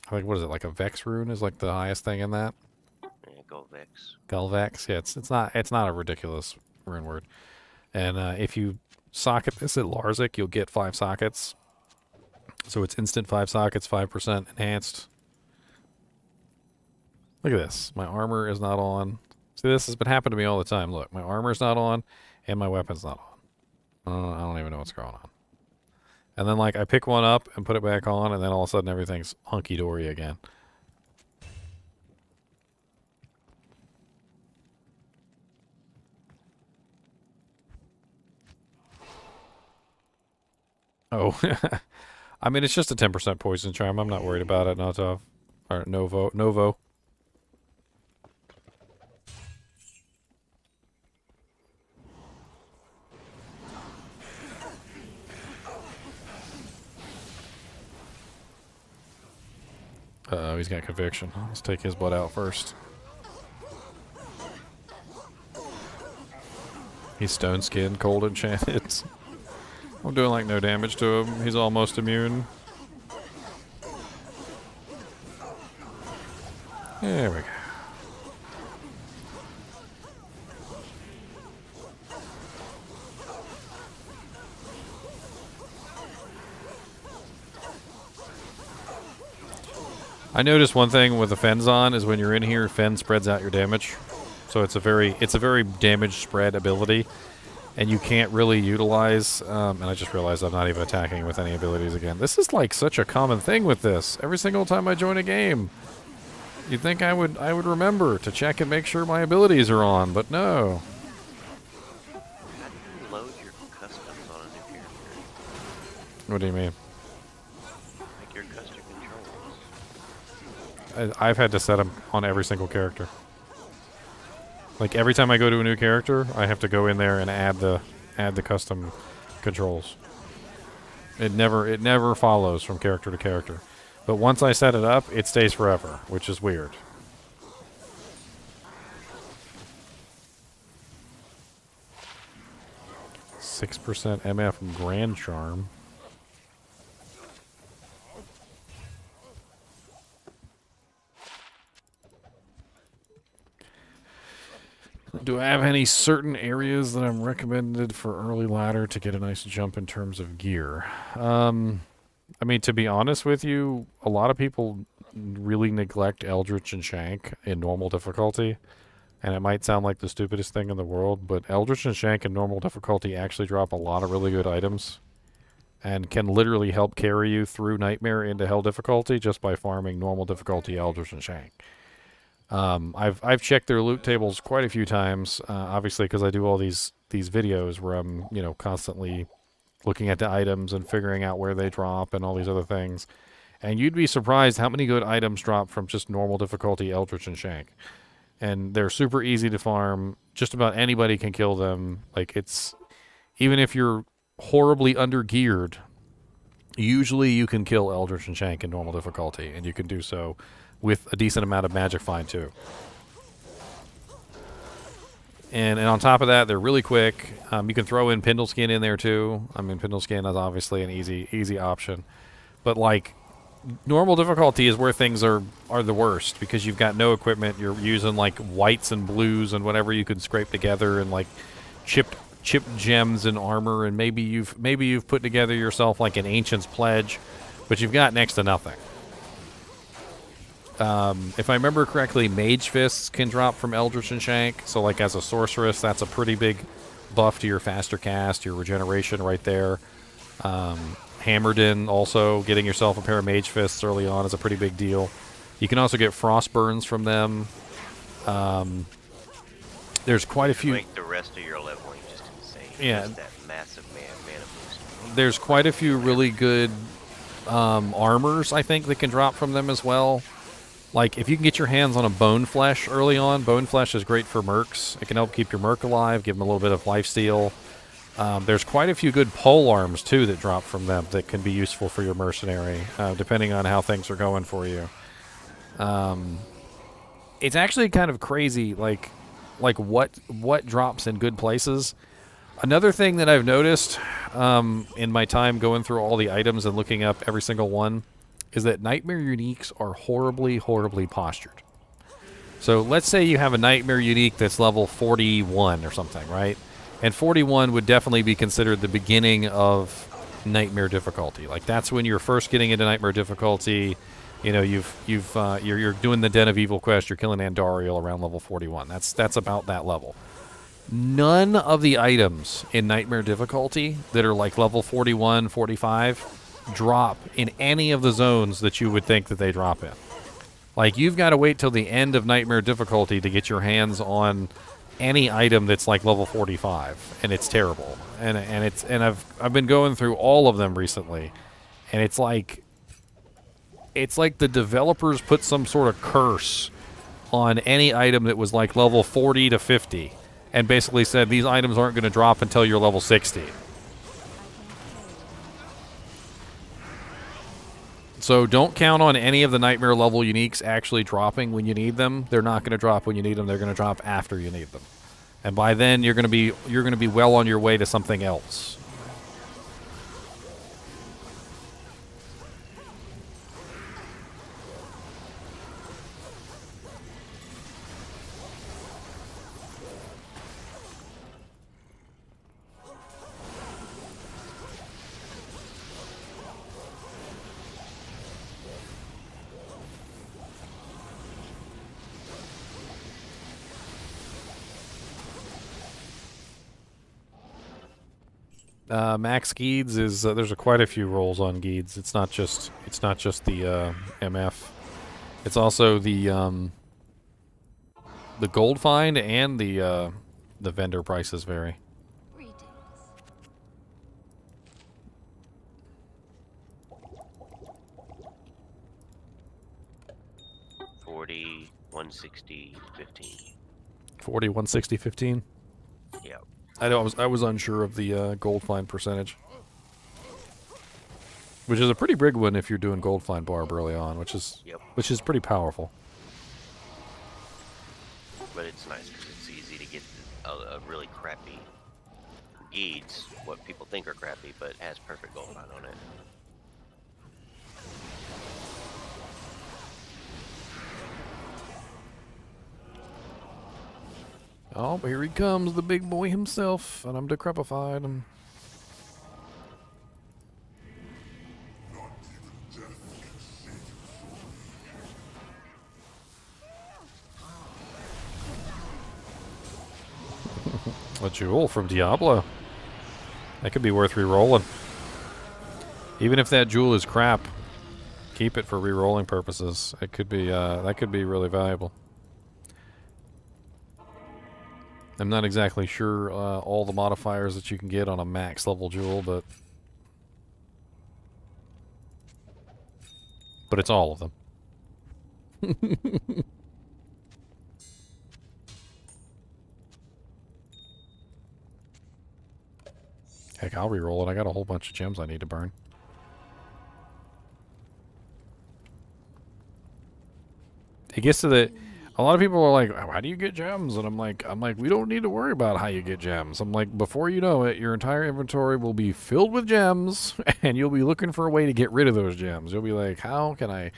I think, what is it, like a Vex rune is like the highest thing in that?
Yeah, go Vex.
Gullvex, yeah, it's not a ridiculous rune word. And if you socket this at Larzik, you'll get 5 sockets. So it's instant 5 sockets, 5% enhanced. Look at this. My armor is not on. See, this has been happening to me all the time. Look, my armor's not on, and my weapon's not on. I don't even know what's going on. And then, like, I pick one up and put it back on, and then all of a sudden everything's hunky-dory again. Oh, I mean, it's just a 10% poison charm. I'm not worried about it. Not or Novo. Uh-oh, he's got conviction. Let's take his butt out first. He's stone skinned, cold enchanted. I'm doing like no damage to him. He's almost immune. There we go. I noticed one thing with the Fend's on is when you're in here, Fend spreads out your damage. So it's a very damage spread ability, and you can't really utilize. And I just realized I'm not even attacking with any abilities again. This is like such a common thing with this. Every single time I join a game, you'd think I would remember to check and make sure my abilities are on, but no.
How do you load your customs on a new character?
What do you mean?
Like your custom controls.
I've had to set them on every single character. Like every time I go to a new character, I have to go in there and add the custom controls. It never follows from character to character. But once I set it up, it stays forever, which is weird. %6% MF Grand Charm. Do I have any certain areas that I'm recommended for early ladder to get a nice jump in terms of gear? I mean, to be honest with you, a lot of people really neglect Eldritch and Shank in normal difficulty. And it might sound like the stupidest thing in the world, but Eldritch and Shank in normal difficulty actually drop a lot of really good items. And can literally help carry you through Nightmare into Hell difficulty just by farming normal difficulty Eldritch and Shank. I've checked their loot tables quite a few times, obviously because I do all these videos where I'm, you know, constantly looking at the items and figuring out where they drop and all these other things. And you'd be surprised how many good items drop from just normal difficulty Eldritch and Shank. And they're super easy to farm. Just about anybody can kill them. Like, it's, even if you're horribly under-geared, usually you can kill Eldritch and Shank in normal difficulty, and you can do so with a decent amount of magic find too. And on top of that, they're really quick. You can throw in Pindleskin in there too. I mean, Pindleskin is obviously an easy option. But like, normal difficulty is where things are the worst because you've got no equipment. You're using like whites and blues and whatever you can scrape together and like chipped gems and armor, and maybe you've put together yourself like an Ancient's Pledge, but you've got next to nothing. If I remember correctly, Mage Fists can drop from Eldritch and Shank. So like as a sorceress, that's a pretty big buff to your faster cast, your regeneration right there. Hammerden also, getting yourself a pair of Mage Fists early on is a pretty big deal. You can also get Frost Burns from them. There's quite a few.
Make the rest of your leveling just insane.
Yeah.
Just that massive mana boost.
There's quite a few really good armors, I think, that can drop from them as well. Like, if you can get your hands on a Bone Flesh early on, Bone Flesh is great for mercs. It can help keep your merc alive, give them a little bit of lifesteal. There's quite a few good pole arms, too, that drop from them that can be useful for your mercenary, depending on how things are going for you. It's actually kind of crazy, like what drops in good places. Another thing that I've noticed in my time going through all the items and looking up every single one is that Nightmare Uniques are horribly postured. So let's say you have a Nightmare Unique that's level 41 or something, right? And 41 would definitely be considered the beginning of Nightmare difficulty. Like, that's when you're first getting into Nightmare difficulty. You know, you're doing the Den of Evil quest. You're killing Andariel around level 41. That's about that level. None of the items in Nightmare difficulty that are like level 41, 45 drop in any of the zones that you would think that they drop in. Like, you've got to wait till the end of Nightmare difficulty to get your hands on any item that's like level 45, and it's terrible. And I've been going through all of them recently, and it's like the developers put some sort of curse on any item that was like level 40 to 50, and basically said these items aren't going to drop until you're level 60. So don't count on any of the Nightmare level uniques actually dropping when you need them. They're not going to drop when you need them. They're going to drop after you need them. And by then you're going to be well on your way to something else. Max Geeds is there's quite a few roles on Geeds. It's not just the MF. It's also the gold find and the vendor prices vary.
Greetings.
40, 160, 15.
40, 160, 15.
Yeah.
I know I was unsure of the gold find percentage, which is a pretty big one if you're doing gold find barb early on, which is pretty powerful.
But it's nice because it's easy to get a really crappy Geeds, what people think are crappy, but has perfect gold find on it.
Oh, here he comes, the big boy himself, and I'm decrepified. A jewel from Diablo. That could be worth re-rolling. Even if that jewel is crap, keep it for re-rolling purposes. It could be that could be really valuable. I'm not exactly sure all the modifiers that you can get on a max level jewel, but it's all of them. Heck, I'll re-roll it. I got a whole bunch of gems I need to burn. It gets to the... A lot of people are like, how do you get gems? And I'm like, we don't need to worry about how you get gems. I'm like, before you know it, your entire inventory will be filled with gems, and you'll be looking for a way to get rid of those gems. You'll be like, how can I...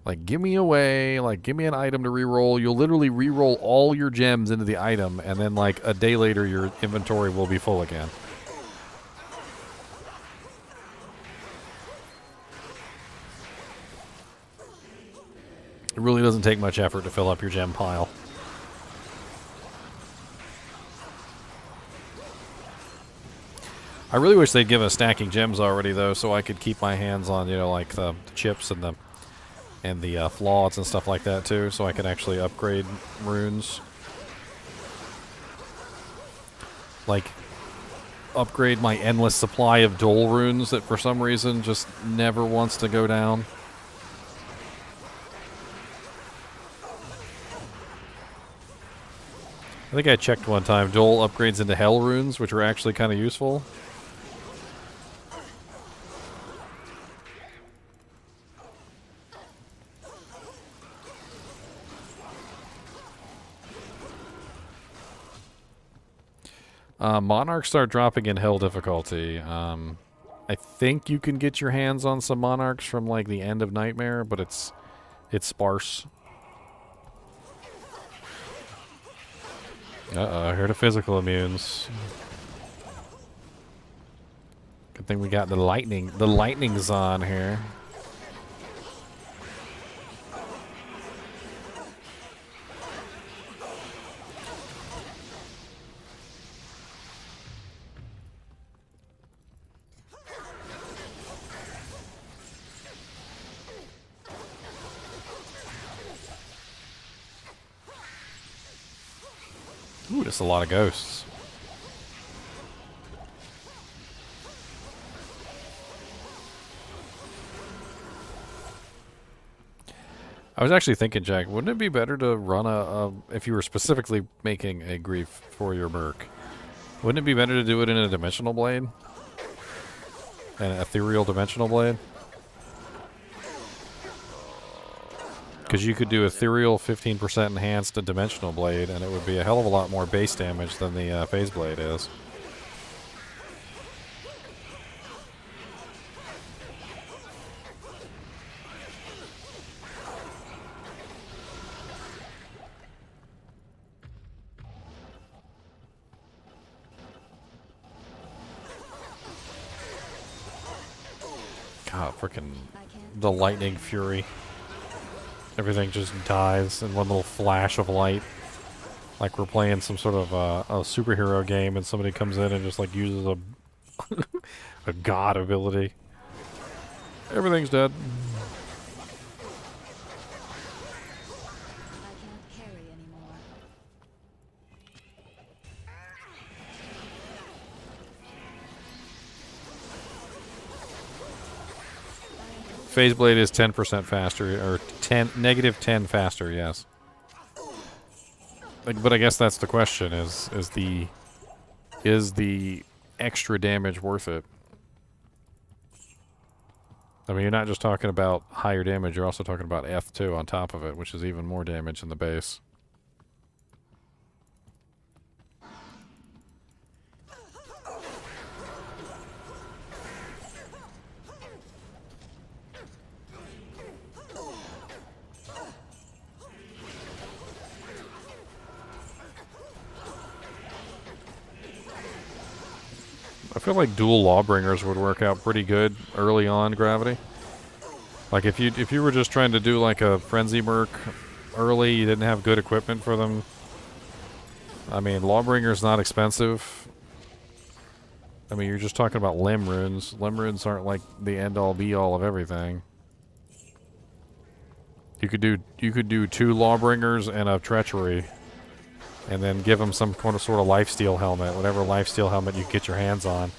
Like, give me a way, like, give me an item to re-roll. You'll literally re-roll all your gems into the item, and then, like, a day later, your inventory will be full again. It really doesn't take much effort to fill up your gem pile. I really wish they'd give us stacking gems already, though, so I could keep my hands on, you know, like the chips and the flauds and stuff like that, too, so I could actually upgrade runes. Like, upgrade my endless supply of dole runes that for some reason just never wants to go down. I think I checked one time. Dole upgrades into hell runes, which are actually kind of useful. Monarchs start dropping in hell difficulty. I think you can get your hands on some monarchs from like the end of Nightmare, but it's sparse. I heard of physical immunes. Good thing we got the lightning's on here. Ooh, that's a lot of ghosts. I was actually thinking, Jack, wouldn't it be better to run if you were specifically making a grief for your merc, wouldn't it be better to do it in a dimensional blade? An ethereal dimensional blade? Because you could do ethereal 15% enhanced to dimensional blade, and it would be a hell of a lot more base damage than the phase blade is. God, freaking the lightning fury. Everything just dies in one little flash of light. Like we're playing some sort of a superhero game and somebody comes in and just like uses a A god ability. Everything's dead.
I can't carry anymore.
Phase Blade is 10% faster, or -10 faster, yes. But I guess that's the question, is the extra damage worth it? I mean, you're not just talking about higher damage, you're also talking about F2 on top of it, which is even more damage than the base. I feel like dual Lawbringers would work out pretty good early on, Gravity. Like if you were just trying to do like a Frenzy Merc early, you didn't have good equipment for them. I mean, Lawbringer's not expensive. I mean, you're just talking about limb runes. Limb runes aren't like the end-all be-all of everything. You could do 2 Lawbringers and a Treachery, and then give them some kind of sort of lifesteal helmet, whatever lifesteal helmet you get your hands on.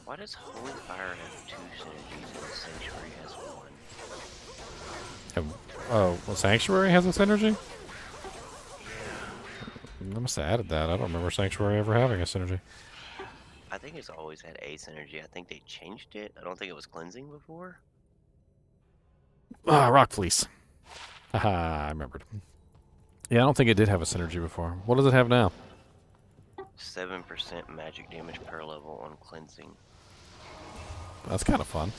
Why does Holy Fire have 2 synergies and Sanctuary has 1?
Oh, well, Sanctuary has a synergy? I must have added that. I don't remember Sanctuary ever having a synergy.
I think it's always had a synergy. I think they changed it. I don't think it was cleansing before.
Ah, Rock Fleece. Haha, I remembered. Yeah, I don't think it did have a synergy before. What does it have now?
7% magic damage per level on cleansing.
That's kind of fun.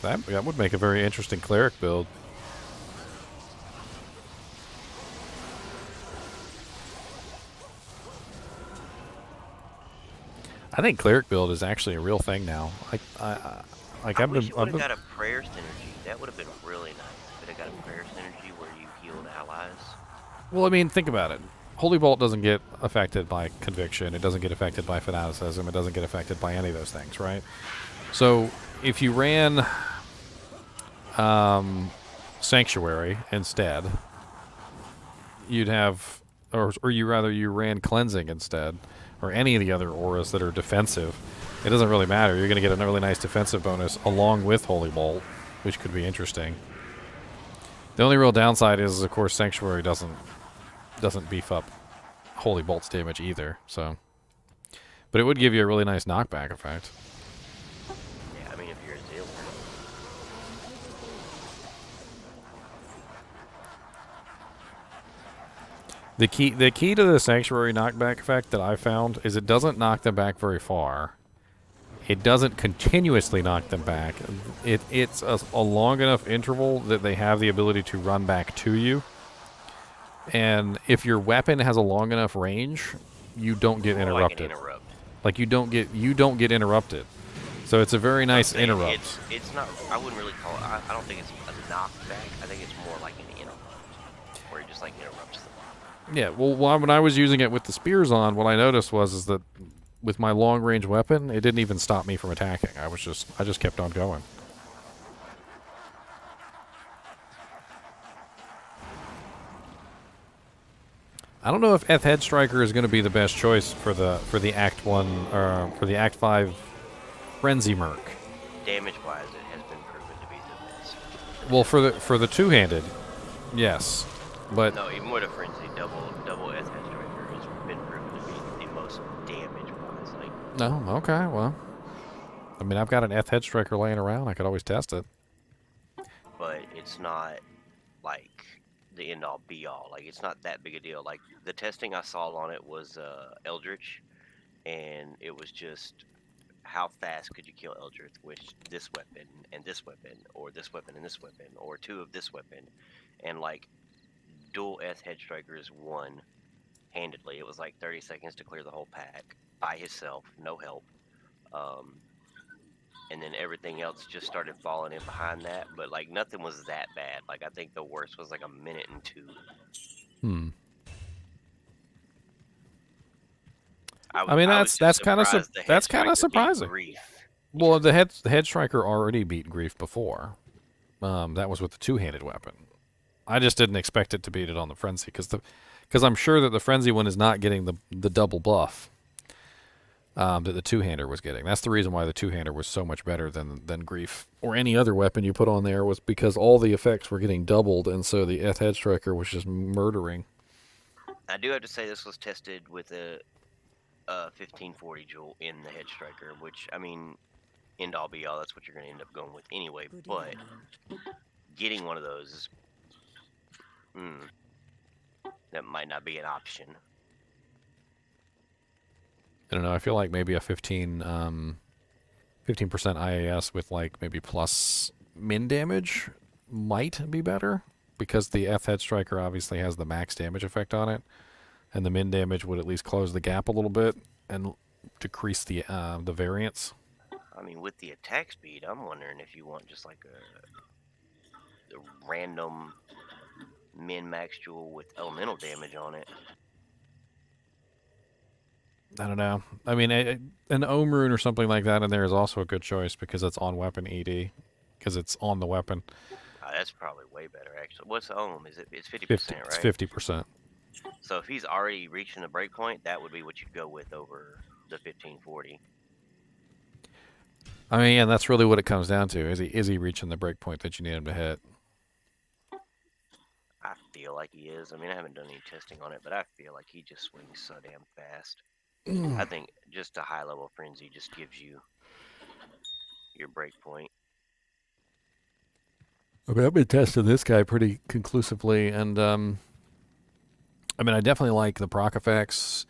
That would make a very interesting cleric build. I think cleric build is actually a real thing now.
I wish it would have got a prayer synergy. That would have been really nice. If it had got a prayer synergy where you healed allies.
Well, I mean, think about it. Holy Bolt doesn't get affected by Conviction. It doesn't get affected by Fanaticism. It doesn't get affected by any of those things, right? So if you ran Sanctuary instead, you'd have, or you ran Cleansing instead, or any of the other auras that are defensive. It doesn't really matter. You're going to get a really nice defensive bonus along with Holy Bolt, which could be interesting. The only real downside is, of course, Sanctuary doesn't beef up Holy Bolt's damage either. So, but it would give you a really nice knockback effect.
Yeah, I mean, if you're a Zeal.
The key to the Sanctuary knockback effect that I found is it doesn't knock them back very far. It doesn't continuously knock them back. It's a long enough interval that they have the ability to run back to you. And if your weapon has a long enough range, you don't get interrupted. Like you don't get interrupted. So it's a very nice interrupt.
It's not. I wouldn't really call it. I don't think it's a knockback. I think it's more like an interrupt, where it just like interrupts them.
Yeah. Well, when I was using it with the Spearzon, what I noticed was that with my long range weapon, it didn't even stop me from attacking. I just kept on going. I don't know if Head Striker is going to be the best choice for the Act 1 or for the Act 5 Frenzy Merc.
Damage-wise, it has been proven to be the best.
Well, for the two-handed, yes, but
no, even with a Frenzy, double Head Striker has been proven to be the most damage-wise. Like,
no, okay, well, I mean, I've got an Head Striker laying around. I could always test it.
But it's not like the end-all be-all. Like, it's not that big a deal. Like, the testing I saw on it was Eldritch, and it was just how fast could you kill Eldritch with this weapon and this weapon, or this weapon and this weapon, or 2 of this weapon. And, like, dual Head Strikers won handedly. It was like 30 seconds to clear the whole pack by himself, no help. and then everything else just started falling in behind that. But like nothing was that bad. Like I think the worst was like a minute and 2.
Hmm.
I
I mean,
was just
that's kind of
surprised the head
that's kind of
striker beat
surprising.
Grief.
Well, the head striker already beat Grief before. That was with the two-handed weapon. I just didn't expect it to beat it on the frenzy because I'm sure that the frenzy one is not getting the double buff that the two-hander was getting. That's the reason why the two-hander was so much better than Grief or any other weapon you put on there, was because all the effects were getting doubled, and so the head striker was just murdering.
I do have to say this was tested with a 1540 jewel in the head striker, which I mean, end all be all, that's what you're going to end up going with anyway.
Good
But
evening.
getting one of those is, that might not be an option.
I don't know. I feel like maybe a 15% IAS with like maybe plus min damage might be better, because the F head striker obviously has the max damage effect on it, and the min damage would at least close the gap a little bit and decrease the variance.
I mean, with the attack speed, I'm wondering if you want just like a random min max jewel with elemental damage on it.
I don't know. I mean, an Ohm rune or something like that in there is also a good choice because it's on weapon ED, because it's on the weapon.
That's probably way better, actually. What's the ohm? Is it? It's 50%,
50,
right?
it's 50%.
So if he's already reaching the breakpoint, that would be what you'd go with over the 1540.
I mean, yeah, that's really what it comes down to. Is he reaching the breakpoint that you need him to hit?
I feel like he is. I mean, I haven't done any testing on it, but I feel like he just swings so damn fast. I think just a high level frenzy just gives you your breakpoint.
I mean, I've been testing this guy pretty conclusively, and I mean, I definitely like the proc effects.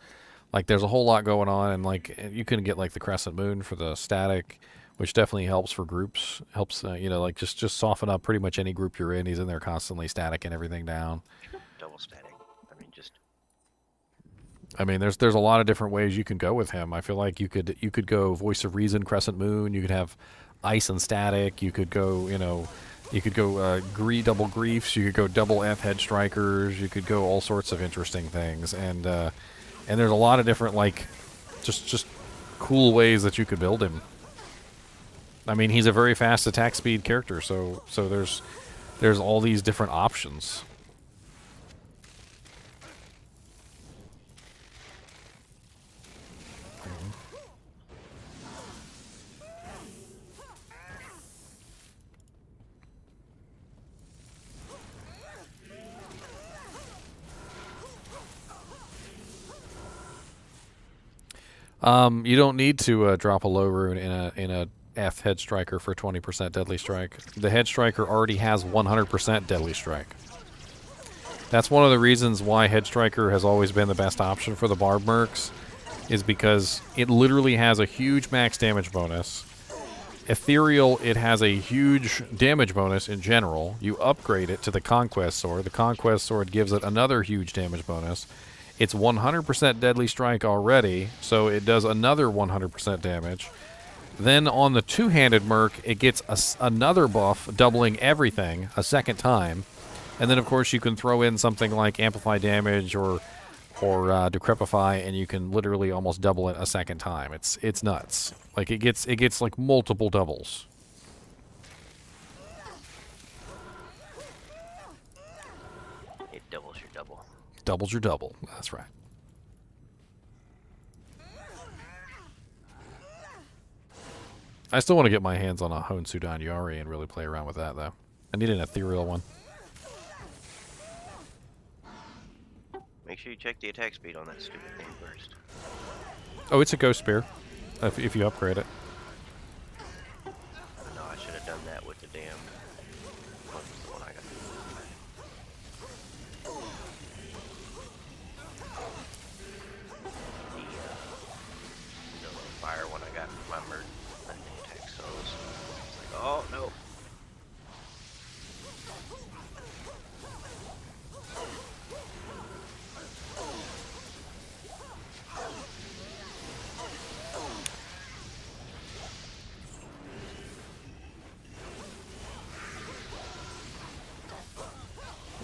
Like, there's a whole lot going on, and like you can get like the crescent moon for the static, which definitely helps for groups. Helps, like just soften up pretty much any group you're in. He's in there constantly static and everything down.
Double static.
I mean, there's a lot of different ways you can go with him. I feel like you could go Voice of Reason, Crescent Moon. You could have Ice and Static. You could go, double Griefs. You could go double F head strikers. You could go all sorts of interesting things. And there's a lot of different, like, just cool ways that you could build him. I mean, he's a very fast attack speed character, so there's all these different options. You don't need to drop a low rune in a F head striker for 20% deadly strike. The head striker already has 100% deadly strike. That's one of the reasons why head striker has always been the best option for the barb mercs, is because it literally has a huge max damage bonus. Ethereal, it has a huge damage bonus in general. You upgrade it to the Conquest Sword. The Conquest Sword gives it another huge damage bonus. It's 100% deadly strike already, so it does another 100% damage. Then on the two-handed merc, it gets another buff, doubling everything a second time. And then, of course, you can throw in something like Amplify Damage or Decrepify, and you can literally almost double it a second time. It's nuts. Like, it gets like multiple doubles.
It doubles your double.
Doubles your double. That's right. I still want to get my hands on a Hone Sudan Yari and really play around with that, though. I need an ethereal one.
Make sure you check the attack speed on that stupid thing first.
Oh, it's a ghost spear, if you upgrade it.
No, I should have done that with the damn. What was the one I got? The fire one I got with my merc. That thing attacks souls. It's like, oh no.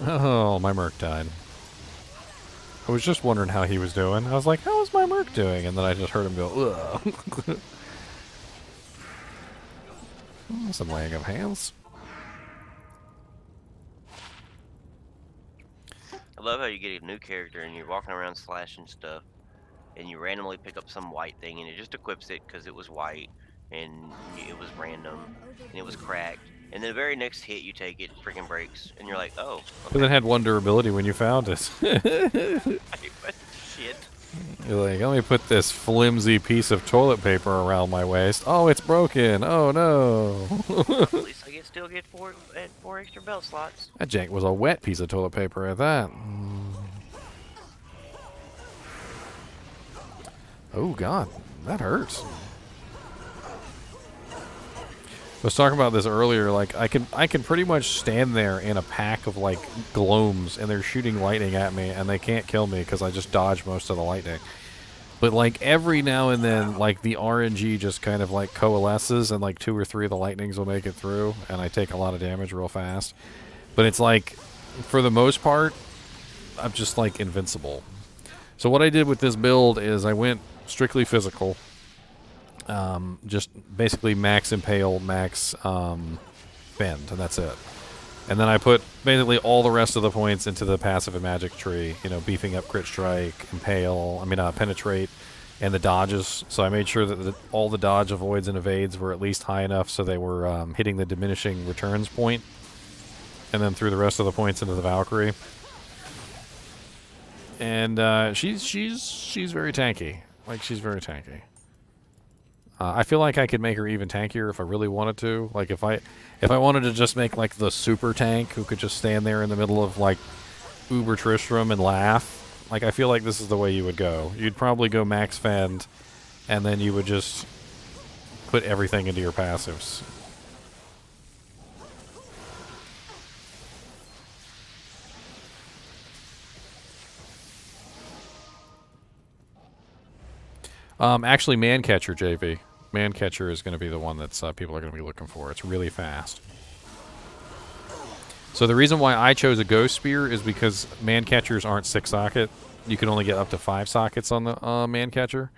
Oh, my merc died. I was just wondering how he was doing. I was like, how is my merc doing? And then I just heard him go, ugh. Some laying of hands.
I love how you get a new character and you're walking around slashing stuff, and you randomly pick up some white thing and it just equips it because it was white and it was random and it was cracked. And the very next hit you take, it freaking breaks, and you're like, oh.
Because it had one durability when you found it.
What shit?
You're like, let me put this flimsy piece of toilet paper around my waist. Oh, it's broken. Oh, no.
At least I still get four extra belt slots.
That jank was a wet piece of toilet paper at that. Oh, God. That hurts. I was talking about this earlier. Like, I can pretty much stand there in a pack of, like, gloams, and they're shooting lightning at me, and they can't kill me because I just dodge most of the lightning. But, like, every now and then, like, the RNG just kind of, like, coalesces, and, like, 2 or 3 of the lightnings will make it through, and I take a lot of damage real fast. But it's, like, for the most part, I'm just, like, invincible. So what I did with this build is I went strictly physical. Just basically max Impale, max Fend, and that's it. And then I put basically all the rest of the points into the passive and magic tree, you know, beefing up crit strike, Impale, penetrate, and the dodges. So I made sure that all the dodge, avoids, and evades were at least high enough so they were hitting the diminishing returns point, and then threw the rest of the points into the Valkyrie. And she's very tanky. Like, she's very tanky. I feel like I could make her even tankier if I really wanted to. Like, if I wanted to just make, like, the super tank who could just stand there in the middle of, like, Uber Tristram and laugh. Like, I feel like this is the way you would go. You'd probably go max Fend, and then you would just put everything into your passives. Actually, Mancatcher, JV. Mancatcher is going to be the one that's people are going to be looking for. It's really fast. So the reason why I chose a Ghost Spear is because Mancatchers aren't 6-socket. You can only get up to 5 sockets on the Mancatcher,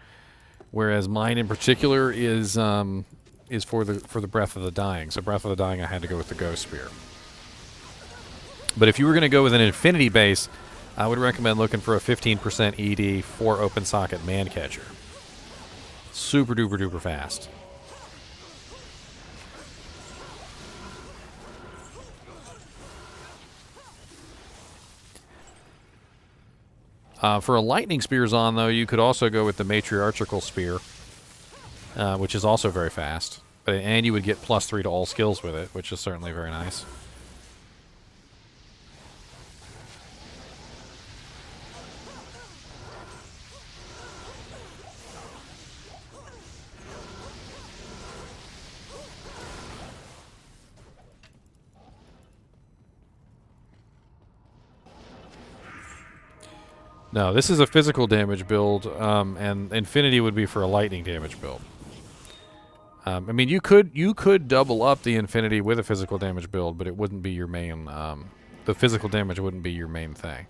whereas mine in particular is for the Breath of the Dying. So Breath of the Dying, I had to go with the Ghost Spear. But if you were going to go with an Infinity base, I would recommend looking for a 15% ED 4 open socket Mancatcher. Super duper duper fast. For a lightning Spearzon, though, you could also go with the matriarchal spear, which is also very fast. And you would get +3 to all skills with it, which is certainly very nice. No, this is a physical damage build, and Infinity would be for a lightning damage build. I mean, you could double up the Infinity with a physical damage build, but it wouldn't be your main. The physical damage wouldn't be your main thing.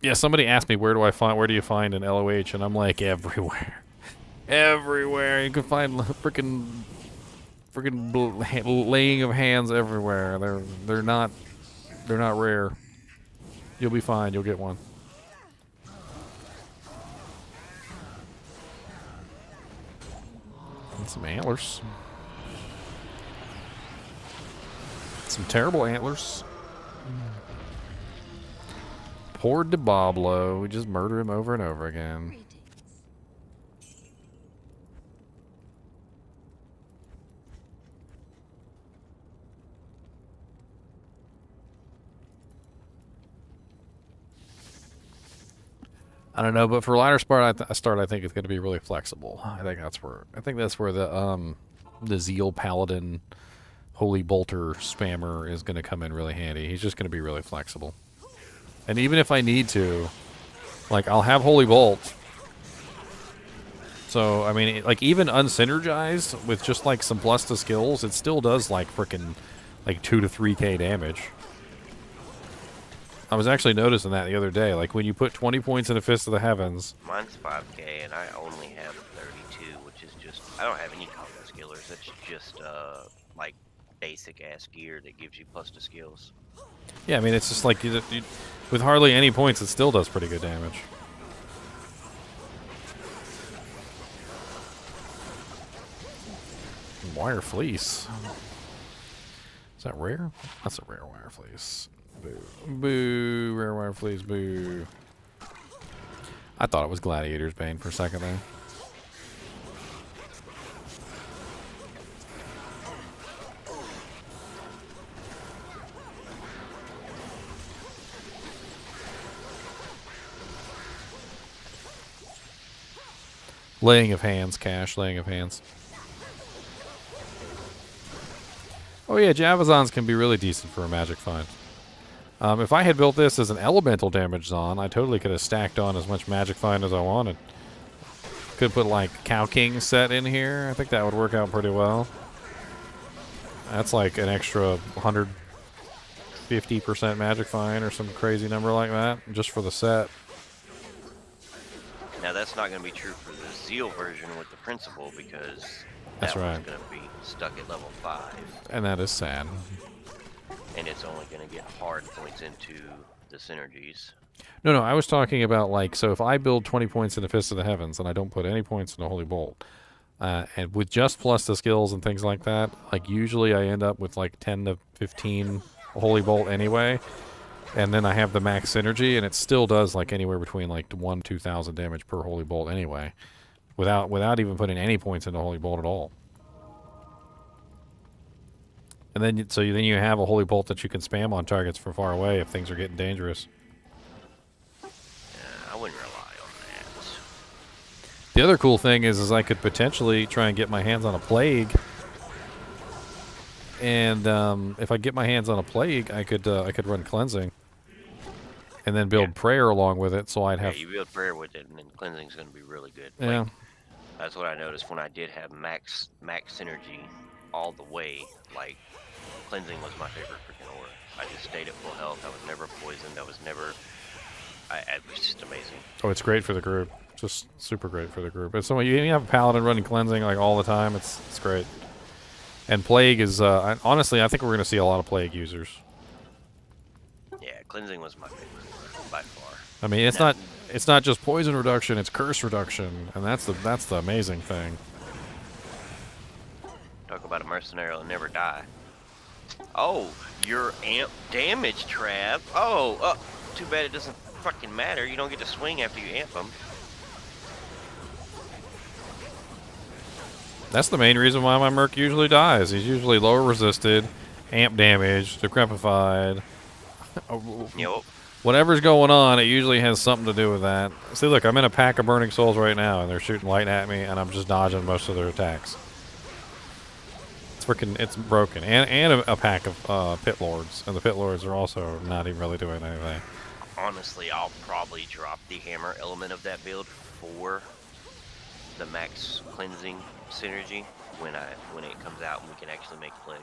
Yeah, somebody asked me where do you find an LOH, and I'm like, everywhere, everywhere. You can find freaking laying of hands everywhere. They're not rare. You'll be fine. You'll get one. And some antlers. Some terrible antlers. Poor Diablo. We just murder him over and over again. I don't know, but for lighter start, I think it's going to be really flexible. I think that's where the Zeal Paladin Holy Bolter spammer is going to come in really handy. He's just going to be really flexible. And even if I need to, like, I'll have Holy Bolt. So, I mean, like, even unsynergized with just, like, some plus to skills, it still does, like, frickin' like 2 to 3k damage. I was actually noticing that the other day. Like when you put 20 points in a Fist of the Heavens.
Mine's 5k, and I only have 32, which is just, I don't have any combat skillers. That's just like basic ass gear that gives you plus to skills.
Yeah, I mean it's just like with hardly any points, it still does pretty good damage. Wire fleece. Is that rare? That's a rare wire fleece. Boo. Boo. Rare wire fleece. Boo. I thought it was Gladiator's Bane for a second there. Laying of hands, Cash. Laying of hands. Oh yeah, Javazons can be really decent for a magic find. If I had built this as an elemental damage zone, I totally could have stacked on as much magic find as I wanted. Could put like Cow King set in here. I think that would work out pretty well. That's like an extra 150% magic find or some crazy number like that, just for the set.
Now that's not going to be true for the Zeal version with the Principal, because
That's right.
one's going to be stuck at level 5.
And that is sad.
And it's only going to get hard points into the synergies.
No, I was talking about like, so if I build 20 points in the Fist of the Heavens and I don't put any points in the Holy Bolt, and with just plus the skills and things like that, like usually I end up with like 10 to 15 Holy Bolt anyway, and then I have the max synergy, and it still does like anywhere between like 1,000 to 2,000 damage per Holy Bolt anyway, without even putting any points into Holy Bolt at all. And then, then you have a Holy Bolt that you can spam on targets from far away if things are getting dangerous.
I wouldn't rely on that.
The other cool thing is I could potentially try and get my hands on a Plague. And if I get my hands on a Plague, I could run Cleansing. And then build Prayer along with it, so I'd have...
Yeah, you build Prayer with it, and then Cleansing's going to be really good.
Yeah.
Like, that's what I noticed when I did have max synergy all the way. Like, Cleansing was my favorite freaking aura. I just stayed at full health. I was never poisoned. I was never... it was just amazing.
Oh, it's great for the group. Just super great for the group. It's someone you have a Paladin running Cleansing like all the time. It's great. And Plague is honestly, I think we're going to see a lot of Plague users.
Yeah, Cleansing was my favorite by far.
I mean, it's not just poison reduction; it's curse reduction, and that's the amazing thing.
Talk about a mercenary that'll never die. Oh, your amp damage trap. Oh, too bad it doesn't fucking matter. You don't get to swing after you amp them.
That's the main reason why my Merc usually dies. He's usually lower resisted, amp damage, decrepified.
Yep.
Whatever's going on, it usually has something to do with that. See, look, I'm in a pack of Burning Souls right now, and they're shooting light at me, and I'm just dodging most of their attacks. It's broken. And a pack of Pit Lords, and the Pit Lords are also not even really doing anything.
Honestly, I'll probably drop the hammer element of that build for the max cleansing synergy when it comes out and we can actually make Plague.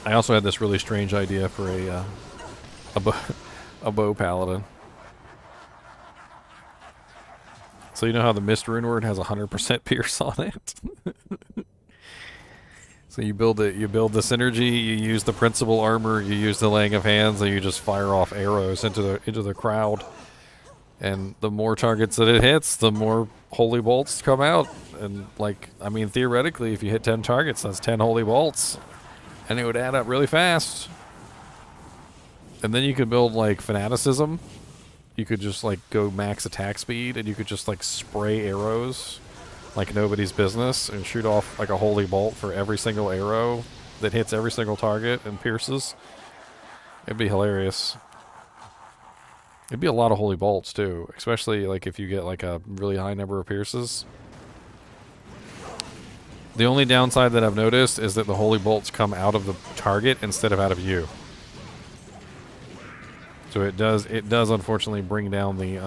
I also had this really strange idea for a bow paladin. So you know how the Mist runeword has 100% pierce on it? So you build the synergy, you use the principal armor, you use the laying of hands, and you just fire off arrows into the crowd. And the more targets that it hits, the more holy bolts come out. And like, I mean, theoretically, if you hit 10 targets, that's 10 holy bolts. And it would add up really fast. And then you could build like fanaticism. You could just like go max attack speed, and you could just like spray arrows like nobody's business and shoot off like a holy bolt for every single arrow that hits every single target and pierces. It'd be hilarious. It'd be a lot of holy bolts too, especially like if you get like a really high number of pierces. The only downside that I've noticed is that the holy bolts come out of the target instead of out of you. So it does unfortunately bring down the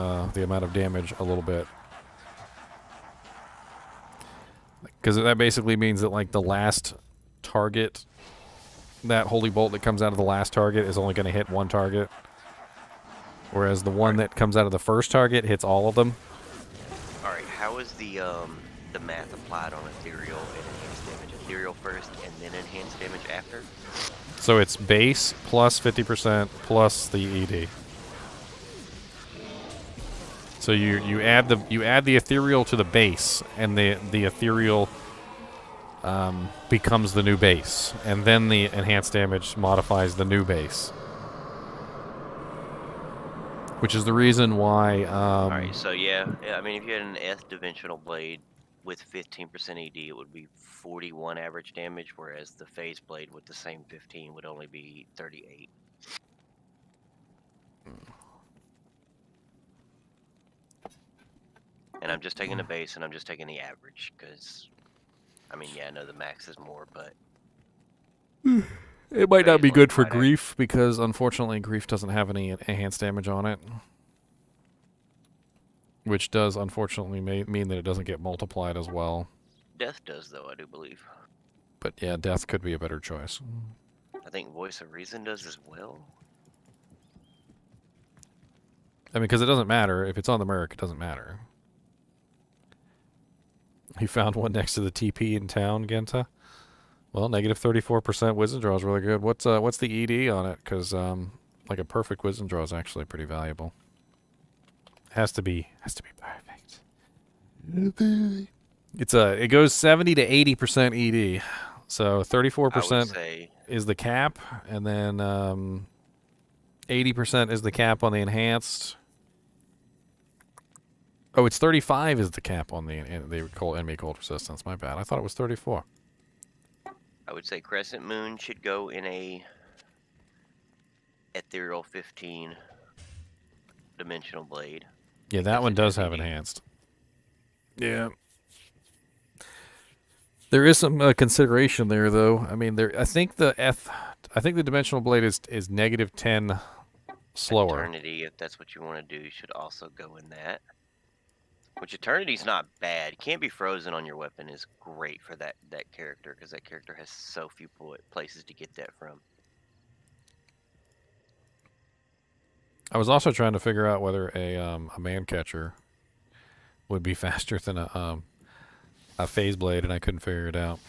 amount of damage a little bit. Because that basically means that like the last target, that holy bolt that comes out of the last target is only going to hit one target. Whereas the one that comes out of the first target hits all of them.
Alright, how is the math applied on Ethereal and enhanced damage? Ethereal first and then enhanced damage after?
So it's base plus 50% plus the ED. So you add the ethereal to the base, and the ethereal becomes the new base, and then the enhanced damage modifies the new base. Which is the reason why.
Alright, so yeah, I mean, if you had an F dimensional blade with 15% ED, it would be 41 average damage, whereas the phase blade with the same 15 would only be 38. And I'm just taking the base and I'm just taking the average, because, I mean, yeah, I know the max is more, but...
It might not be good for
Right,
grief, because unfortunately grief doesn't have any enhanced damage on it. Which does unfortunately mean that it doesn't get multiplied as well.
Death does, though, I do believe.
But yeah, death could be a better choice.
I think Voice of Reason does as well.
I mean, because it doesn't matter. If it's on the merc, it doesn't matter. He found one next to the TP in town, Genta. Well, negative 34% wisdom draw is really good. What's the ED on it? Because like a perfect wisdom draw is actually pretty valuable. Has to be perfect. It goes 70 to 80% ED. So 34% is the cap, and then 80% is the cap on the enhanced. Oh, it's 35 is the cap on the enemy cold resistance. My bad. I thought it was 34.
I would say Crescent Moon should go in a Ethereal 15 dimensional blade.
Yeah, that one does have enhanced. Yeah. There is some consideration there, though. I mean, I think the dimensional blade is negative 10 slower.
Eternity, if that's what you want to do, should also go in that. Which Eternity's not bad. Can't be frozen on your weapon is great for that character, because that character has so few places to get that from.
I was also trying to figure out whether a man catcher would be faster than a phase blade, and I couldn't figure it out.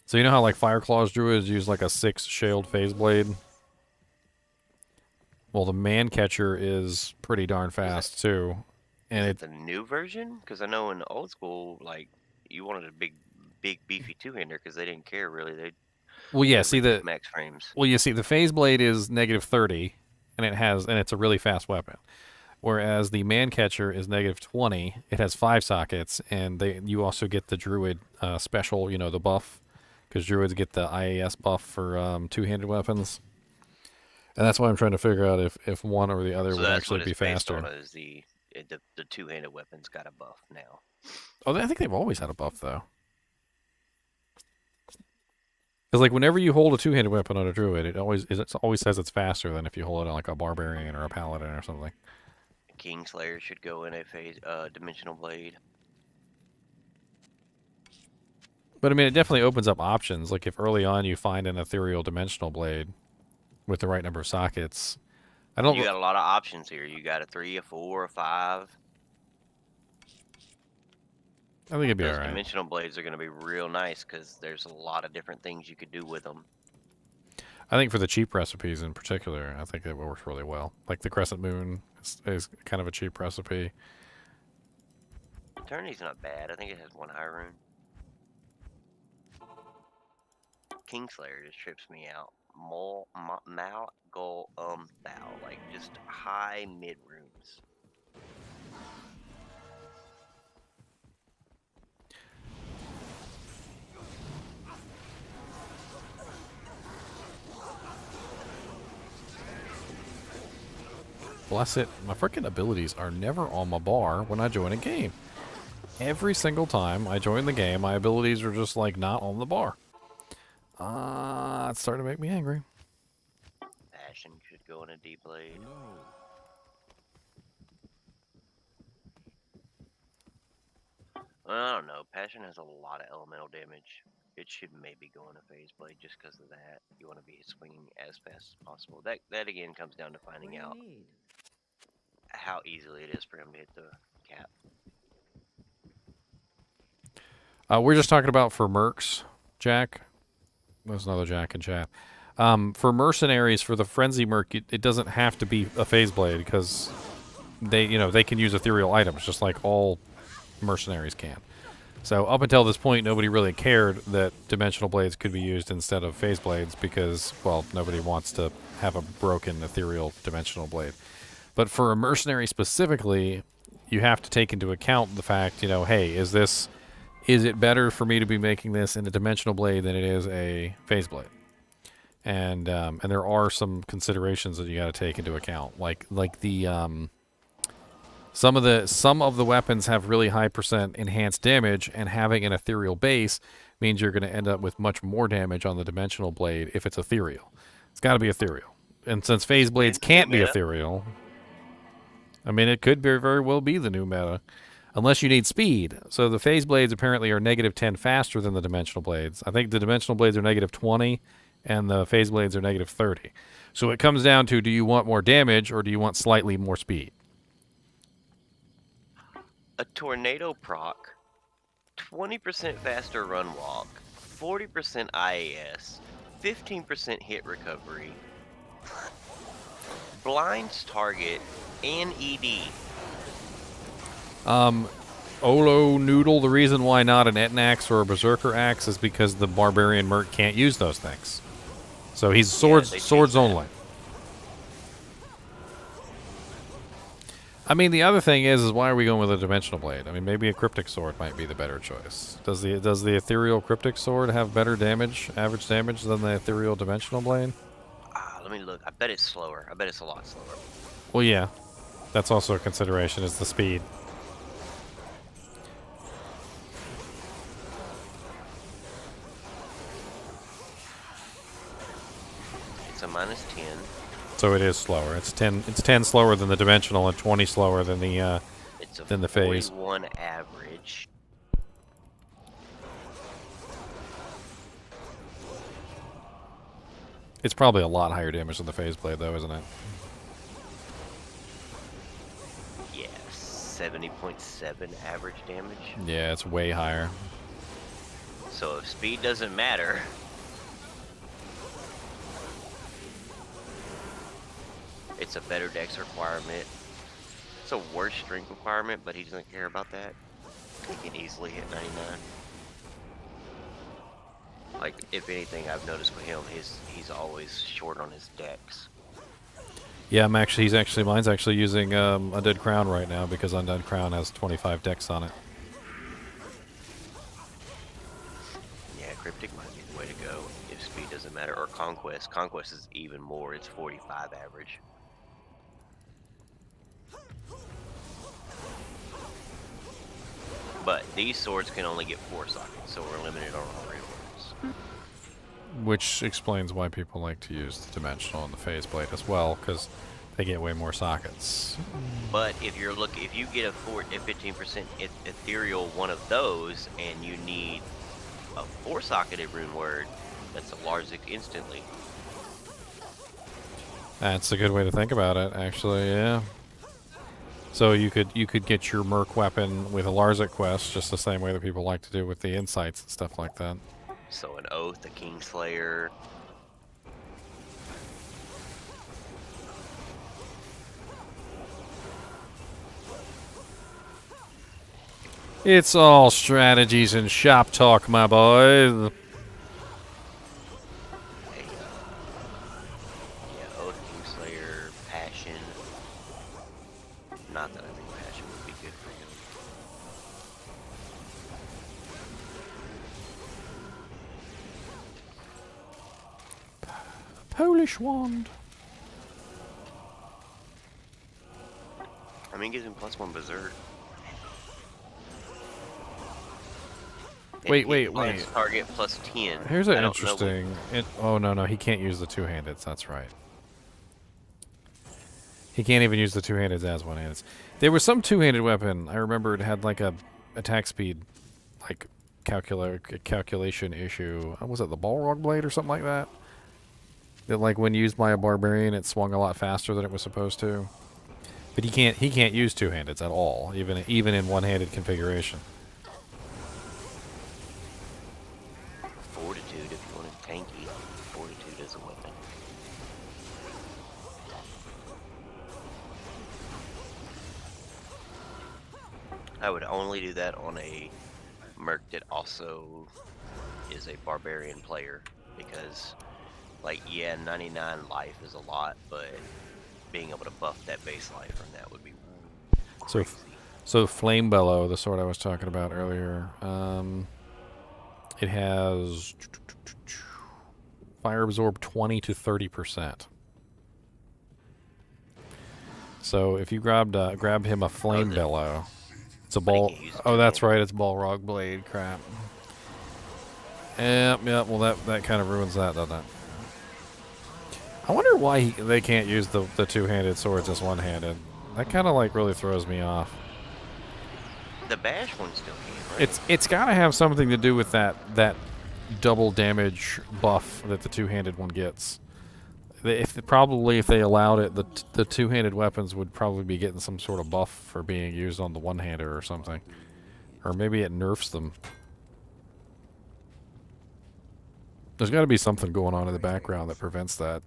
So you know how like Fireclaw's druids use like a 6 shield phase blade? Well, the man catcher is pretty darn fast too. And
it's the new version? Because I know in the old school, like, you wanted a big beefy two-hander because they didn't care really.
Well, yeah. See the
max frames.
Well, you see the phase blade is negative 30, and it's a really fast weapon. Whereas the man catcher is negative 20. It has 5 sockets, and you also get the druid special, the buff, because druids get the IAS buff for two-handed weapons. And that's why I'm trying to figure out if one or the other would actually be faster.
Is the two-handed weapons got a buff now.
Oh, I think they've always had a buff, though. Because, like, whenever you hold a two-handed weapon on a druid, it always says it's faster than if you hold it on, like, a barbarian or a paladin or something.
Kingslayer should go in a phase dimensional blade.
But, I mean, it definitely opens up options. Like, if early on you find an ethereal dimensional blade with the right number of sockets...
You got a lot of options here. You got a 3, a 4, a 5.
I think it'd be alright.
Dimensional blades are going to be real nice because there's a lot of different things you could do with them.
I think for the cheap recipes in particular, I think it works really well. Like the Crescent Moon is kind of a cheap recipe.
Eternity's not bad. I think it has 1 high rune. Kingslayer just trips me out. Mal, Gol, Thou. Like, just high mid runes.
bless it, my freaking abilities are never on my bar when I join a game. Every single time I join the game, my abilities are just like not on the bar. It's starting to make me angry.
Passion could go in a D blade.
No.
Well, I don't know. Passion has a lot of elemental damage. It should maybe go in a phase blade just because of that. You want to be swinging as fast as possible. That again comes down to finding out how easily it is for him to hit the cap.
We're just talking about for mercs, Jack. There's another Jack in chat. For mercenaries, for the frenzy merc, it doesn't have to be a phase blade because they can use ethereal items just like all mercenaries can. So up until this point, nobody really cared that dimensional blades could be used instead of phase blades because, well, nobody wants to have a broken ethereal dimensional blade. But for a mercenary specifically, you have to take into account the fact, hey, is it better for me to be making this in a dimensional blade than it is a phase blade? And there are some considerations that you got to take into account, like the some of the weapons have really high % enhanced damage, and having an ethereal base means you're going to end up with much more damage on the dimensional blade if it's ethereal. It's got to be ethereal, and since phase blades can't be ethereal, I mean it could very well be the new meta. Unless you need speed. So the phase blades apparently are -10 faster than the dimensional blades. I think the dimensional blades are -20 and the phase blades are -30. So it comes down to, do you want more damage or do you want slightly more speed?
A tornado proc, 20% faster run walk, 40% IAS, 15% hit recovery, blinds target, and ED.
Olo Noodle, the reason why not an Etn axe or a Berserker axe is because the Barbarian Merc can't use those things. So he's swords only. I mean, the other thing is why are we going with a Dimensional Blade? I mean, maybe a Cryptic Sword might be the better choice. Does the Ethereal Cryptic Sword have better damage, average damage, than the Ethereal Dimensional Blade?
Let me look. I bet it's slower. I bet it's a lot slower.
Well, yeah. That's also a consideration, is the speed.
It's a -10.
So it is slower. It's 10 slower than the dimensional and 20 slower than the
It's a
than the phase.
41 average.
It's probably a lot higher damage than the phase blade, though, isn't it?
Yeah, 70.7 average damage.
Yeah, it's way higher.
So if speed doesn't matter, it's a better dex requirement. It's a worse strength requirement, but he doesn't care about that. He can easily hit 99. Like, if anything, I've noticed with him, he's always short on his dex.
Yeah, mine's actually using Undead Crown right now because Undead Crown has 25 dex on it.
Yeah, Cryptic might be the way to go if speed doesn't matter. Or Conquest. Conquest is even more. It's 45 average. But these swords can only get 4 sockets, so we're limited on our rewards.
Which explains why people like to use the dimensional and the phase blade as well, because they get way more sockets.
But if you get a 15% ethereal one of those, and you need a 4-socketed rune word, that's a Larzik instantly.
That's a good way to think about it, actually. Yeah. So you could get your merc weapon with a Larzik quest, just the same way that people like to do with the insights and stuff like that.
So an Oath, a Kingslayer.
It's all strategies and shop talk, my boy.
Yeah, Oath, Kingslayer, Passion. Not that I think Passion would be good for him.
Polish wand.
it gives him +1 berserk.
Wait,
It
wait,
finds
wait.
Target +10.
Here's
I
an
don't know what-
interesting. Oh no, he can't use the two-handed. That's right. He can't even use the two-handed as one-handed. There was some two-handed weapon. I remember it had like a attack speed, like calculation issue. Was it the Balrog blade or something like that? That like when used by a barbarian, it swung a lot faster than it was supposed to. But he can't use two-handeds at all, even in one-handed configuration.
Fortitude, if you want it tanky, Fortitude is a weapon. I would only do that on a merc that also is a barbarian player, because, like, yeah, 99 life is a lot, but being able to buff that base life from that would be crazy.
So Flame Bellow, the sword I was talking about earlier, it has fire absorb 20 to 30%. So if you grabbed him a Flame Bellow, it's a ball. Oh, that's right, it's Balrog blade. Crap. Yeah. Well, that kind of ruins that, doesn't it? I wonder why they can't use the two-handed swords as one-handed. That kind of like really throws me off.
The bash one still can, right?
It's got to have something to do with that double damage buff that the two-handed one gets. If they allowed it, the two-handed weapons would probably be getting some sort of buff for being used on the one-hander or something, or maybe it nerfs them. There's got to be something going on in the background that prevents that.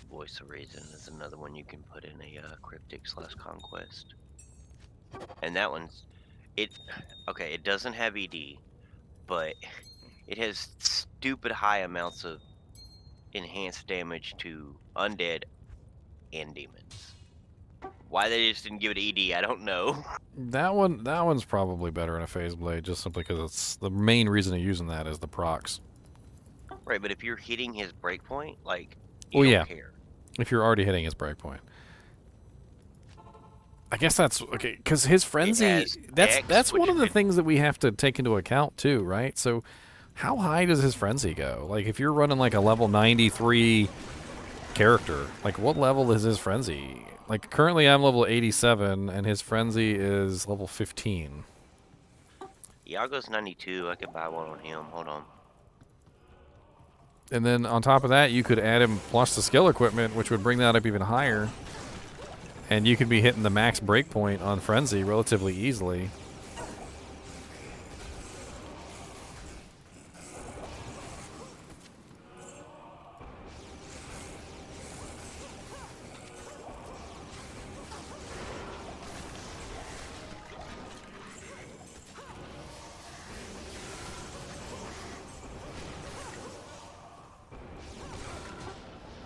Voice of Reason is another one you can put in a cryptic/conquest. And that one's okay, it doesn't have ED, but it has stupid high amounts of enhanced damage to undead and demons. Why they just didn't give it ED, I don't know.
That one's probably better in a phase blade, just simply because it's the main reason of using that is the procs.
Right, but if you're hitting his breakpoint, like,
Well,
you
yeah.
don't care.
If you're already hitting his breakpoint. I guess that's okay, because his frenzy,
has
that's
X,
one
which
of the
could-
things that we have to take into account too, right? So how high does his frenzy go? Like if you're running like a level 93 character, like what level is his frenzy? Like currently I'm level 87 and his frenzy is level 15.
Iago's 92, I could buy one on him, hold on.
And then on top of that, you could add him plus the skill equipment, which would bring that up even higher. And you could be hitting the max breakpoint on Frenzy relatively easily.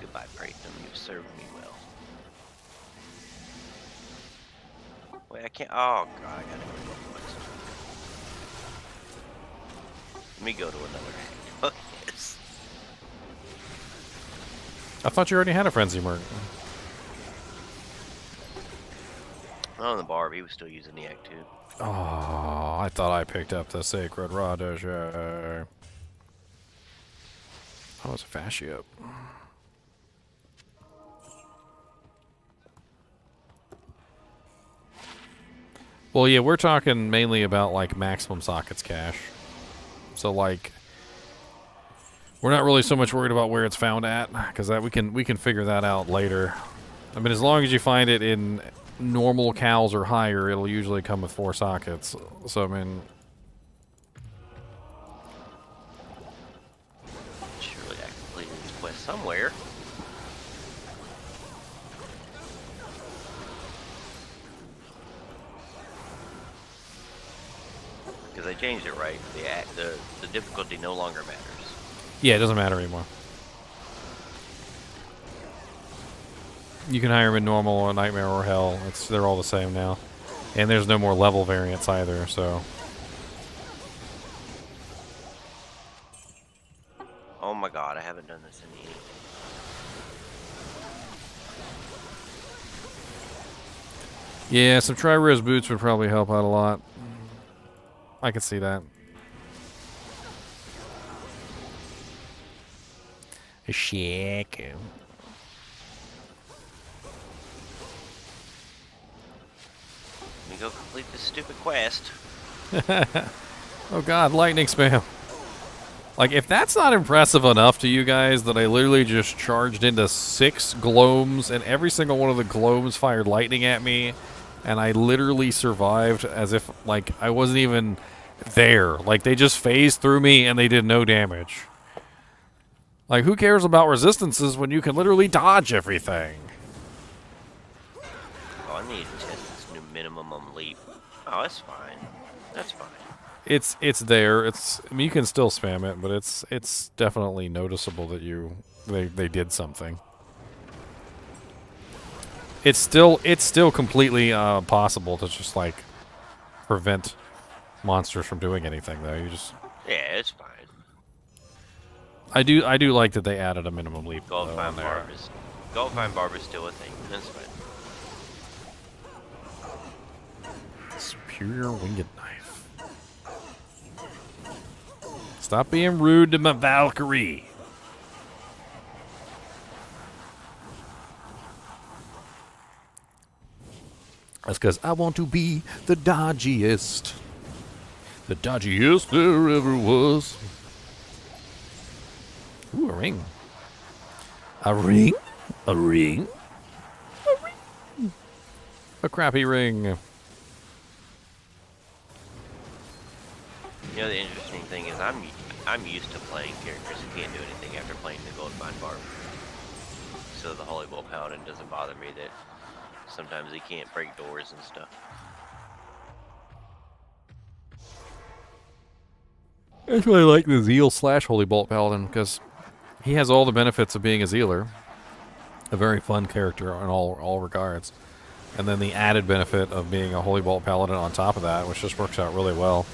Goodbye, Praetum, you've served me well. Wait, I can't. Oh, God, I gotta go to the place. Let me go to another. Fuck this.
I thought you already had a Frenzy Merc.
On the barb, he was still using the Act 2.
Oh, I thought I picked up the Sacred Radish. That was a fascia. Well, yeah, we're talking mainly about like maximum sockets cache. So like, we're not really so much worried about where it's found at, because that we can figure that out later. I mean, as long as you find it in normal cows or higher, it'll usually come with 4 sockets. So I mean,
Surely I completed this quest somewhere. Because they changed it, right? The difficulty no longer matters.
yeah, it doesn't matter anymore. You can hire them in normal or nightmare or hell. They're all the same now, and there's no more level variance either. So
odd. I haven't done this in any.
Yeah, some tri-res boots would probably help out a lot. I can see that. Shit.
Let me go complete this stupid quest.
Oh god, lightning spam. Like, if that's not impressive enough to you guys that I literally just charged into 6 gloams and every single one of the gloams fired lightning at me and I literally survived as if, like, I wasn't even there. Like, they just phased through me and they did no damage. Like, who cares about resistances when you can literally dodge everything?
Oh, I need to test this new minimum on leap. Oh, that's fine. That's fine.
It's there. I mean, you can still spam it, but it's definitely noticeable that they did something. It's still completely possible to just like prevent monsters from doing anything though. You just
Yeah, it's fine.
I do like that they added a minimum leap
Gold
though,
fine
on there.
barb is still a thing. That's fine.
Superior winged knife. Stop being rude to my Valkyrie. That's because I want to be the dodgiest. The dodgiest there ever was. Ooh, a ring. A ring? A ring? A ring. A crappy ring.
You know, the interesting thing is I'm used to playing characters who can't do anything after playing the gold fine barb. So the Holy Bolt Paladin doesn't bother me that sometimes he can't break doors and stuff.
That's why I like the Zeal / Holy Bolt Paladin, because he has all the benefits of being a Zealer. A very fun character in all regards. And then the added benefit of being a Holy Bolt Paladin on top of that, which just works out really well.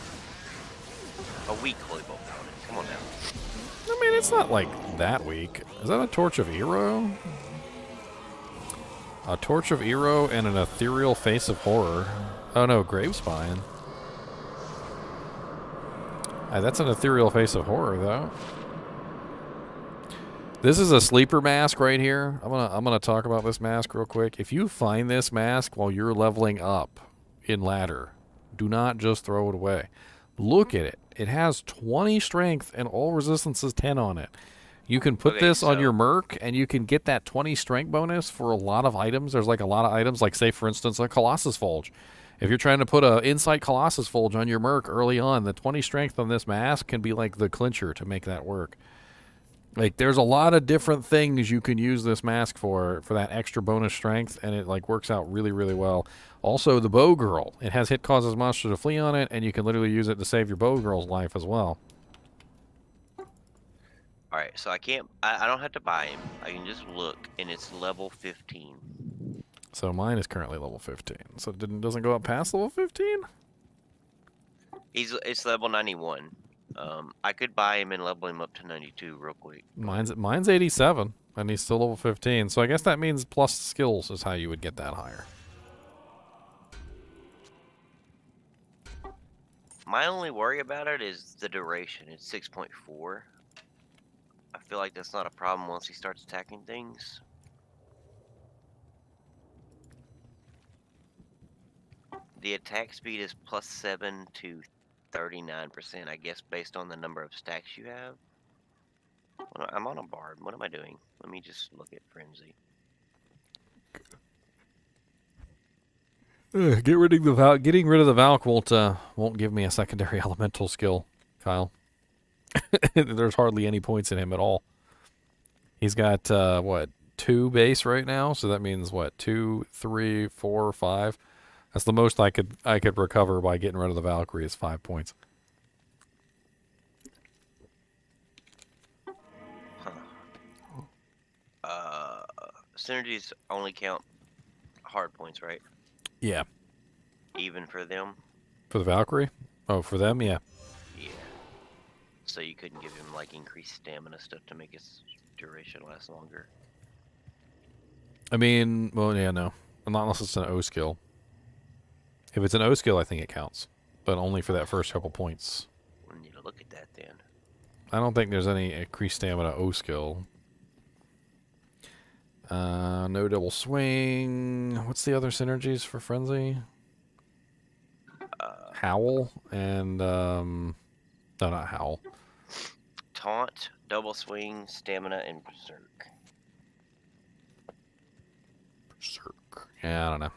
A weak Holy Bolt Paladin. Come on now.
I mean, it's not like that weak. Is that a Torch of Ero? A Torch of Ero and an Ethereal Face of Horror. Oh no, Gravespine. That's an Ethereal Face of Horror, though. This is a sleeper mask right here. I'm gonna talk about this mask real quick. If you find this mask while you're leveling up in ladder, do not just throw it away. Look at it. It has 20 strength and all resistance is 10 on it. You can put this on your merc and you can get that 20 strength bonus for a lot of items. There's like a lot of items, like say for instance a Colossus Fulge. If you're trying to put a Insight Colossus Fulge on your merc early on, the 20 strength on this mask can be like the clincher to make that work. Like, there's a lot of different things you can use this mask for that extra bonus strength, and it like works out really, really well. Also, the Bow Girl. It has hit causes monster to flee on it, and you can literally use it to save your Bow Girl's life as well.
Alright, so I don't have to buy him. I can just look, and it's level 15.
So mine is currently level 15. So it doesn't go up past level 15?
It's level 91. I could buy him and level him up to 92 real quick.
Mine's 87, and he's still level 15. So I guess that means plus skills is how you would get that higher.
My only worry about it is the duration. It's 6.4. I feel like that's not a problem once he starts attacking things. The attack speed is +7 to 39%, I guess, based on the number of stacks you have. I'm on a barb. What am I doing? Let me just look at Frenzy.
Getting rid of the Valk won't give me a secondary elemental skill, Kyle. There's hardly any points in him at all. He's got what, 2 base right now, so that means what, 2, 3, 4, 5. That's the most I could recover by getting rid of the Valkyrie is 5 points.
Synergies only count hard points, right?
Yeah.
Even for them?
For the Valkyrie? Oh, for them, yeah.
Yeah. So you couldn't give him like increased stamina stuff to make his duration last longer.
I mean, well, yeah, no. Not unless it's an O skill. If it's an O skill, I think it counts. But only for that first couple points.
We need to look at that then.
I don't think there's any increased stamina O skill. No double swing. What's the other synergies for Frenzy? Howl and, no, not Howl.
Taunt, double swing, stamina, and berserk.
Berserk. Yeah, I don't know.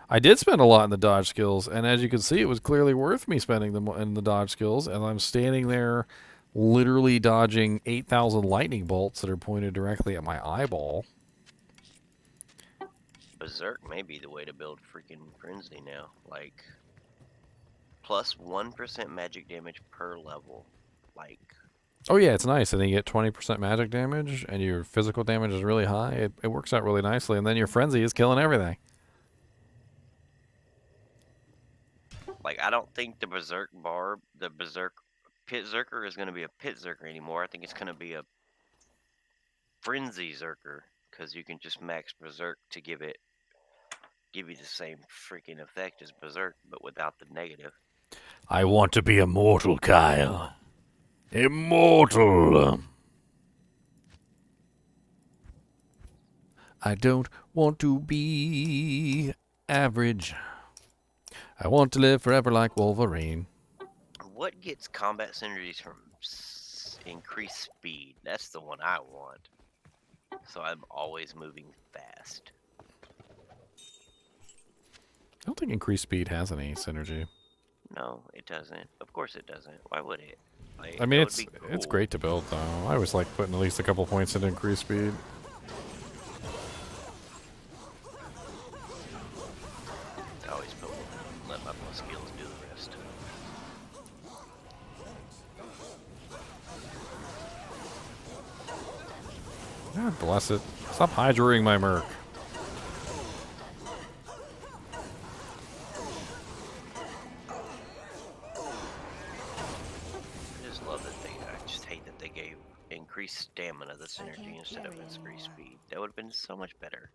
I did spend a lot in the dodge skills, and as you can see, it was clearly worth me spending them in the dodge skills, and I'm standing there literally dodging 8,000 lightning bolts that are pointed directly at my eyeball.
Berserk may be the way to build freaking Frenzy now. Like, plus 1% magic damage per level. Like,
Oh yeah, it's nice, and then you get 20% magic damage, and your physical damage is really high. It works out really nicely, and then your Frenzy is killing everything.
Like, I don't think the Berserk Barb, the Berserk Pit Zerker is going to be a Pit Zerker anymore. I think it's going to be a Frenzy Zerker, because you can just max Berserk to give you the same freaking effect as Berserk, but without the negative.
I want to be immortal, Kyle. Immortal. I don't want to be average. I want to live forever like Wolverine.
What gets combat synergies from increased speed? That's the one I want. So I'm always moving fast.
I don't think increased speed has any synergy.
No, it doesn't. Of course it doesn't. Why would it? Like,
I mean,
that would
it's
be
it's
cool.
great to build, though. I always like putting at least a couple points into increased speed.
I always let my skills do the rest.
God bless it. Stop hydroing my merc.
I just love that I just hate that they gave increased stamina the synergy instead of increased speed. That would have been so much better.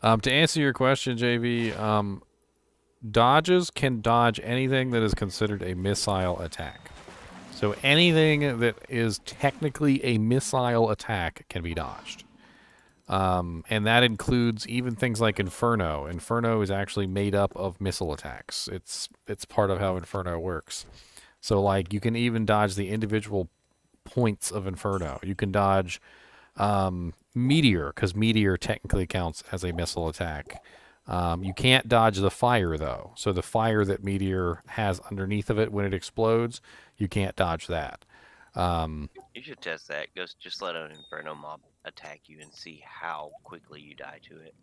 To answer your question, JV, dodges can dodge anything that is considered a missile attack. So anything that is technically a missile attack can be dodged. And that includes even things like Inferno. Inferno is actually made up of missile attacks. It's part of how Inferno works. So like you can even dodge the individual points of Inferno. You can dodge Meteor, because Meteor technically counts as a missile attack. You can't dodge the fire, though. So the fire that Meteor has underneath of it when it explodes, you can't dodge that.
You should test that. Just let an Inferno mob attack you and see how quickly you die to it.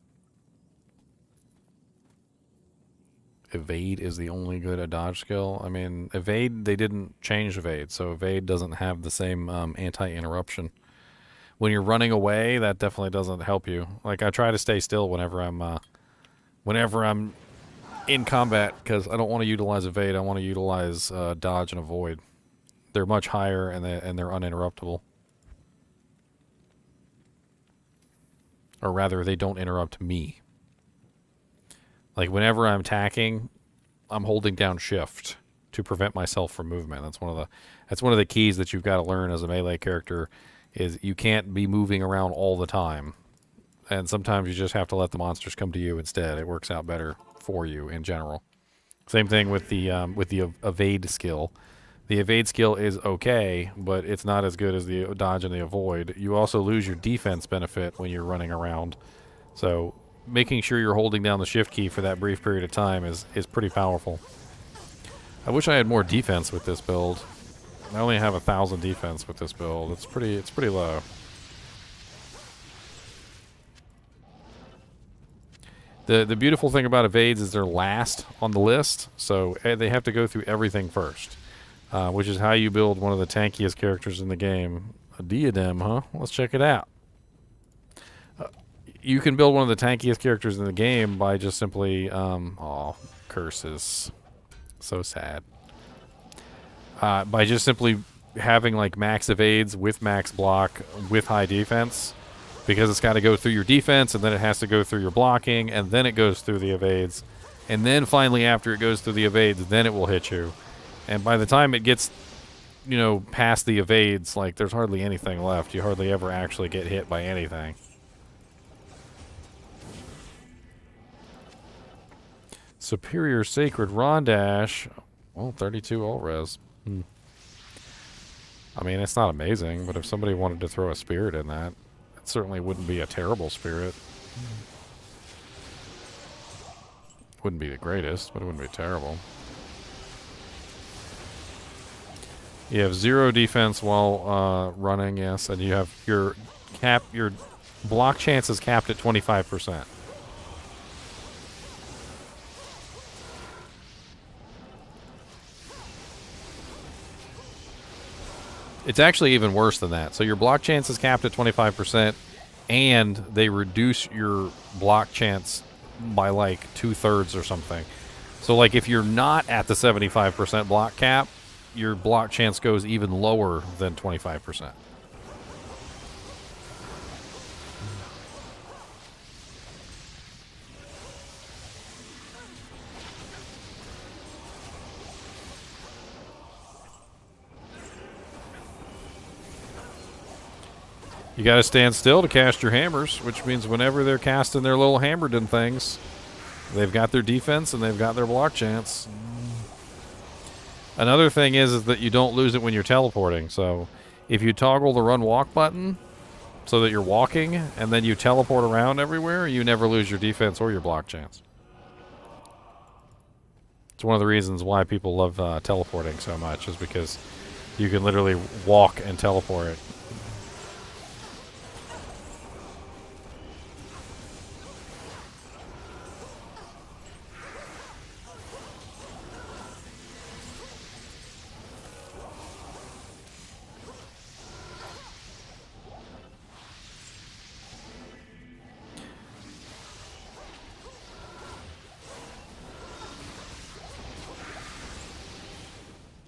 Evade is the only good dodge skill. I mean, Evade, they didn't change Evade, so Evade doesn't have the same anti-interruption. When you're running away, that definitely doesn't help you. Like, I try to stay still whenever I'm in combat, because I don't want to utilize Evade. I want to utilize dodge and avoid. They're much higher, and they're uninterruptible. Or rather, they don't interrupt me. Like, whenever I'm attacking, I'm holding down shift to prevent myself from movement. That's one of the keys that you've got to learn as a melee character, is you can't be moving around all the time. And sometimes you just have to let the monsters come to you instead. It works out better for you in general. Same thing with the evade skill. The evade skill is okay, but it's not as good as the dodge and the avoid. You also lose your defense benefit when you're running around. So making sure you're holding down the shift key for that brief period of time is pretty powerful. I wish I had more defense with this build. I only have 1,000 defense with this build. It's pretty low. The beautiful thing about evades is they're last on the list, so they have to go through everything first, which is how you build one of the tankiest characters in the game. A diadem, huh? Let's check it out. You can build one of the tankiest characters in the game by just simply, curses. So sad. By just simply having like max evades with max block with high defense, because it's got to go through your defense and then it has to go through your blocking and then it goes through the evades, and then finally after it goes through the evades, then it will hit you. And by the time it gets, you know, past the evades, like there's hardly anything left. You hardly ever actually get hit by anything. Superior Sacred Rondash. Well, 32 ult res. I mean, it's not amazing, but if somebody wanted to throw a spirit in that, it certainly wouldn't be a terrible spirit. Wouldn't be the greatest, but it wouldn't be terrible. You have 0 defense while running, yes, and you have your block chance is capped at 25%. It's actually even worse than that. So your block chance is capped at 25%, and they reduce your block chance by like 2/3 or something. So like if you're not at the 75% block cap, your block chance goes even lower than 25%. You got to stand still to cast your hammers, which means whenever they're casting their little hammerden things, they've got their defense and they've got their block chance. Another thing is that you don't lose it when you're teleporting. So if you toggle the run walk button so that you're walking and then you teleport around everywhere, you never lose your defense or your block chance. It's one of the reasons why people love teleporting so much, is because you can literally walk and teleport.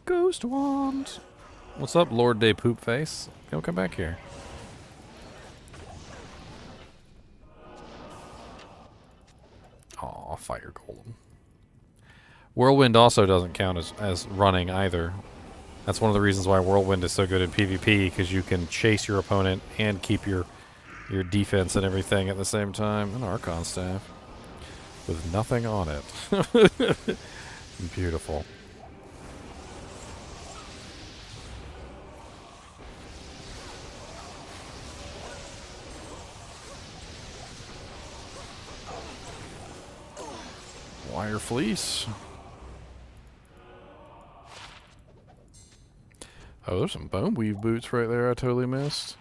Ghost Wand. What's up, Lord Day Poop Face? Come back here. Aw, Fire Golem. Whirlwind also doesn't count as running either. That's one of the reasons why Whirlwind is so good in PvP, because you can chase your opponent and keep your defense and everything at the same time. An Archon Staff with nothing on it. Beautiful. Wire Fleece. Oh, there's some Bone Weave boots right there I totally missed.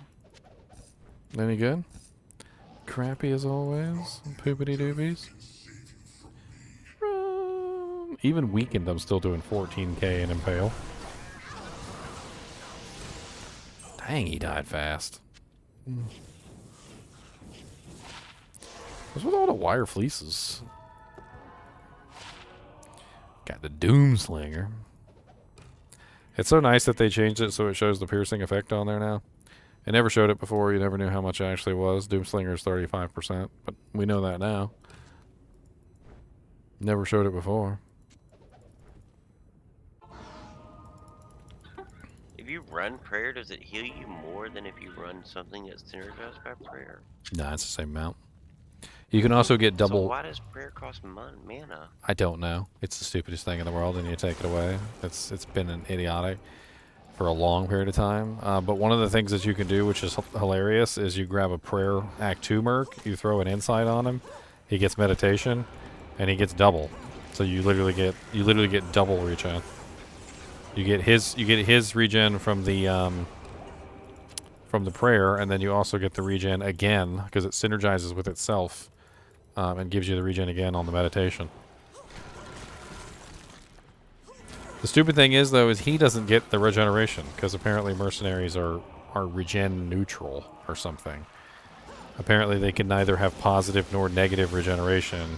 Any good? Crappy as always. Poopity doopies. Even weakened, I'm still doing 14k in Impale. Dang, he died fast. What's with all the Wire Fleeces? Got the Doomslinger. It's so nice that they changed it so it shows the piercing effect on there now. It never showed it before. You never knew how much it actually was. Doomslinger is 35%, but we know that now. Never showed it before.
If you run prayer, does it heal you more than if you run something that's synergized by prayer?
Nah, it's the same amount. You can also get double...
So why does prayer cost mana?
I don't know. It's the stupidest thing in the world, and you take it away. It's been an idiotic for a long period of time. But one of the things that you can do, which is hilarious, is you grab a prayer Act 2 merc, you throw an insight on him, he gets meditation, and he gets double. So you literally get double regen. You get his regen from the prayer, and then you also get the regen again because it synergizes with itself. And gives you the regen again on the meditation. The stupid thing is, though, is he doesn't get the regeneration, because apparently mercenaries are regen neutral or something. Apparently they can neither have positive nor negative regeneration,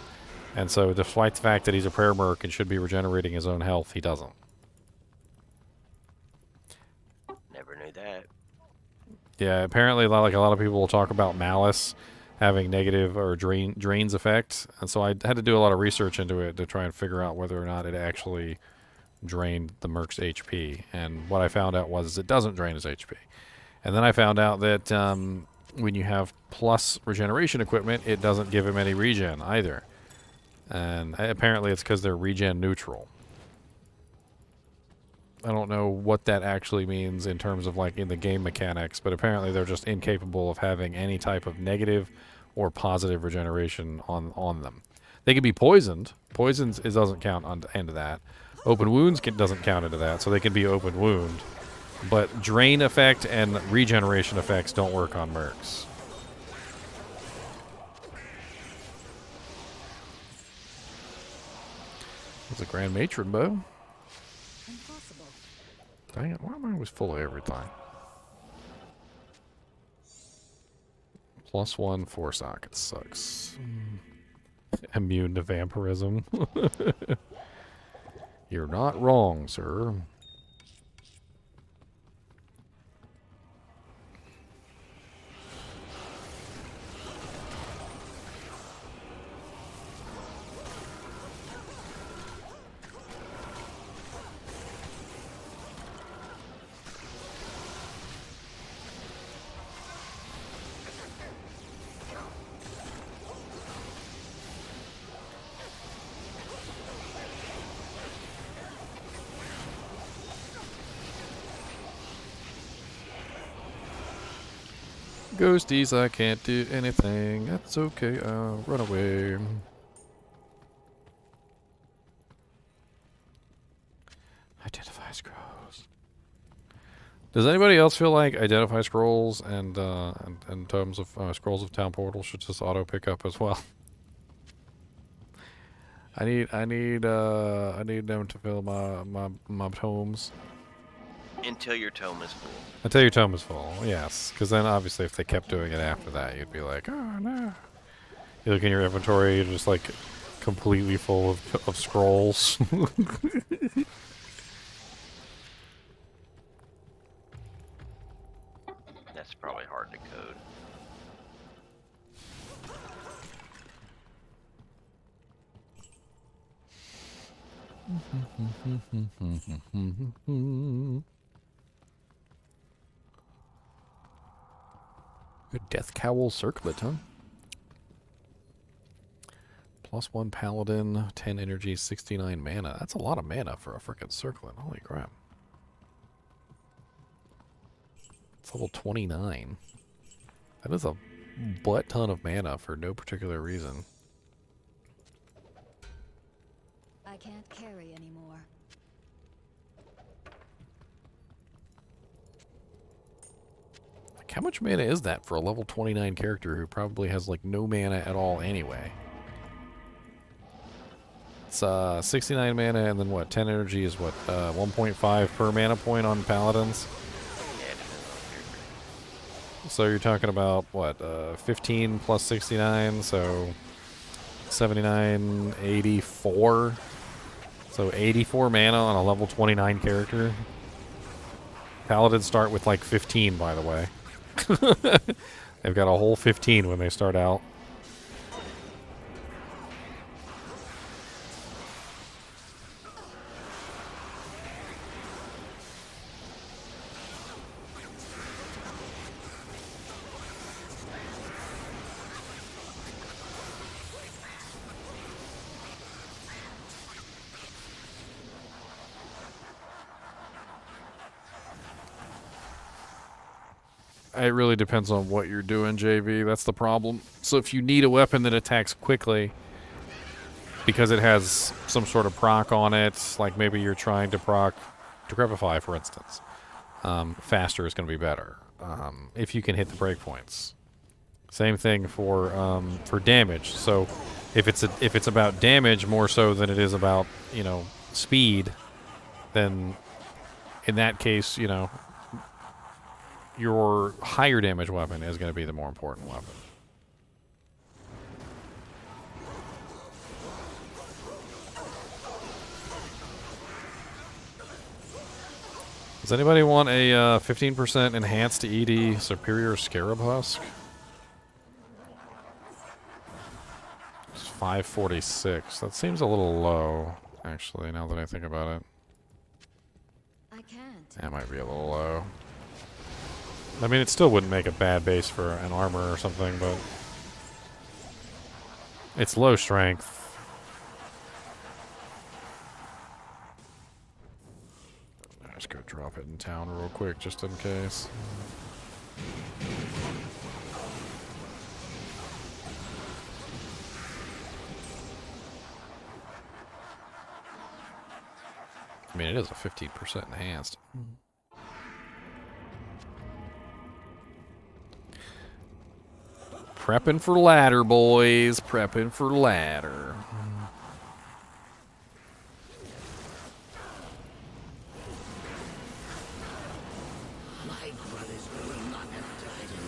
and so despite the fact that he's a prayer merc and should be regenerating his own health, he doesn't.
Know that.
Yeah, apparently, like a lot of people will talk about malice having negative or drains effect, and so I had to do a lot of research into it to try and figure out whether or not it actually drained the merc's HP. And what I found out was it doesn't drain his HP. And then I found out that when you have plus regeneration equipment, it doesn't give him any regen either. And apparently, it's because they're regen neutral. I don't know what that actually means in terms of like in the game mechanics, but apparently they're just incapable of having any type of negative or positive regeneration on them. They can be poisoned. Poisons doesn't count into that. Open wounds doesn't count into that, so they can be open wound. But drain effect and regeneration effects don't work on mercs. It's a Grand Matron bow.
Impossible.
Dang it, why am I always full of everything? +1 4 socket sucks. Immune to vampirism. You're not wrong, sir. Ghosties, I can't do anything. That's okay, I'll run away. Identify scrolls. Does anybody else feel like identify scrolls and tomes of scrolls of town portal should just auto pick up as well? I need them to fill my tomes.
Until your tome is full.
Until your tome is full, yes. Because then obviously if they kept doing it after that, you'd be like, oh no. You look in your inventory, you're just like completely full of scrolls.
That's probably hard to code. A Death Cowl Circlet, huh? +1 Paladin, 10 energy, 69 mana. That's a lot of mana for a frickin' circlet. Holy crap. It's level 29. That is a butt ton of mana for no particular reason.
I can't carry anymore.
Like, how much mana is that for a level 29 character who probably has like no mana at all anyway? It's 69 mana and then what? 10 energy is what? 1.5 per mana point on paladins? So you're talking about what? 15 plus 69, so 79, 84. So 84 mana on a level 29 character. Paladins start with like 15, by the way. They've got a whole 15 when they start out. It really depends on what you're doing, JV. That's the problem. So if you need a weapon that attacks quickly, because it has some sort of proc on it, like maybe you're trying to proc Decrepify, for instance, faster is going to be better if you can hit the breakpoints. Same thing for damage. So if it's about damage more so than it is about, you know, speed, then in that case, you know, your higher damage weapon is going to be the more important weapon. Does anybody want a 15% enhanced ED superior scarab husk? It's 546. That seems a little low, actually, now that I think about it.
I can't.
That might be a little low. I mean, it still wouldn't make a bad base for an armor or something, but it's low strength. Let's go drop it in town real quick, just in case. I mean, it is a 15% enhanced. Prepping for ladder, boys. Prepping for ladder.
My brothers will not have died in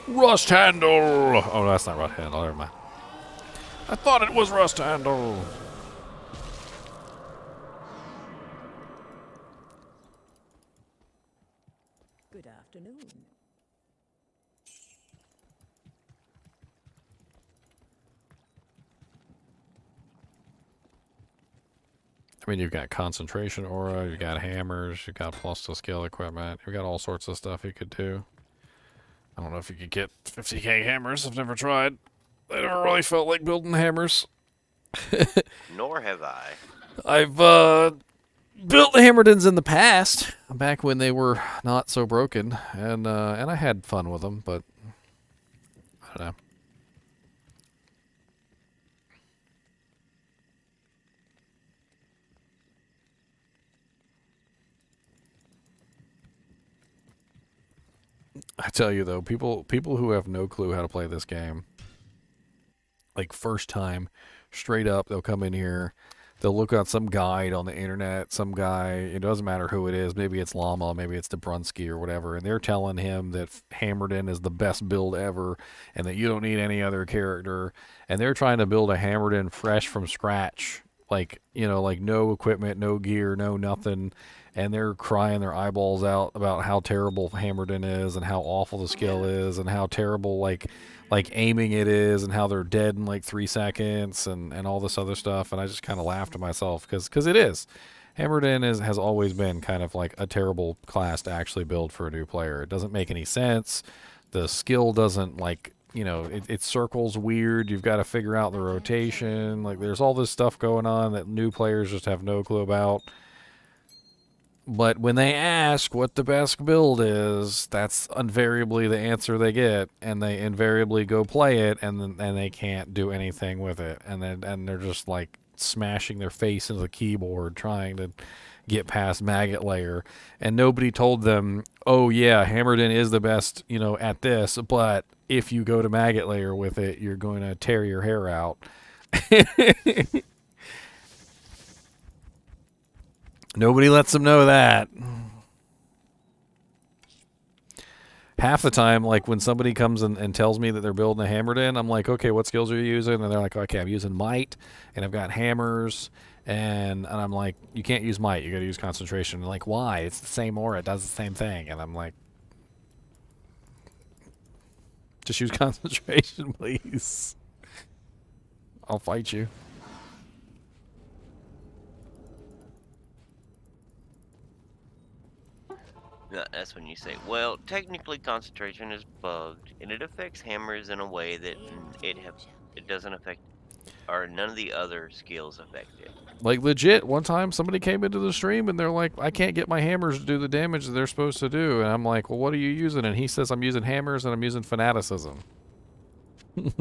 vain.
Rust handle! Oh, that's not rust handle. Never mind. I thought it was rust handle.
Good afternoon.
I mean, you've got concentration aura, you've got hammers, you've got plus to skill equipment, you've got all sorts of stuff you could do. I don't know if you could get 50k hammers. I've never tried. I never really felt like building hammers.
Nor have I.
I've built Hammerdens in the past, back when they were not so broken, and I had fun with them, but I don't know. I tell you though, people who have no clue how to play this game, like first time, straight up, they'll come in here, they'll look at some guide on the internet, some guy, it doesn't matter who it is, maybe it's Llama, maybe it's Dabrunsky or whatever, and they're telling him that Hammerden is the best build ever, and that you don't need any other character, and they're trying to build a Hammerden fresh from scratch, like, you know, like no equipment, no gear, no nothing, and they're crying their eyeballs out about how terrible Hammerden is and how awful the skill is and how terrible like aiming it is and how they're dead in like 3 seconds and all this other stuff. And I just kind of laughed to myself because it is. Hammerden has always been kind of like a terrible class to actually build for a new player. It doesn't make any sense. The skill doesn't like, you know, it circles weird. You've got to figure out the rotation. Like there's all this stuff going on that new players just have no clue about. But when they ask what the best build is, that's invariably the answer they get, and they invariably go play it, and they can't do anything with it, and they're just like smashing their face into the keyboard trying to get past maggot layer, and nobody told them, oh yeah, Hammerden is the best, you know, at this, but if you go to maggot layer with it, you're going to tear your hair out. Nobody lets them know that. Half the time, like when somebody comes and tells me that they're building a Hammerden, I'm like, okay, what skills are you using? And they're like, okay, I'm using might, and I've got hammers, and I'm like, you can't use might, you gotta use concentration. And like, why? It's the same aura, it does the same thing. And I'm like, just use concentration, please. I'll fight you.
That's when you say, well, technically concentration is bugged, and it affects hammers in a way that it doesn't affect, or none of the other skills affect it.
Like legit, one time somebody came into the stream and they're like, I can't get my hammers to do the damage that they're supposed to do. And I'm like, well, what are you using? And he says, I'm using hammers and I'm using fanaticism.
Good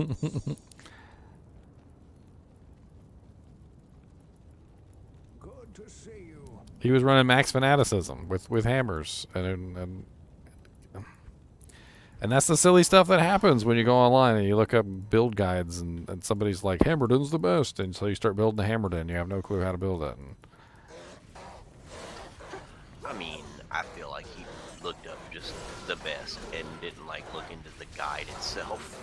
to see you.
He was running max fanaticism with hammers, and that's the silly stuff that happens when you go online and you look up build guides and somebody's like, Hammerden's the best, and so you start building a Hammerden, you have no clue how to build it. And
I mean, I feel like he looked up just the best and didn't like look into the guide itself.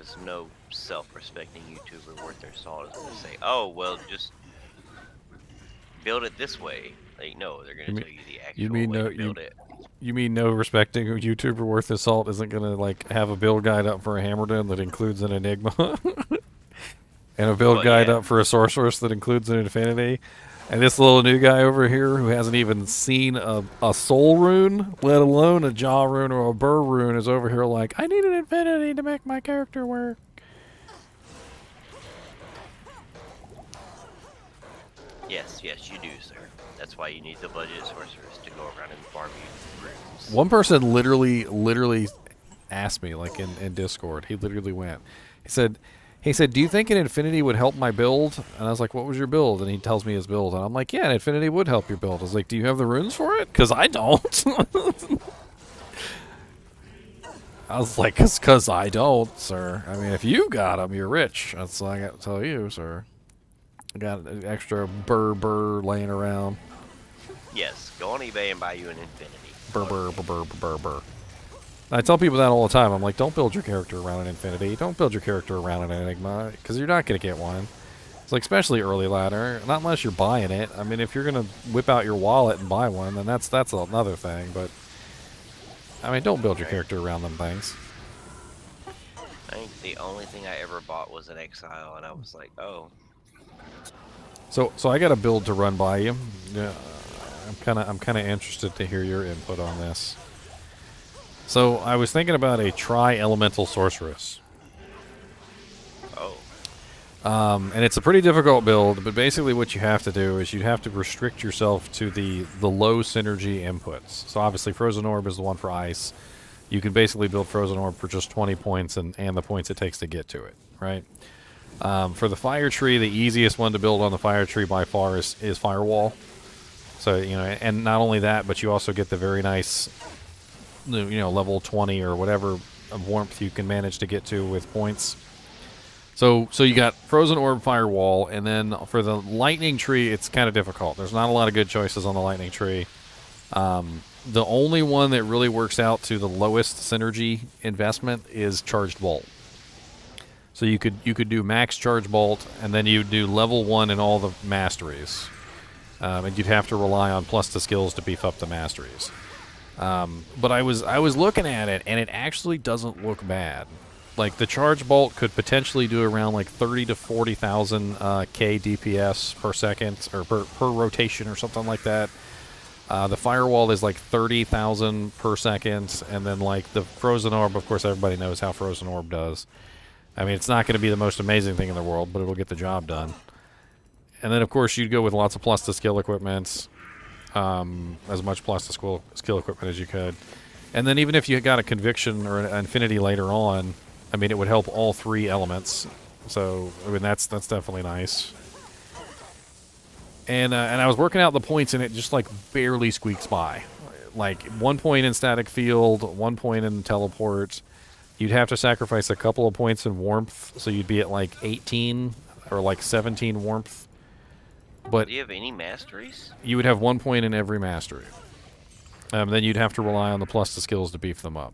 because no self-respecting YouTuber worth their salt is going to say, "Oh, well, just build it this way." Like, no, they're going to tell you the actual way to build it.
You mean no respecting YouTuber worth his salt isn't gonna like have a build guide up for a Hammerden that includes an Enigma, and a build guide up for a sorceress that includes an Infinity, and this little new guy over here who hasn't even seen a soul rune, let alone a jaw rune or a burr rune, is over here like, I need an Infinity to make my character work.
Yes, you do, sir. That's why you need the budget sorceress to go around and farm you runes.
One person literally asked me, like in Discord. He literally went. He said, "Do you think an Infinity would help my build?" And I was like, "What was your build?" And he tells me his build, and I'm like, "Yeah, an Infinity would help your build." I was like, "Do you have the runes for it? Because I don't." I was like, "Cause I don't, sir. I mean, if you got them, you're rich." That's all I got to tell you, sir. I got an extra burr laying around.
Yes, go on eBay and buy you an Infinity.
Burr. I tell people that all the time. I'm like, don't build your character around an Infinity. Don't build your character around an Enigma, because you're not going to get one. It's like, especially early ladder, not unless you're buying it. I mean, if you're going to whip out your wallet and buy one, then that's another thing. But I mean, don't build your character around them things.
I think the only thing I ever bought was an Exile, and I was like, oh.
So I got a build to run by you. Yeah, I'm kind of interested to hear your input on this. So I was thinking about a tri-elemental sorceress.
Oh.
And it's a pretty difficult build, but basically what you have to do is you have to restrict yourself to the low synergy inputs. So obviously Frozen Orb is the one for ice. You can basically build Frozen Orb for just 20 points and the points it takes to get to it, right? For the fire tree, the easiest one to build on the fire tree by far is Firewall. So, and not only that, but you also get the very nice, level 20 or whatever of warmth you can manage to get to with points. So you got Frozen Orb, Firewall, and then for the lightning tree, it's kind of difficult. There's not a lot of good choices on the lightning tree. The only one that really works out to the lowest synergy investment is Charged Bolt. So you could do max Charge Bolt, and then you do level 1 in all the masteries. And you'd have to rely on plus the skills to beef up the masteries. But I was looking at it, and it actually doesn't look bad. Like, the Charge Bolt could potentially do around like 30 to 40,000 K DPS per second, or per rotation or something like that. The Firewall is like 30,000 per second, and then like the Frozen Orb, of course everybody knows how Frozen Orb does. I mean, it's not going to be the most amazing thing in the world, but it'll get the job done. And then, of course, you'd go with lots of plus to skill equipment, as much plus to skill equipment as you could. And then even if you got a Conviction or an Infinity later on, I mean, it would help all 3 elements. So, I mean, that's definitely nice. And I was working out the points, and it just, like, barely squeaks by. Like, 1 point in static field, 1 point in teleport. You'd have to sacrifice a couple of points in warmth, so you'd be at, like, 18 or, like, 17 warmth. But
do you have any masteries?
You would have 1 point in every mastery. Then you'd have to rely on the plus to skills to beef them up.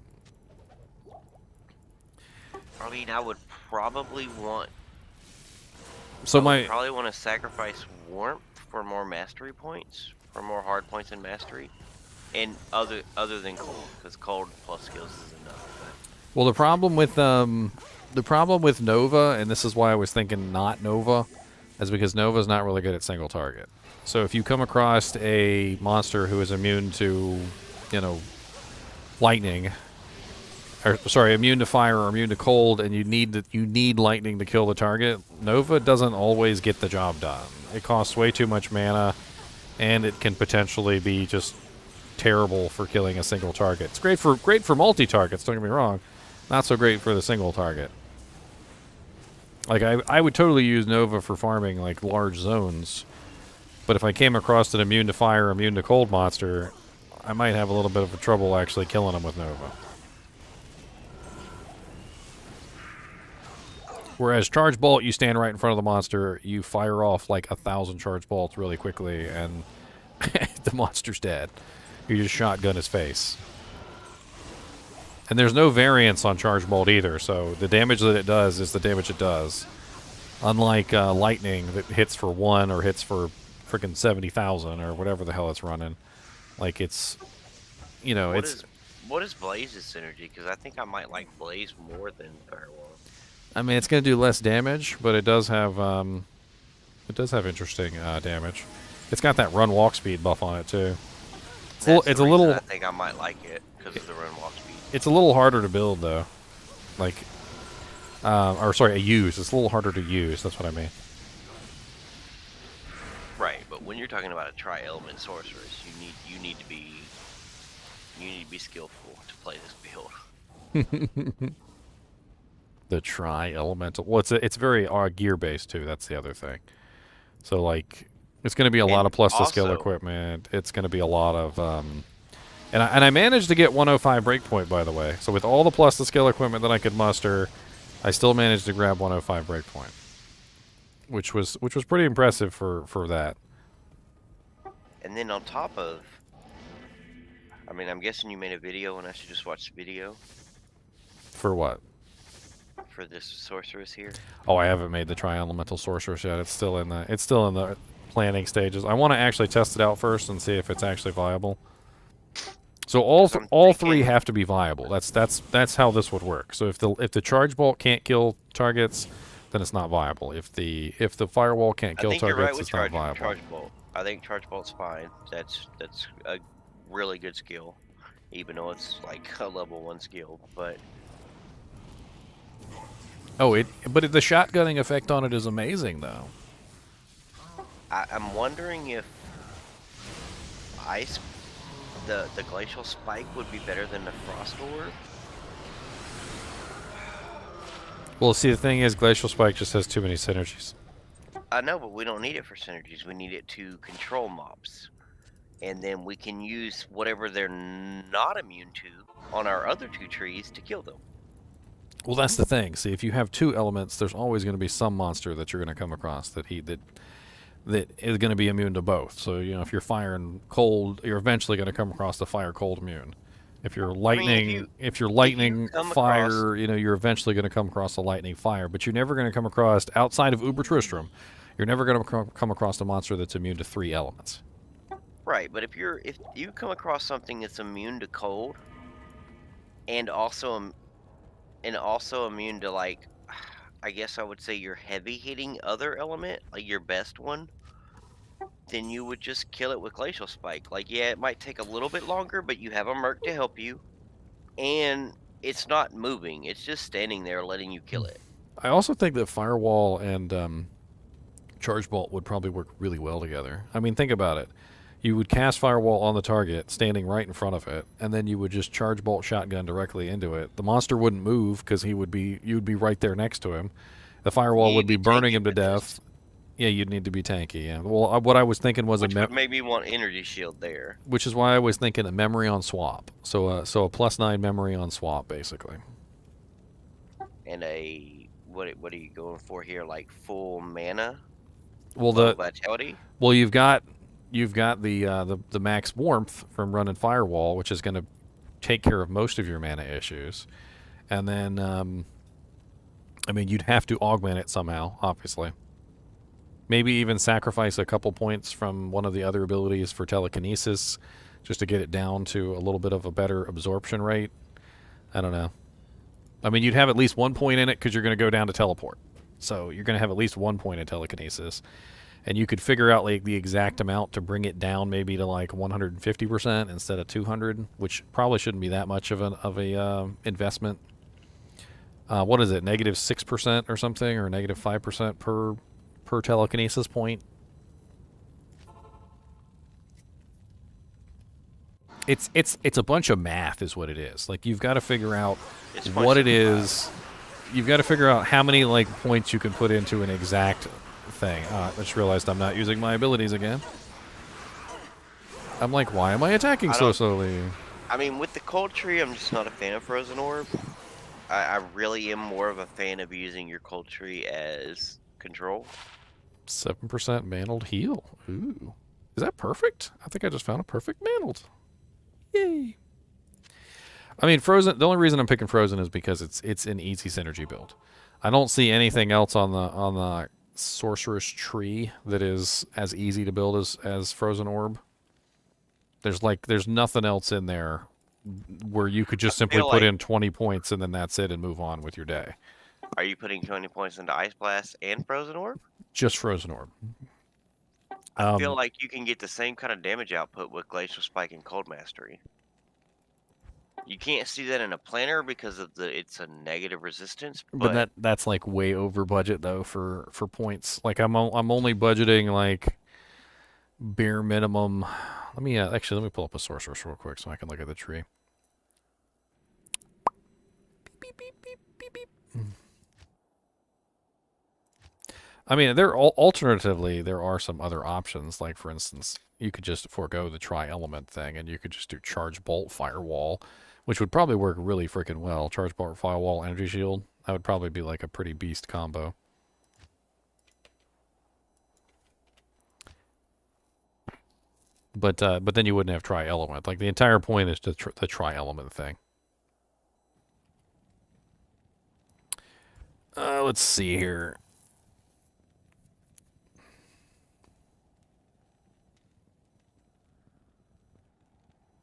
I mean, I would probably want... probably want to sacrifice warmth for more mastery points, for more hard points in mastery, and other than cold, because cold plus skills is enough.
Well, the problem with Nova, and this is why I was thinking not Nova, is because Nova's not really good at single target. So if you come across a monster who is immune to, lightning, or sorry, immune to fire or immune to cold, and you need lightning to kill the target, Nova doesn't always get the job done. It costs way too much mana, and it can potentially be just terrible for killing a single target. It's great for multi-targets, don't get me wrong. Not so great for the single target. Like, I would totally use Nova for farming, like, large zones. But if I came across an immune to fire, immune to cold monster, I might have a little bit of trouble actually killing them with Nova. Whereas Charge Bolt, you stand right in front of the monster, you fire off, like, 1,000 Charge Bolts really quickly, and the monster's dead. You just shotgun his face. And there's no variance on Charge Bolt either, so the damage that it does is the damage it does. Unlike lightning that hits for 1 or hits for freaking 70,000 or whatever the hell it's running. Like it's, you know,
What is Blaze's synergy? Because I think I might like Blaze more than Firewall.
I mean, it's going to do less damage, but it does have interesting damage. It's got that run walk speed buff on it too. It's a little.
I think I might like it because of the run walk speed.
It's a little harder to build though, like, or sorry, use. It's a little harder to use. That's what I mean.
Right, but when you're talking about a tri-element sorceress, you need to be skillful to play this build.
The tri-elemental. Well, it's very gear based too. That's the other thing. So like, it's going to be a lot of plus to skill equipment. It's going to be a lot of and I managed to get 105 breakpoint, by the way. So with all the plus to skill equipment that I could muster, I still managed to grab 105 breakpoint, which was pretty impressive for that.
And then on top of, I mean, I'm guessing you made a video, and I should just watch the video
For what?
for this sorceress here.
Oh, I haven't made the tri-elemental sorceress yet. It's still in the planning stages. I want to actually test it out first and see if it's actually viable. So all three have to be viable. That's how this would work. So if the charge bolt can't kill targets, then it's not viable. If the firewall can't kill targets, it's not viable.
Charge bolt. I think charge bolt's fine. That's a really good skill, even though it's like a level 1 skill. But
but the shotgunning effect on it is amazing, though.
I'm wondering if the glacial spike would be better than the frost orb.
Well, see, the thing is, glacial spike just has too many synergies.
I know, but we don't need it for synergies. We need it to control mobs. And then we can use whatever they're not immune to on our other 2 trees to kill them.
Well, that's the thing. See, if you have 2 elements, there's always going to be some monster that you're going to come across that is going to be immune to both. So, you know, if you're fire and cold, you're eventually going to come across the fire-cold immune. If you're lightning, if you're lightning fire, you know, you're eventually going to come across the lightning fire. But you're never going to come across, outside of Uber Tristram, you're never going to come across a monster that's immune to 3 elements.
Right, but if you come across something that's immune to cold, and also immune to, like, I guess I would say your heavy hitting other element, like your best one, then you would just kill it with glacial spike. Like, yeah, it might take a little bit longer, but you have a merc to help you, and it's not moving. It's just standing there letting you kill it.
I also think that Firewall and Charge Bolt would probably work really well together. I mean, think about it. You would cast Firewall on the target, standing right in front of it, and then you would just Charge Bolt shotgun directly into it. The monster wouldn't move because you'd be right there next to him. The Firewall would be burning him to death. Yeah, you'd need to be tanky. Yeah. Well, what I was thinking was
would maybe want energy shield there.
Which is why I was thinking a memory on swap. So a +9 memory on swap, basically.
And what are you going for here? Like full mana?
Well,
vitality.
Well, you've got the max warmth from running Firewall, which is going to take care of most of your mana issues, and then I mean, you'd have to augment it somehow, obviously. Maybe even sacrifice a couple points from one of the other abilities for telekinesis, just to get it down to a little bit of a better absorption rate. I don't know. I mean, you'd have at least 1 point in it because you're going to go down to teleport. So you're going to have at least 1 point in telekinesis. And you could figure out like the exact amount to bring it down maybe to like 150% instead of 200, which probably shouldn't be that much of a investment. What is it, -6% or something, or -5% per telekinesis point? It's a bunch of math is what it is. Like, you've got to figure out what it is. You've got to figure out how many like points you can put into an exact thing. I just realized I'm not using my abilities again. I'm like, why am I attacking so slowly?
I mean, with the cold tree, I'm just not a fan of frozen orb. I really am more of a fan of using your cold tree as control.
7% mantled heal. Ooh. Is that perfect? I think I just found a perfect mantled. Yay. I mean, Frozen. The only reason I'm picking Frozen is because it's an easy synergy build. I don't see anything else on the sorceress tree that is as easy to build as Frozen Orb. There's nothing else in there where you could just simply
feel
put
like-
in 20 points and then that's it and move on with your day.
Are you putting 20 points into Ice Blast and Frozen Orb?
Just Frozen Orb.
I feel like you can get the same kind of damage output with Glacial Spike and Cold Mastery. You can't see that in a planner because of it's a negative resistance.
But that's like way over budget though for points. Like I'm only budgeting like bare minimum. Let me pull up a sorceress real quick so I can look at the tree. Beep, beep, beep, beep, beep, beep. I mean, alternatively there are some other options. Like for instance, you could just forego the tri-element thing and you could just do Charge Bolt, Firewall, which would probably work really freaking well. Charge Bolt, Firewall, Energy Shield. That would probably be like a pretty beast combo. But then you wouldn't have tri-element. Like the entire point is the tri-element thing. Let's see here.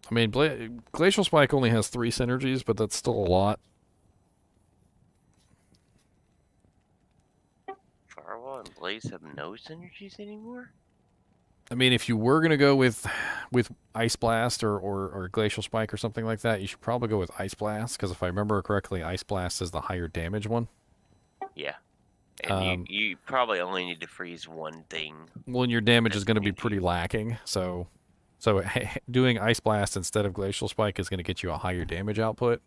I mean, Glacial Spike only has 3 synergies, but that's still a lot.
Firewall and Blaze have no synergies anymore?
I mean, if you were going to go with Ice Blast or Glacial Spike or something like that, you should probably go with Ice Blast, because if I remember correctly, Ice Blast is the higher damage one.
Yeah. And you probably only need to freeze one thing.
Well, and your damage is going to be pretty lacking, so doing Ice Blast instead of Glacial Spike is going to get you a higher damage output.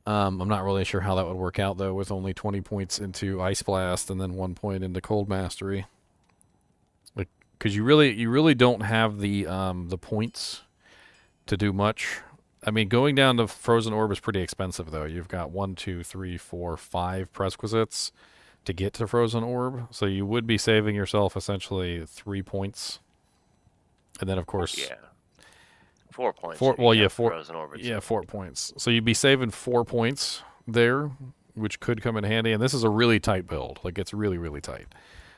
I'm not really sure how that would work out, though, with only 20 points into Ice Blast and then 1 point into Cold Mastery. Because you really don't have the points to do much. I mean, going down to Frozen Orb is pretty expensive, though. You've got 1, 2, 3, 4, 5 prerequisites to get to Frozen Orb, so you would be saving yourself essentially 3 points. And then, of course,
yeah, 4 points.
Well, yeah, 4.
Frozen Orb
Yeah,
itself.
4 points. So you'd be saving 4 points there, which could come in handy. And this is a really tight build. Like, it's really, really tight.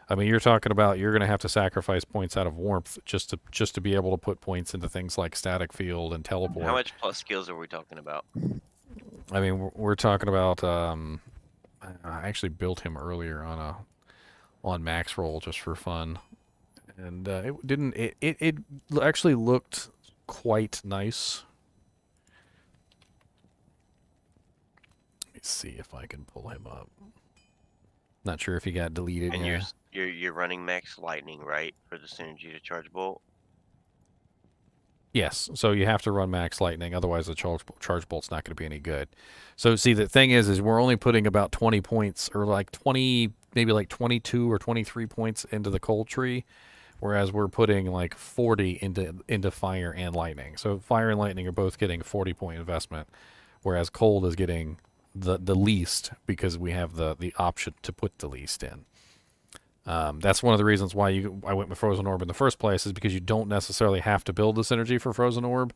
I mean, you're talking about you're going to have to sacrifice points out of warmth just to be able to put points into things like static field and teleport.
How much plus skills are we talking about?
I mean, we're talking about. I actually built him earlier on max roll just for fun, and it didn't. It actually looked quite nice. Let me see if I can pull him up. Not sure if he got deleted.
And
Yeah.
you're running max lightning, right, for the synergy to charge bolt?
Yes, so you have to run max lightning, otherwise the charge bolt's not going to be any good. So see, the thing is we're only putting about 20 points, or like 20, maybe like 22 or 23 points into the cold tree, whereas we're putting like 40 into fire and lightning. So fire and lightning are both getting a 40-point investment, whereas cold is getting the least because we have the option to put the least in. That's one of the reasons why I went with Frozen Orb in the first place, is because you don't necessarily have to build the synergy for Frozen Orb.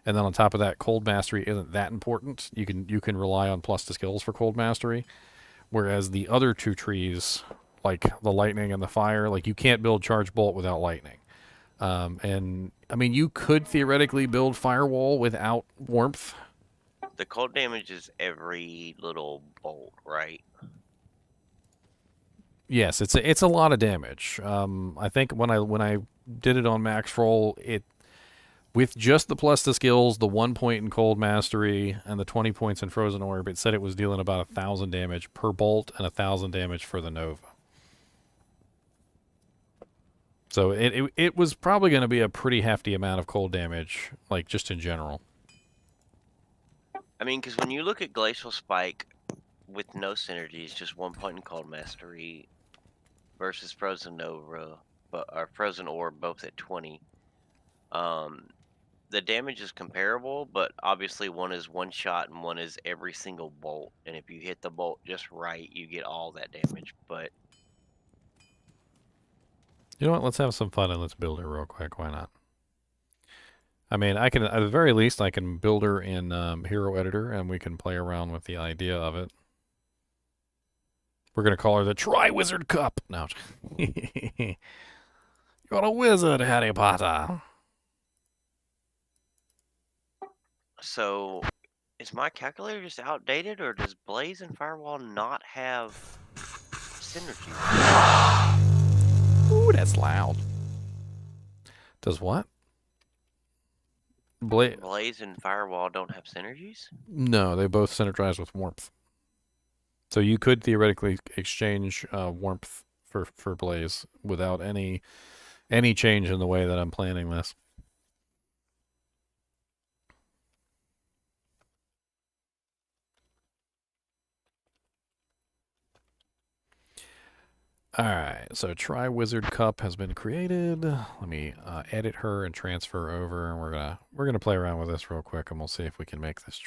And then on top of that, Cold Mastery isn't that important. You can rely on plus to skills for Cold Mastery. Whereas the other 2 trees, like the lightning and the fire, like you can't build Charge Bolt without lightning. And I mean, you could theoretically build Firewall without warmth.
The cold damage is every little bolt, right?
Yes, it's a lot of damage. I think when I did it on max roll, it with just the plus to skills, the 1 point in Cold Mastery, and the 20 points in Frozen Orb, it said it was dealing about 1,000 damage per bolt and 1,000 damage for the Nova. So it was probably going to be a pretty hefty amount of cold damage, like just in general.
I mean, because when you look at Glacial Spike with no synergies, just 1 point in Cold Mastery versus Frozen Nova, or Frozen Orb, both at 20. The damage is comparable, but obviously one is one shot and one is every single bolt. And if you hit the bolt just right, you get all that damage. But
You know what? Let's have some fun and let's build it real quick. Why not? I mean, I can, at the very least, I can build her in Hero Editor, and we can play around with the idea of it. We're going to call her the Tri-Wizard Cup. No. You're a wizard, Harry Potter.
So, is my calculator just outdated, or does Blaze and Firewall not have synergy?
Ooh, that's loud. Does what?
Blaze and Firewall don't have synergies?
No, they both synergize with warmth. So you could theoretically exchange warmth for Blaze without any change in the way that I'm planning this. Alright, so Tri-Wizard Cup has been created. Let me edit her and transfer over, and we're gonna play around with this real quick, and we'll see if we can make this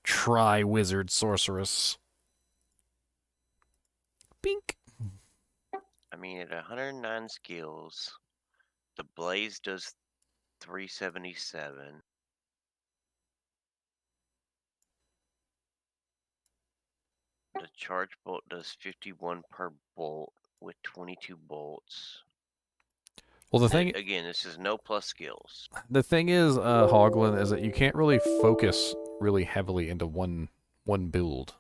Tri-Wizard Sorceress. Bink.
I mean, at 109 skills, the Blaze does 377. The charge bolt does 51 per bolt with 22 bolts.
Well, the thing
Again, this is no plus skills.
The thing is, Hoglin, is that you can't really focus really heavily into one build.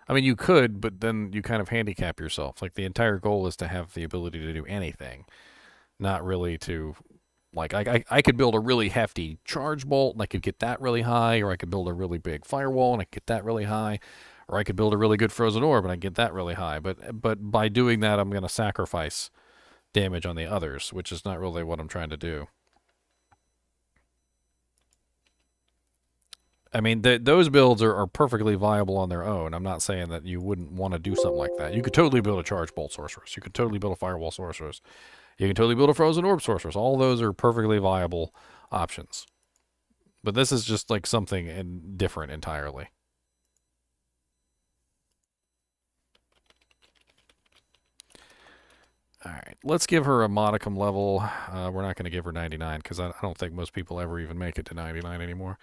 I mean, you could, but then you kind of handicap yourself. Like, the entire goal is to have the ability to do anything, not really to, like, I could build a really hefty charge bolt, and I could get that really high, or I could build a really big firewall, and I could get that really high, or I could build a really good frozen orb, and I get that really high. But by doing that, I'm going to sacrifice damage on the others, which is not really what I'm trying to do. I mean, those builds are perfectly viable on their own. I'm not saying that you wouldn't want to do something like that. You could totally build a Charge Bolt Sorceress. You could totally build a Firewall Sorceress. You can totally build a Frozen Orb Sorceress. All those are perfectly viable options. But this is just like something different entirely. Alright, let's give her a modicum level. We're not going to give her 99 because I don't think most people ever even make it to 99 anymore.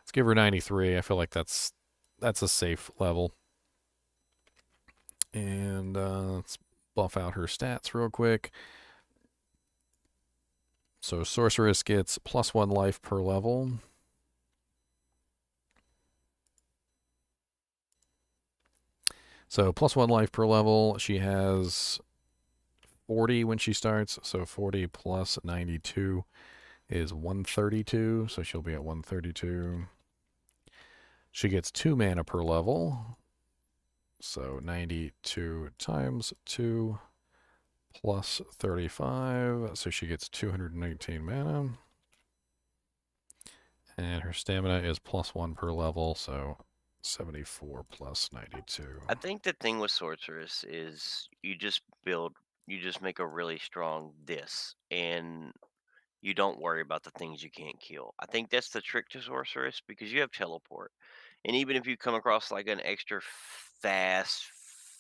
Let's give her 93. I feel like that's a safe level. And let's buff out her stats real quick. So Sorceress gets +1 life per level. So +1 life per level. She has 40 when she starts, so 40 plus 92 is 132, so she'll be at 132. She gets 2 mana per level, so 92 times 2 plus 35, so she gets 219 mana. And her stamina is +1 per level, so 74 plus 92.
I think the thing with Sorceress is you just make a really strong this, and you don't worry about the things you can't kill. I think that's the trick to Sorceress, because you have teleport. And even if you come across like an extra fast,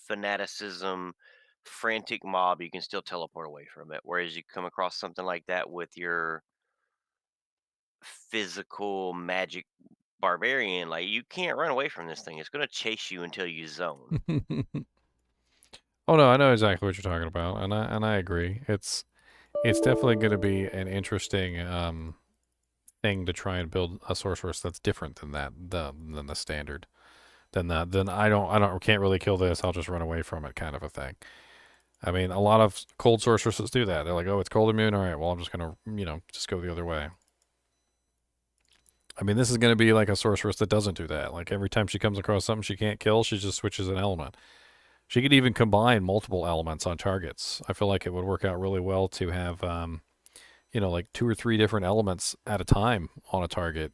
fanaticism, frantic mob, you can still teleport away from it. Whereas you come across something like that with your physical magic barbarian, like, you can't run away from this thing. It's going to chase you until you zone.
Oh no, I know exactly what you're talking about, and I agree. It's definitely going to be an interesting thing to try and build a sorceress that's different than than the standard. Then I can't really kill this. I'll just run away from it, kind of a thing. I mean, a lot of cold sorceresses do that. They're like, oh, it's cold immune. All right, well, I'm just gonna just go the other way. I mean, this is going to be like a sorceress that doesn't do that. Like, every time she comes across something she can't kill, she just switches an element. She could even combine multiple elements on targets. I feel like it would work out really well to have, like 2 or 3 different elements at a time on a target.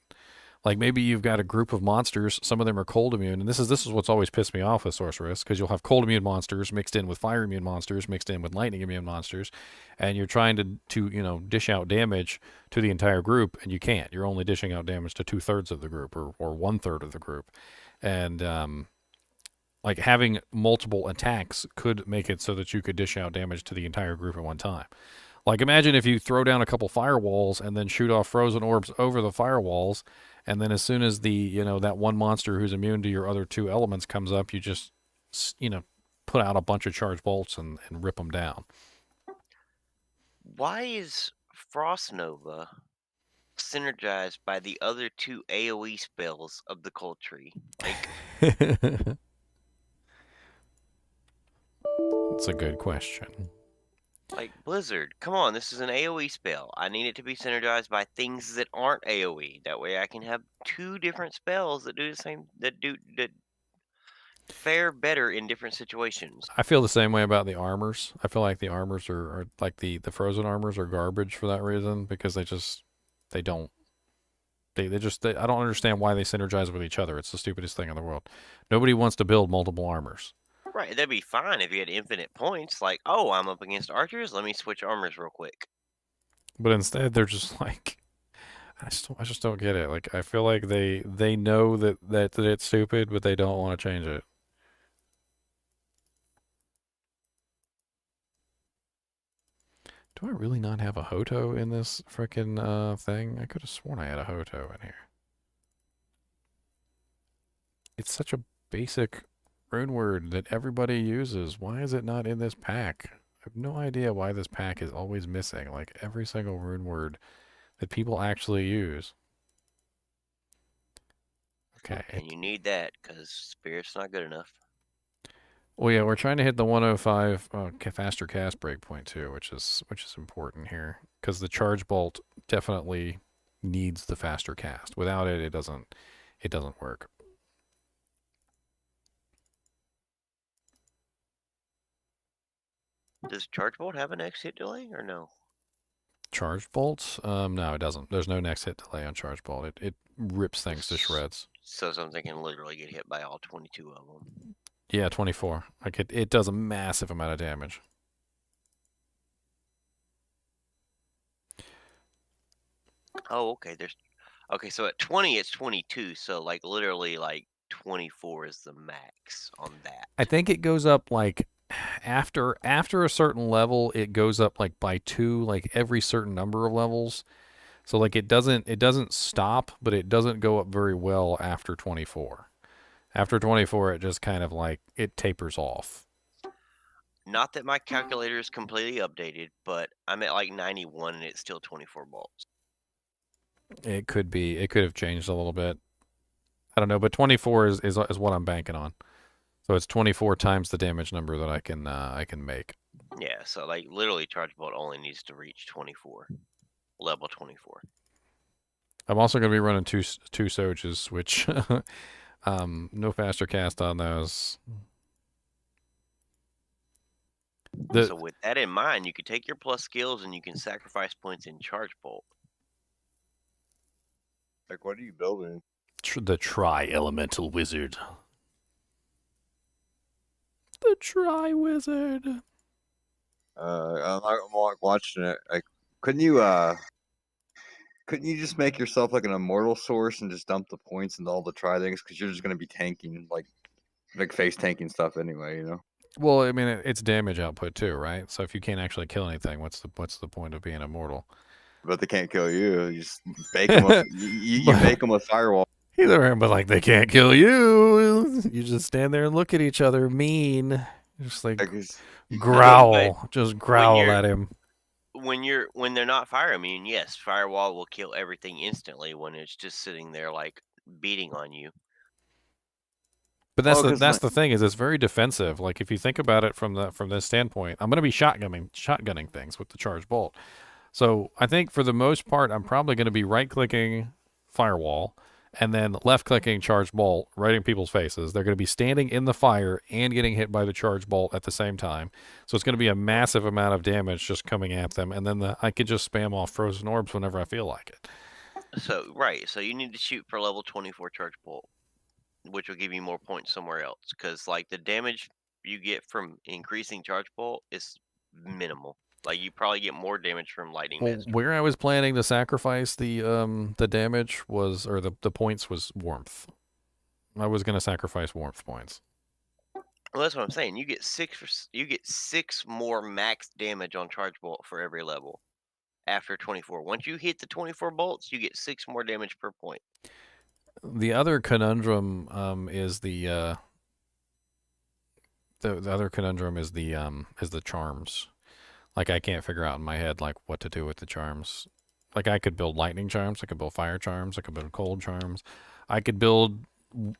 Like, maybe you've got a group of monsters. Some of them are cold immune, and this is what's always pissed me off with Sorceress, because you'll have cold immune monsters mixed in with fire immune monsters mixed in with lightning immune monsters, and you're trying to dish out damage to the entire group, and you can't. You're only dishing out damage to 2/3 of the group, or 1/3 of the group, and like, having multiple attacks could make it so that you could dish out damage to the entire group at one time. Like, imagine if you throw down a couple firewalls and then shoot off frozen orbs over the firewalls, and then as soon as the that one monster who's immune to your other two elements comes up, you just put out a bunch of charge bolts and rip them down.
Why is Frost Nova synergized by the other two AoE spells of the Cold Tree? Like,
It's a good question.
like Blizzard, come on, this is an AoE spell. I need it to be synergized by things that aren't AoE. That way I can have two different spells that do the same, that fare better in different situations.
I feel the same way about the armors. I feel like the armors are like the frozen armors are garbage for that reason, because they don't I don't understand why they synergize with each other. It's the stupidest thing in the world. Nobody wants to build multiple armors.
Right, that'd be fine if you had infinite points. Like, oh, I'm up against archers. Let me switch armors real quick.
But instead, they're just like, I just don't get it. Like, I feel like they know that it's stupid, but they don't want to change it. Do I really not have a Hoto in this frickin' thing? I could have sworn I had a Hoto in here. It's such a basic rune word that everybody uses. Why is it not in this pack? I have no idea why this pack is always missing, like every single rune word that people actually use. Okay.
And you need that, because Spirit's not good enough.
Well, yeah, we're trying to hit the 105 faster cast breakpoint too, which is important here, because the charge bolt definitely needs the faster cast. Without it, it doesn't work.
Does Charge Bolt have an X hit delay or no?
Charged bolts? No, it doesn't. There's no next hit delay on charge bolt. It rips things to shreds.
So something can literally get hit by all 22 of them.
Yeah, 24. Like it does a massive amount of damage.
Oh, okay. Okay, so at 20 it's 22, so like literally like 24 is the max on that.
I think it goes up like after a certain level, it goes up like by 2, like every certain number of levels. So like it doesn't stop, but it doesn't go up very well after 24. After 24, it just kind of like it tapers off.
Not that my calculator is completely updated, but I'm at like 91 and it's still 24 bolts.
It could have changed a little bit. I don't know, but 24 is what I'm banking on. So it's 24 times the damage number that I can make.
Yeah, so like literally Charge Bolt only needs to reach 24. Level 24.
I'm also going to be running two Soges, which no faster cast on those.
So with that in mind, you could take your plus skills and you can sacrifice points in Charge Bolt.
Like, what are you building?
The Tri-elemental wizard. The Tri-wizard.
I'm like watching it. Like, couldn't you just make yourself like an immortal source and just dump the points into all the Tri things? Because you're just gonna be tanking like face tanking stuff anyway, you know.
Well, I mean, it's damage output too, right? So if you can't actually kill anything, what's the point of being immortal?
But they can't kill you. You just bake them with, you bake them with Firewall.
Either, but like they can't kill you. You just stand there and look at each other, mean, just like growl, just growl at him.
When they're not fire immune, yes, Firewall will kill everything instantly when it's just sitting there like beating on you.
But that's the thing, is it's very defensive. Like if you think about it from this standpoint, I'm going to be shotgunning things with the charge bolt. So I think for the most part, I'm probably going to be right-clicking Firewall and then left-clicking charge bolt right in people's faces. They're going to be standing in the fire and getting hit by the charge bolt at the same time. So it's going to be a massive amount of damage just coming at them, and then I could just spam off frozen orbs whenever I feel like it.
So right, so you need to shoot for level 24 charge bolt, which will give you more points somewhere else, because like the damage you get from increasing charge bolt is minimal. Like you probably get more damage from lightning.
Well, where I was planning to sacrifice the damage was, or the points was warmth. I was going to sacrifice warmth points.
Well, that's what I'm saying. You get you get 6 more max damage on charge bolt for every level after 24. Once you hit the 24 bolts, you get 6 more damage per point.
The other conundrum is the other conundrum is the charms. Like I can't figure out in my head like what to do with the charms. Like I could build lightning charms, I could build fire charms, I could build cold charms, I could build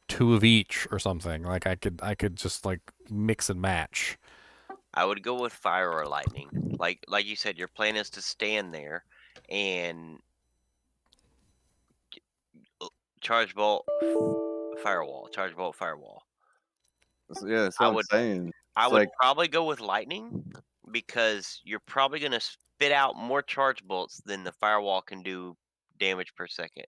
2 of each or something. Like I could just like mix and match.
I would go with fire or lightning. Like you said, your plan is to stand there and charge bolt, firewall, charge bolt, firewall.
Yeah, that's what I'm saying.
I
It's
would
like,
probably go with lightning because you're probably going to spit out more charge bolts than the firewall can do damage per second.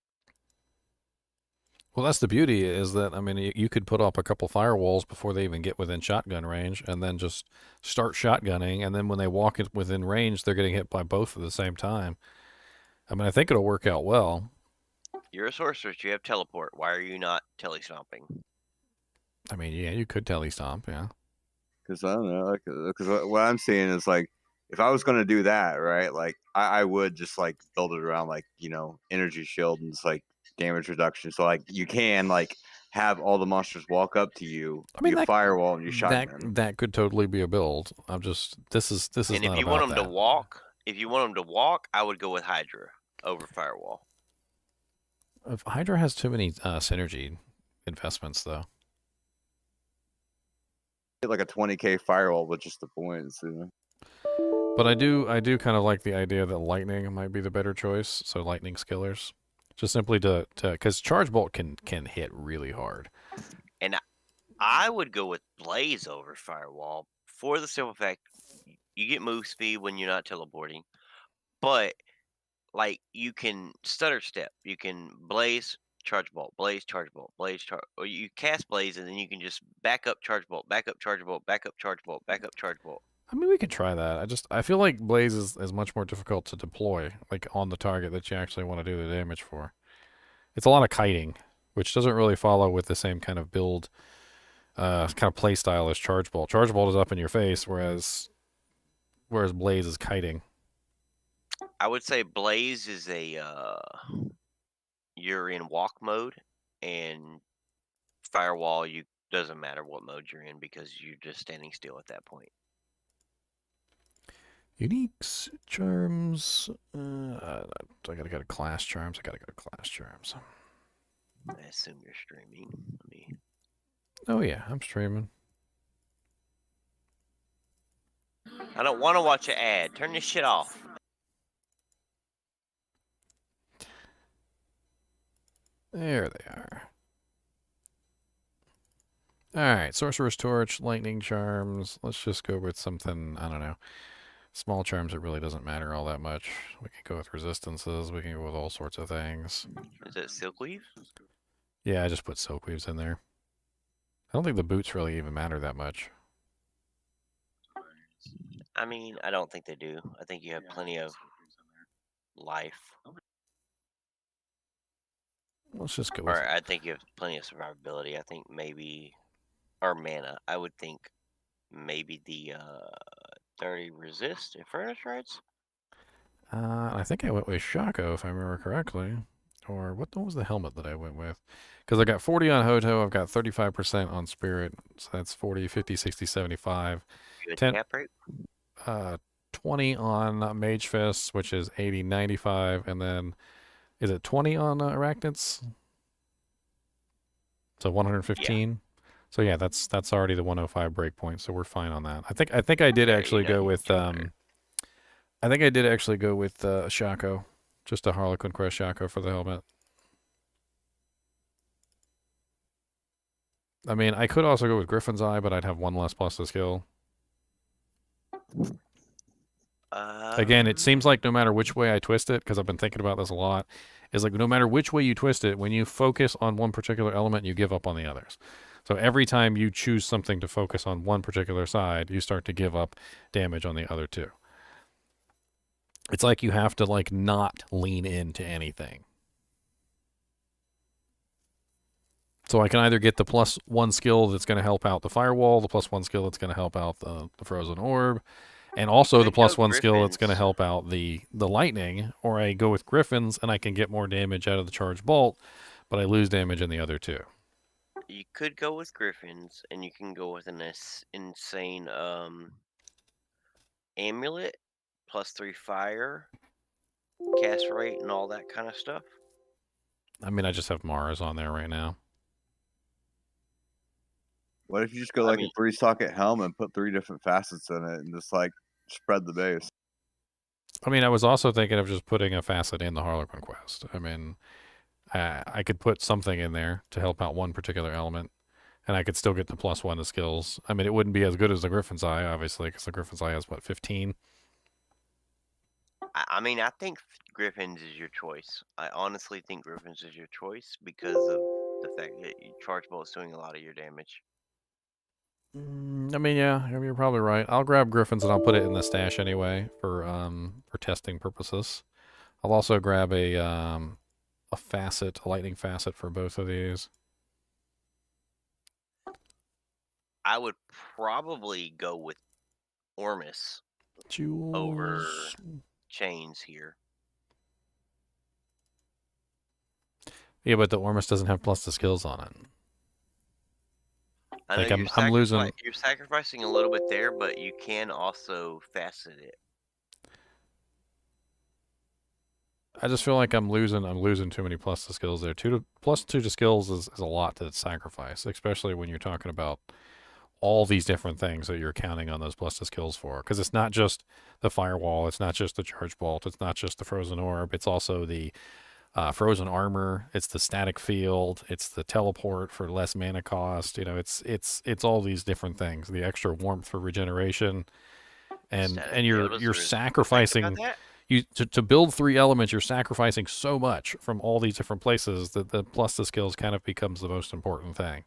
Well, that's the beauty is that, I mean, you could put up a couple firewalls before they even get within shotgun range and then just start shotgunning. And then when they walk within range, they're getting hit by both at the same time. I mean, I think it'll work out well.
You're a sorceress. You have teleport. Why are you not telestomping?
I mean, yeah, you could telestomp, yeah.
because I don't know, like, because what I'm seeing is like, if I was gonna do that, right, like I would just like build it around like energy shield and just like damage reduction, so like you can like have all the monsters walk up to you,
I mean,
you firewall and you shotgun.
that could totally be a build. I'm just this is
And
not
if you
about
want them
that.
to walk, I would go with Hydra over firewall.
If Hydra has too many synergy investments, though.
Get like a 20k firewall with just the points.
But I do kind of like the idea that lightning might be the better choice. So lightning skillers, just simply to because charge bolt can hit really hard.
And I would go with blaze over firewall for the simple fact you get move speed when you're not teleporting, but like you can stutter step, you can blaze, charge bolt, blaze, charge bolt, blaze, charge, or you cast blaze and then you can just back up, charge bolt, back up, charge bolt, back up, charge bolt, back up, charge bolt.
I mean, we could try that. I feel like blaze is much more difficult to deploy, like on the target that you actually want to do the damage for. It's a lot of kiting, which doesn't really follow with the same kind of build, kind of play style as charge bolt. Charge bolt is up in your face, whereas blaze is kiting.
I would say blaze is you're in walk mode, and firewall doesn't matter what mode you're in because you're just standing still at that point.
Uniques, charms. I gotta go to class charms.
I assume you're streaming.
Oh yeah, I'm streaming.
I don't want to watch an ad. Turn this shit off.
There they are. Alright, Sorcerer's Torch, Lightning Charms. Let's just go with something, I don't know. Small charms, it really doesn't matter all that much. We can go with resistances. We can go with all sorts of things.
Is it Silkweave?
Yeah, I just put Silkweaves in there. I don't think the boots really even matter that much.
I mean, I don't think they do. I think you have plenty of life.
Let's just go with
Or I think you have plenty of survivability. I think maybe... Or mana. I would think maybe the 30 resist, if furnace rights?
I think I went with Shaco, if I remember correctly. Or what was the helmet that I went with? Because I got 40 on Hoto, I've got 35% on Spirit, so that's 40, 50, 60, 75. 10,
cap rate?
20 on Mage Fists, which is 80, 95, and then is it 20 on Arachnids? So 115. Yeah. So yeah, that's already the 105 breakpoint, so we're fine on that. I think I did actually go with I think I did actually go with Shaco, just a Harlequin Crest Shaco for the helmet. I mean, I could also go with Griffin's Eye, but I'd have 1 less plus to skill. Again, it seems like no matter which way I twist it, because I've been thinking about this a lot, is like no matter which way you twist it, when you focus on one particular element, you give up on the others. So every time you choose something to focus on one particular side, you start to give up damage on the other two. It's like you have to like not lean into anything. So I can either get the +1 skill that's going to help out the Firewall, the +1 skill that's going to help out the Frozen Orb, and also the
could go
+1 skill that's going to
Griffins.
help out the Lightning, or I go with Griffins and I can get more damage out of the Charge Bolt, but I lose damage in the other two.
You could go with Griffins, and you can go with an insane Amulet, +3 fire, cast rate, and all that kind of stuff.
I mean, I just have Mars on there right now.
What if you just go
I
like
mean-
a 3-socket helm and put 3 different facets in it and just like spread the base?
I mean, I was also thinking of just putting a facet in the Harlequin quest. I mean, I could put something in there to help out one particular element, and I could still get the +1 to skills. I mean, it wouldn't be as good as the Griffin's Eye, obviously, because the Griffin's Eye has, what, 15?
I mean, I think Griffins is your choice. I honestly think Griffins is your choice because of the fact that Charge Bolt's doing a lot of your damage.
I mean, yeah, you're probably right. I'll grab Griffins and I'll put it in the stash anyway for testing purposes. I'll also grab a facet, a lightning facet for both of these.
I would probably go with Ormus
Jewels.
over Chains here.
Yeah, but the Ormus doesn't have plus the skills on it.
I know
Like,
you're
I'm losing.
You're sacrificing a little bit there, but you can also facet it.
I just feel like I'm losing too many plus the skills there. +2 to skills is a lot to sacrifice, especially when you're talking about all these different things that you're counting on those plus the skills for. Because it's not just the Firewall, it's not just the Charge Bolt, it's not just the Frozen Orb, it's also the Frozen Armor, it's the Static Field, it's the Teleport for less mana cost. You know, it's all these different things. The extra warmth for regeneration, and you're sacrificing. To build 3 elements, you're sacrificing so much from all these different places that the plus the skills kind of becomes the most important thing,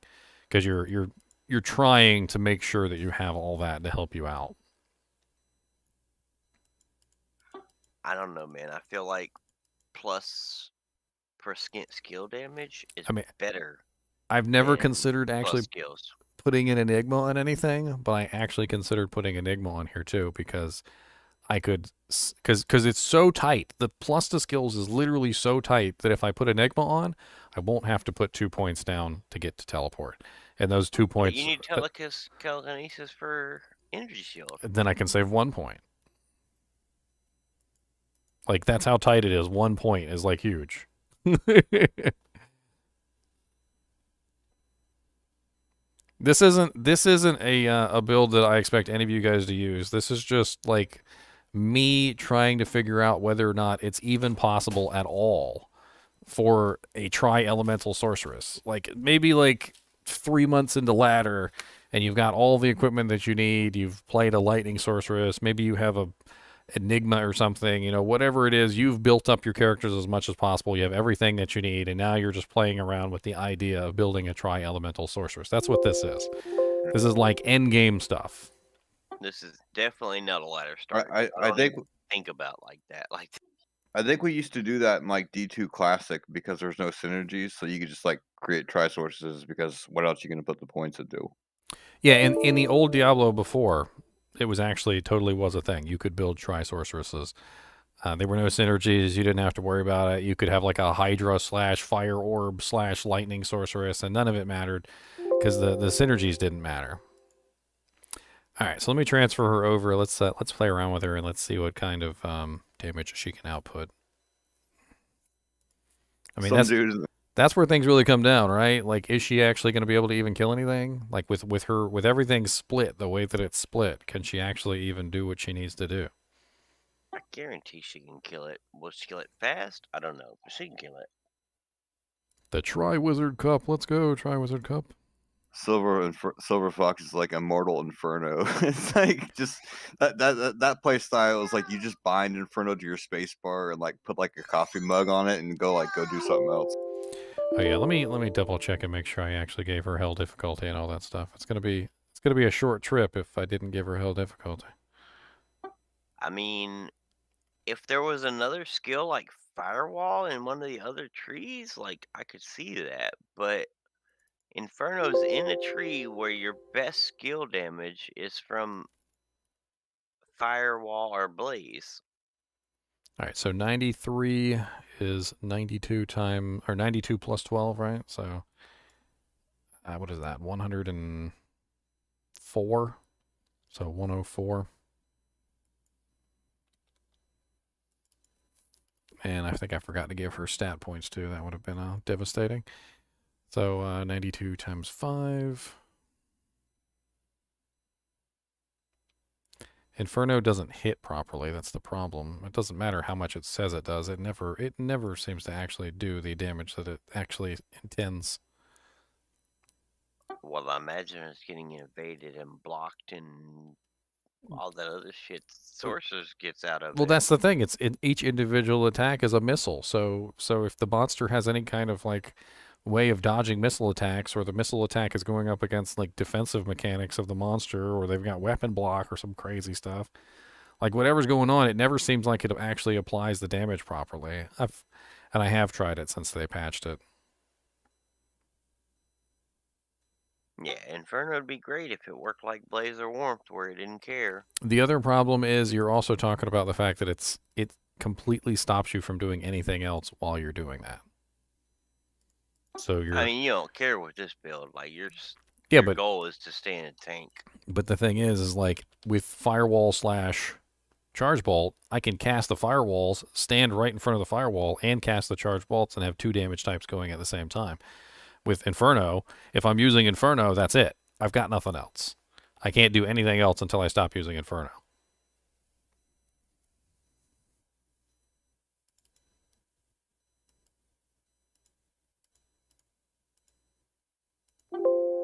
because you're trying to make sure that you have all that to help you out.
I don't know, man. I feel like plus per skill damage is better.
I've never
than
considered
plus
actually
skills.
putting an Enigma on anything, but I actually considered putting Enigma on here too, because I could, because it's so tight. The plus to skills is literally so tight that if I put Enigma on, I won't have to put 2 points down to get to teleport. And those 2 points.
But you need telekinesis for energy shield.
Then I can save 1 point. Like, that's how tight it is. 1 point is like huge. This isn't a build that I expect any of you guys to use. This is just like me trying to figure out whether or not it's even possible at all for a tri-elemental sorceress. Like, maybe like 3 months into ladder and you've got all the equipment that you need. You've played a lightning sorceress. Maybe you have a Enigma or something, you know, whatever it is, you've built up your characters as much as possible. You have everything that you need, and now you're just playing around with the idea of building a tri-elemental sorceress. That's what this is. This is like end game stuff.
This is definitely not a ladder start.
I
think about like that. Like,
I think we used to do that in like D2 Classic because there's no synergies, so you could just like create tri-sources, because what else are you going to put the points into?
Yeah, in the old Diablo before, it was actually totally was a thing. You could build tri-sorceresses. There were no synergies. You didn't have to worry about it. You could have like a Hydra / Fire Orb / Lightning Sorceress, and none of it mattered because the synergies didn't matter. All right, so let me transfer her over. Let's play around with her and let's see what kind of damage she can output. I mean, that's where things really come down, right? Like, is she actually going to be able to even kill anything? Like, with everything split the way that it's split, can she actually even do what she needs to do?
I guarantee she can kill it. Will she kill it fast? I don't know, but she can kill it.
The Tri-Wizard Cup. Let's go, Tri-Wizard Cup.
Silver Fox is like Immortal Inferno. It's like just that play style is like you just bind Inferno to your space bar and like put like a coffee mug on it and go do something else.
Oh yeah, let me double check and make sure I actually gave her hell difficulty and all that stuff. It's gonna be a short trip if I didn't give her hell difficulty.
I mean, if there was another skill like Firewall in one of the other trees, like I could see that, but Inferno's in a tree where your best skill damage is from Firewall or Blaze.
All right, so 93 is 92 or 92 plus 12, right? So what is that? 104. So 104. And I think I forgot to give her stat points too. That would have been devastating. So 92 times 5. Inferno doesn't hit properly. That's the problem. It doesn't matter how much it says it does. It never seems to actually do the damage that it actually intends.
Well, I imagine it's getting invaded and blocked and all that other shit sorceress gets out of
Well,
it.
that's the thing. Each individual attack is a missile. So if the monster has any kind of like way of dodging missile attacks, or the missile attack is going up against like defensive mechanics of the monster, or they've got weapon block or some crazy stuff, like whatever's going on, it never seems like it actually applies the damage properly. I have tried it since they patched it.
Yeah, Inferno would be great if it worked like Blaze or Warmth, where it didn't care.
The other problem is you're also talking about the fact that it completely stops you from doing anything else while you're doing that. So
I mean, you don't care with this build. Like your goal is to stay in a tank.
But the thing is like with Firewall / Charge Bolt, I can cast the firewalls, stand right in front of the firewall, and cast the charge bolts, and have 2 damage types going at the same time. With Inferno, if I'm using Inferno, that's it. I've got nothing else. I can't do anything else until I stop using Inferno.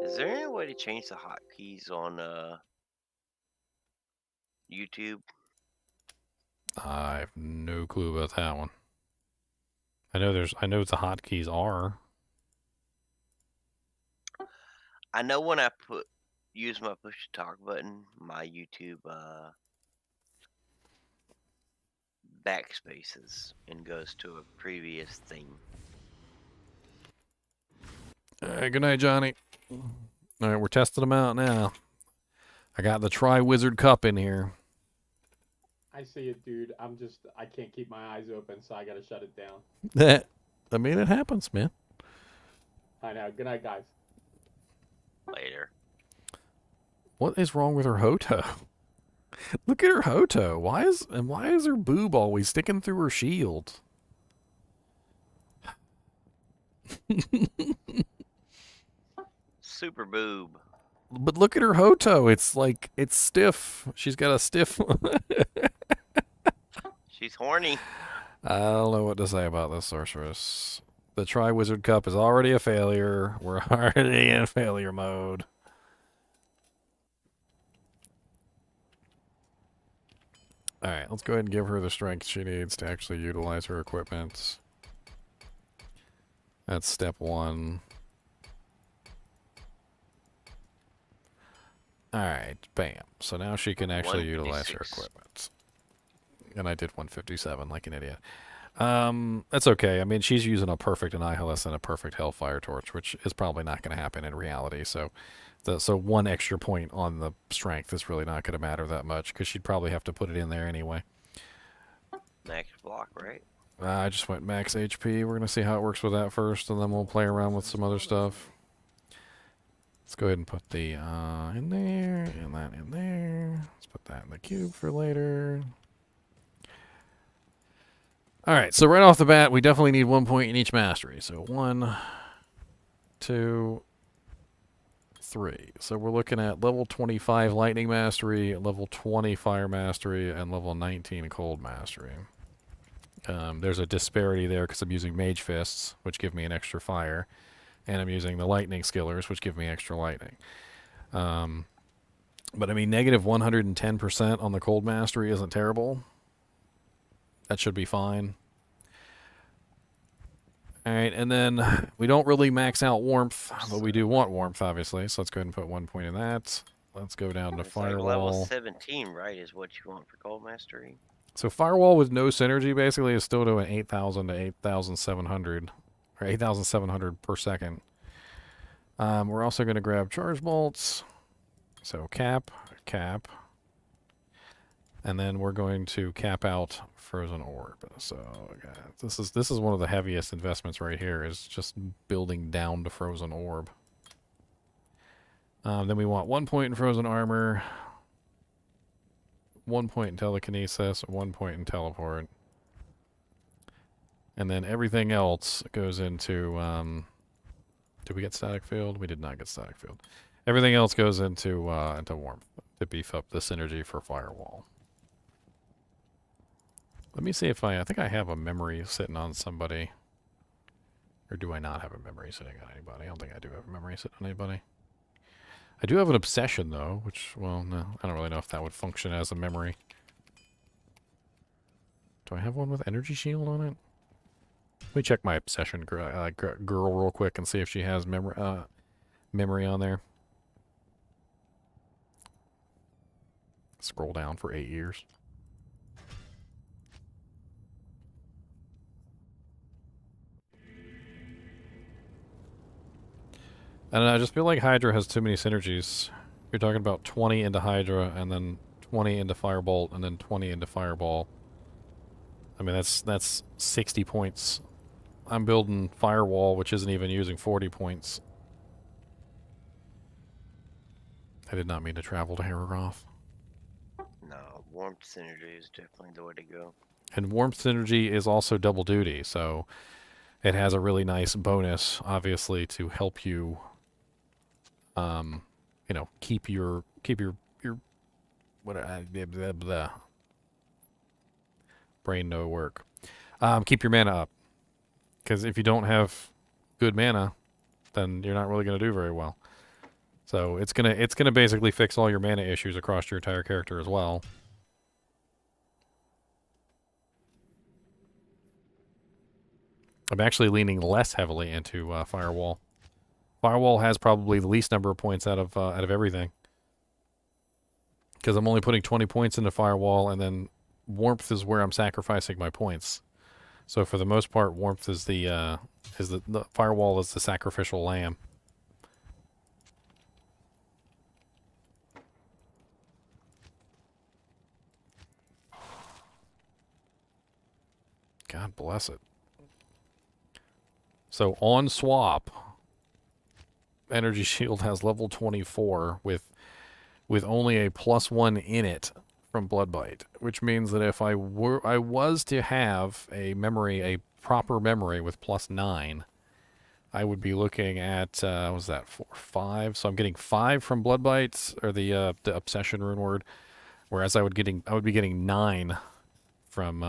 Is there any way to change the hotkeys on YouTube?
I have no clue about that one. I know the hotkeys are.
I know when I use my push to talk button, my YouTube backspaces and goes to a previous thing.
All right, good night, Johnny. All right, we're testing them out now. I got the Tri-Wizard Cup in here.
I see it, dude. I can't keep my eyes open, so I gotta shut it down.
I mean, it happens, man.
I know. Good night, guys.
Later.
What is wrong with her Hoto? Look at her Hoto. Why is her boob always sticking through her shield?
Super boob.
But look at her Hoto. It's stiff. She's got a stiff.
She's horny.
I don't know what to say about this sorceress. The Tri-Wizard Cup is already a failure. We're already in failure mode. Alright, let's go ahead and give her the strength she needs to actually utilize her equipment. That's step 1. Alright, bam. So now she can actually utilize her equipment. And I did 157 like an idiot. That's okay. I mean, she's using a perfect Annihilus and a perfect Hellfire Torch, which is probably not going to happen in reality. So 1 extra point on the strength is really not going to matter that much, because she'd probably have to put it in there anyway.
Max block, right?
I just went max HP. We're going to see how it works with that first, and then we'll play around with some other stuff. Let's go ahead and put the in there, and that in there. Let's put that in the cube for later. Alright, so right off the bat, we definitely need 1 point in each mastery. So 1, 2, 3. So we're looking at level 25 Lightning Mastery, level 20 Fire Mastery, and level 19 Cold Mastery. There's a disparity there because I'm using Mage Fists, which give me an extra fire, and I'm using the Lightning Skillers, which give me extra lightning. But I mean, negative 110% on the Cold Mastery isn't terrible. That should be fine. Alright, and then we don't really max out Warmth, but we do want Warmth, obviously. So let's go ahead and put 1 point in that. Let's go down to Firewall.
Like level 17, right, is what you want for Cold Mastery?
So Firewall with no synergy basically is still doing 8,000 to 8,700, or 8,700 per second. We're also going to grab charge bolts. So cap. And then we're going to cap out frozen orb. So this is one of the heaviest investments right here, is just building down to frozen orb. Then we want 1 point in frozen armor, 1 point in telekinesis, 1 point in teleport. And then everything else goes into... did we get static field? We did not get static field. Everything else goes into warmth to beef up the synergy for Firewall. Let me see if I think I have a memory sitting on somebody. Or do I not have a memory sitting on anybody? I don't think I do have a memory sitting on anybody. I do have an obsession, though, which, well, no, I don't really know if that would function as a memory. Do I have one with energy shield on it? Let me check my obsession girl real quick and see if she has memory on there. Scroll down for 8 years. I don't know, I just feel like Hydra has too many synergies. You're talking about 20 into Hydra, and then 20 into Firebolt, and then 20 into Fireball. I mean, that's 60 points. I'm building Firewall, which isn't even using 40 points. I did not mean to travel to Harrogath.
No, warmth synergy is definitely the way to go.
And warmth synergy is also double duty, so it has a really nice bonus, obviously, to help you, you know, keep your what blah, blah. Brain no work. Keep your mana up, because if you don't have good mana, then you're not really going to do very well. So it's gonna basically fix all your mana issues across your entire character as well. I'm actually leaning less heavily into Firewall. Firewall has probably the least number of points out of everything, because I'm only putting 20 points into Firewall, and then Warmth is where I'm sacrificing my points. So for the most part, Warmth is the Firewall is the sacrificial lamb. God bless it. So on swap, Energy Shield has level 24 with only a +1 in it from Bloodbite, which means that if I was to have a proper memory with +9, I would be looking at what was that, 4, 5? So I'm getting 5 from Bloodbite, or the Obsession runeword, whereas I would be getting 9 from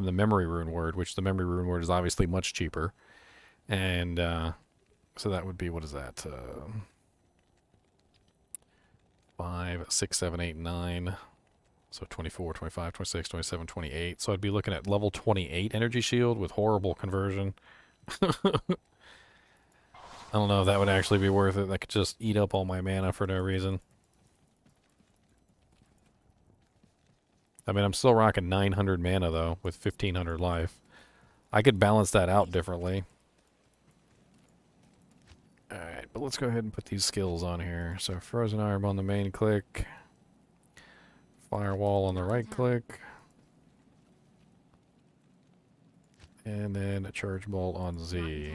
the memory runeword, which the memory runeword is obviously much cheaper. And so that would be, what is that? 5, 6, 7, 8, 9. So 24, 25, 26, 27, 28. So I'd be looking at level 28 Energy Shield with horrible conversion. I don't know if that would actually be worth it. That could just eat up all my mana for no reason. I mean, I'm still rocking 900 mana, though, with 1,500 life. I could balance that out differently. Alright, but let's go ahead and put these skills on here. So, Frozen Arm on the main click. Firewall on the right click. And then a Charge Bolt on Z.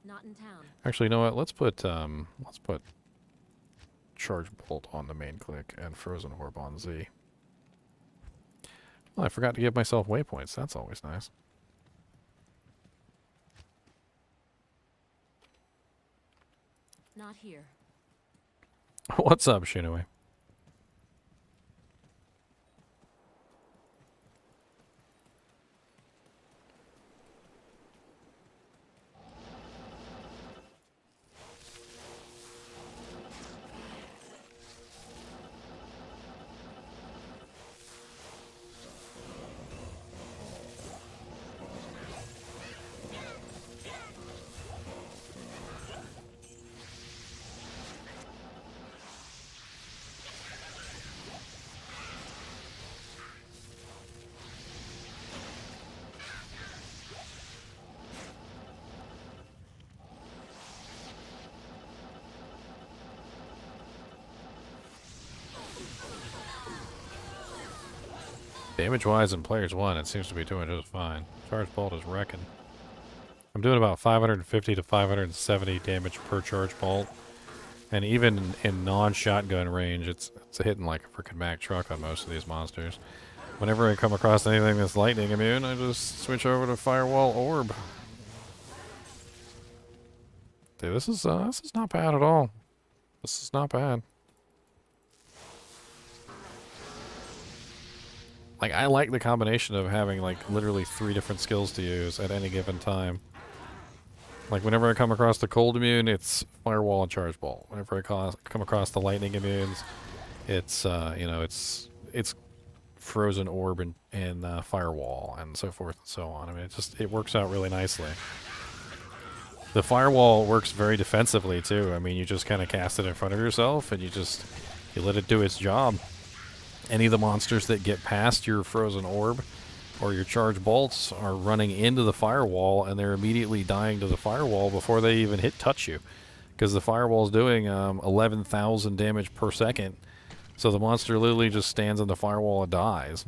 Not in town.
Actually, you know what? Let's put Charge Bolt on the main click and Frozen Orb on Z. Well, I forgot to give myself waypoints. That's always nice.
Not here.
What's up, Shinue? Damage-wise in Players 1, it seems to be doing just fine. Charge bolt is wrecking. I'm doing about 550 to 570 damage per charge bolt. And even in non-shotgun range, it's hitting like a freaking Mack truck on most of these monsters. Whenever I come across anything that's lightning immune, I just switch over to Firewall Orb. Dude, this is not bad at all. This is not bad. Like, I like the combination of having, like, literally 3 different skills to use at any given time. Like, whenever I come across the cold immune, it's Firewall and Charge Bolt. Whenever I come across the lightning immunes, it's, you know, it's Frozen Orb and Firewall, and so forth and so on. I mean, it works out really nicely. The Firewall works very defensively, too. I mean, you just kind of cast it in front of yourself, and you let it do its job. Any of the monsters that get past your Frozen Orb or your Charge Bolts are running into the Firewall, and they're immediately dying to the Firewall before they even touch you. Because the Firewall's doing 11,000 damage per second. So the monster literally just stands in the Firewall and dies.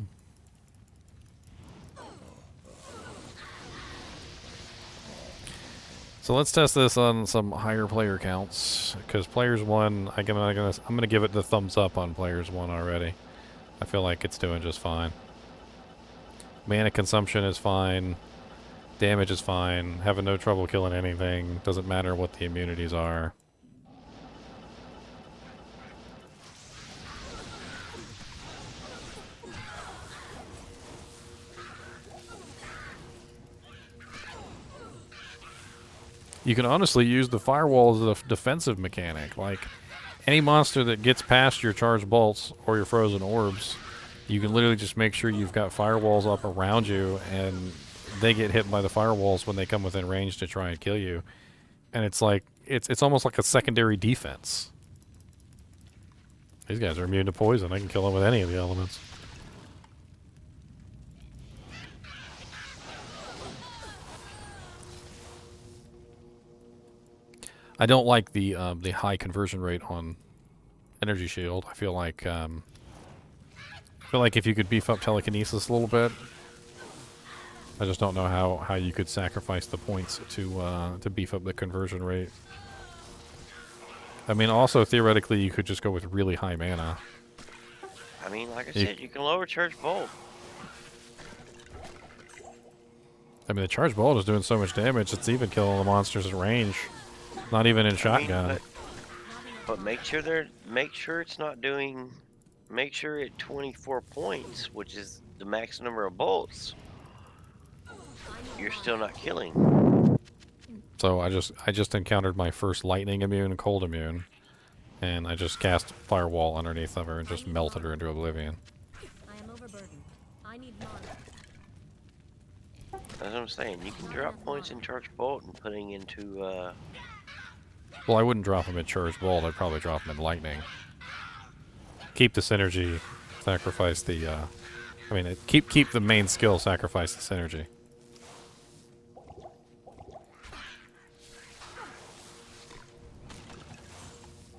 So let's test this on some higher player counts. Because Players 1, I'm gonna give it the thumbs up on Players 1 already. I feel like it's doing just fine. Mana consumption is fine. Damage is fine. Having no trouble killing anything. Doesn't matter what the immunities are. You can honestly use the Firewall as a defensive mechanic. Like, any monster that gets past your Charged Bolts or your Frozen Orbs, you can literally just make sure you've got Firewalls up around you, and they get hit by the Firewalls when they come within range to try and kill you. And it's like, it's almost like a secondary defense. These guys are immune to poison. I can kill them with any of the elements. I don't like the high conversion rate on Energy Shield. I feel like if you could beef up telekinesis a little bit. I just don't know how you could sacrifice the points to beef up the conversion rate. I mean, also theoretically, you could just go with really high mana.
I mean, like I said, you can lower Charge Bolt.
I mean, the Charge Bolt is doing so much damage, it's even killing the monsters at range. Not even in shotgun.
But make sure it's not doing. Make sure at 24 points, which is the max number of bolts, you're still not killing.
So I just encountered my first lightning immune and cold immune, and I just cast Firewall underneath of her and just melted her into oblivion.
I am overburdened. I need mana.
That's what I'm saying. You can drop points in Charge Bolt and putting into.
Well, I wouldn't drop them in Charge Bolt. I'd probably drop them in Lightning. Keep the synergy, sacrifice the. I mean, keep the main skill, sacrifice the synergy.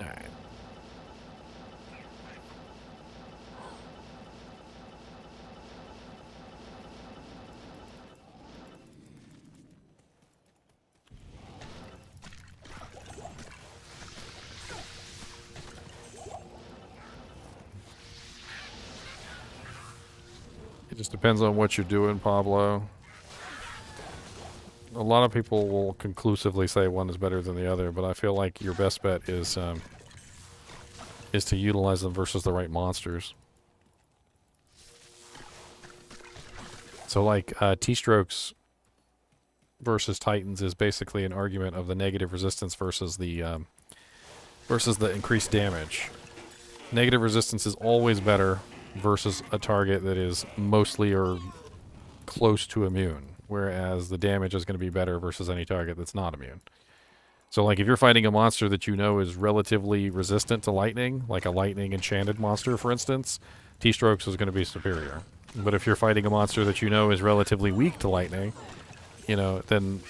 All right. It just depends on what you're doing, Pablo. A lot of people will conclusively say one is better than the other, but I feel like your best bet is to utilize them versus the right monsters. So, like, T-strokes versus Titans is basically an argument of the negative resistance versus the increased damage. Negative resistance is always better versus a target that is mostly or close to immune, whereas the damage is going to be better versus any target that's not immune. So, like, if you're fighting a monster that you know is relatively resistant to lightning, like a lightning enchanted monster, for instance, T-strokes is going to be superior. But if you're fighting a monster that you know is relatively weak to lightning, you know, then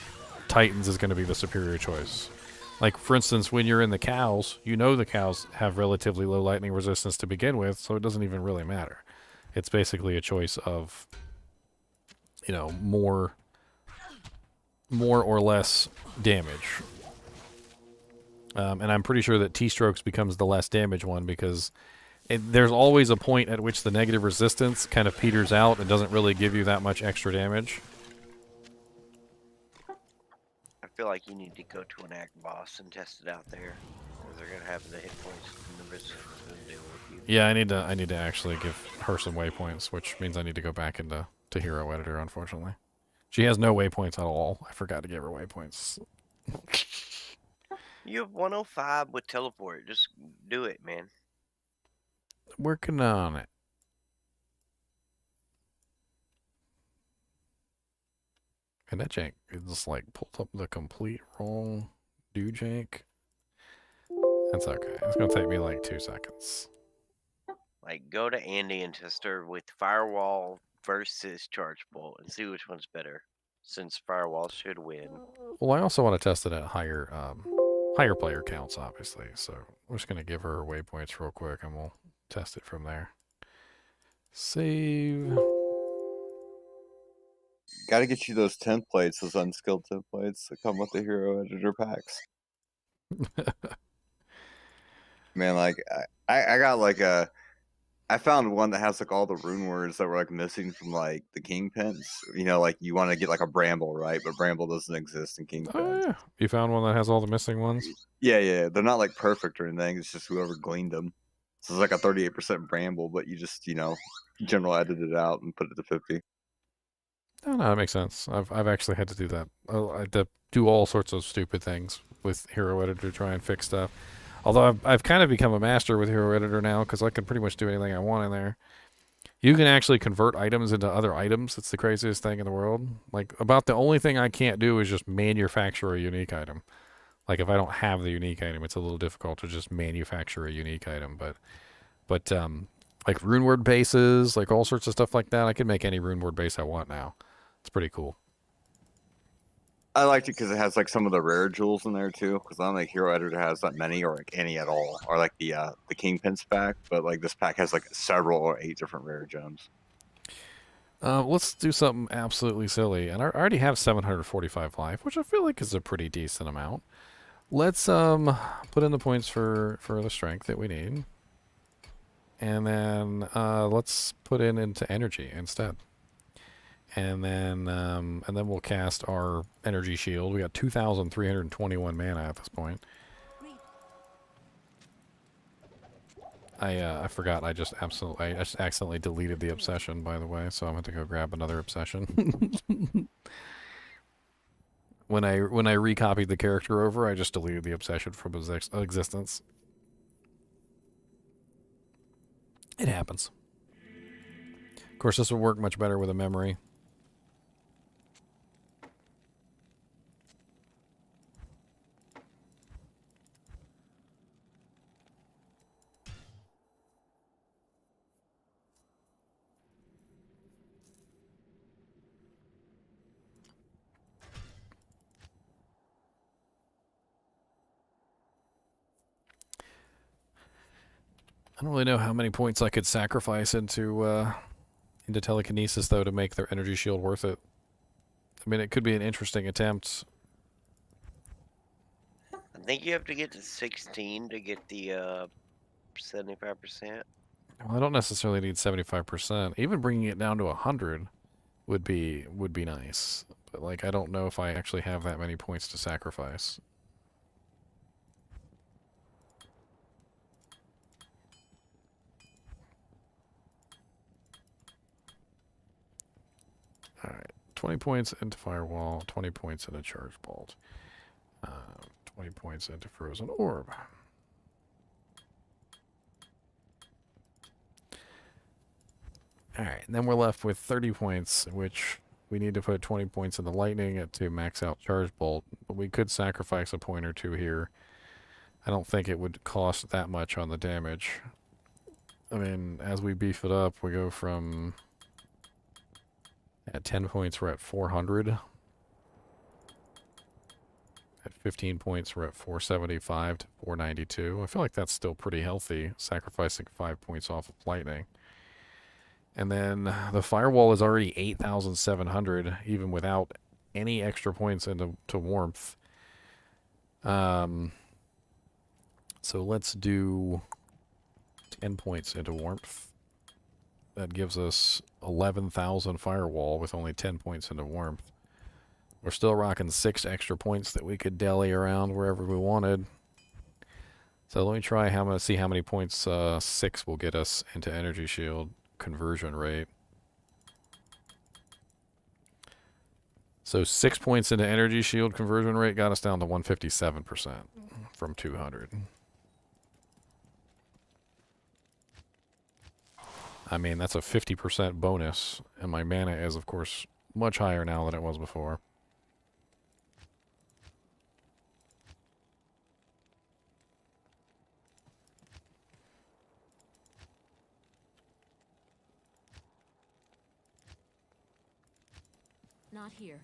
Titans is going to be the superior choice. Like, for instance, when you're in the cows, you know the cows have relatively low lightning resistance to begin with, so it doesn't even really matter. It's basically a choice of, you know, more or less damage. And I'm pretty sure that T-strokes becomes the less damage one because there's always a point at which the negative resistance kind of peters out and doesn't really give you that much extra damage.
I feel like you need to go to an act boss and test it out there. Or they're gonna have the hit points and the resistance to deal with you.
Yeah, I need to actually give her some waypoints, which means I need to go back into Hero Editor, unfortunately. She has no waypoints at all. I forgot to give her waypoints.
You have 105 with teleport. Just do it, man.
Working on it. And that jank is like pulled up the complete wrong do jank. That's okay. It's gonna take me like 2 seconds.
Like, go to Andy and test her with Firewall versus Charge Bolt and see which one's better. Since Firewall should win.
Well, I also want to test it at higher player counts, obviously. So we're just gonna give her waypoints real quick, and we'll test it from there. Save.
Got to get you those templates, those unskilled templates that come with the Hero Editor packs. Man, like I got like I found one that has like all the rune words that were like missing from like the Kingpins. You know, like you want to get like a Bramble, right? But Bramble doesn't exist in Kingpins.
Oh, yeah. You found one that has all the missing ones?
Yeah. They're not like perfect or anything. It's just whoever gleaned them. So it's like a 38% Bramble, but you just, you know, general edited it out and put it to 50.
No, that makes sense. I've actually had to do that. I had to do all sorts of stupid things with Hero Editor to try and fix stuff. Although I've kind of become a master with Hero Editor now because I can pretty much do anything I want in there. You can actually convert items into other items. It's the craziest thing in the world. Like, about the only thing I can't do is just manufacture a unique item. Like, if I don't have the unique item, it's a little difficult to just manufacture a unique item. But like runeword bases, like all sorts of stuff like that, I can make any runeword base I want now. It's pretty cool.
I liked it because it has like some of the rare jewels in there too. Because I don't think Hero Editor has that many or like any at all, or like the Kingpins pack. But like this pack has like several or 8 different rare gems.
Let's do something absolutely silly. And I already have 745 life, which I feel like is a pretty decent amount. Let's put in the points for the strength that we need, and then let's put into energy instead. And then we'll cast our energy shield. We got 2,321 mana at this point. I forgot. I just accidentally deleted the obsession, by the way. So I'm going to go grab another obsession. When I recopied the character over, I just deleted the obsession from his existence. It happens. Of course, this would work much better with a memory. I don't really know how many points I could sacrifice into telekinesis, though, to make their energy shield worth it. I mean, it could be an interesting attempt.
I think you have to get to 16 to get the 75%.
Well, I don't necessarily need 75%. Even bringing it down to 100 would be nice. But like, I don't know if I actually have that many points to sacrifice. Alright, 20 points into Firewall, 20 points into Charge Bolt, 20 points into Frozen Orb. Alright, and then we're left with 30 points, which we need to put 20 points into Lightning to max out Charge Bolt, but we could sacrifice a point or two here. I don't think it would cost that much on the damage. I mean, as we beef it up, we go from... At 10 points, we're at 400. At 15 points, we're at 475 to 492. I feel like that's still pretty healthy, sacrificing 5 points off of Lightning. And then the Firewall is already 8,700, even without any extra points into warmth. So let's do 10 points into warmth. That gives us 11,000 Firewall with only 10 points into warmth. We're still rocking 6 extra points that we could deli around wherever we wanted. So let me try see how many points 6 will get us into energy shield conversion rate. So 6 points into energy shield conversion rate got us down to 157% from 200. I mean, that's a 50% bonus, and my mana is, of course, much higher now than it was before.
Not here.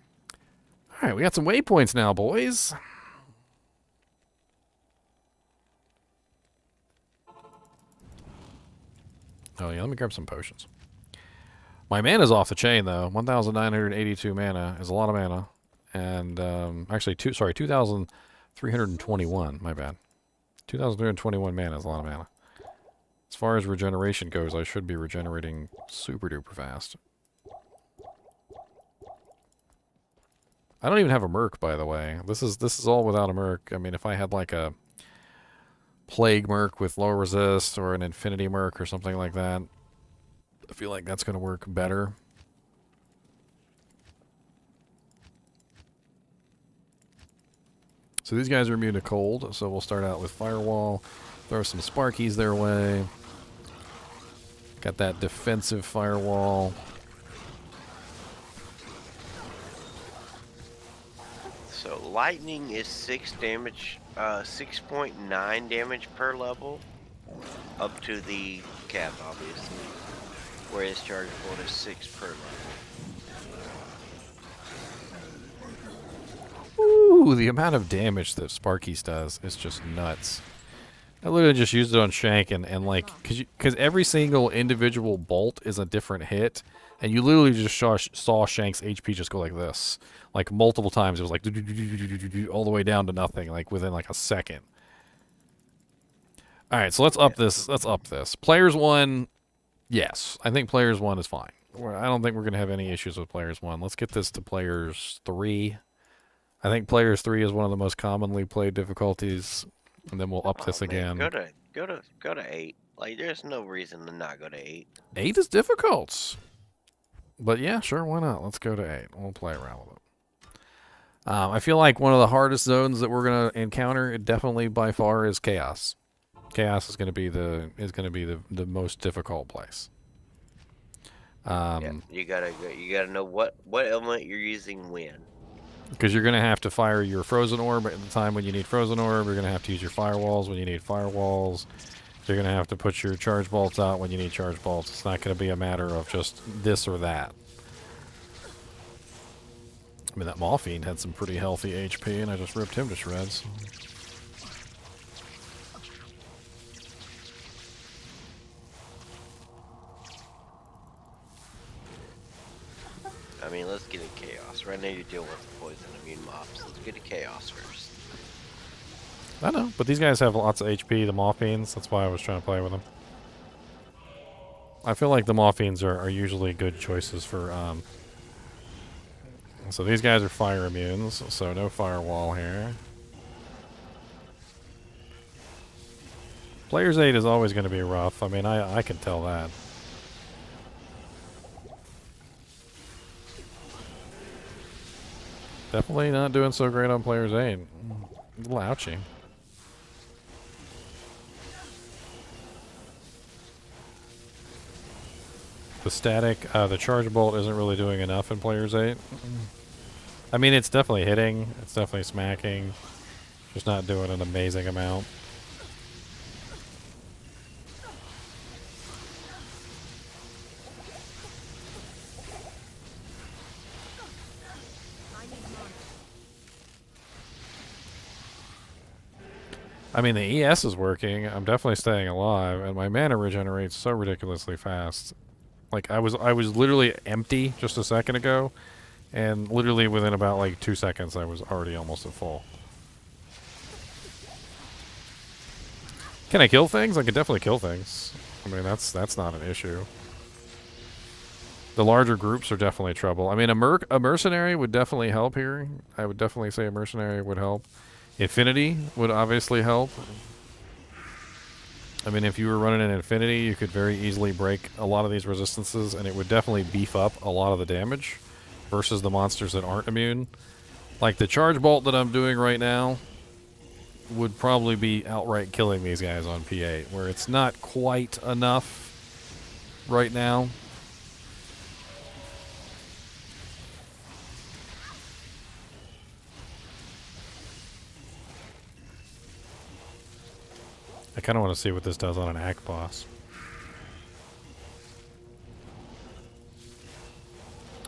All right, we got some waypoints now, boys. Oh, yeah, let me grab some potions. My mana's off the chain, though. 1,982 mana is a lot of mana. And, actually, 2,321, my bad. 2,321 mana is a lot of mana. As far as regeneration goes, I should be regenerating super duper fast. I don't even have a merc, by the way. This is all without a merc. I mean, if I had like a plague merc with low resist or an infinity merc or something like that, I feel like that's going to work better. So these guys are immune to cold, so we'll start out with Firewall, throw some Sparkies their way. Got that defensive Firewall.
So lightning is 6 damage, 6.9 damage per level, up to the cap, obviously. Whereas chargeable is 6 per level.
Ooh, the amount of damage that Sparkies does is just nuts. I literally just used it on Shank and like, because every single individual bolt is a different hit, and you literally just saw Shank's HP just go like this. Like multiple times, it was like all the way down to nothing, like within like a second. All right, so let's up this. Let's up this. Players 1, yes, I think Players 1 is fine. I don't think we're gonna have any issues with Players 1. Let's get this to Players 3. I think Players 3 is one of the most commonly played difficulties, and then we'll up this again.
Go to 8. Like, there's no reason to not go to 8.
8 is difficult. But yeah, sure, why not? Let's go to 8. We'll play around with it. I feel like one of the hardest zones that we're gonna encounter, definitely by far, is Chaos. Chaos is gonna be the most difficult place.
Yeah, you gotta know what element you're using when.
Because you're gonna have to fire your Frozen Orb at the time when you need Frozen Orb. You're gonna have to use your Firewalls when you need Firewalls. You're gonna have to put your Charge Bolts out when you need Charge Bolts. It's not gonna be a matter of just this or that. I mean, that Maw-Fiend had some pretty healthy HP, and I just ripped him to shreds.
I mean, let's get to Chaos. Right now you're dealing with poison immune mobs. Let's get to Chaos first.
I know, but these guys have lots of HP, the Maw-Fiends. That's why I was trying to play with them. I feel like the Maw-Fiends are usually good choices for... So these guys are fire immunes, so no Firewall here. Players 8 is always going to be rough. I mean, I can tell that. Definitely not doing so great on Players 8. A little ouchy. The static, the Charge Bolt isn't really doing enough in Players 8. I mean, it's definitely hitting. It's definitely smacking. Just not doing an amazing amount. I mean, the ES is working. I'm definitely staying alive, and my mana regenerates so ridiculously fast. Like I was literally empty just a second ago, and literally within about like 2 seconds I was already almost at full. Can I kill things? I can definitely kill things. I mean, that's not an issue. The larger groups are definitely trouble. I mean, a mercenary would definitely help here. I would definitely say a mercenary would help. Infinity would obviously help. I mean, if you were running an Infinity, you could very easily break a lot of these resistances, and it would definitely beef up a lot of the damage versus the monsters that aren't immune. Like the Charge Bolt that I'm doing right now would probably be outright killing these guys on P8, where it's not quite enough right now. I kind of want to see what this does on an Act boss.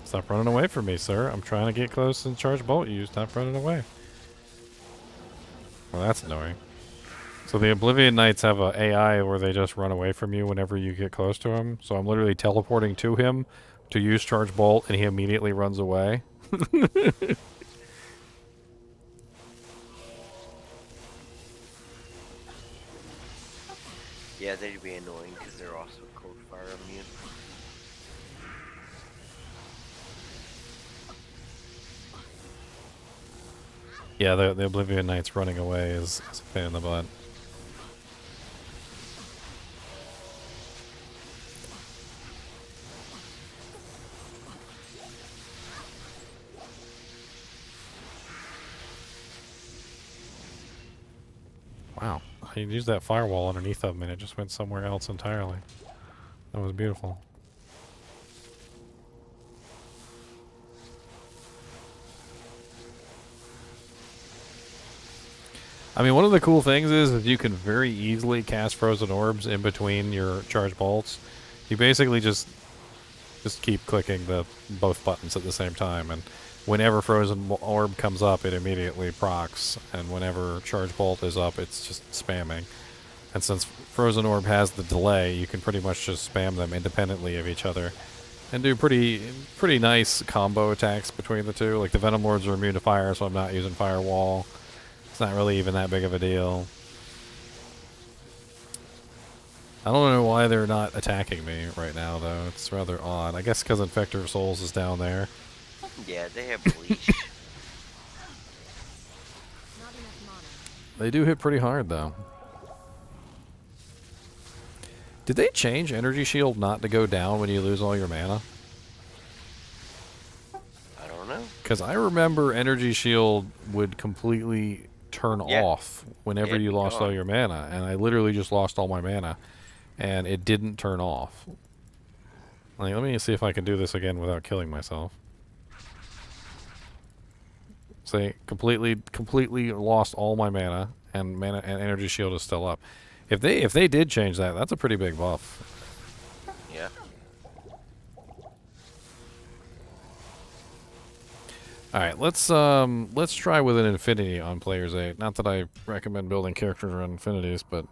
Stop running away from me, sir. I'm trying to get close and charge bolt you. Stop running away. Well, that's annoying. So the Oblivion Knights have a AI where they just run away from you whenever you get close to him. So I'm literally teleporting to him to use charge bolt, and he immediately runs away.
Yeah, they'd be annoying because they're also cold fire immune.
Yeah, the Oblivion Knights running away is a pain in the butt. Wow, I used that firewall underneath of them and it just went somewhere else entirely. That was beautiful. I mean, one of the cool things is that you can very easily cast frozen orbs in between your charge bolts. You basically just keep clicking both buttons at the same time, and whenever frozen orb comes up, it immediately procs, and whenever charge bolt is up, it's just spamming. And since frozen orb has the delay, you can pretty much just spam them independently of each other and do pretty nice combo attacks between the two. Like the Venom Lords are immune to fire, so I'm not using Firewall. It's not really even that big of a deal. I don't know why they're not attacking me right now, though. It's rather odd. I guess because Infector of Souls is down there.
Yeah, they have bleach.
They do hit pretty hard, though. Did they change Energy Shield not to go down when you lose all your mana?
I don't know.
Because I remember Energy Shield would completely turn off whenever you lost all your mana, and I literally just lost all my mana, and it didn't turn off. Like, let me see if I can do this again without killing myself. Say, completely lost all my mana, and Energy Shield is still up. If they did change that, that's a pretty big buff.
Yeah.
All right, let's try with an Infinity on Player's 8. Not that I recommend building characters around Infinities, but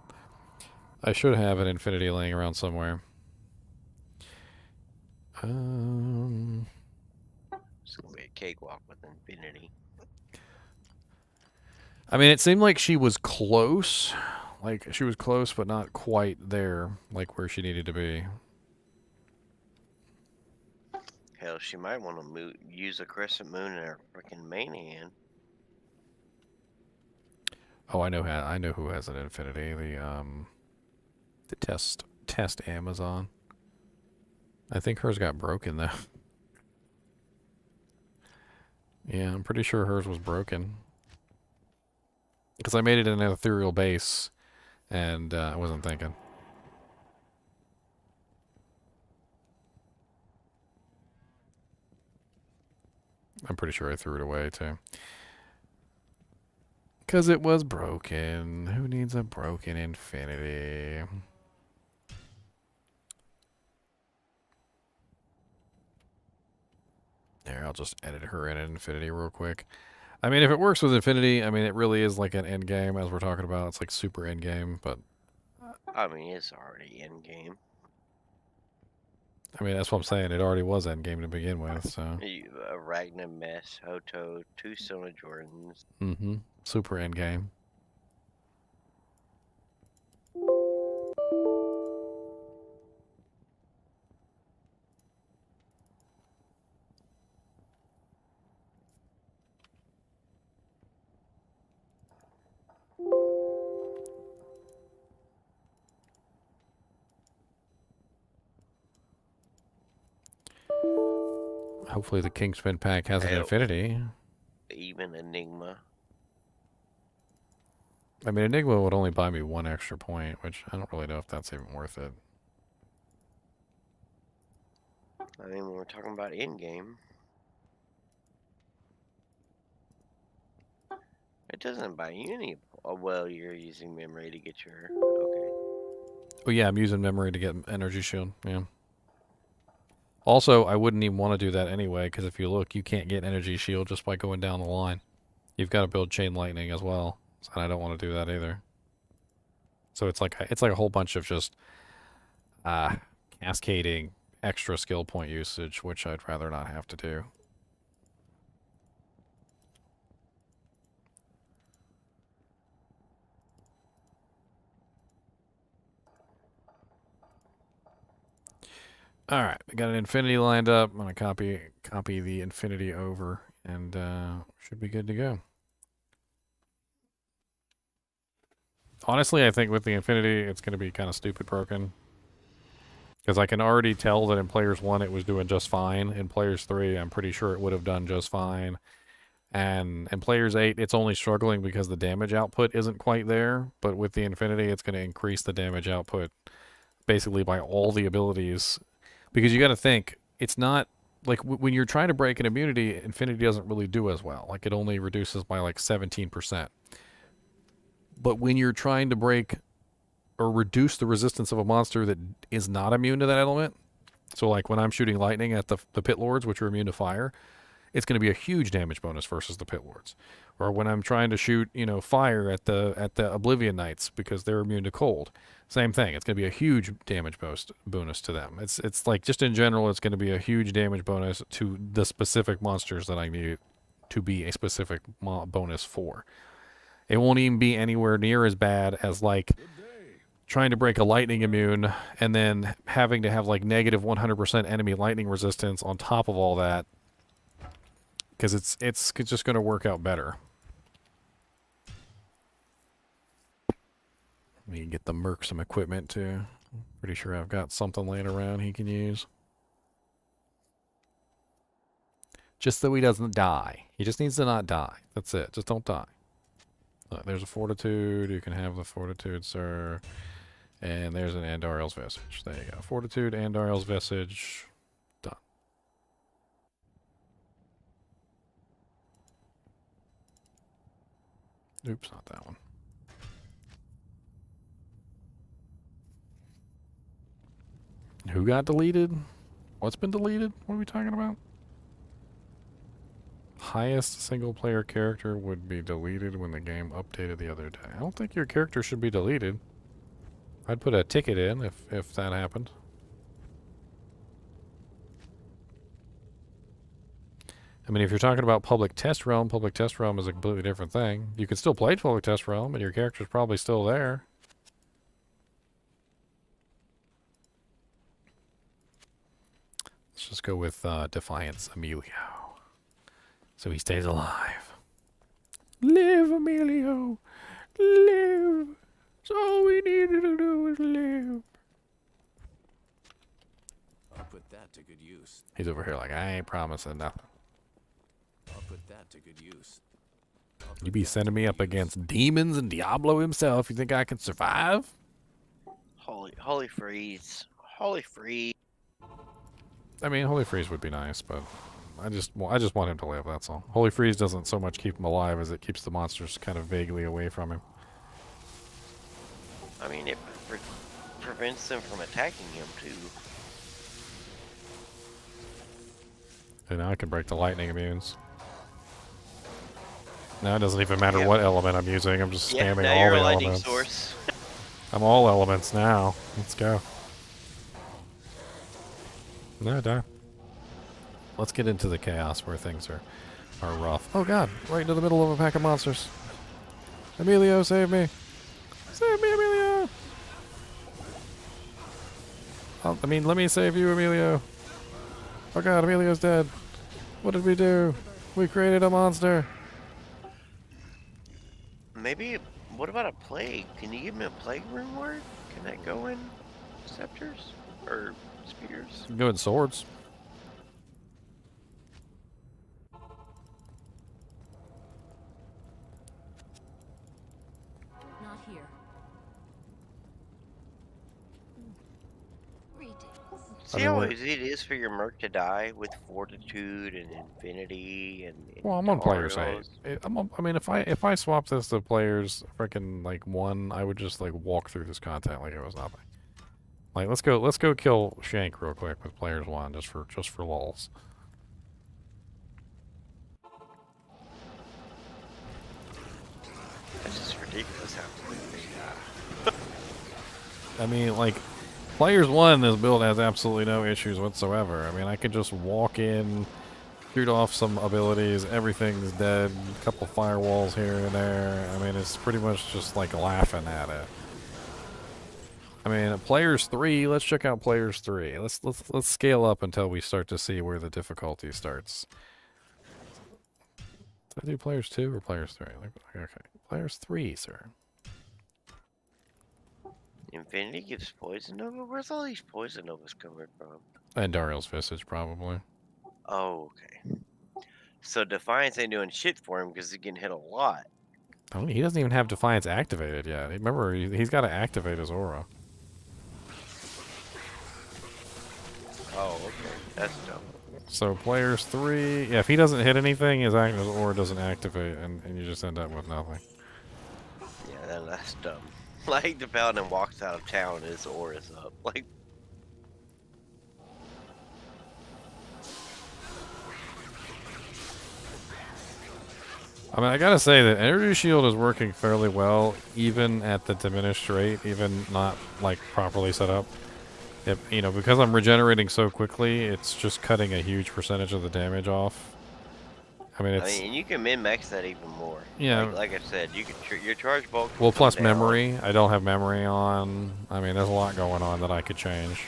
I should have an Infinity laying around somewhere.
It's gonna be a cakewalk with Infinity.
I mean, it seemed like she was close. Like, she was close, but not quite there, like where she needed to be.
Hell, she might want to use a crescent moon in her freaking main hand.
Oh, I know who has an Infinity. The test Amazon. I think hers got broken though. Yeah, I'm pretty sure hers was broken. Because I made it in an ethereal base, and I wasn't thinking. I'm pretty sure I threw it away, too. Because it was broken. Who needs a broken Infinity? There, I'll just edit her in Infinity real quick. I mean, if it works with Infinity, I mean, it really is like an end game, as we're talking about. It's like super end game, but...
I mean, it's already in game.
I mean, that's what I'm saying. It already was endgame to begin with, so.
Ragnar Mess, Hoto, 2 Sona Jordans.
Mm-hmm. Super endgame. Hopefully the Kingspin pack has an
Hell.
infinity.
Even Enigma.
I mean, Enigma would only buy me 1 extra point, which I don't really know if that's even worth it.
I mean, when we're talking about in-game, it doesn't buy you any. Oh, well, you're using memory to get your. Okay.
Oh yeah, I'm using memory to get energy shield. Yeah. Also, I wouldn't even want to do that anyway, because if you look, you can't get energy shield just by going down the line. You've got to build chain lightning as well, and I don't want to do that either. So it's like a whole bunch of just cascading extra skill point usage, which I'd rather not have to do. All right, we got an infinity lined up. I'm gonna copy the infinity over, and should be good to go. Honestly, I think with the infinity, it's gonna be kind of stupid broken, because I can already tell that in Players 1 it was doing just fine. In Players 3, I'm pretty sure it would have done just fine. And in Players 8, it's only struggling because the damage output isn't quite there. But with the infinity, it's going to increase the damage output basically by all the abilities. Because you got to think, it's not like when you're trying to break an immunity, infinity doesn't really do as well. Like it only reduces by like 17%. But when you're trying to break or reduce the resistance of a monster that is not immune to that element, so like when I'm shooting lightning at the pit lords, which are immune to fire, it's going to be a huge damage bonus versus the pit lords. Or when I'm trying to shoot, fire at the Oblivion Knights because they're immune to cold, same thing. It's going to be a huge damage bonus to them. It's like just in general, it's going to be a huge damage bonus to the specific monsters that I need to be a specific bonus for. It won't even be anywhere near as bad as like trying to break a lightning immune and then having to have like negative 100% enemy lightning resistance on top of all that, because it's just going to work out better. Let me get the merc some equipment too. Pretty sure I've got something laying around he can use. Just so he doesn't die. He just needs to not die. That's it. Just don't die. Look, there's a Fortitude. You can have the Fortitude, sir. And there's an Andariel's Visage. There you go. Fortitude, Andariel's Visage. Done. Oops, not that one. Who got deleted? What's been deleted? What are we talking about? Highest single player character would be deleted when the game updated the other day. I don't think your character should be deleted. I'd put a ticket in if that happened. I mean, if you're talking about public test realm is a completely different thing. You can still play public test realm, and your character's probably still there. Let's just go with Defiance Emilio. So he stays alive. Live, Emilio! Live! That's all we needed to do is live.
I'll put that to good use.
He's over here like, I ain't promising nothing.
I'll put that to good use.
You be sending me up against demons and Diablo himself. You think I can survive?
Holy freeze. Holy freeze.
I mean, Holy Freeze would be nice, but I just want him to live, that's all. Holy Freeze doesn't so much keep him alive as it keeps the monsters kind of vaguely away from him.
I mean, it prevents them from attacking him, too.
And now I can break the lightning immunes. Now it doesn't even matter what element I'm using, I'm just spamming
now
all
you're
the
a lightning
elements.
source.
I'm all elements now. Let's go. No, no. Let's get into the chaos where things are rough. Oh god, right into the middle of a pack of monsters. Emilio, save me. Save me, Emilio. Oh, I mean, let me save you, Emilio. Oh god, Emilio's dead. What did we do? We created a monster.
Maybe. What about a plague? Can you give me a plague rune word? Can that go in scepters or spears?
Go in swords.
Not here.
See how easy it is for your merc to die with Fortitude and Infinity and
Well, I'm on players
Darios?
8. I mean, if I swap this to players freaking like 1, I would just like walk through this content like it was nothing. Like let's go kill Shank real quick with players 1 just for lulz.
That's just ridiculous how quickly they die.
I mean, like players 1, this build has absolutely no issues whatsoever. I mean, I could just walk in, shoot off some abilities, everything's dead, a couple firewalls here and there. I mean, it's pretty much just like laughing at it. I mean, players 3, let's check out players 3. Let's scale up until we start to see where the difficulty starts. Did I do players 2 or players 3? Okay, players 3, sir.
Infinity gives Poison Nova? Where's all these Poison Novas coming from?
And Dariel's Visage, probably.
Oh, okay. So Defiance ain't doing shit for him because he's getting hit a lot.
I mean, he doesn't even have Defiance activated yet. Remember, he's got to activate his aura.
Oh, okay. That's dumb.
So players 3, yeah, if he doesn't hit anything, his aura doesn't activate, and you just end up with nothing.
Yeah, then that's dumb. Like the Paladin walks out of town and his aura's up. Like,
I mean, I gotta say that Energy Shield is working fairly well, even at the diminished rate, even not like properly set up. You know, because I'm regenerating so quickly, it's just cutting a huge percentage of the damage off. I mean,
and you can min-max that even more.
Yeah.
Like I said, you can your charge bulk.
Well, plus
down.
memory. I don't have memory on. I mean, there's a lot going on that I could change.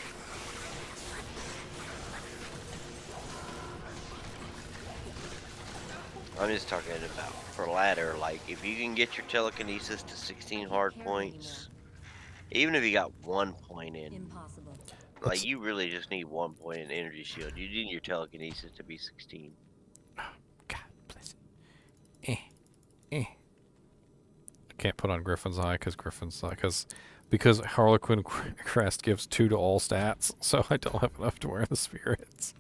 I'm just talking about for ladder. Like, if you can get your telekinesis to 16 hard points, even if you got 1 point in,
Impossible.
like you really just need 1 point in energy shield. You need your telekinesis to be 16.
God bless it. I can't put on Griffin's Eye because Harlequin Crest gives 2 to all stats, so I don't have enough to wear the spirits.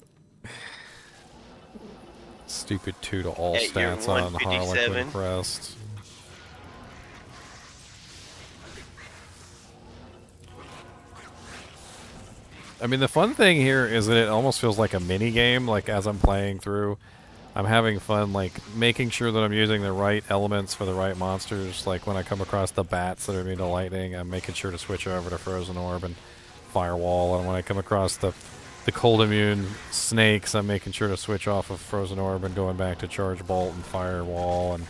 Stupid 2 to all stats on Harlequin Crest. I mean, the fun thing here is that it almost feels like a mini game. Like as I'm playing through, I'm having fun, like making sure that I'm using the right elements for the right monsters. Like when I come across the bats that are immune to lightning, I'm making sure to switch over to Frozen Orb and Firewall. And when I come across the cold immune snakes, I'm making sure to switch off of Frozen Orb and going back to Charge Bolt and Firewall. And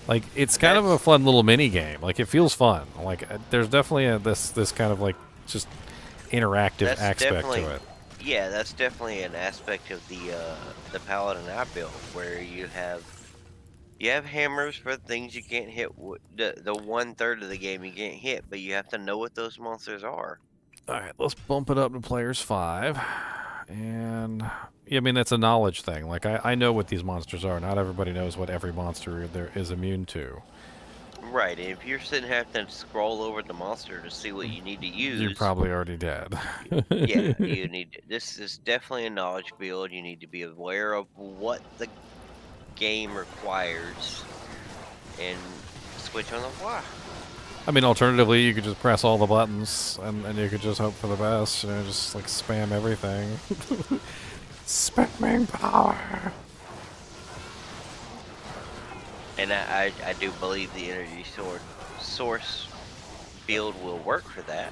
like it's kind of a fun little mini game. Like it feels fun. Like there's definitely this kind of like just interactive aspect to it.
Yeah, that's definitely an aspect of the Paladin I built, where you have hammers for things you can't hit. The 1/3 of the game you can't hit, but you have to know what those monsters are.
All right, let's bump it up to players 5. And yeah, I mean that's a knowledge thing. Like I know what these monsters are. Not everybody knows what every monster there is immune to.
Right, and if you're sitting having to scroll over the monster to see what you need to use,
You're probably already dead.
yeah, you need. This is definitely a knowledge build. You need to be aware of what the game requires and switch on the fly.
I mean, alternatively, you could just press all the buttons and you could just hope for the best. You know, just like spam everything. Spamming power.
And I do believe the energy source build will work for that.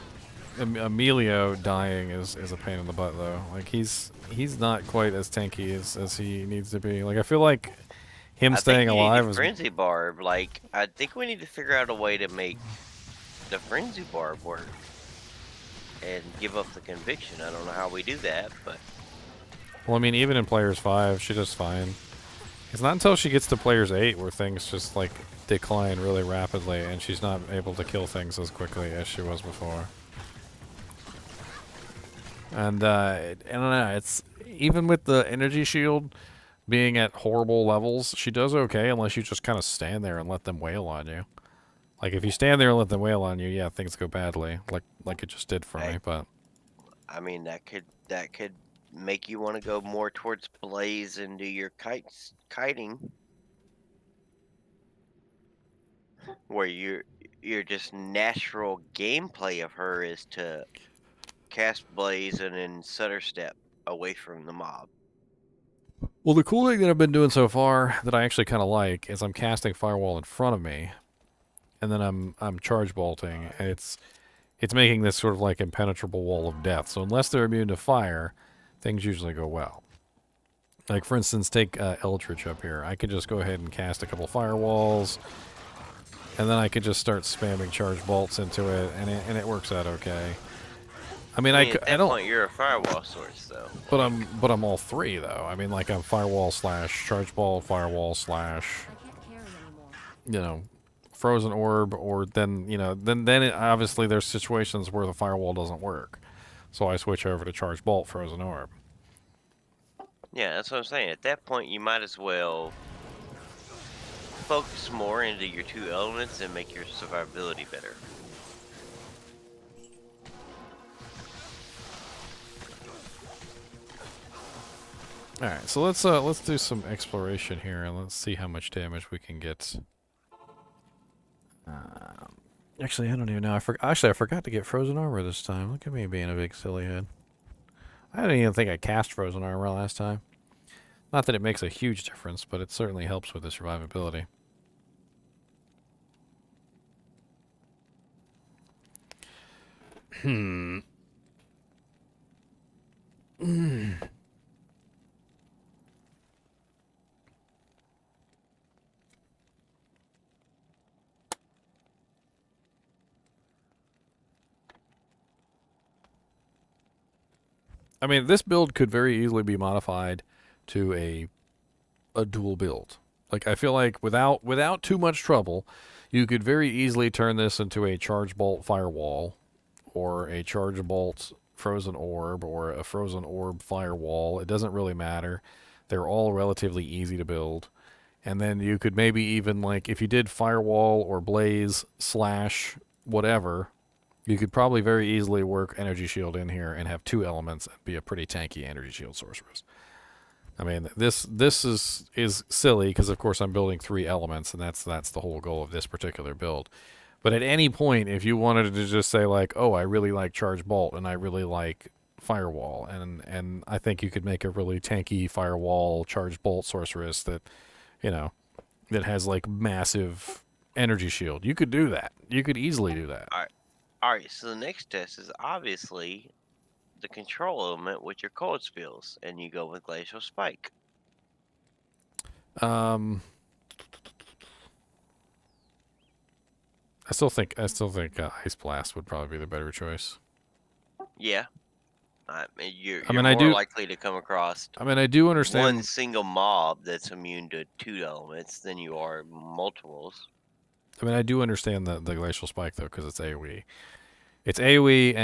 Emilio dying is a pain in the butt though. Like he's not quite as tanky as he needs to be. Like I feel like him
I
staying
think you
alive
need
is.
frenzy barb. Like I think we need to figure out a way to make the frenzy barb work and give up the conviction. I don't know how we do that, but
Well, I mean, even in Players 5, she does fine. It's not until she gets to Players 8 where things just, like, decline really rapidly, and she's not able to kill things as quickly as she was before. And, I don't know, it's... Even with the energy shield being at horrible levels, she does okay unless you just kind of stand there and let them wail on you. Like, if you stand there and let them wail on you, yeah, things go badly, like it just did for me, but...
I mean that could make you want to go more towards blaze and do your kiting, where your just natural gameplay of her is to cast blaze and then stutter step away from the mob.
Well, the cool thing that I've been doing so far that I actually kind of like is I'm casting Firewall in front of me, and then I'm charge bolting, and it's making this sort of like impenetrable wall of death. So unless they're immune to fire, things usually go well. Like for instance, take Eldritch up here. I could just go ahead and cast a couple firewalls, and then I could just start spamming charge bolts into it, and it works out okay. I mean,
at that
I don't.
point, you're a firewall source, though.
But I'm all three though. I mean, like I'm firewall slash charge ball, firewall slash,
I can't carry anymore.
you know, frozen orb, or then obviously there's situations where the firewall doesn't work, so I switch over to charge bolt, frozen orb.
Yeah, that's what I'm saying. At that point, you might as well focus more into your two elements and make your survivability better.
All right, so let's do some exploration here and let's see how much damage we can get. Actually, I don't even know. I forgot to get frozen armor this time. Look at me being a big silly head. I don't even think I cast frozen armor last time. Not that it makes a huge difference, but it certainly helps with the survivability. I mean, this build could very easily be modified to a dual build. Like, I feel like without too much trouble, you could very easily turn this into a charge bolt firewall, or a charge bolt frozen orb, or a frozen orb firewall. It doesn't really matter. They're all relatively easy to build. And then you could maybe even, like, if you did firewall or blaze slash whatever, you could probably very easily work energy shield in here and have two elements and be a pretty tanky energy shield sorceress. I mean, this is silly because of course I'm building three elements, and that's the whole goal of this particular build. But at any point, if you wanted to just say like, oh, I really like charge bolt and I really like firewall, and I think you could make a really tanky firewall charge bolt sorceress that, you know, that has like massive energy shield. You could do that. You could easily do that.
All right, so the next test is obviously the control element with your cold spills, and you go with Glacial Spike.
I still think Ice Blast would probably be the better choice.
Yeah, I mean you're
I
more
do
likely to come across.
I mean, I do understand
one single mob that's immune to two elements than you are multiples.
I mean, I do understand the Glacial Spike though, because it's AoE. It's AoE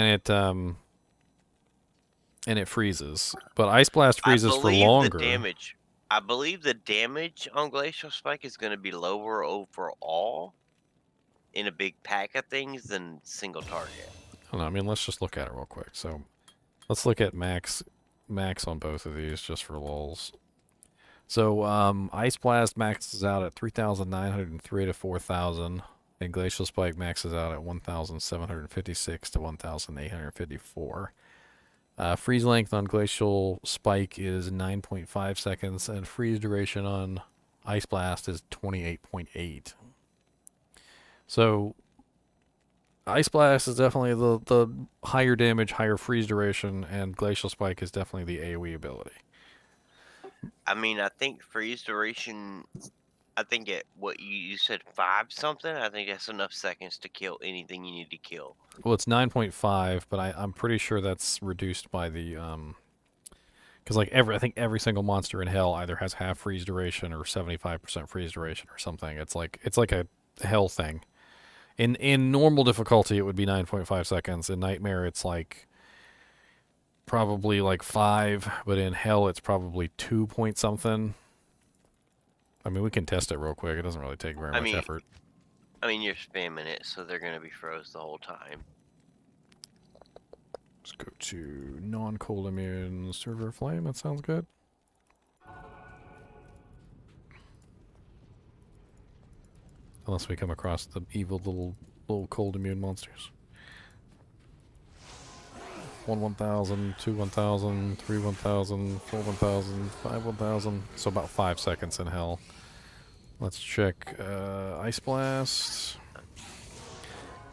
and it freezes, but Ice Blast freezes for longer.
I believe the damage on Glacial Spike is going to be lower overall in a big pack of things than single target.
I don't know. I mean, let's just look at it real quick. So, let's look at max on both of these just for lulz. So, Ice Blast maxes out at 3,903 to 4,000, and Glacial Spike maxes out at 1,756 to 1,854. Freeze length on Glacial Spike is 9.5 seconds, and freeze duration on Ice Blast is 28.8. So, Ice Blast is definitely the higher damage, higher freeze duration, and Glacial Spike is definitely the AoE ability.
I mean, I think freeze duration. I think what you said 5 something. I think that's enough seconds to kill anything you need to kill.
Well, it's 9.5, but I'm pretty sure that's reduced by the because like I think every single monster in Hell either has half freeze duration or 75% freeze duration or something. It's like a Hell thing. In normal difficulty, it would be 9.5 seconds. In Nightmare, it's like probably like 5, but in Hell, it's probably 2 point something. I mean, we can test it real quick. It doesn't really take very much effort.
I mean, you're spamming it, so they're gonna be froze the whole time.
Let's go to non-cold immune server flame. That sounds good. Unless we come across the evil little cold immune monsters. 1 1000, 2 1000, 3 1000, 4 1000, 5 1000. So about 5 seconds in Hell. Let's check Ice Blast.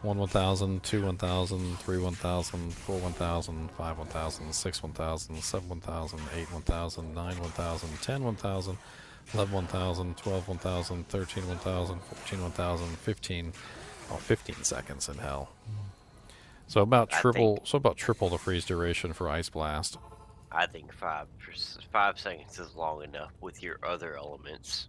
1 1000, 2 1000, 3 1000, 4 1000, 5 1000, 6 1000, 7 1000, 8 1000, 9 1000, 10 1000, 11 1000, 12 1000, 13 1000, 14 1000, 15. Oh, 15 seconds in Hell. So about triple the freeze duration for Ice Blast.
I think 5 seconds is long enough with your other elements.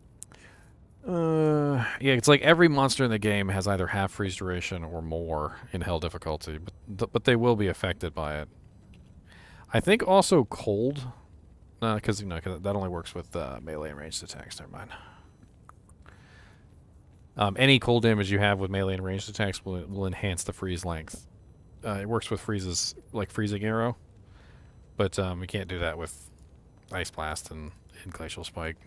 Yeah, it's like every monster in the game has either half freeze duration or more in Hell difficulty, but they will be affected by it. I think also cold, because that only works with melee and ranged attacks. Never mind. Any cold damage you have with melee and ranged attacks will enhance the freeze length. It works with freezes like freezing arrow, but we can't do that with Ice Blast and Glacial Spike.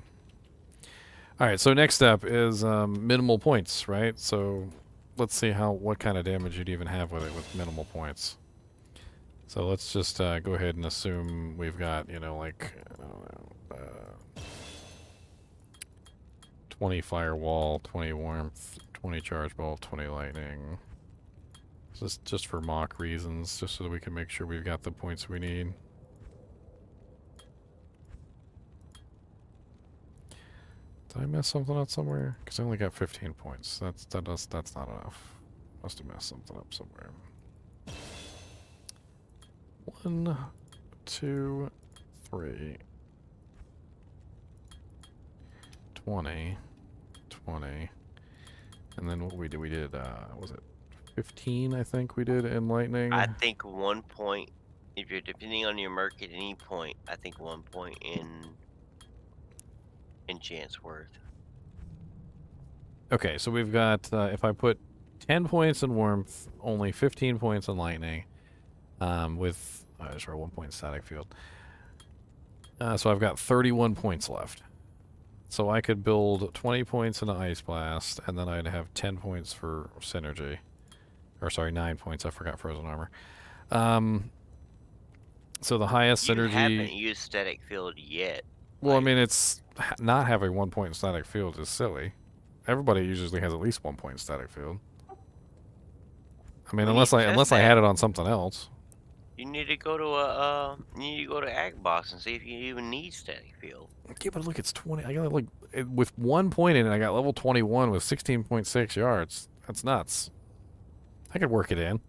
All right, so next step is minimal points, right? So let's see what kind of damage you'd even have with it with minimal points. So let's just go ahead and assume we've got, 20 Firewall, 20 Warmth, 20 Charge Ball, 20 Lightning. Just for mock reasons, just so that we can make sure we've got the points we need. Did I mess something up somewhere? Because I only got 15 points. That's not enough. Must have messed something up somewhere. 1, 2, 3, 20, 20, and then what we did, was it 15, I think we did in Lightning?
I think 1 point, if you're depending on your merc at any point, I think 1 point in chance worth.
Okay, so we've got, if I put 10 points in Warmth, only 15 points in Lightning, with, I just wrote 1 point static field. So I've got 31 points left. So I could build 20 points into Ice Blast, and then I'd have 10 points for Synergy. Or sorry, 9 points, I forgot Frozen Armor. So the highest Synergy...
You haven't used static field yet.
Well, I mean, it's... Not having 1 point in static field is silly. Everybody usually has at least 1 point in static field. I mean, unless I had it on something else.
You need to go to Ag Boss and see if you even need static field.
Yeah, but look, it's 20. I got with 1 point in it, I got level 21 with 16.6 yards. That's nuts. I could work it in.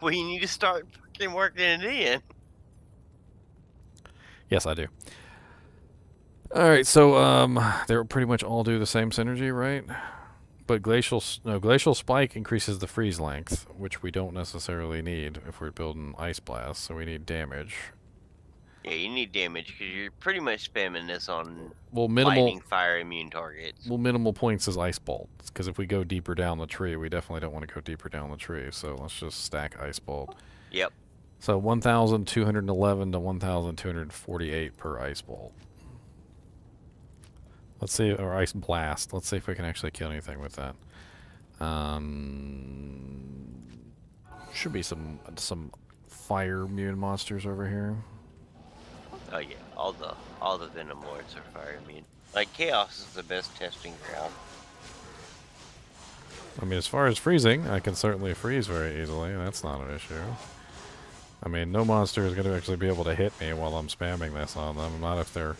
Well, you need to start fucking working it in.
Yes, I do. All right, so they pretty much all do the same synergy, right? But Glacial Spike increases the freeze length, which we don't necessarily need if we're building Ice Blast, so we need damage.
Yeah, you need damage because you're pretty much spamming this on
minimal
fire immune targets.
Well, minimal points is Ice Bolt, because if we go deeper down the tree, we definitely don't want to go deeper down the tree, so let's just stack Ice Bolt.
Yep.
So 1,211 to 1,248 per Ice Bolt. Let's see, or Ice Blast. Let's see if we can actually kill anything with that. Should be some fire immune monsters over here.
Oh yeah, all the Venom Lords are fire immune. Like Chaos is the best testing ground.
I mean, as far as freezing, I can certainly freeze very easily. That's not an issue. I mean, no monster is going to actually be able to hit me while I'm spamming this on them. Not if they're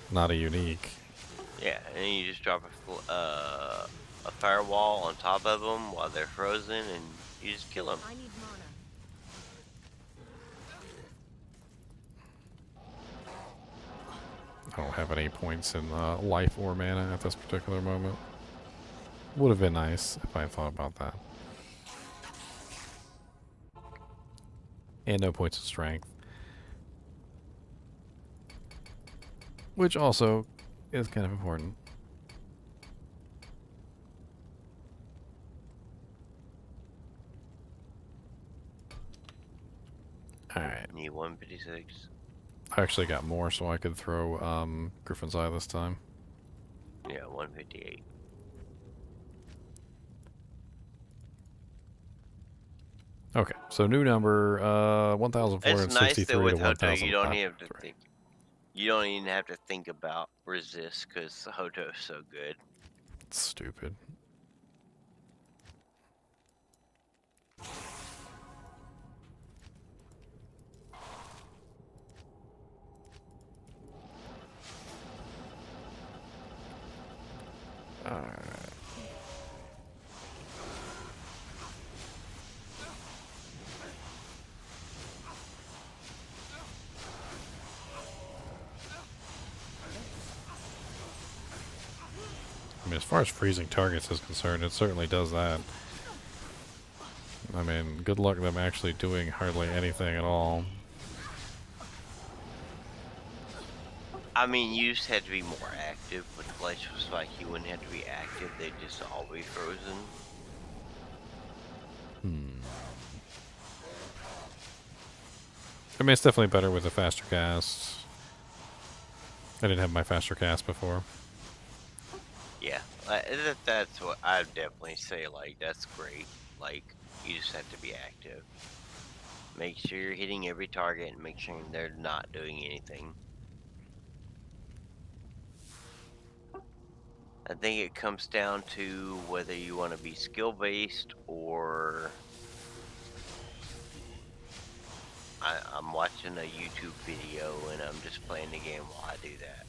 not a unique.
Yeah, and then you just drop a firewall on top of them while they're frozen, and you just kill them.
I need mana.
I don't have any points in life or mana at this particular moment. Would have been nice if I had thought about that. And no points of strength. Which also is kind of important. Alright.
Need 156.
I actually got more so I could throw Griffin's Eye this time.
Yeah, 158.
Okay, so new number,
It's nice
1,463
that with
to
Hoto
1,000.
you don't even have to think. You don't even have to think about resist because Hoto's so good.
It's stupid. Alright. I mean, as far as freezing targets is concerned, it certainly does that. I mean, good luck them actually doing hardly anything at all.
I mean, you just had to be more active, but the place was like you wouldn't have to be active, they'd just all be frozen.
I mean, it's definitely better with a faster cast. I didn't have my faster cast before.
Yeah, that's what I'd definitely say, like, that's great. Like, you just have to be active. Make sure you're hitting every target and make sure they're not doing anything. I think it comes down to whether you want to be skill-based or... I'm watching a YouTube video and I'm just playing the game while I do that.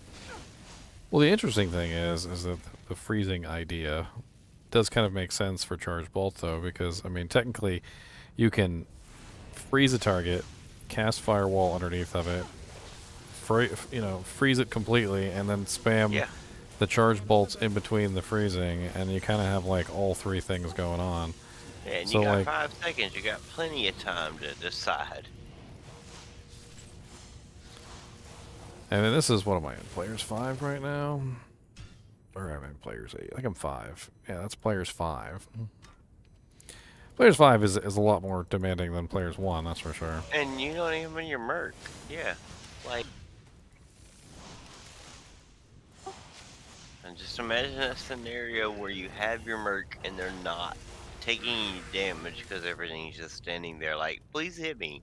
Well, the interesting thing is that the freezing idea does kind of make sense for charge bolt, though, because I mean, technically, you can freeze a target, cast Firewall underneath of it, freeze it completely, and then spam the charge bolts in between the freezing, and you kind of have like all three things going on.
Yeah, and
so,
you got
like,
5 seconds. You got plenty of time to decide.
I mean, this is, what am I in? Players 5 right now? Or am I in Players 8? I think I'm 5. Yeah, that's Players 5. Players 5 is a lot more demanding than Players 1, that's for sure.
And you don't even your merc. Yeah. Like... And just imagine a scenario where you have your merc and they're not taking any damage because everything's just standing there like, please hit me.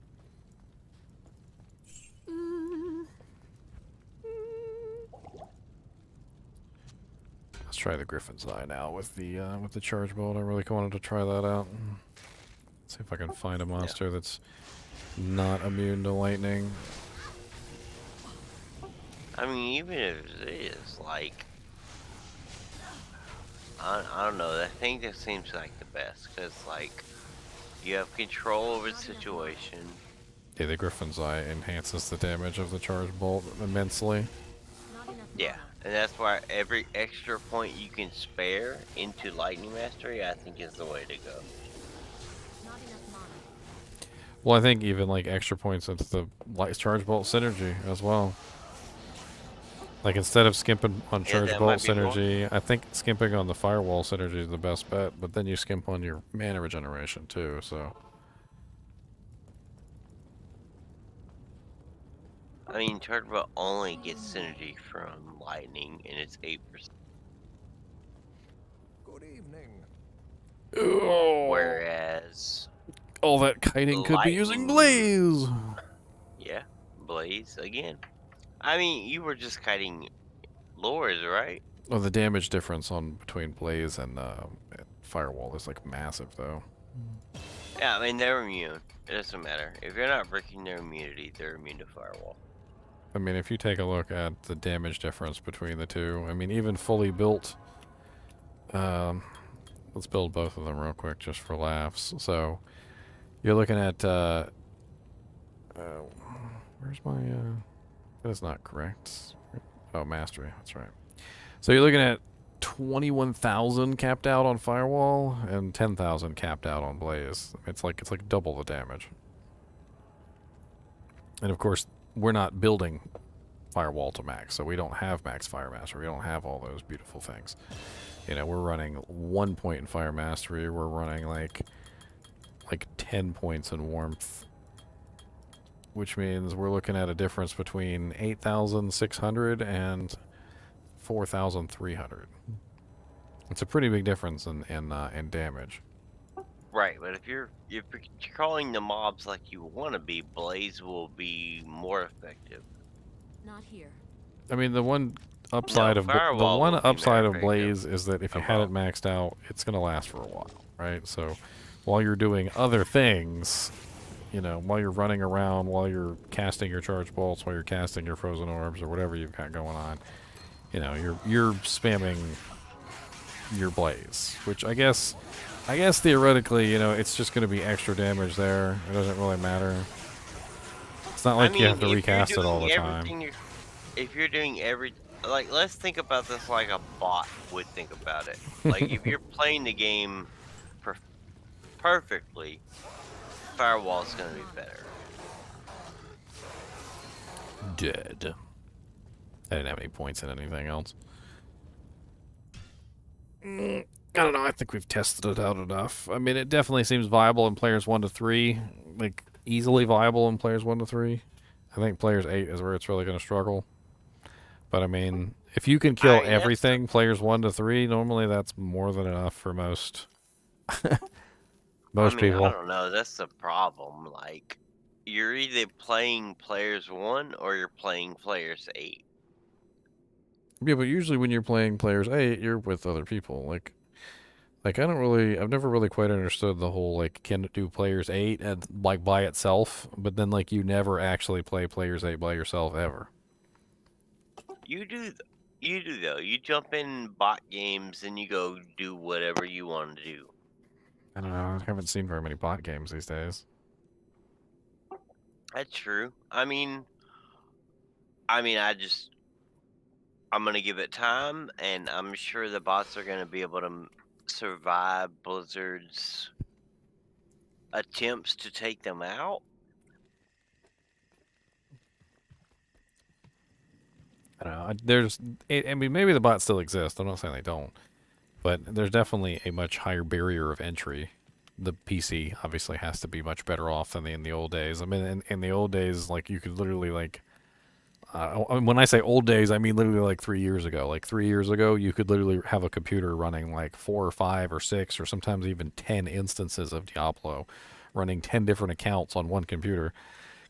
Let's try the Griffin's Eye now with the charge bolt. I really wanted to try that out. See if I can find a monster that's not immune to lightning.
I mean, even if it is, like... I don't know, I think that seems like the best, because, like, you have control over the situation.
Yeah, the Griffin's Eye enhances the damage of the charge bolt immensely.
Yeah, and that's why every extra point you can spare into Lightning Mastery, I think is the way to go.
Well, I think even, like, extra points into the light charge bolt synergy as well. Like, instead of skimping on charge bolt synergy, I think skimping on the Firewall synergy is the best bet, but then you skimp on your mana regeneration too, so...
I mean, Turbo only gets synergy from lightning, and it's 8%.
Good evening.
Whereas...
all that kiting could be using Blaze!
Yeah, Blaze, again. I mean, you were just kiting lures, right?
Well, the damage difference between Blaze and Firewall is like massive though.
Yeah, I mean they're immune. It doesn't matter. If you're not breaking their immunity, they're immune to Firewall.
I mean, if you take a look at the damage difference between the two, I mean, even fully built. Let's build both of them real quick just for laughs. So you're looking at where's my that is not correct. Oh, mastery, that's right. So you're looking at 21,000 capped out on Firewall and 10,000 capped out on Blaze. It's like double the damage. And of course, we're not building Firewall to max, so we don't have max Fire Mastery. We don't have all those beautiful things. You know, we're running 1 point in Fire Mastery. We're running like 10 points in Warmth, which means we're looking at a difference between 8,600 and 4,300. It's a pretty big difference in damage.
Right, but if you're calling the mobs like you want to be, Blaze will be more effective.
Not here.
I mean, the one upside
No,
of the
Firewall
one
will be
upside of
more
Blaze is that if you had it maxed out, it's going to last for a while, right? So while you're doing other things, you know, while you're running around, while you're casting your charge bolts, while you're casting your frozen orbs or whatever you've got going on, you know, you're spamming your Blaze, which I guess theoretically, you know, it's just going to be extra damage there. It doesn't really matter. It's not like you have to recast it all the time.
If you're doing like, let's think about this like a bot would think about it. Like, if you're playing the game perfectly, Firewall's gonna be better.
Dead. I didn't have any points in anything else. I don't know. I think we've tested it out enough. I mean, it definitely seems viable in players 1 to 3. Like, easily viable in players 1 to 3. I think players 8 is where it's really going to struggle. But I mean, if you can kill everything, players 1 to 3, normally that's more than enough for most people.
I don't know. That's the problem. Like, you're either playing players 1 or you're playing players 8.
Yeah, but usually when you're playing players 8, you're with other people. Like I've never really quite understood the whole, like, can it do players 8 and, like, by itself, but then, like, you never actually play players 8 by yourself ever.
You do though. You jump in bot games and you go do whatever you want to do.
I don't know. I haven't seen very many bot games these days.
That's true. I'm gonna give it time, and I'm sure the bots are gonna be able to survive Blizzard's attempts to take them out.
I don't know. I mean, maybe the bots still exist. I'm not saying they don't. But there's definitely a much higher barrier of entry. The PC obviously has to be much better off than in the old days. I mean, in the old days, like, you could literally, like... when I say old days, I mean literally like 3 years ago. Like 3 years ago, you could literally have a computer running like 4 or 5 or 6 or sometimes even 10 instances of Diablo, running 10 different accounts on one computer.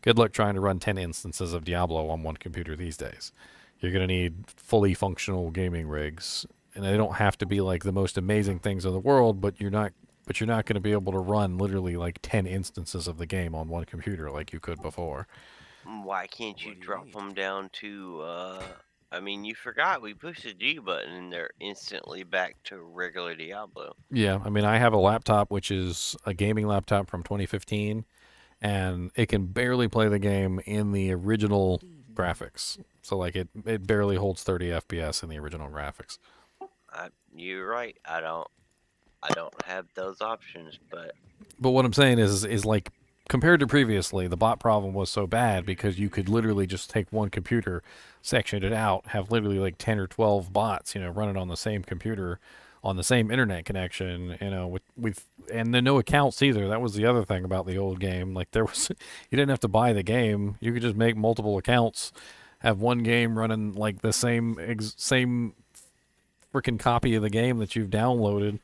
Good luck trying to run 10 instances of Diablo on one computer these days. You're going to need fully functional gaming rigs, and they don't have to be like the most amazing things in the world, but you're not going to be able to run literally like 10 instances of the game on one computer like you could before.
Why can't you drop them down to, I mean, you forgot we pushed the G button and they're instantly back to regular Diablo.
Yeah, I mean, I have a laptop which is a gaming laptop from 2015, and it can barely play the game in the original graphics. So, like, it barely holds 30 FPS in the original graphics.
You're right. I don't have those options, but
what I'm saying is like, compared to previously, the bot problem was so bad because you could literally just take one computer, section it out, have literally like 10 or 12 bots, you know, running on the same computer, on the same internet connection, you know, and then no accounts either. That was the other thing about the old game. Like, you didn't have to buy the game. You could just make multiple accounts, have one game running like the same freaking copy of the game that you've downloaded,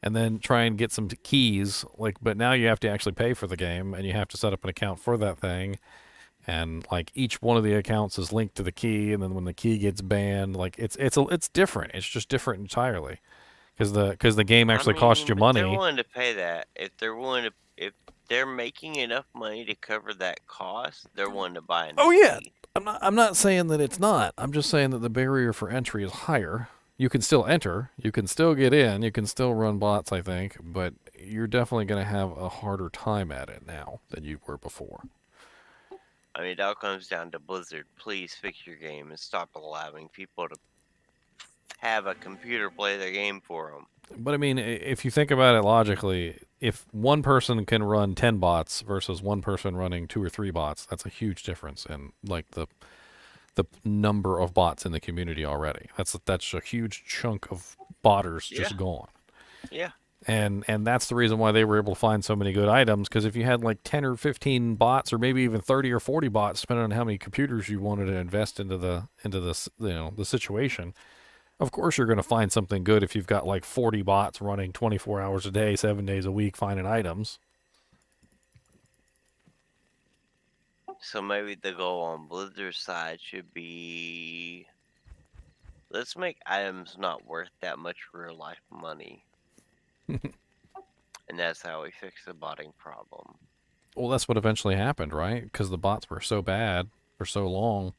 and then try and get some keys. Like, but now you have to actually pay for the game, and you have to set up an account for that thing. And like, each one of the accounts is linked to the key, and then when the key gets banned, like, it's different. It's just different entirely. because the game actually costs you
but they're
money.
willing to pay that. If they're making enough money to cover that cost, they're willing to buy an
Oh yeah,
NP.
I'm not saying that it's not. I'm just saying that the barrier for entry is higher. You can still enter, you can still get in, you can still run bots, I think, but you're definitely going to have a harder time at it now than you were before.
I mean, it all comes down to Blizzard. Please fix your game and stop allowing people to have a computer play their game for them.
But I mean, if you think about it logically, if one person can run 10 bots versus one person running 2 or 3 bots, that's a huge difference in like the number of bots in the community already. That's a huge chunk of botters just gone.
Yeah.
And that's the reason why they were able to find so many good items, because if you had like 10 or 15 bots, or maybe even 30 or 40 bots, depending on how many computers you wanted to invest into this, the situation, of course you're going to find something good if you've got like 40 bots running 24 hours a day, 7 days a week finding items.
So maybe the goal on Blizzard's side should be, let's make items not worth that much real life money. And that's how we fix the botting problem.
Well, that's what eventually happened, right? Because the bots were so bad for so long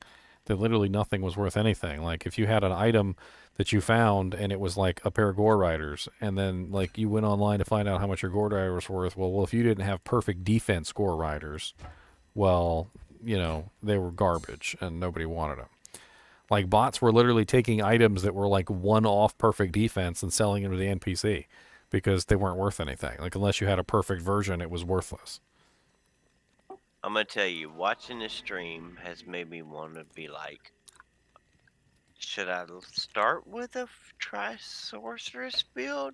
that literally nothing was worth anything. Like if you had an item that you found and it was like a pair of gore riders, and then like you went online to find out how much your gore rider was worth. Well, if you didn't have perfect defense gore riders, well, you know, they were garbage and nobody wanted them. Like bots were literally taking items that were like one-off perfect defense and selling them to the NPC because they weren't worth anything. Like unless you had a perfect version, it was worthless.
I'm gonna tell you, watching this stream has made me want to be like, should I start with a Tri-sorceress build?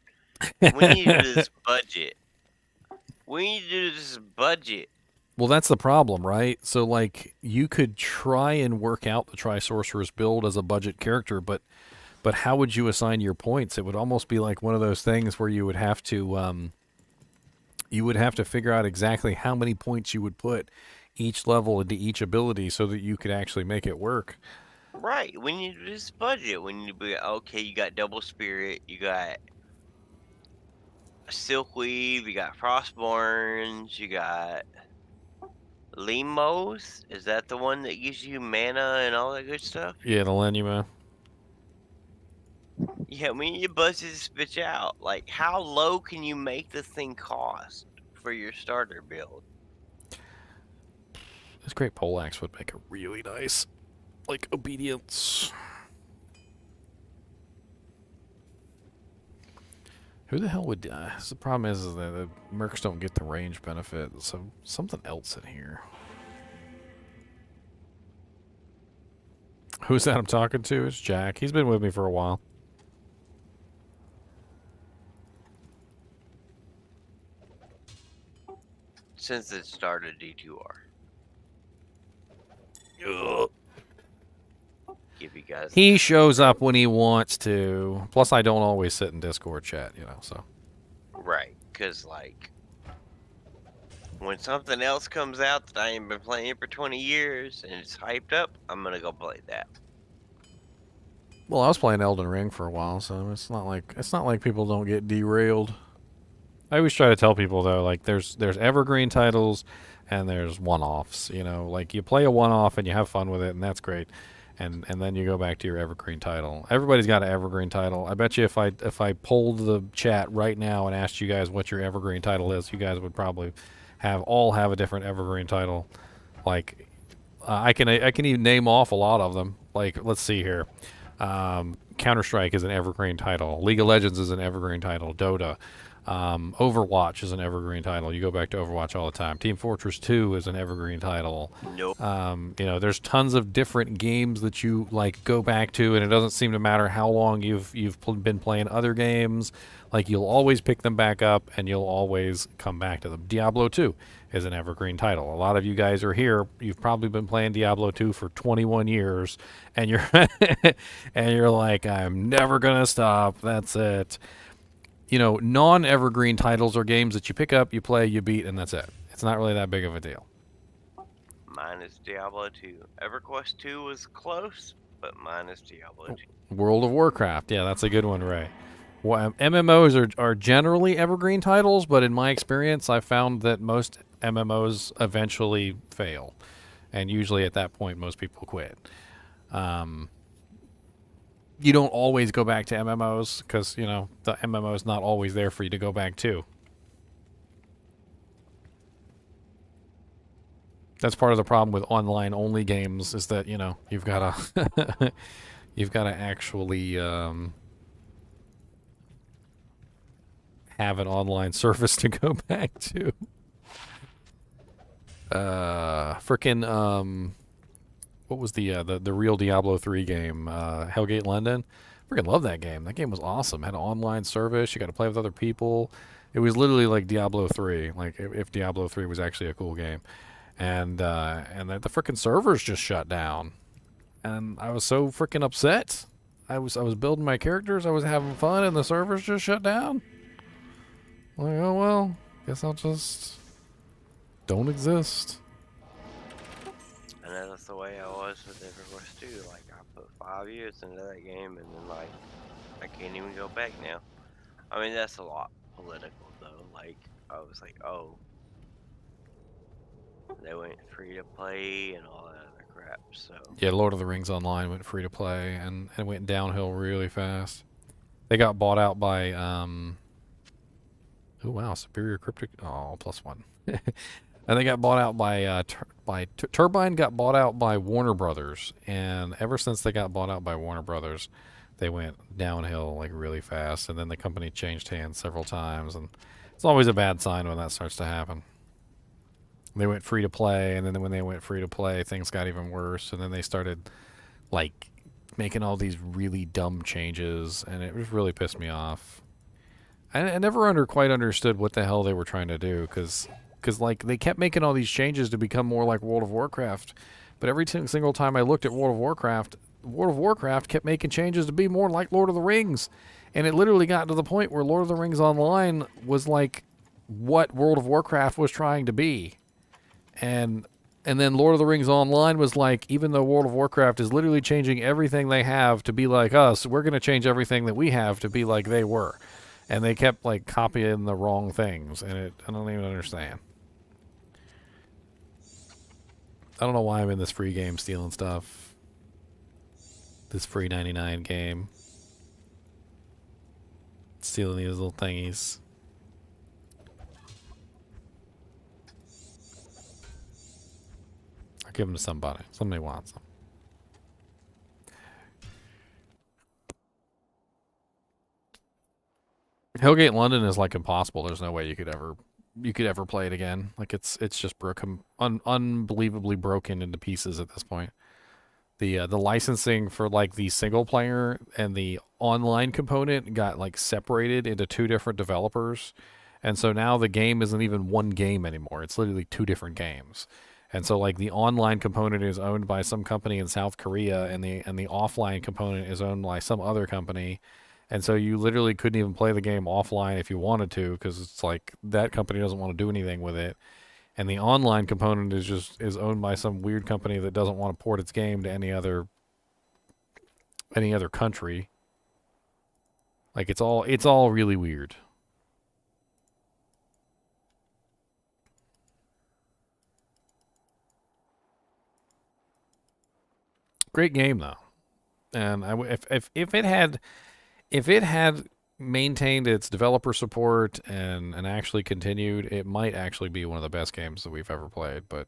We need to do this budget. We need to do this budget.
Well, that's the problem, right? So, like, you could try and work out the Tri-sorceress build as a budget character, but how would you assign your points? It would almost be like one of those things where you would have to figure out exactly how many points you would put each level into each ability so that you could actually make it work.
Right. We need to do this budget. We need to be, okay, you got double spirit, you got silkweave, you got frostborns, you got limos. Is that the one that gives you mana and all that good stuff?
Yeah, the Lenuma.
Yeah, we need to budget this bitch out. Like, how low can you make the thing cost for your starter build?
This great poleaxe would make a really nice, like, obedience. Who the hell would die? The problem is that the mercs don't get the range benefit, so something else in here. Who's that I'm talking to? It's Jack. He's been with me for a while.
Since it started D2R.
Ugh.
Give you guys.
He shows up when he wants to. Plus, I don't always sit in Discord chat, you know, so.
Right, because, like, when something else comes out that I ain't been playing for 20 years and it's hyped up, I'm gonna go play that.
Well, I was playing Elden Ring for a while, so it's not like people don't get derailed. I always try to tell people though, like there's evergreen titles and there's one-offs. You know, like you play a one-off and you have fun with it, and that's great. And then you go back to your evergreen title. Everybody's got an evergreen title. I bet you if I polled the chat right now and asked you guys what your evergreen title is, you guys would probably all have a different evergreen title. Like I can even name off a lot of them. Like let's see here. Counter-Strike is an evergreen title. League of Legends is an evergreen title. Dota. Overwatch is an evergreen title. You go back to Overwatch all the time. Team Fortress 2 is an evergreen title.
Nope.
You know, there's tons of different games that you like go back to, and it doesn't seem to matter how long you've been playing other games. Like you'll always pick them back up, and you'll always come back to them. Diablo 2 is an evergreen title. A lot of you guys are here. You've probably been playing Diablo 2 for 21 years, and you're and you're like, I'm never gonna stop. That's it. You know, non-evergreen titles are games that you pick up, you play, you beat, and that's it. It's not really that big of a deal.
Mine is Diablo 2. EverQuest 2 was close, but mine is Diablo 2.
World of Warcraft, yeah, that's a good one, Ray. Well, MMOs are generally evergreen titles, but in my experience, I found that most MMOs eventually fail, and usually at that point, most people quit. You don't always go back to MMOs because you know the MMO is not always there for you to go back to. That's part of the problem with online only games is that you know you've got to you've got to actually have an online service to go back to. Frickin' what was the real Diablo 3 game? Hellgate London. Freaking love that game. That game was awesome. Had an online service. You got to play with other people. It was literally like Diablo 3. Like if Diablo 3 was actually a cool game. And the freaking servers just shut down. And I was so freaking upset. I was building my characters. I was having fun, and the servers just shut down. Like, oh well, guess I'll just don't exist.
And that's the way I was with Everwest too. Like I put 5 years into that game, and then like I can't even go back now. I mean that's a lot political though. Like I was like, oh, they went free to play and all that other crap. So
Yeah, Lord of the Rings Online went free to play, and it went downhill really fast. They got bought out by oh wow, Superior Cryptic. Oh, +1. And they got bought out by Turbine got bought out by Warner Brothers, and ever since they got bought out by Warner Brothers, they went downhill like really fast. And then the company changed hands several times, and it's always a bad sign when that starts to happen. They went free to play, and then when they went free to play, things got even worse. And then they started like making all these really dumb changes, and it just really pissed me off. I never quite understood what the hell they were trying to do, because like they kept making all these changes to become more like World of Warcraft, but every single time I looked at World of Warcraft kept making changes to be more like Lord of the Rings, and it literally got to the point where Lord of the Rings Online was like what World of Warcraft was trying to be, and then Lord of the Rings Online was like, even though World of Warcraft is literally changing everything they have to be like us, we're going to change everything that we have to be like they were. And they kept like copying the wrong things, and I don't even understand. I don't know why I'm in this free game stealing stuff. This free 99 game. Stealing these little thingies. I'll give them to somebody. Somebody wants them. Hellgate London is like impossible. There's no way you could ever play it again. Like it's just broken, unbelievably broken into pieces at this point. The licensing for like the single player and the online component got like separated into two different developers, and so now the game isn't even one game anymore. It's literally two different games. And so like the online component is owned by some company in South Korea, and the offline component is owned by some other company. And so you literally couldn't even play the game offline if you wanted to, because it's like that company doesn't want to do anything with it. And the online component is owned by some weird company that doesn't want to port its game to any other country. Like it's all really weird. Great game though. And if it had maintained its developer support and actually continued, it might actually be one of the best games that we've ever played. But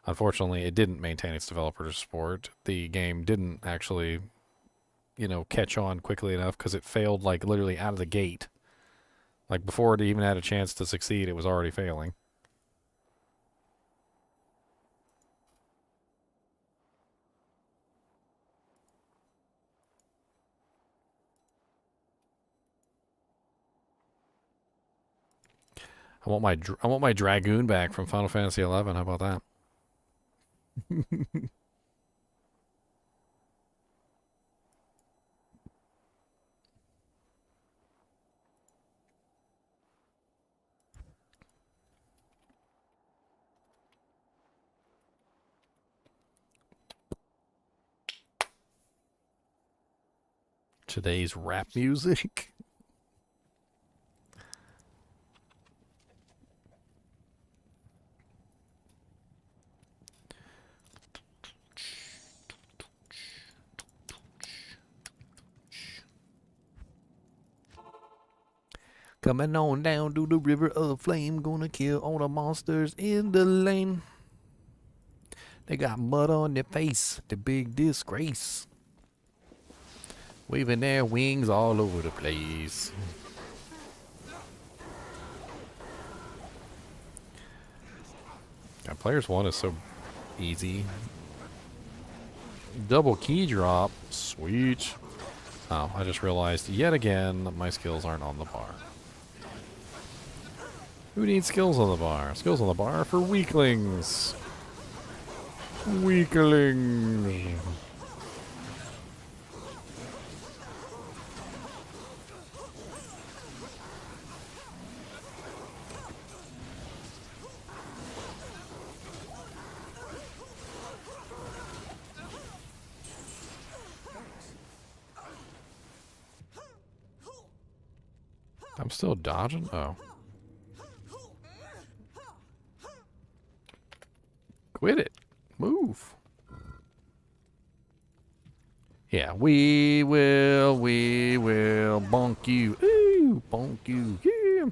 unfortunately, it didn't maintain its developer support. The game didn't actually, catch on quickly enough because it failed like literally out of the gate. Like before it even had a chance to succeed, it was already failing. I want my Dragoon back from Final Fantasy XI. How about that? Today's rap music. Coming on down to the river of flame, gonna kill all the monsters in the lane. They got mud on their face, the big disgrace. Waving their wings all over the place. God, players 1 is so easy. Double key drop, sweet. Oh, I just realized yet again that my skills aren't on the bar. Who needs skills on the bar? Skills on the bar for weaklings. Weaklings. I'm still dodging? Oh. Quit it. Move. Yeah, we will bonk you. Ooh, bonk you. Yeah.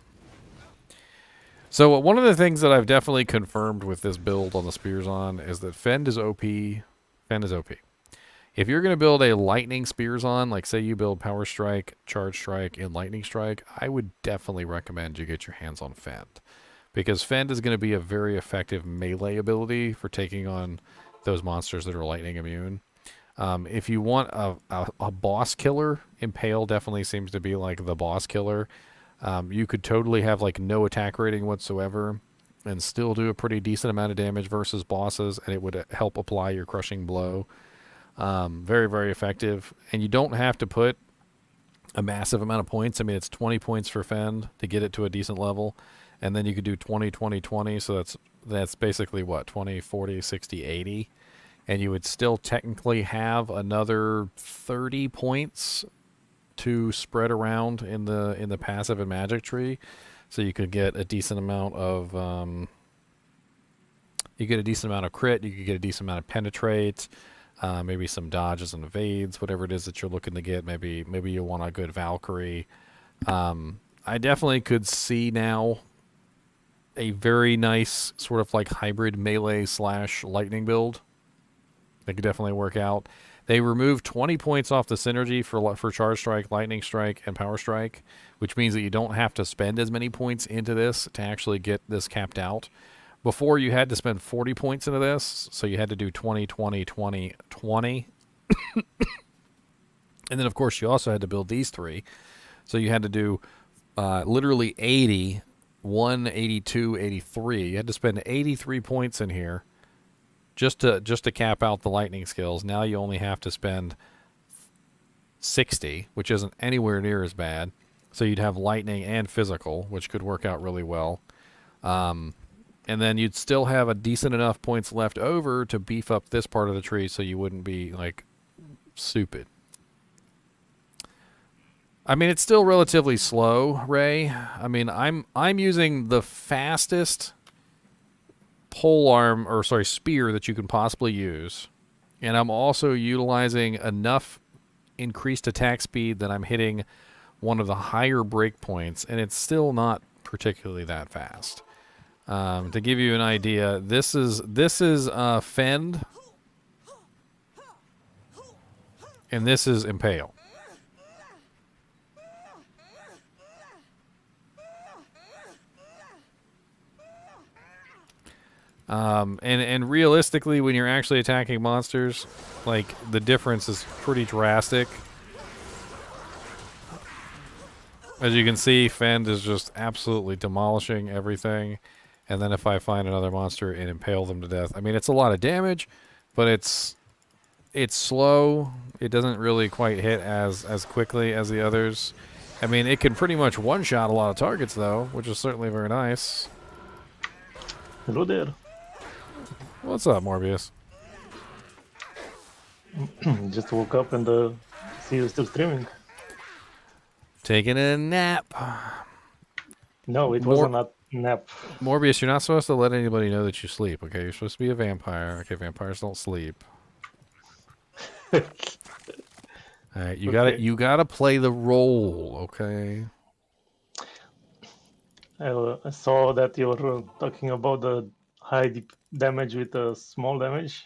So one of the things that I've definitely confirmed with this build on the Spearzon is that Fend is OP. Fend is OP. If you're going to build a lightning Spearzon, like say you build Power Strike, Charge Strike, and Lightning Strike, I would definitely recommend you get your hands on Fend. Because Fend is going to be a very effective melee ability for taking on those monsters that are lightning immune. If you want a boss killer, Impale definitely seems to be like the boss killer. You could totally have like no attack rating whatsoever and still do a pretty decent amount of damage versus bosses, and it would help apply your crushing blow. Very, very effective. And you don't have to put a massive amount of points. I mean, it's 20 points for Fend to get it to a decent level. And then you could do 20, 20, 20. So that's basically what? 20, 40, 60, 80. And you would still technically have another 30 points to spread around in the passive and magic tree. So you could get a decent amount of crit, you could get a decent amount of penetrate. Maybe some dodges and evades, whatever it is that you're looking to get. Maybe you want a good Valkyrie. I definitely could see now a very nice sort of like hybrid melee / lightning build. That could definitely work out. They removed 20 points off the synergy for Charge Strike, Lightning Strike, and Power Strike, which means that you don't have to spend as many points into this to actually get this capped out. Before, you had to spend 40 points into this, so you had to do 20, 20, 20, 20. And then, of course, you also had to build these 3. So you had to do literally 80, 1, 82, 83. You had to spend 83 points in here just to cap out the lightning skills. Now you only have to spend 60, which isn't anywhere near as bad. So you'd have lightning and physical, which could work out really well. And then you'd still have a decent enough points left over to beef up this part of the tree so you wouldn't be, like, stupid. I mean, it's still relatively slow, Ray. I mean, I'm using the fastest spear that you can possibly use. And I'm also utilizing enough increased attack speed that I'm hitting one of the higher breakpoints, and it's still not particularly that fast. To give you an idea, this is Fend, and this is Impale. And realistically, when you're actually attacking monsters, like, the difference is pretty drastic. As you can see, Fend is just absolutely demolishing everything. And then if I find another monster and impale them to death, I mean, it's a lot of damage, but it's slow. It doesn't really quite hit as quickly as the others. I mean, it can pretty much one-shot a lot of targets, though, which is certainly very nice.
Hello there.
What's up, Morbius?
Just woke up and see you still streaming.
Taking a nap.
No, it wasn't a nap.
Morbius, you're not supposed to let anybody know that you sleep, okay? You're supposed to be a vampire. Okay, vampires don't sleep. Alright, you gotta play the role, okay?
I saw that you were talking about the high damage with a small damage.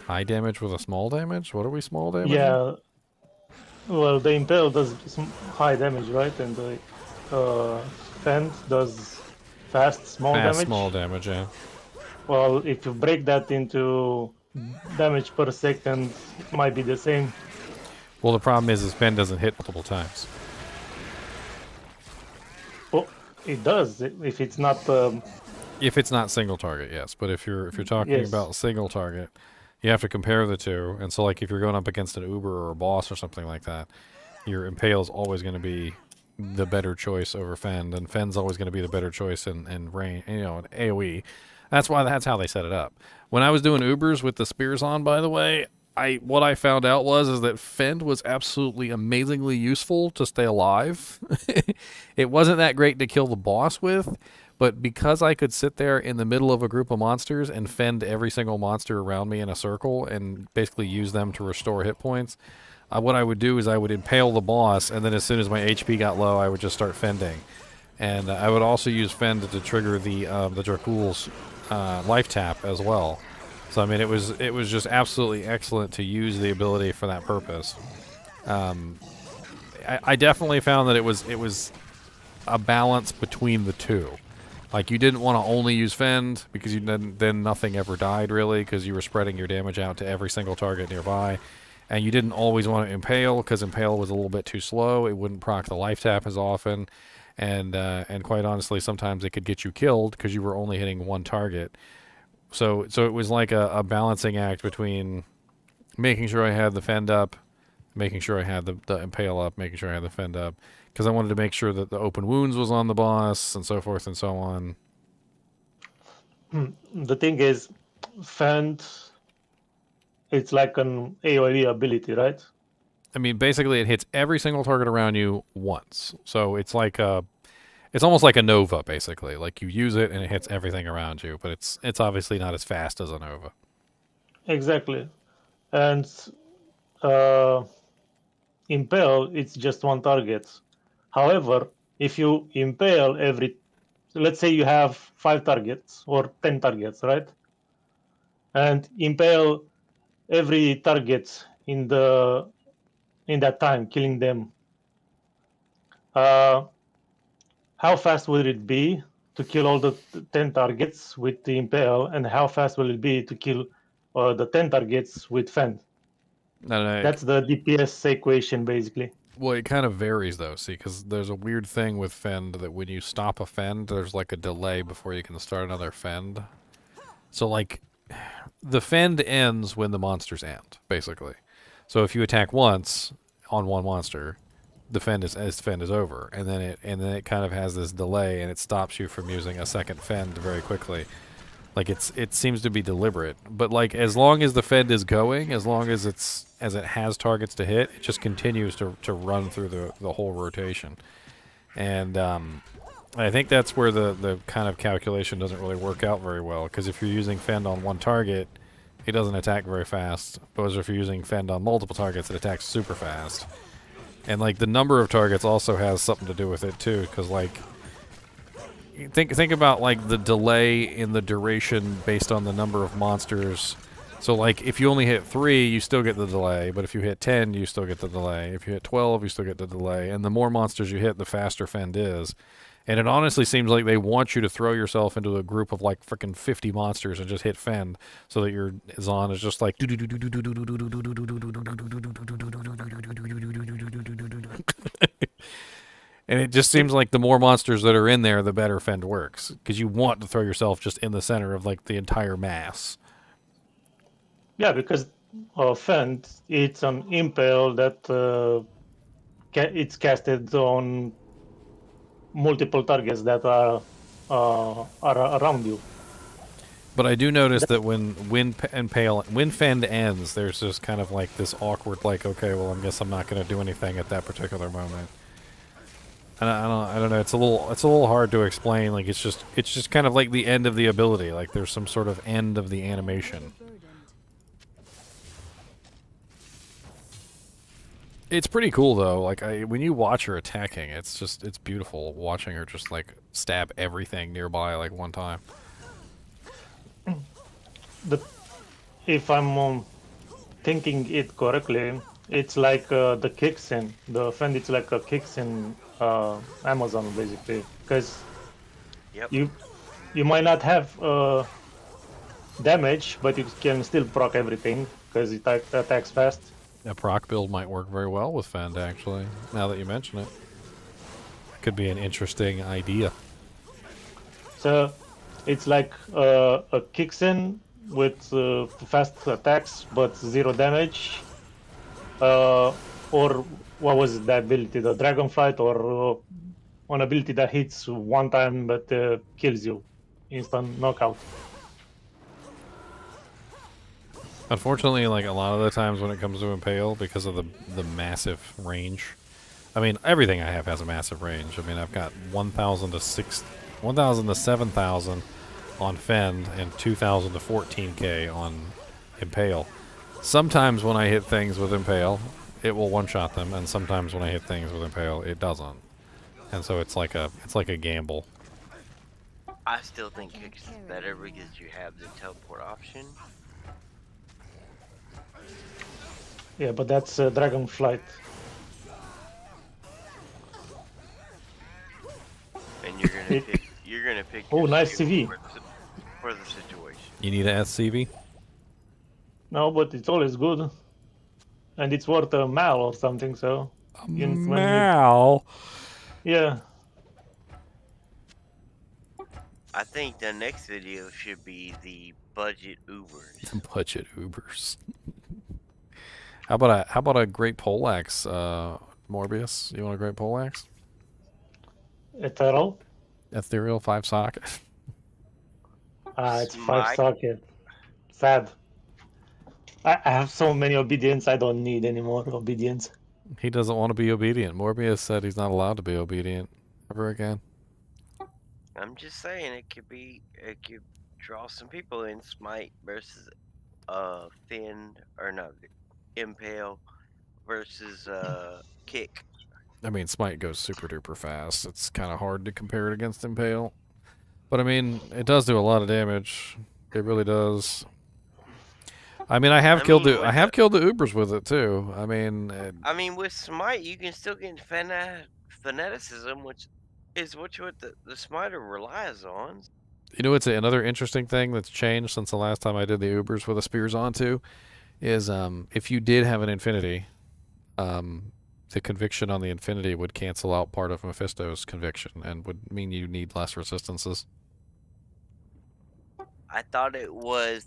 High damage with a small damage? What are we small damaging?
Yeah, well, the Impale does high damage, right? And the Fend does fast small
Fast
damage.
small damage, yeah.
Well, if you break that into damage per second, it might be the same.
Well, the problem is Fend doesn't hit multiple times.
Oh, it does if it's not.
If it's not single target, yes. But if you're talking
Yes.
about single target, you have to compare the two. And so, like, if you're going up against an Uber or a boss or something like that, your Impale is always going to be the better choice over Fend, and Fend's always going to be the better choice in range, in AOE. That's how they set it up. When I was doing Ubers with the Spearzon, by the way, what I found out is that Fend was absolutely amazingly useful to stay alive. It wasn't that great to kill the boss with, but because I could sit there in the middle of a group of monsters and fend every single monster around me in a circle and basically use them to restore hit points, what I would do is I would impale the boss, and then as soon as my HP got low, I would just start fending. And I would also use Fend to trigger the Dracul's life tap as well. So I mean, it was just absolutely excellent to use the ability for that purpose. I definitely found that it was a balance between the two. Like, you didn't want to only use Fend because then nothing ever died really, because you were spreading your damage out to every single target nearby. And you didn't always want to Impale because Impale was a little bit too slow. It wouldn't proc the life tap as often. And quite honestly, sometimes it could get you killed because you were only hitting one target. So it was like a balancing act between making sure I had the Fend up, making sure I had the Impale up, making sure I had the Fend up, because I wanted to make sure that the open wounds was on the boss, and so forth and so on.
The thing is, Fend, it's like an AoE ability, right?
I mean, basically, it hits every single target around you once. So it's like it's almost like a Nova, basically. Like, you use it and it hits everything around you, but it's obviously not as fast as a Nova.
Exactly. And Impale, it's just one target. However, if you Impale let's say you have 5 targets or 10 targets, right? And Impale every target in that time, killing them. How fast will it be to kill all the 10 targets with the Impale, and how fast will it be to kill the 10 targets with Fend?
No,
That's the DPS equation, basically.
well, it kind of varies, though, see, because there's a weird thing with Fend that when you stop a Fend, there's like a delay before you can start another Fend. So, like, the Fend ends when the monsters end, basically. So if you attack once on one monster, the Fend is over, and then it kind of has this delay, and it stops you from using a second Fend very quickly. Like, it seems to be deliberate, but like, as long as the Fend is going, as long as it has targets to hit, it just continues to run through the whole rotation. And I think that's where the kind of calculation doesn't really work out very well, because if you're using Fend on one target, it doesn't attack very fast. Whereas if you're using Fend on multiple targets, it attacks super fast. And like, the number of targets also has something to do with it too, because like, think about like the delay in the duration based on the number of monsters. So like, if you only hit 3, you still get the delay, but if you hit 10, you still get the delay. If you hit 12, you still get the delay. And the more monsters you hit, the faster Fend is. And it honestly seems like they want you to throw yourself into a group of like freaking 50 monsters and just hit Fend, so that your Zon is just like, and it just seems like the more monsters that are in there, the better Fend works, because you want to throw yourself just in the center of like the entire mass.
Yeah, because Fend, it's an Impale that it's casted on multiple targets that are around you.
But I do notice that when Fend ends, there's just kind of like this awkward, like, okay, well, I guess I'm not going to do anything at that particular moment. And I don't know. It's a little hard to explain. Like, it's just kind of like the end of the ability. Like, there's some sort of end of the animation. It's pretty cool though. Like, when you watch her attacking, it's beautiful watching her just like stab everything nearby like one time.
If I'm thinking it correctly, it's like the kicks in the Fend. It's like a kicks in Amazon basically, because
Yep.
you might not have damage, but you can still proc everything because it attacks fast.
A proc build might work very well with Fend, actually. Now that you mention it, could be an interesting idea.
So it's like a Kixen with fast attacks but 0 damage. Or what was the ability? The Dragonflight, or one ability that hits one time but kills you. Instant knockout.
Unfortunately, like a lot of the times when it comes to Impale, because of the massive range. I mean, everything I have has a massive range. I mean, I've got 1,000 to 7,000 on Fend and 2,000 to 14k on Impale. Sometimes when I hit things with Impale, it will one-shot them, and sometimes when I hit things with Impale, it doesn't. And so it's like a gamble.
I still think Kicks is better because you have the teleport option.
Yeah, but that's Dragonflight.
And you're gonna pick
Oh,
your
nice
skill
CV.
for the situation.
You need a SCV?
No, but it's always good. And it's worth a mal or something, so...
Mal?
Yeah.
I think the next video should be the budget Ubers.
Budget Ubers. How about a great poleaxe, Morbius? You want a great poleaxe?
Ethereal?
Ethereal 5 socket.
It's 5 socket. Sad. I have so many obedience, I don't need any more obedience.
He doesn't want to be obedient. Morbius said he's not allowed to be obedient ever again.
I'm just saying it could draw some people in. Smite versus Fend, or no, Impale versus Kick.
I mean, Smite goes super duper fast. It's kind of hard to compare it against Impale. But I mean, it does do a lot of damage. It really does. I mean, I have killed the Ubers with it too. I mean,
with Smite, you can still get fanaticism, which is what the Smiter relies on.
You know, it's another interesting thing that's changed since the last time I did the Ubers with a Spearzon too, is if you did have an Infinity, the conviction on the Infinity would cancel out part of Mephisto's conviction and would mean you need less resistances.
I thought it was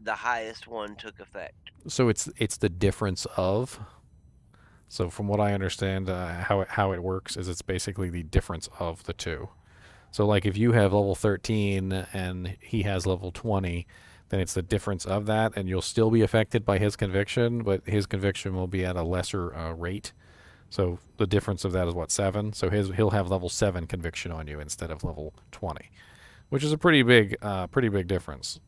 the highest one took effect.
So it's the difference of. So from what I understand, how it works is it's basically the difference of the two. So like if you have level 13 and he has level 20, then it's the difference of that, and you'll still be affected by his conviction, but his conviction will be at a lesser rate. So the difference of that is what, 7? So he'll have level 7 conviction on you instead of level 20, which is a pretty big difference.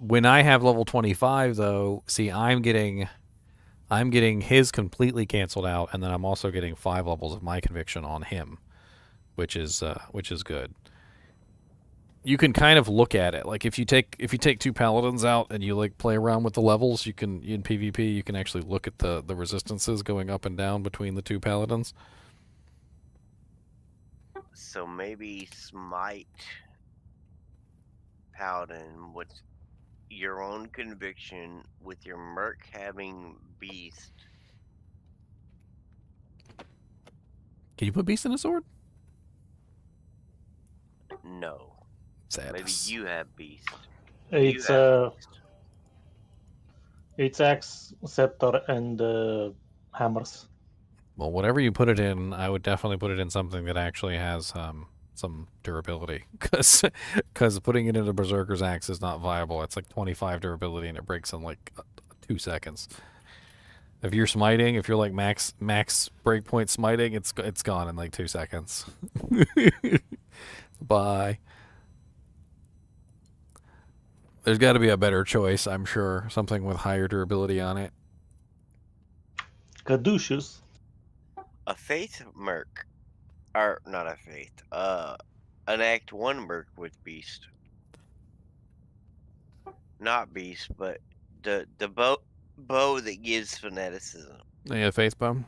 When I have level 25 though, see, I'm getting his completely canceled out, and then I'm also getting 5 levels of my conviction on him, which is good. You can kind of look at it like if you take 2 paladins out and you like play around with the levels, you can in PvP you can actually look at the resistances going up and down between the 2 paladins.
So maybe Smite Paladin with your own conviction, with your merc having beast.
Can you put beast in a sword?
No.
Sadness.
Maybe you have beast.
It's axe, scepter, and hammers.
Well, whatever you put it in, I would definitely put it in something that actually has some durability, because putting it into Berserker's Axe is not viable. It's like 25 durability and it breaks in like 2 seconds. If you're smiting, if you're like max breakpoint smiting, it's gone in like 2 seconds. Bye. There's got to be a better choice, I'm sure. Something with higher durability on it.
Caduceus.
A faith merc, or not a faith, an Act 1 merc with beast. Not beast, but the bow that gives fanaticism.
Yeah, faith bomb.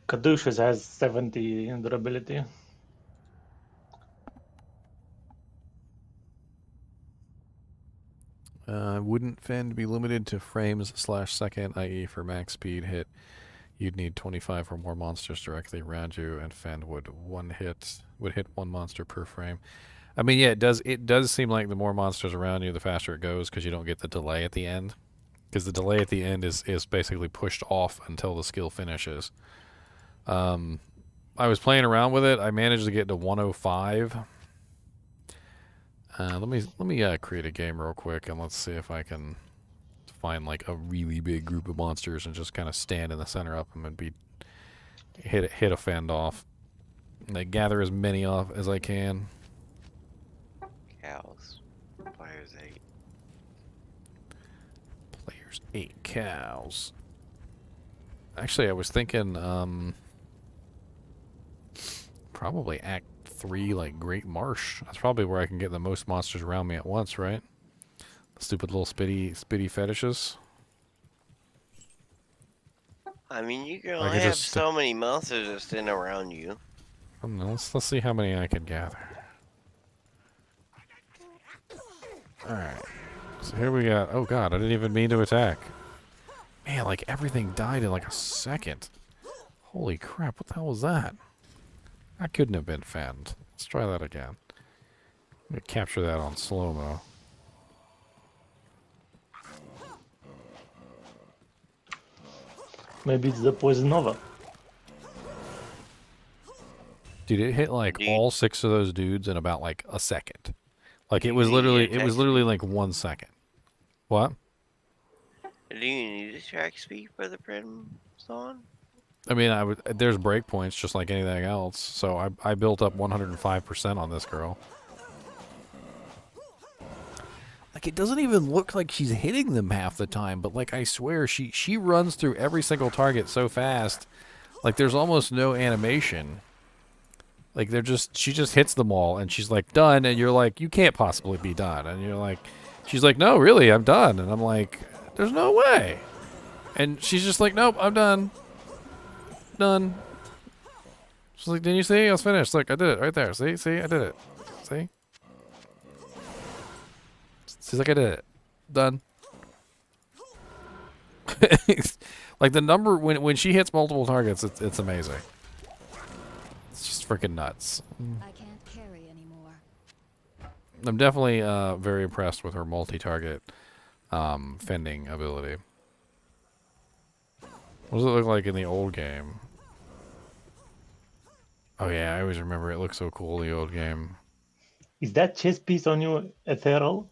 Caduceus has 70 in durability.
Wouldn't Fend be limited to frames/second, i.e. for max speed hit, you'd need 25 or more monsters directly around you, and Fend would hit one monster per frame. I mean, yeah, it does seem like the more monsters around you, the faster it goes, because you don't get the delay at the end. Because the delay at the end is basically pushed off until the skill finishes. I was playing around with it. I managed to get to 105. Let me create a game real quick, and let's see if I can find like a really big group of monsters and just kind of stand in the center of them and hit a Fend off. And I gather as many off as I can.
Cows. Players 8.
Players 8 cows. Actually, I was thinking probably Act 3, like Great Marsh. That's probably where I can get the most monsters around me at once, right? The stupid little spitty fetishes.
I mean, you can
I
only
could
have
just
so many monsters that stand around you.
I don't know, let's see how many I can gather. Alright. So here we got... Oh god, I didn't even mean to attack. Man, like everything died in like a second. Holy crap, what the hell was that? That couldn't have been Fend. Let's try that again. Let me capture that on slow-mo.
Maybe it's the Poison Nova.
Dude, it hit like
Dude.
all 6 of those dudes in about like a second. Like it
Do
was
you need
literally
attack
like 1 second. What?
Do you need attack speed for the Primzon?
I mean, there's breakpoints just like anything else. So I built up 105% on this girl. Like it doesn't even look like she's hitting them half the time, but like I swear she runs through every single target so fast. Like there's almost no animation. Like she just hits them all and she's like done, and you're like, you can't possibly be done. And you're like, she's like, no, really, I'm done. And I'm like, there's no way. And she's just like, nope, I'm done. Done. She's like, didn't you see? I was finished. Look, I did it right there. See, I did it. See? She's like, I did it. Done. Like the number when she hits multiple targets, it's amazing. It's just freaking nuts.
I can't carry anymore.
I'm definitely very impressed with her multi-target fending ability. What does it look like in the old game? Oh yeah, I always remember it looked so cool, the old game.
Is that chess piece on you Ethereal?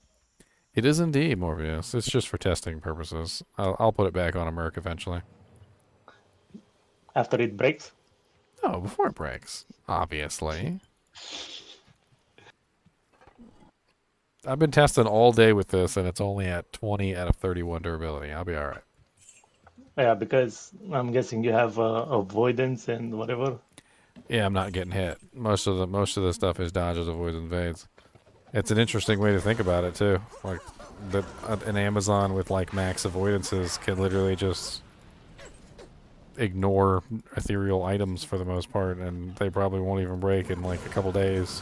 It is indeed, Morbius. It's just for testing purposes. I'll put it back on a merc eventually.
After it breaks?
Oh, before it breaks, obviously. I've been testing all day with this, and it's only at 20 out of 31 durability. I'll be all right.
Yeah, because I'm guessing you have avoidance and whatever.
Yeah, I'm not getting hit. Most of the stuff is dodges, avoids, and invades. It's an interesting way to think about it too. Like that an Amazon with like max avoidances can literally just ignore ethereal items for the most part, and they probably won't even break in like a couple days.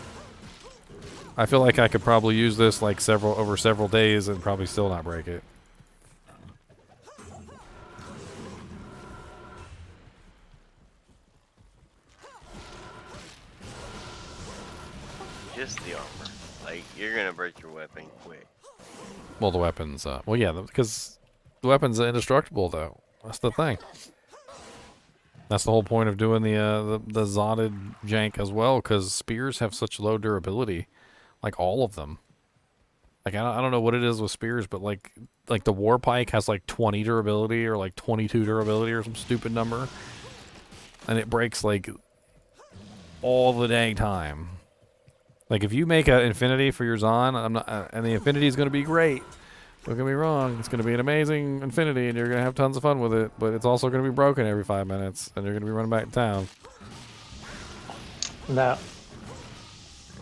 I feel like I could probably use this like over several days and probably still not break it.
Just the armor. Like, you're gonna break your weapon quick.
Well, the weapons, well, yeah, because the weapons are indestructible, though. That's the thing. That's the whole point of doing the Zotted jank as well, because spears have such low durability, like all of them. Like I don't know what it is with spears, but like the war pike has like 20 durability or like 22 durability or some stupid number, and it breaks like all the dang time. Like if you make an infinity for your Zon, and the infinity is going to be great, Don't get me wrong, it's going to be an amazing infinity and you're going to have tons of fun with it, but it's also going to be broken every 5 minutes and you're going to be running back to town.
Now,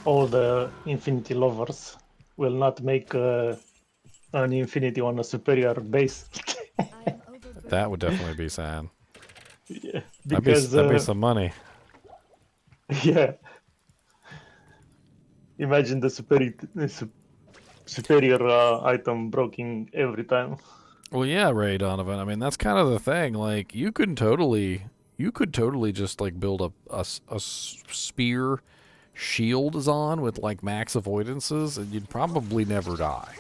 all the infinity lovers will not make an infinity on a superior base.
That would definitely be sad.
Yeah,
That'd be some money.
Yeah. Imagine the superior item broken every time.
Well, yeah, Ray Donovan. I mean, that's kind of the thing. Like, you could totally just like build a spear Spearzon with like max avoidances, and you'd probably never die.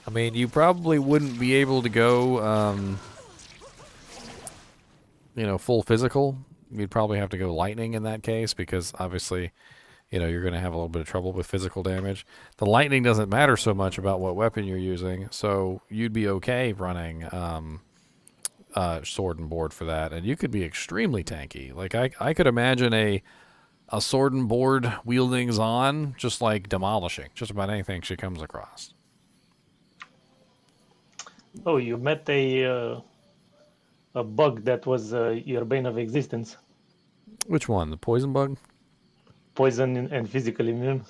I mean, you probably wouldn't be able to go, full physical. You'd probably have to go lightning in that case because obviously, you're going to have a little bit of trouble with physical damage. The lightning doesn't matter so much about what weapon you're using, so you'd be okay running sword and board for that, and you could be extremely tanky. Like I could imagine a sword and board wielding Zon just like demolishing just about anything she comes across.
Oh, you met a bug that was your bane of existence.
Which one? The poison bug?
Poison and physical immune.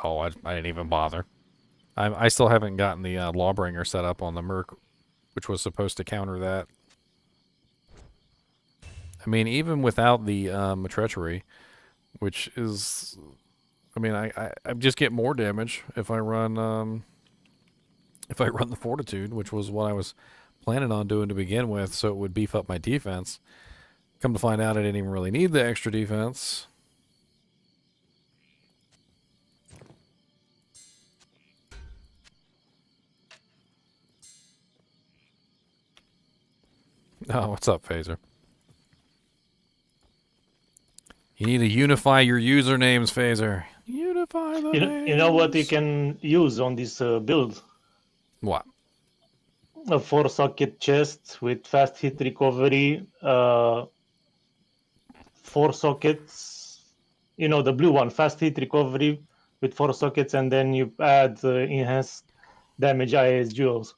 Oh, I didn't even bother. I still haven't gotten the Lawbringer set up on the Merc, which was supposed to counter that. I mean, even without the Treachery, which is... I mean, I just get more damage if I run the Fortitude, which was what I was planning on doing to begin with, so it would beef up my defense. Come to find out I didn't even really need the extra defense. Oh, what's up, Phaser? You need to unify your usernames, Phaser. Unify the names.
You know what you can use on this build?
What?
A 4-socket chest with fast hit recovery, 4 sockets. The blue one, fast hit recovery with 4 sockets, and then you add enhanced damage IAS jewels.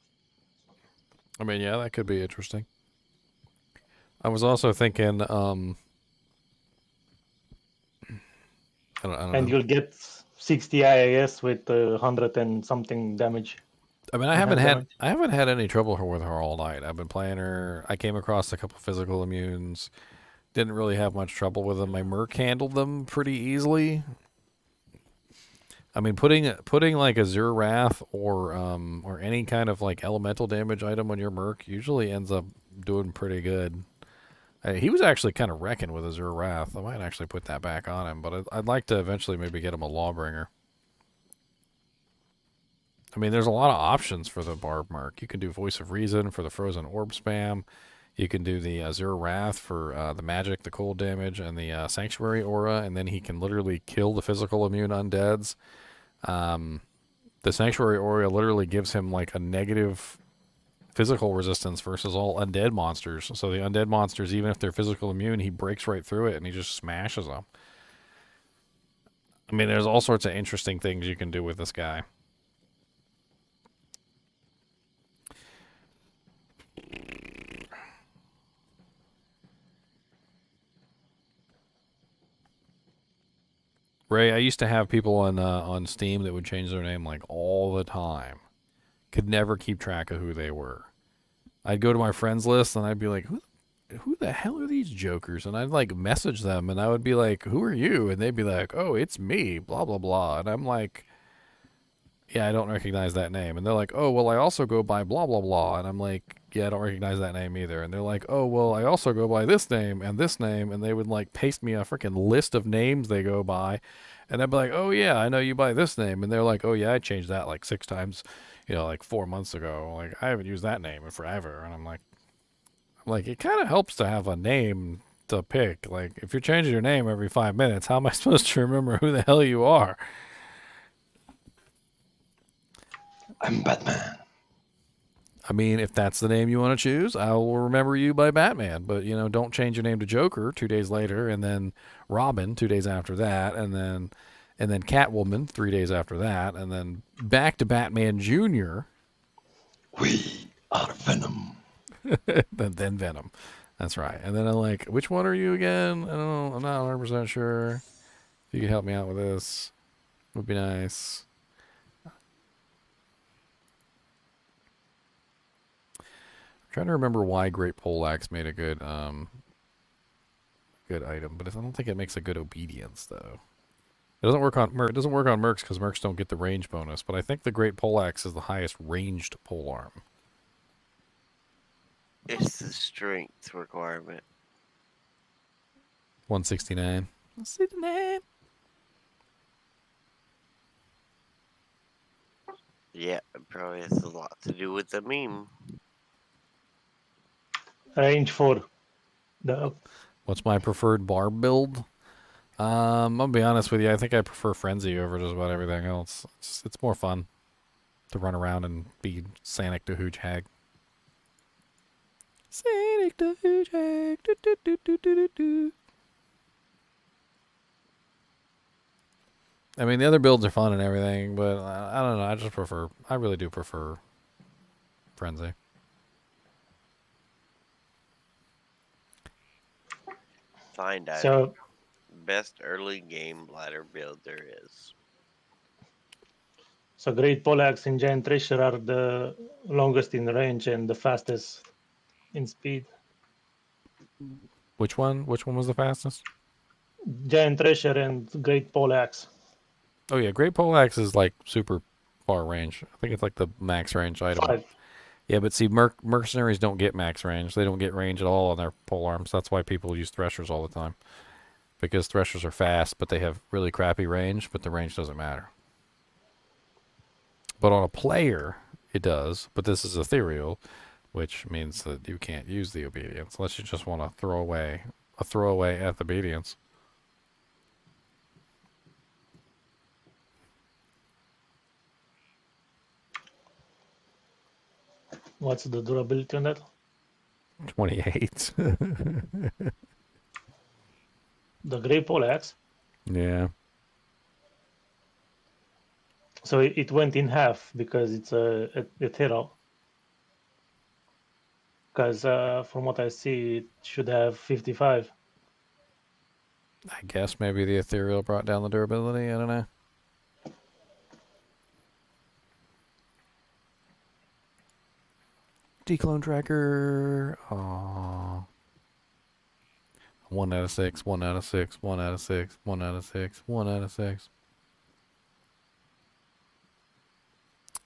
I mean, yeah, that could be interesting. I was also thinking, I don't know.
You'll get 60 IAS with 100 and something damage.
I mean, I haven't had any trouble with her all night. I've been playing her. I came across a couple physical immunes. Didn't really have much trouble with them. My Merc handled them pretty easily. I mean, putting like Azure Wrath or any kind of like elemental damage item on your Merc usually ends up doing pretty good. He was actually kind of wrecking with Azure Wrath. I might actually put that back on him, but I'd like to eventually maybe get him a Lawbringer. I mean, there's a lot of options for the Barb Merc. You can do Voice of Reason for the Frozen Orb spam. You can do the Azure Wrath for the magic, the cold damage, and the Sanctuary Aura, and then he can literally kill the physical immune undeads. The Sanctuary Aura literally gives him like a negative physical resistance versus all undead monsters. So the undead monsters, even if they're physical immune, he breaks right through it and he just smashes them. I mean, there's all sorts of interesting things you can do with this guy. Ray, I used to have people on Steam that would change their name like all the time. Could never keep track of who they were. I'd go to my friends list and I'd be like, who the hell are these jokers? And I'd like message them and I would be like, who are you? And they'd be like, oh, it's me, blah, blah, blah. And I'm like, yeah, I don't recognize that name. And they're like, oh, well, I also go by blah, blah, blah. And I'm like, yeah, I don't recognize that name either. And they're like, oh, well, I also go by this name and this name. And they would like paste me a freaking list of names they go by. And I'd be like, oh, yeah, I know you by this name. And they're like, oh, yeah, I changed that like 6 times, like 4 months ago. Like, I haven't used that name in forever. And I'm like, it kind of helps to have a name to pick. Like, if you're changing your name every 5 minutes, how am I supposed to remember who the hell you are?
I'm Batman.
I mean, if that's the name you want to choose, I will remember you by Batman. But, don't change your name to Joker 2 days later, and then Robin 2 days after that, and then and then Catwoman 3 days after that, and then back to Batman Jr.
We are Venom.
then Venom. That's right. And then I'm like, which one are you again? I don't know. I'm not 100% sure. If you could help me out with this, would be nice. I'm trying to remember why Great Poleaxe made a good good item, but I don't think it makes a good obedience though. It doesn't work on mercs because mercs don't get the range bonus, but I think the Great Poleaxe is the highest ranged polearm.
It's the strength requirement.
169. 169.
Yeah, it probably has a lot to do with the meme.
Range 4. The
What's my preferred barb build? I'm gonna be honest with you. I think I prefer Frenzy over just about everything else. It's more fun to run around and be Sanic to Hooch Hag. Sanic to Hooch Hag. Do, do, do, do, do, do, do. I mean, the other builds are fun and everything, but I don't know. I really do prefer Frenzy.
Find out.
So,
Best early game ladder build there is.
so Great Poleaxe and Giant Treasure are the longest in range and the fastest in speed.
Which one? Which one was the fastest?
Giant Treasure and Great Poleaxe.
Oh yeah, Great Poleaxe is like super far range. I think it's like the max range item.
5.
Yeah, but see, mercenaries don't get max range. They don't get range at all on their polearms. That's why people use threshers all the time. Because threshers are fast, but they have really crappy range, but the range doesn't matter. But on a player, it does. But this is ethereal, which means that you can't use the obedience unless you just want to throw away at obedience.
What's the durability on that?
28.
The Great Poleaxe.
Yeah.
So it went in half because it's a Ethereal. Because from what I see, it should have 55.
I guess maybe the ethereal brought down the durability. I don't know. Declone tracker. Aww. 1 out of 6, 1 out of 6, 1 out of 6, 1 out of 6, 1 out of 6.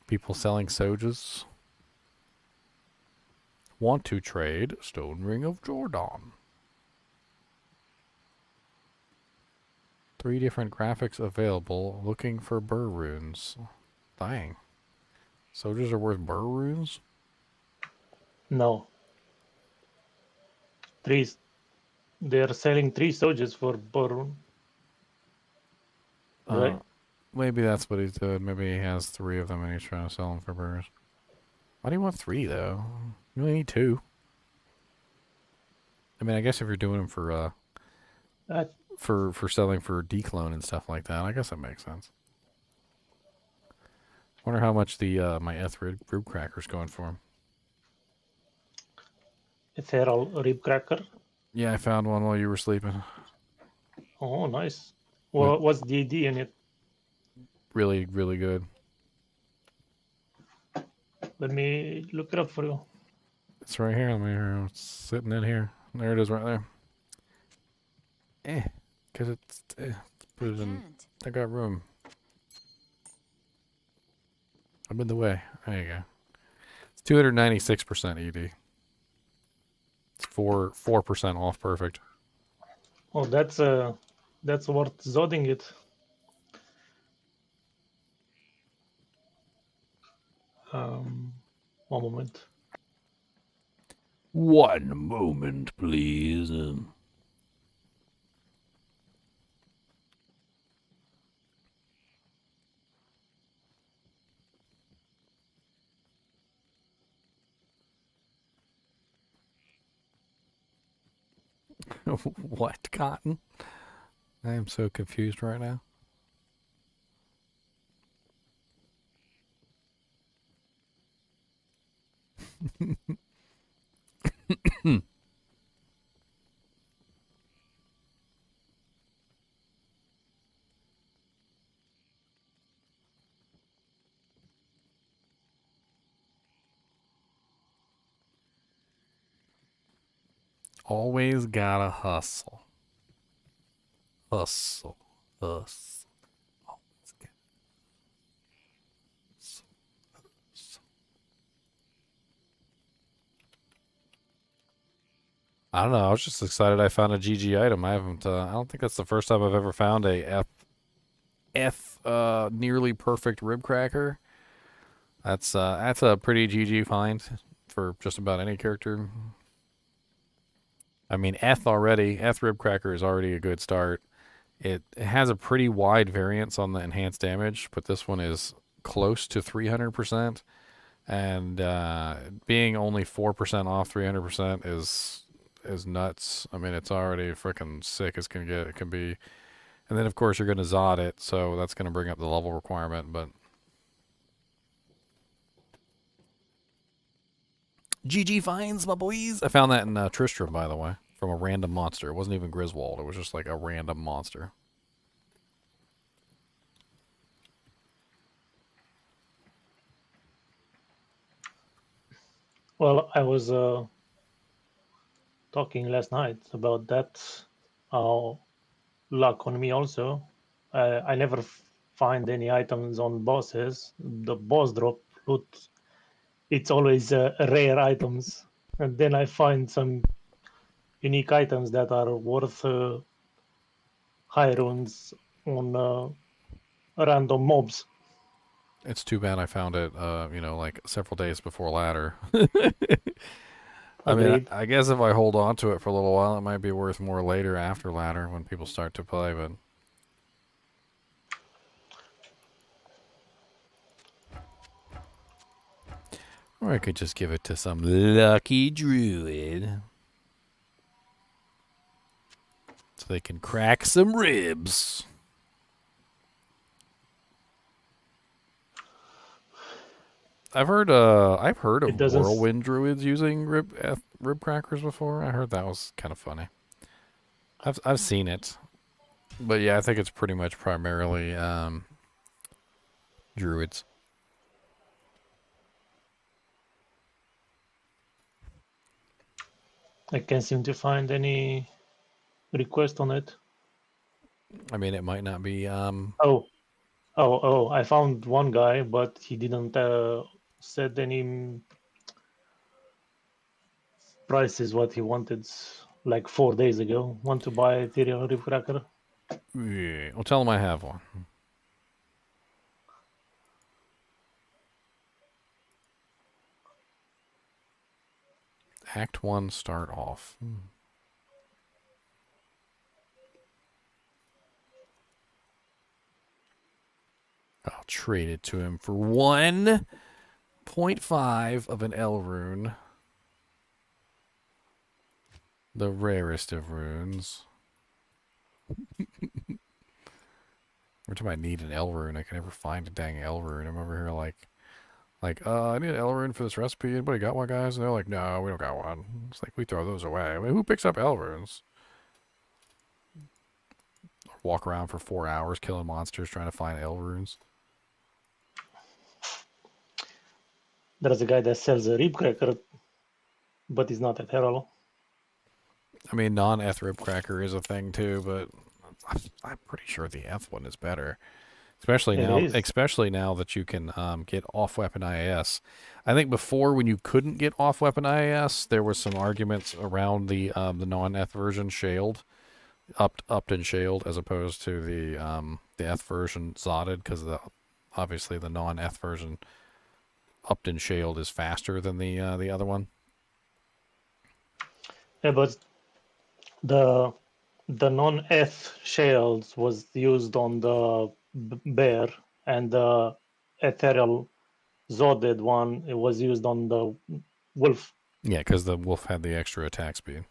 People selling sojas. Want to trade Stone Ring of Jordan. 3 different graphics available. Looking for burr runes. Dang. Sojas are worth burr runes?
No. 3. They're selling 3 soldiers for Borun. Right?
Maybe that's what he's doing. Maybe he has 3 of them and he's trying to sell them for burrs. Why do you want 3 though? You only need 2. I mean, I guess if you're doing them for selling for declone and stuff like that, I guess that makes sense. Wonder how much the my Ribcracker's going for him.
Ethereal Ribcracker.
Yeah, I found one while you were sleeping.
Oh, nice. Well, what's the AD in it?
Really, really good.
Let me look it up for you.
It's right here. Let me hear. It's sitting in here. There it is, right there. Cause it's put it in. I got room. I'm in the way. There you go. It's 296% ED. It's 4% off perfect.
Oh, that's worth zodding it. One moment.
One moment, please. What, Cotton? I am so confused right now. Always gotta hustle. Hustle. Hustle. Always gotta hustle. Hustle. I don't know. I was just excited I found a GG item. I haven't. I don't think that's the first time I've ever found a F nearly perfect Ribcracker. That's a pretty GG find for just about any character. I mean, Eth Ribcracker is already a good start. It has a pretty wide variance on the enhanced damage, but this one is close to 300%. And being only 4% off 300% is nuts. I mean, it's already freaking sick as can get. It can be, and then of course you're going to Zod it, so that's going to bring up the level requirement. But GG finds, my boys. I found that in Tristram, by the way, from a random monster. It wasn't even Griswold. It was just like a random monster.
Well, I was talking last night about that. Luck on me also. I never find any items on bosses. The boss drop loot, it's always rare items, and then I find some unique items that are worth high runes on random mobs.
It's too bad I found it, like several days before ladder. I mean,
Agreed.
I guess if I hold on to it for a little while, it might be worth more later after ladder when people start to play, but... Or I could just give it to some lucky druid. So they can crack some ribs. I've heard of Whirlwind druids using Ribcrackers before. I heard that was kind of funny. I've seen it, but yeah, I think it's pretty much primarily druids.
I can't seem to find any request on it.
I mean, it might not be.
Oh! I found one guy, but he didn't set any prices what he wanted like 4 days ago. Want to buy Ethereal Ribcracker?
Yeah, well, tell him I have one. Act 1, start off. I'll trade it to him for 1.5 of an L rune. The rarest of runes. Every time I need an L rune, I can never find a dang L rune. I'm over here like, I need an L rune for this recipe. Anybody got one, guys? And they're like, no, we don't got one. It's like, we throw those away. I mean, who picks up L runes? Walk around for 4 hours killing monsters trying to find L runes.
There's a guy that sells a Ribcracker, but he's not Ethereal.
I mean, non-Eth Ribcracker is a thing too, but I'm pretty sure the Eth one is better. Especially now that you can get off-weapon IAS. I think before, when you couldn't get off-weapon IAS, there was some arguments around the non-Eth version shaled, upped and shaled, as opposed to the Eth version zotted, because obviously the non-Eth version upped and shaled is faster than the other one.
Yeah, but the non-Eth shaled was used on the bear, and the Ethereal Zoded one, it was used on the wolf.
Yeah, because the wolf had the extra attack speed.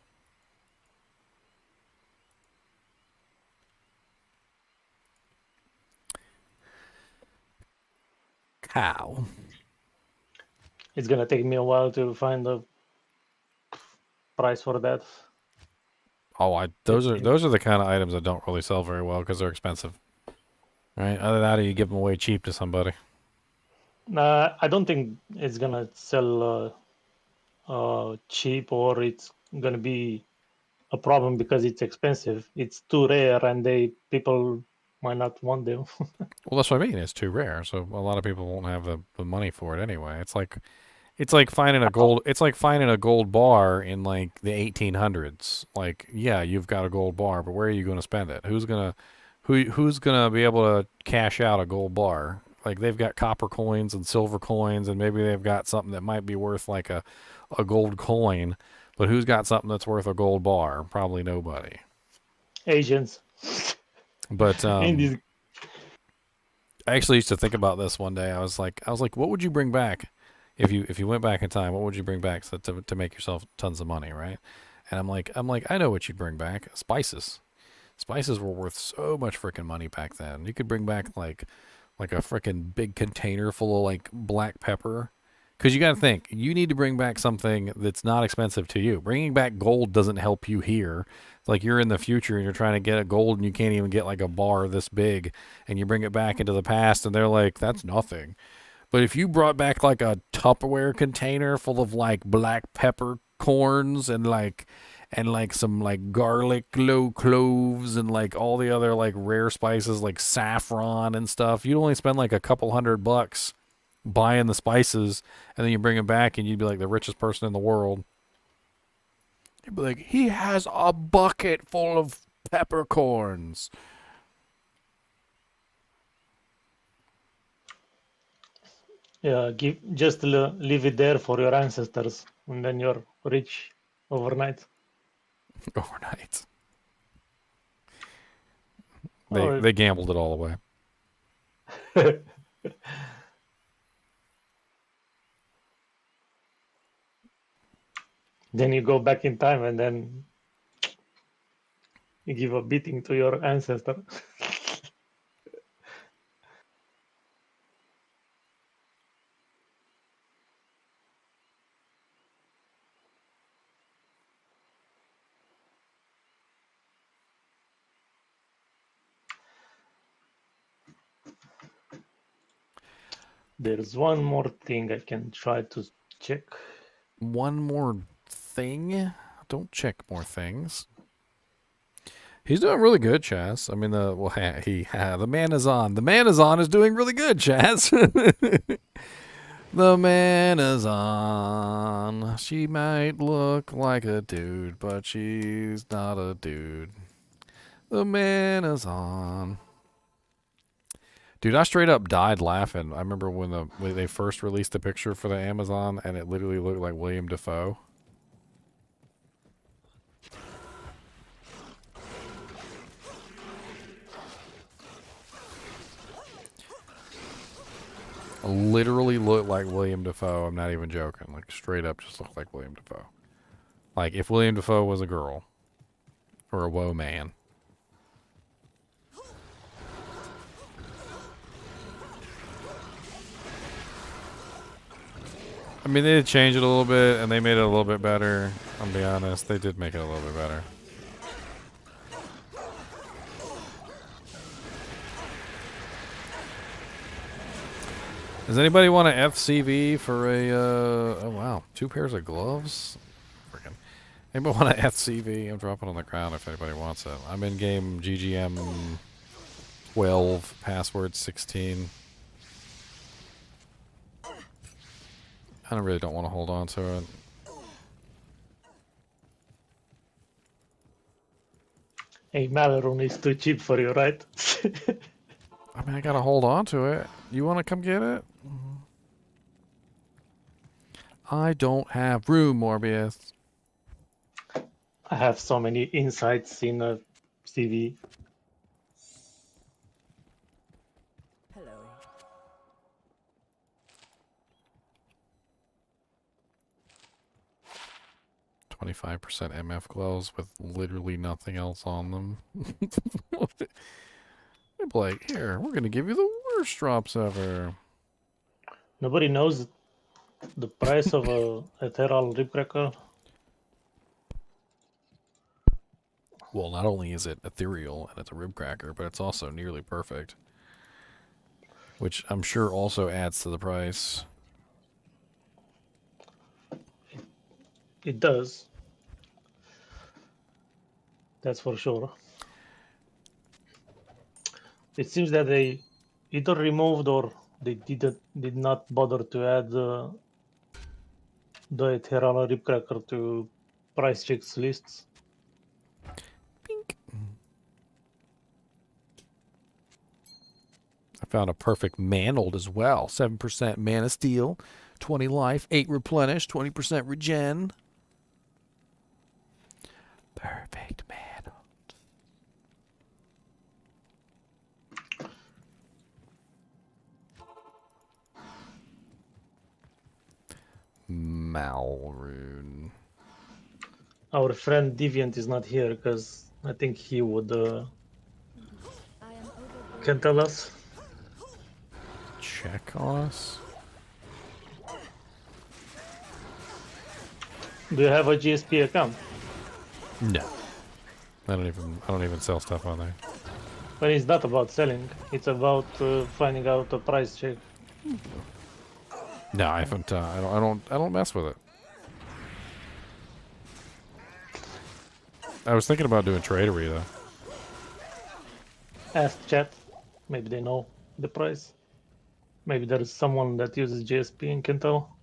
Cow.
it's gonna take me a while to find a price for that.
Oh, those are the kind of items that don't really sell very well because they're expensive, right? Either that or you give them away cheap to somebody.
I don't think it's gonna sell cheap, or it's gonna be a problem because it's expensive. It's too rare, and people might not want them.
Well, that's what I mean. It's too rare, so a lot of people won't have the money for it anyway. It's like finding a gold. It's like finding a gold bar in like the 1800s. Like, yeah, you've got a gold bar, but where are you going to spend it? Who's gonna be able to cash out a gold bar? Like, they've got copper coins and silver coins, and maybe they've got something that might be worth like a gold coin. But who's got something that's worth a gold bar? Probably nobody.
Asians.
But
Indies.
I actually used to think about this one day. I was like, what would you bring back if you went back in time? What would you bring back to make yourself tons of money, right? And I'm like, I know what you'd bring back. Spices. Spices were worth so much freaking money back then. You could bring back like a freaking big container full of like black pepper. Because you got to think, you need to bring back something that's not expensive to you. Bringing back gold doesn't help you here. It's like you're in the future and you're trying to get a gold and you can't even get like a bar this big, and you bring it back into the past and they're like, that's nothing. But if you brought back like a Tupperware container full of like black pepper corns and some like garlic cloves and like all the other like rare spices like saffron and stuff, you'd only spend like a couple $100 buying the spices, and then you bring them back and you'd be like the richest person in the world. You'd be like, he has a bucket full of peppercorns.
Yeah, leave it there for your ancestors, and then you're rich overnight.
Overnight. They gambled it all away.
Then you go back in time and then you give a beating to your ancestor. There's one more thing I can try to check.
One more thing? Don't check more things. He's doing really good, Chaz. I mean, the man is on. The man is on is doing really good, Chaz. The man is on. She might look like a dude, but she's not a dude. The man is on. Dude, I straight up died laughing. I remember when they first released the picture for the Amazon, and it literally looked like William Dafoe. Literally looked like William Dafoe. I'm not even joking. Like, straight up just looked like William Dafoe. Like, if William Dafoe was a girl. Or a woe man. I mean, they did change it a little bit, and they made it a little bit better. I'll be honest. They did make it a little bit better. Does anybody want an FCV for a, oh wow, 2 pairs of gloves? Freaking. Anybody want an FCV? I'm dropping on the ground if anybody wants it. I'm in game GGM 12, password 16. I really don't want to hold on to it.
Hey, Malarone is too cheap for you, right?
I mean, I gotta hold on to it. You want to come get it? I don't have room, Morbius.
I have so many insights in a CV.
Hello.
25% MF gloves with literally nothing else on them. They're like, here, we're gonna give you the worst drops ever.
Nobody knows The price of a Ethereal Ribcracker.
Well, not only is it ethereal and it's a Ribcracker, but it's also nearly perfect. Which I'm sure also adds to the price.
It does. That's for sure. It seems that they either removed or they did not bother to add the Ethereal Ribcracker to price checks lists.
Pink. I found a perfect mantled as well. 7% mana steal, 20 life, 8 replenish, 20% regen. Perfect mantled. Rune.
Our friend Deviant is not here because I think he would can tell us.
Check on us.
Do you have a GSP account?
No. I don't even sell stuff on there.
But it's not about selling. It's about finding out a price check.
No, I haven't. I don't mess with it. I was thinking about doing Treachery though.
Ask chat. Maybe they know the price. Maybe there's someone that uses GSP and can tell.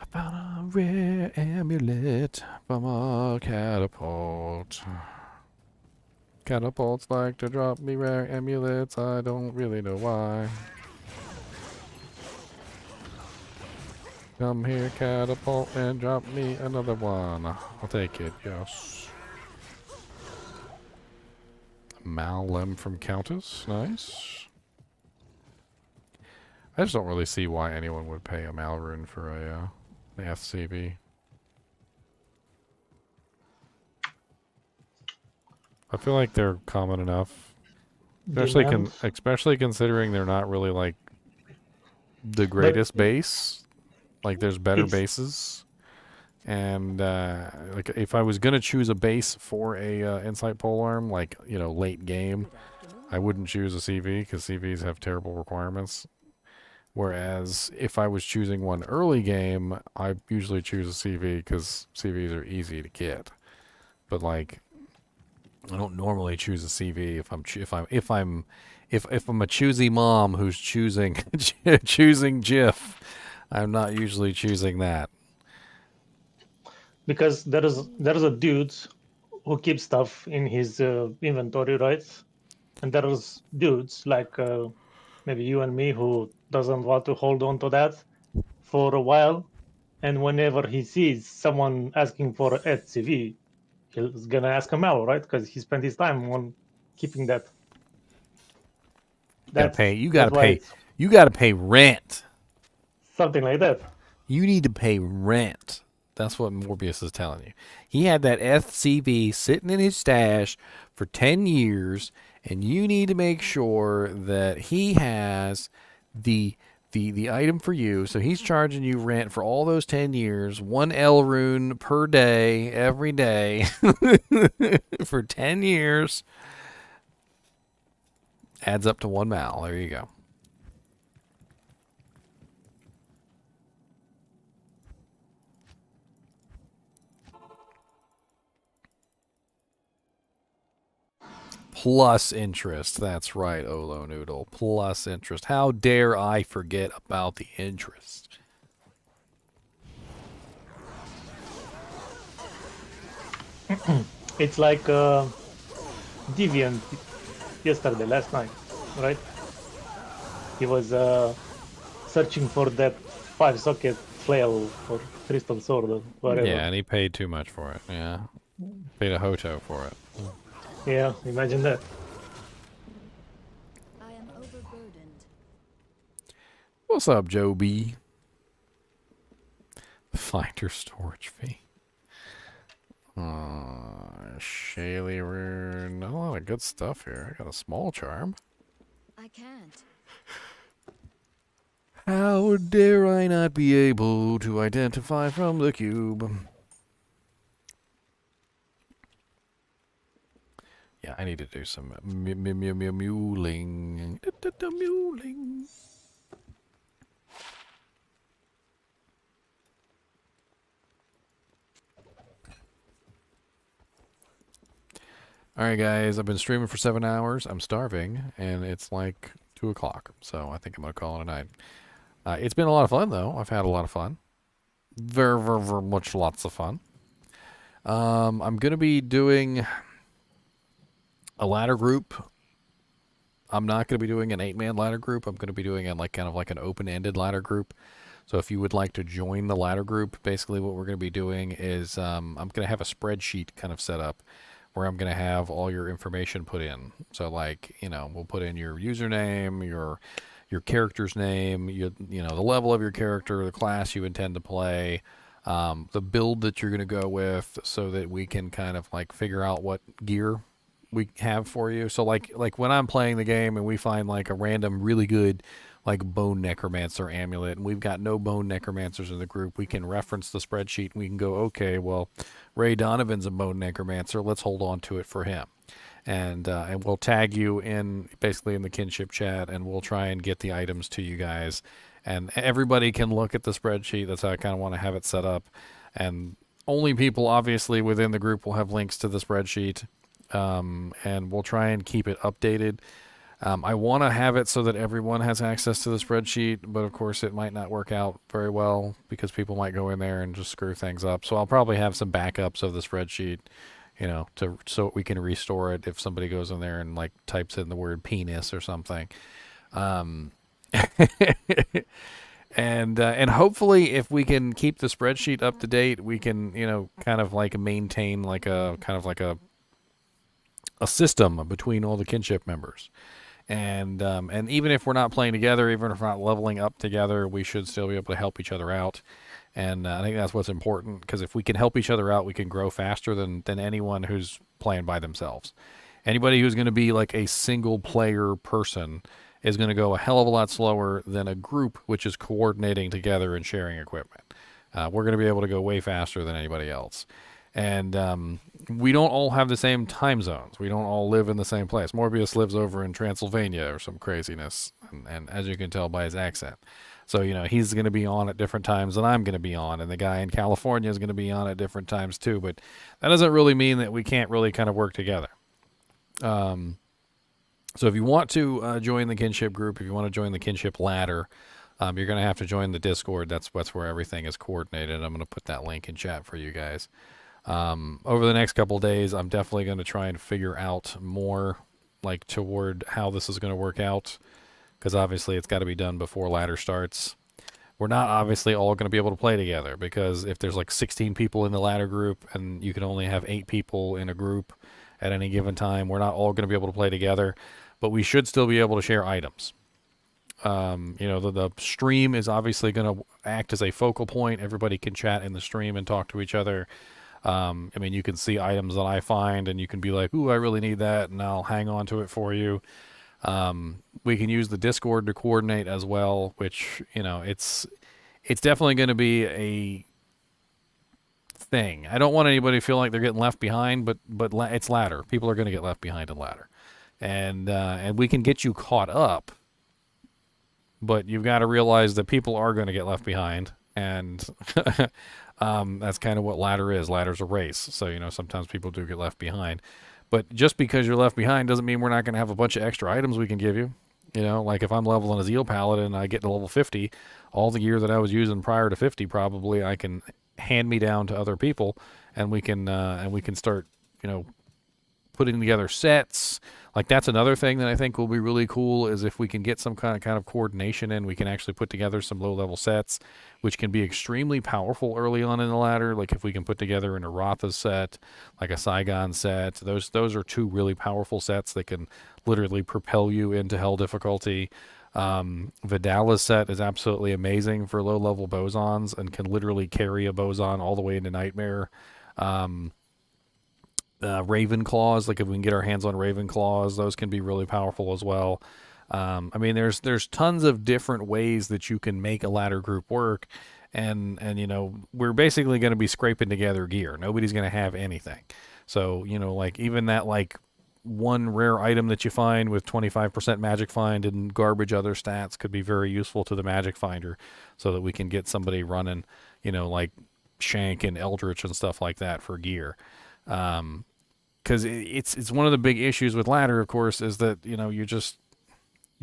I found a rare amulet from a catapult. Catapults like to drop me rare amulets. I don't really know why. Come here, catapult, and drop me another one. I'll take it, yes. Malem from Countess, nice. I just don't really see why anyone would pay a Malrune for a FCB. I feel like they're common enough, especially considering they're not really like the greatest base. Like there's better bases, and like if I was gonna choose a base for a Insight Polearm, like late game, I wouldn't choose a CV because CVs have terrible requirements. Whereas if I was choosing one early game, I usually choose a CV because CVs are easy to get. But like, I don't normally choose a CV if I'm a choosy mom who's choosing choosing GIF. I'm not usually choosing that.
Because there's a dude who keeps stuff in his inventory, right? And there's dudes like maybe you and me who doesn't want to hold on to that for a while. And whenever he sees someone asking for a CV, he's gonna ask him out, right? Because he spent his time on keeping that.
You gotta pay rent.
Something like that.
You need to pay rent. That's what Morbius is telling you. He had that FCV sitting in his stash for 10 years, and you need to make sure that he has the item for you. So he's charging you rent for all those 10 years, 1 Elrune per day, every day, for 10 years. Adds up to 1 Mal. There you go. Plus interest. That's right, Olo Noodle. Plus interest. How dare I forget about the interest?
It's like Deviant yesterday, last night, right? He was searching for that 5-socket flail or crystal sword or whatever.
Yeah, and he paid too much for it. Yeah. Paid a hoto for it.
Yeah, imagine that.
I am overburdened.
What's up, Joe B? Finder storage fee. Shaley Rune. A lot of good stuff here. I got a small charm.
I can't.
How dare I not be able to identify from the cube? Yeah, I need to do some muling. Muling. Alright guys, I've been streaming for 7 hours. I'm starving, and it's like 2 o'clock, so I think I'm going to call it a night. It's been a lot of fun, though. I've had a lot of fun. Very, very, very much lots of fun. I'm going to be doing a ladder group. I'm not going to be doing an 8-man ladder group. I'm going to be doing kind of like an open-ended ladder group. So if you would like to join the ladder group, basically what we're going to be doing is I'm going to have a spreadsheet kind of set up where I'm going to have all your information put in. So like, we'll put in your username, your character's name, the level of your character, the class you intend to play, the build that you're going to go with, so that we can kind of like figure out what gear we have for you. So like when I'm playing the game and we find like a random really good like bone necromancer amulet, and we've got no bone necromancers in the group, we can reference the spreadsheet and we can go, okay, well, Ray Donovan's a bone necromancer, let's hold on to it for him. And we'll tag you in basically in the kinship chat, and we'll try and get the items to you guys, and everybody can look at the spreadsheet. That's how I kind of want to have it set up, and only people obviously within the group will have links to the spreadsheet, and we'll try and keep it updated. I want to have it so that everyone has access to the spreadsheet, but of course it might not work out very well because people might go in there and just screw things up. So I'll probably have some backups of the spreadsheet, so we can restore it if somebody goes in there and like types in the word penis or something. And hopefully if we can keep the spreadsheet up to date, we can, kind of like maintain like a kind of like a system between all the kinship members. And even if we're not playing together, even if we're not leveling up together, we should still be able to help each other out. And I think that's what's important, because if we can help each other out, we can grow faster than anyone who's playing by themselves. Anybody who's going to be like a single player person is going to go a hell of a lot slower than a group which is coordinating together and sharing equipment. We're going to be able to go way faster than anybody else. And we don't all have the same time zones. We don't all live in the same place. Morbius lives over in Transylvania or some craziness, and as you can tell by his accent. So, he's going to be on at different times than I'm going to be on, and the guy in California is going to be on at different times too, but that doesn't really mean that we can't really kind of work together. So if you want to join the kinship group, if you want to join the kinship ladder, you're going to have to join the Discord. That's where everything is coordinated. I'm going to put that link in chat for you guys. Over the next couple of days, I'm definitely going to try and figure out more like toward how this is going to work out, because obviously it's got to be done before ladder starts. We're not obviously all going to be able to play together, because if there's like 16 people in the ladder group and you can only have 8 people in a group at any given time, we're not all going to be able to play together, but we should still be able to share items. The stream is obviously going to act as a focal point. Everybody can chat in the stream and talk to each other. You can see items that I find, and you can be like, ooh, I really need that, and I'll hang on to it for you. We can use the Discord to coordinate as well, which, it's definitely going to be a thing. I don't want anybody to feel like they're getting left behind, but it's ladder. People are going to get left behind in ladder. And we can get you caught up, but you've got to realize that people are going to get left behind, and that's kind of what ladder is. Ladder's a race, so sometimes people do get left behind. But just because you're left behind doesn't mean we're not going to have a bunch of extra items we can give you. Like if I'm leveling a Zeal Paladin and I get to level 50, all the gear that I was using prior to 50 probably I can hand me down to other people, and we can start putting together sets. Like that's another thing that I think will be really cool, is if we can get some kind of coordination in, we can actually put together some low-level sets, which can be extremely powerful early on in the ladder. Like if we can put together an Aratha set, like a Saigon set, those are 2 really powerful sets that can literally propel you into hell difficulty. Vidala's set is absolutely amazing for low-level bosons and can literally carry a boson all the way into Nightmare. Raven Claws, like if we can get our hands on Raven Claws, those can be really powerful as well. I mean, there's tons of different ways that you can make a ladder group work, and you know, we're basically going to be scraping together gear. Nobody's going to have anything. So, you know, like even that like one rare item that you find with 25% magic find and garbage other stats could be very useful to the magic finder, so that we can get somebody running, you know, like Shank and Eldritch and stuff like that for gear. Because it's one of the big issues with ladder, of course, is that, you know, you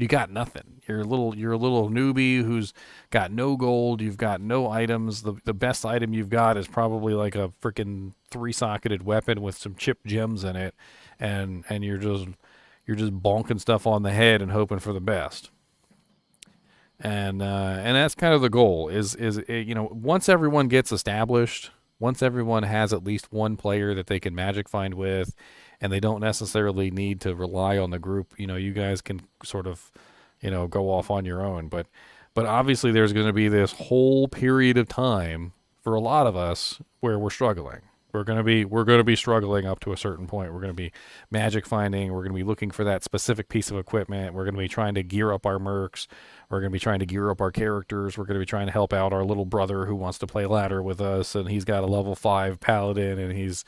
got nothing. You're a little newbie who's got no gold. You've got no items. The best item you've got is probably like a freaking 3-socketed weapon with some chipped gems in it, and you're just bonking stuff on the head and hoping for the best. And that's kind of the goal. Is you know, once everyone gets established, once everyone has at least one player that they can magic find with, and they don't necessarily need to rely on the group, you know, you guys can sort of, you know, go off on your own. But obviously there's going to be this whole period of time for a lot of us where we're struggling. We're going to be struggling up to a certain point. We're going to be magic finding. We're going to be looking for that specific piece of equipment. We're going to be trying to gear up our mercs. We're going to be trying to gear up our characters. We're going to be trying to help out our little brother who wants to play ladder with us, and he's got a level 5 paladin, and he's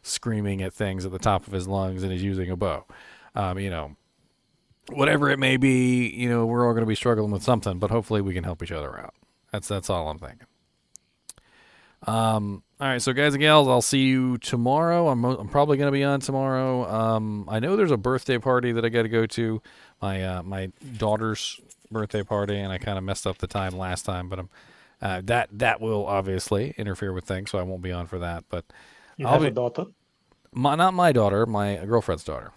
screaming at things at the top of his lungs, and he's using a bow. You know, whatever it may be, you know, we're all going to be struggling with something, but hopefully we can help each other out. That's all I'm thinking. All right, so guys and gals, I'll see you tomorrow. I'm probably going to be on tomorrow. I know there's a birthday party that I got to go to, my daughter's birthday party, and I kind of messed up the time last time, but that will obviously interfere with things, so I won't be on for that. But
You have a daughter?
Not my daughter, my girlfriend's daughter.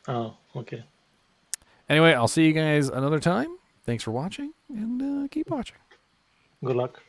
Oh, okay.
Anyway, I'll see you guys another time. Thanks for watching, and keep watching.
Good luck.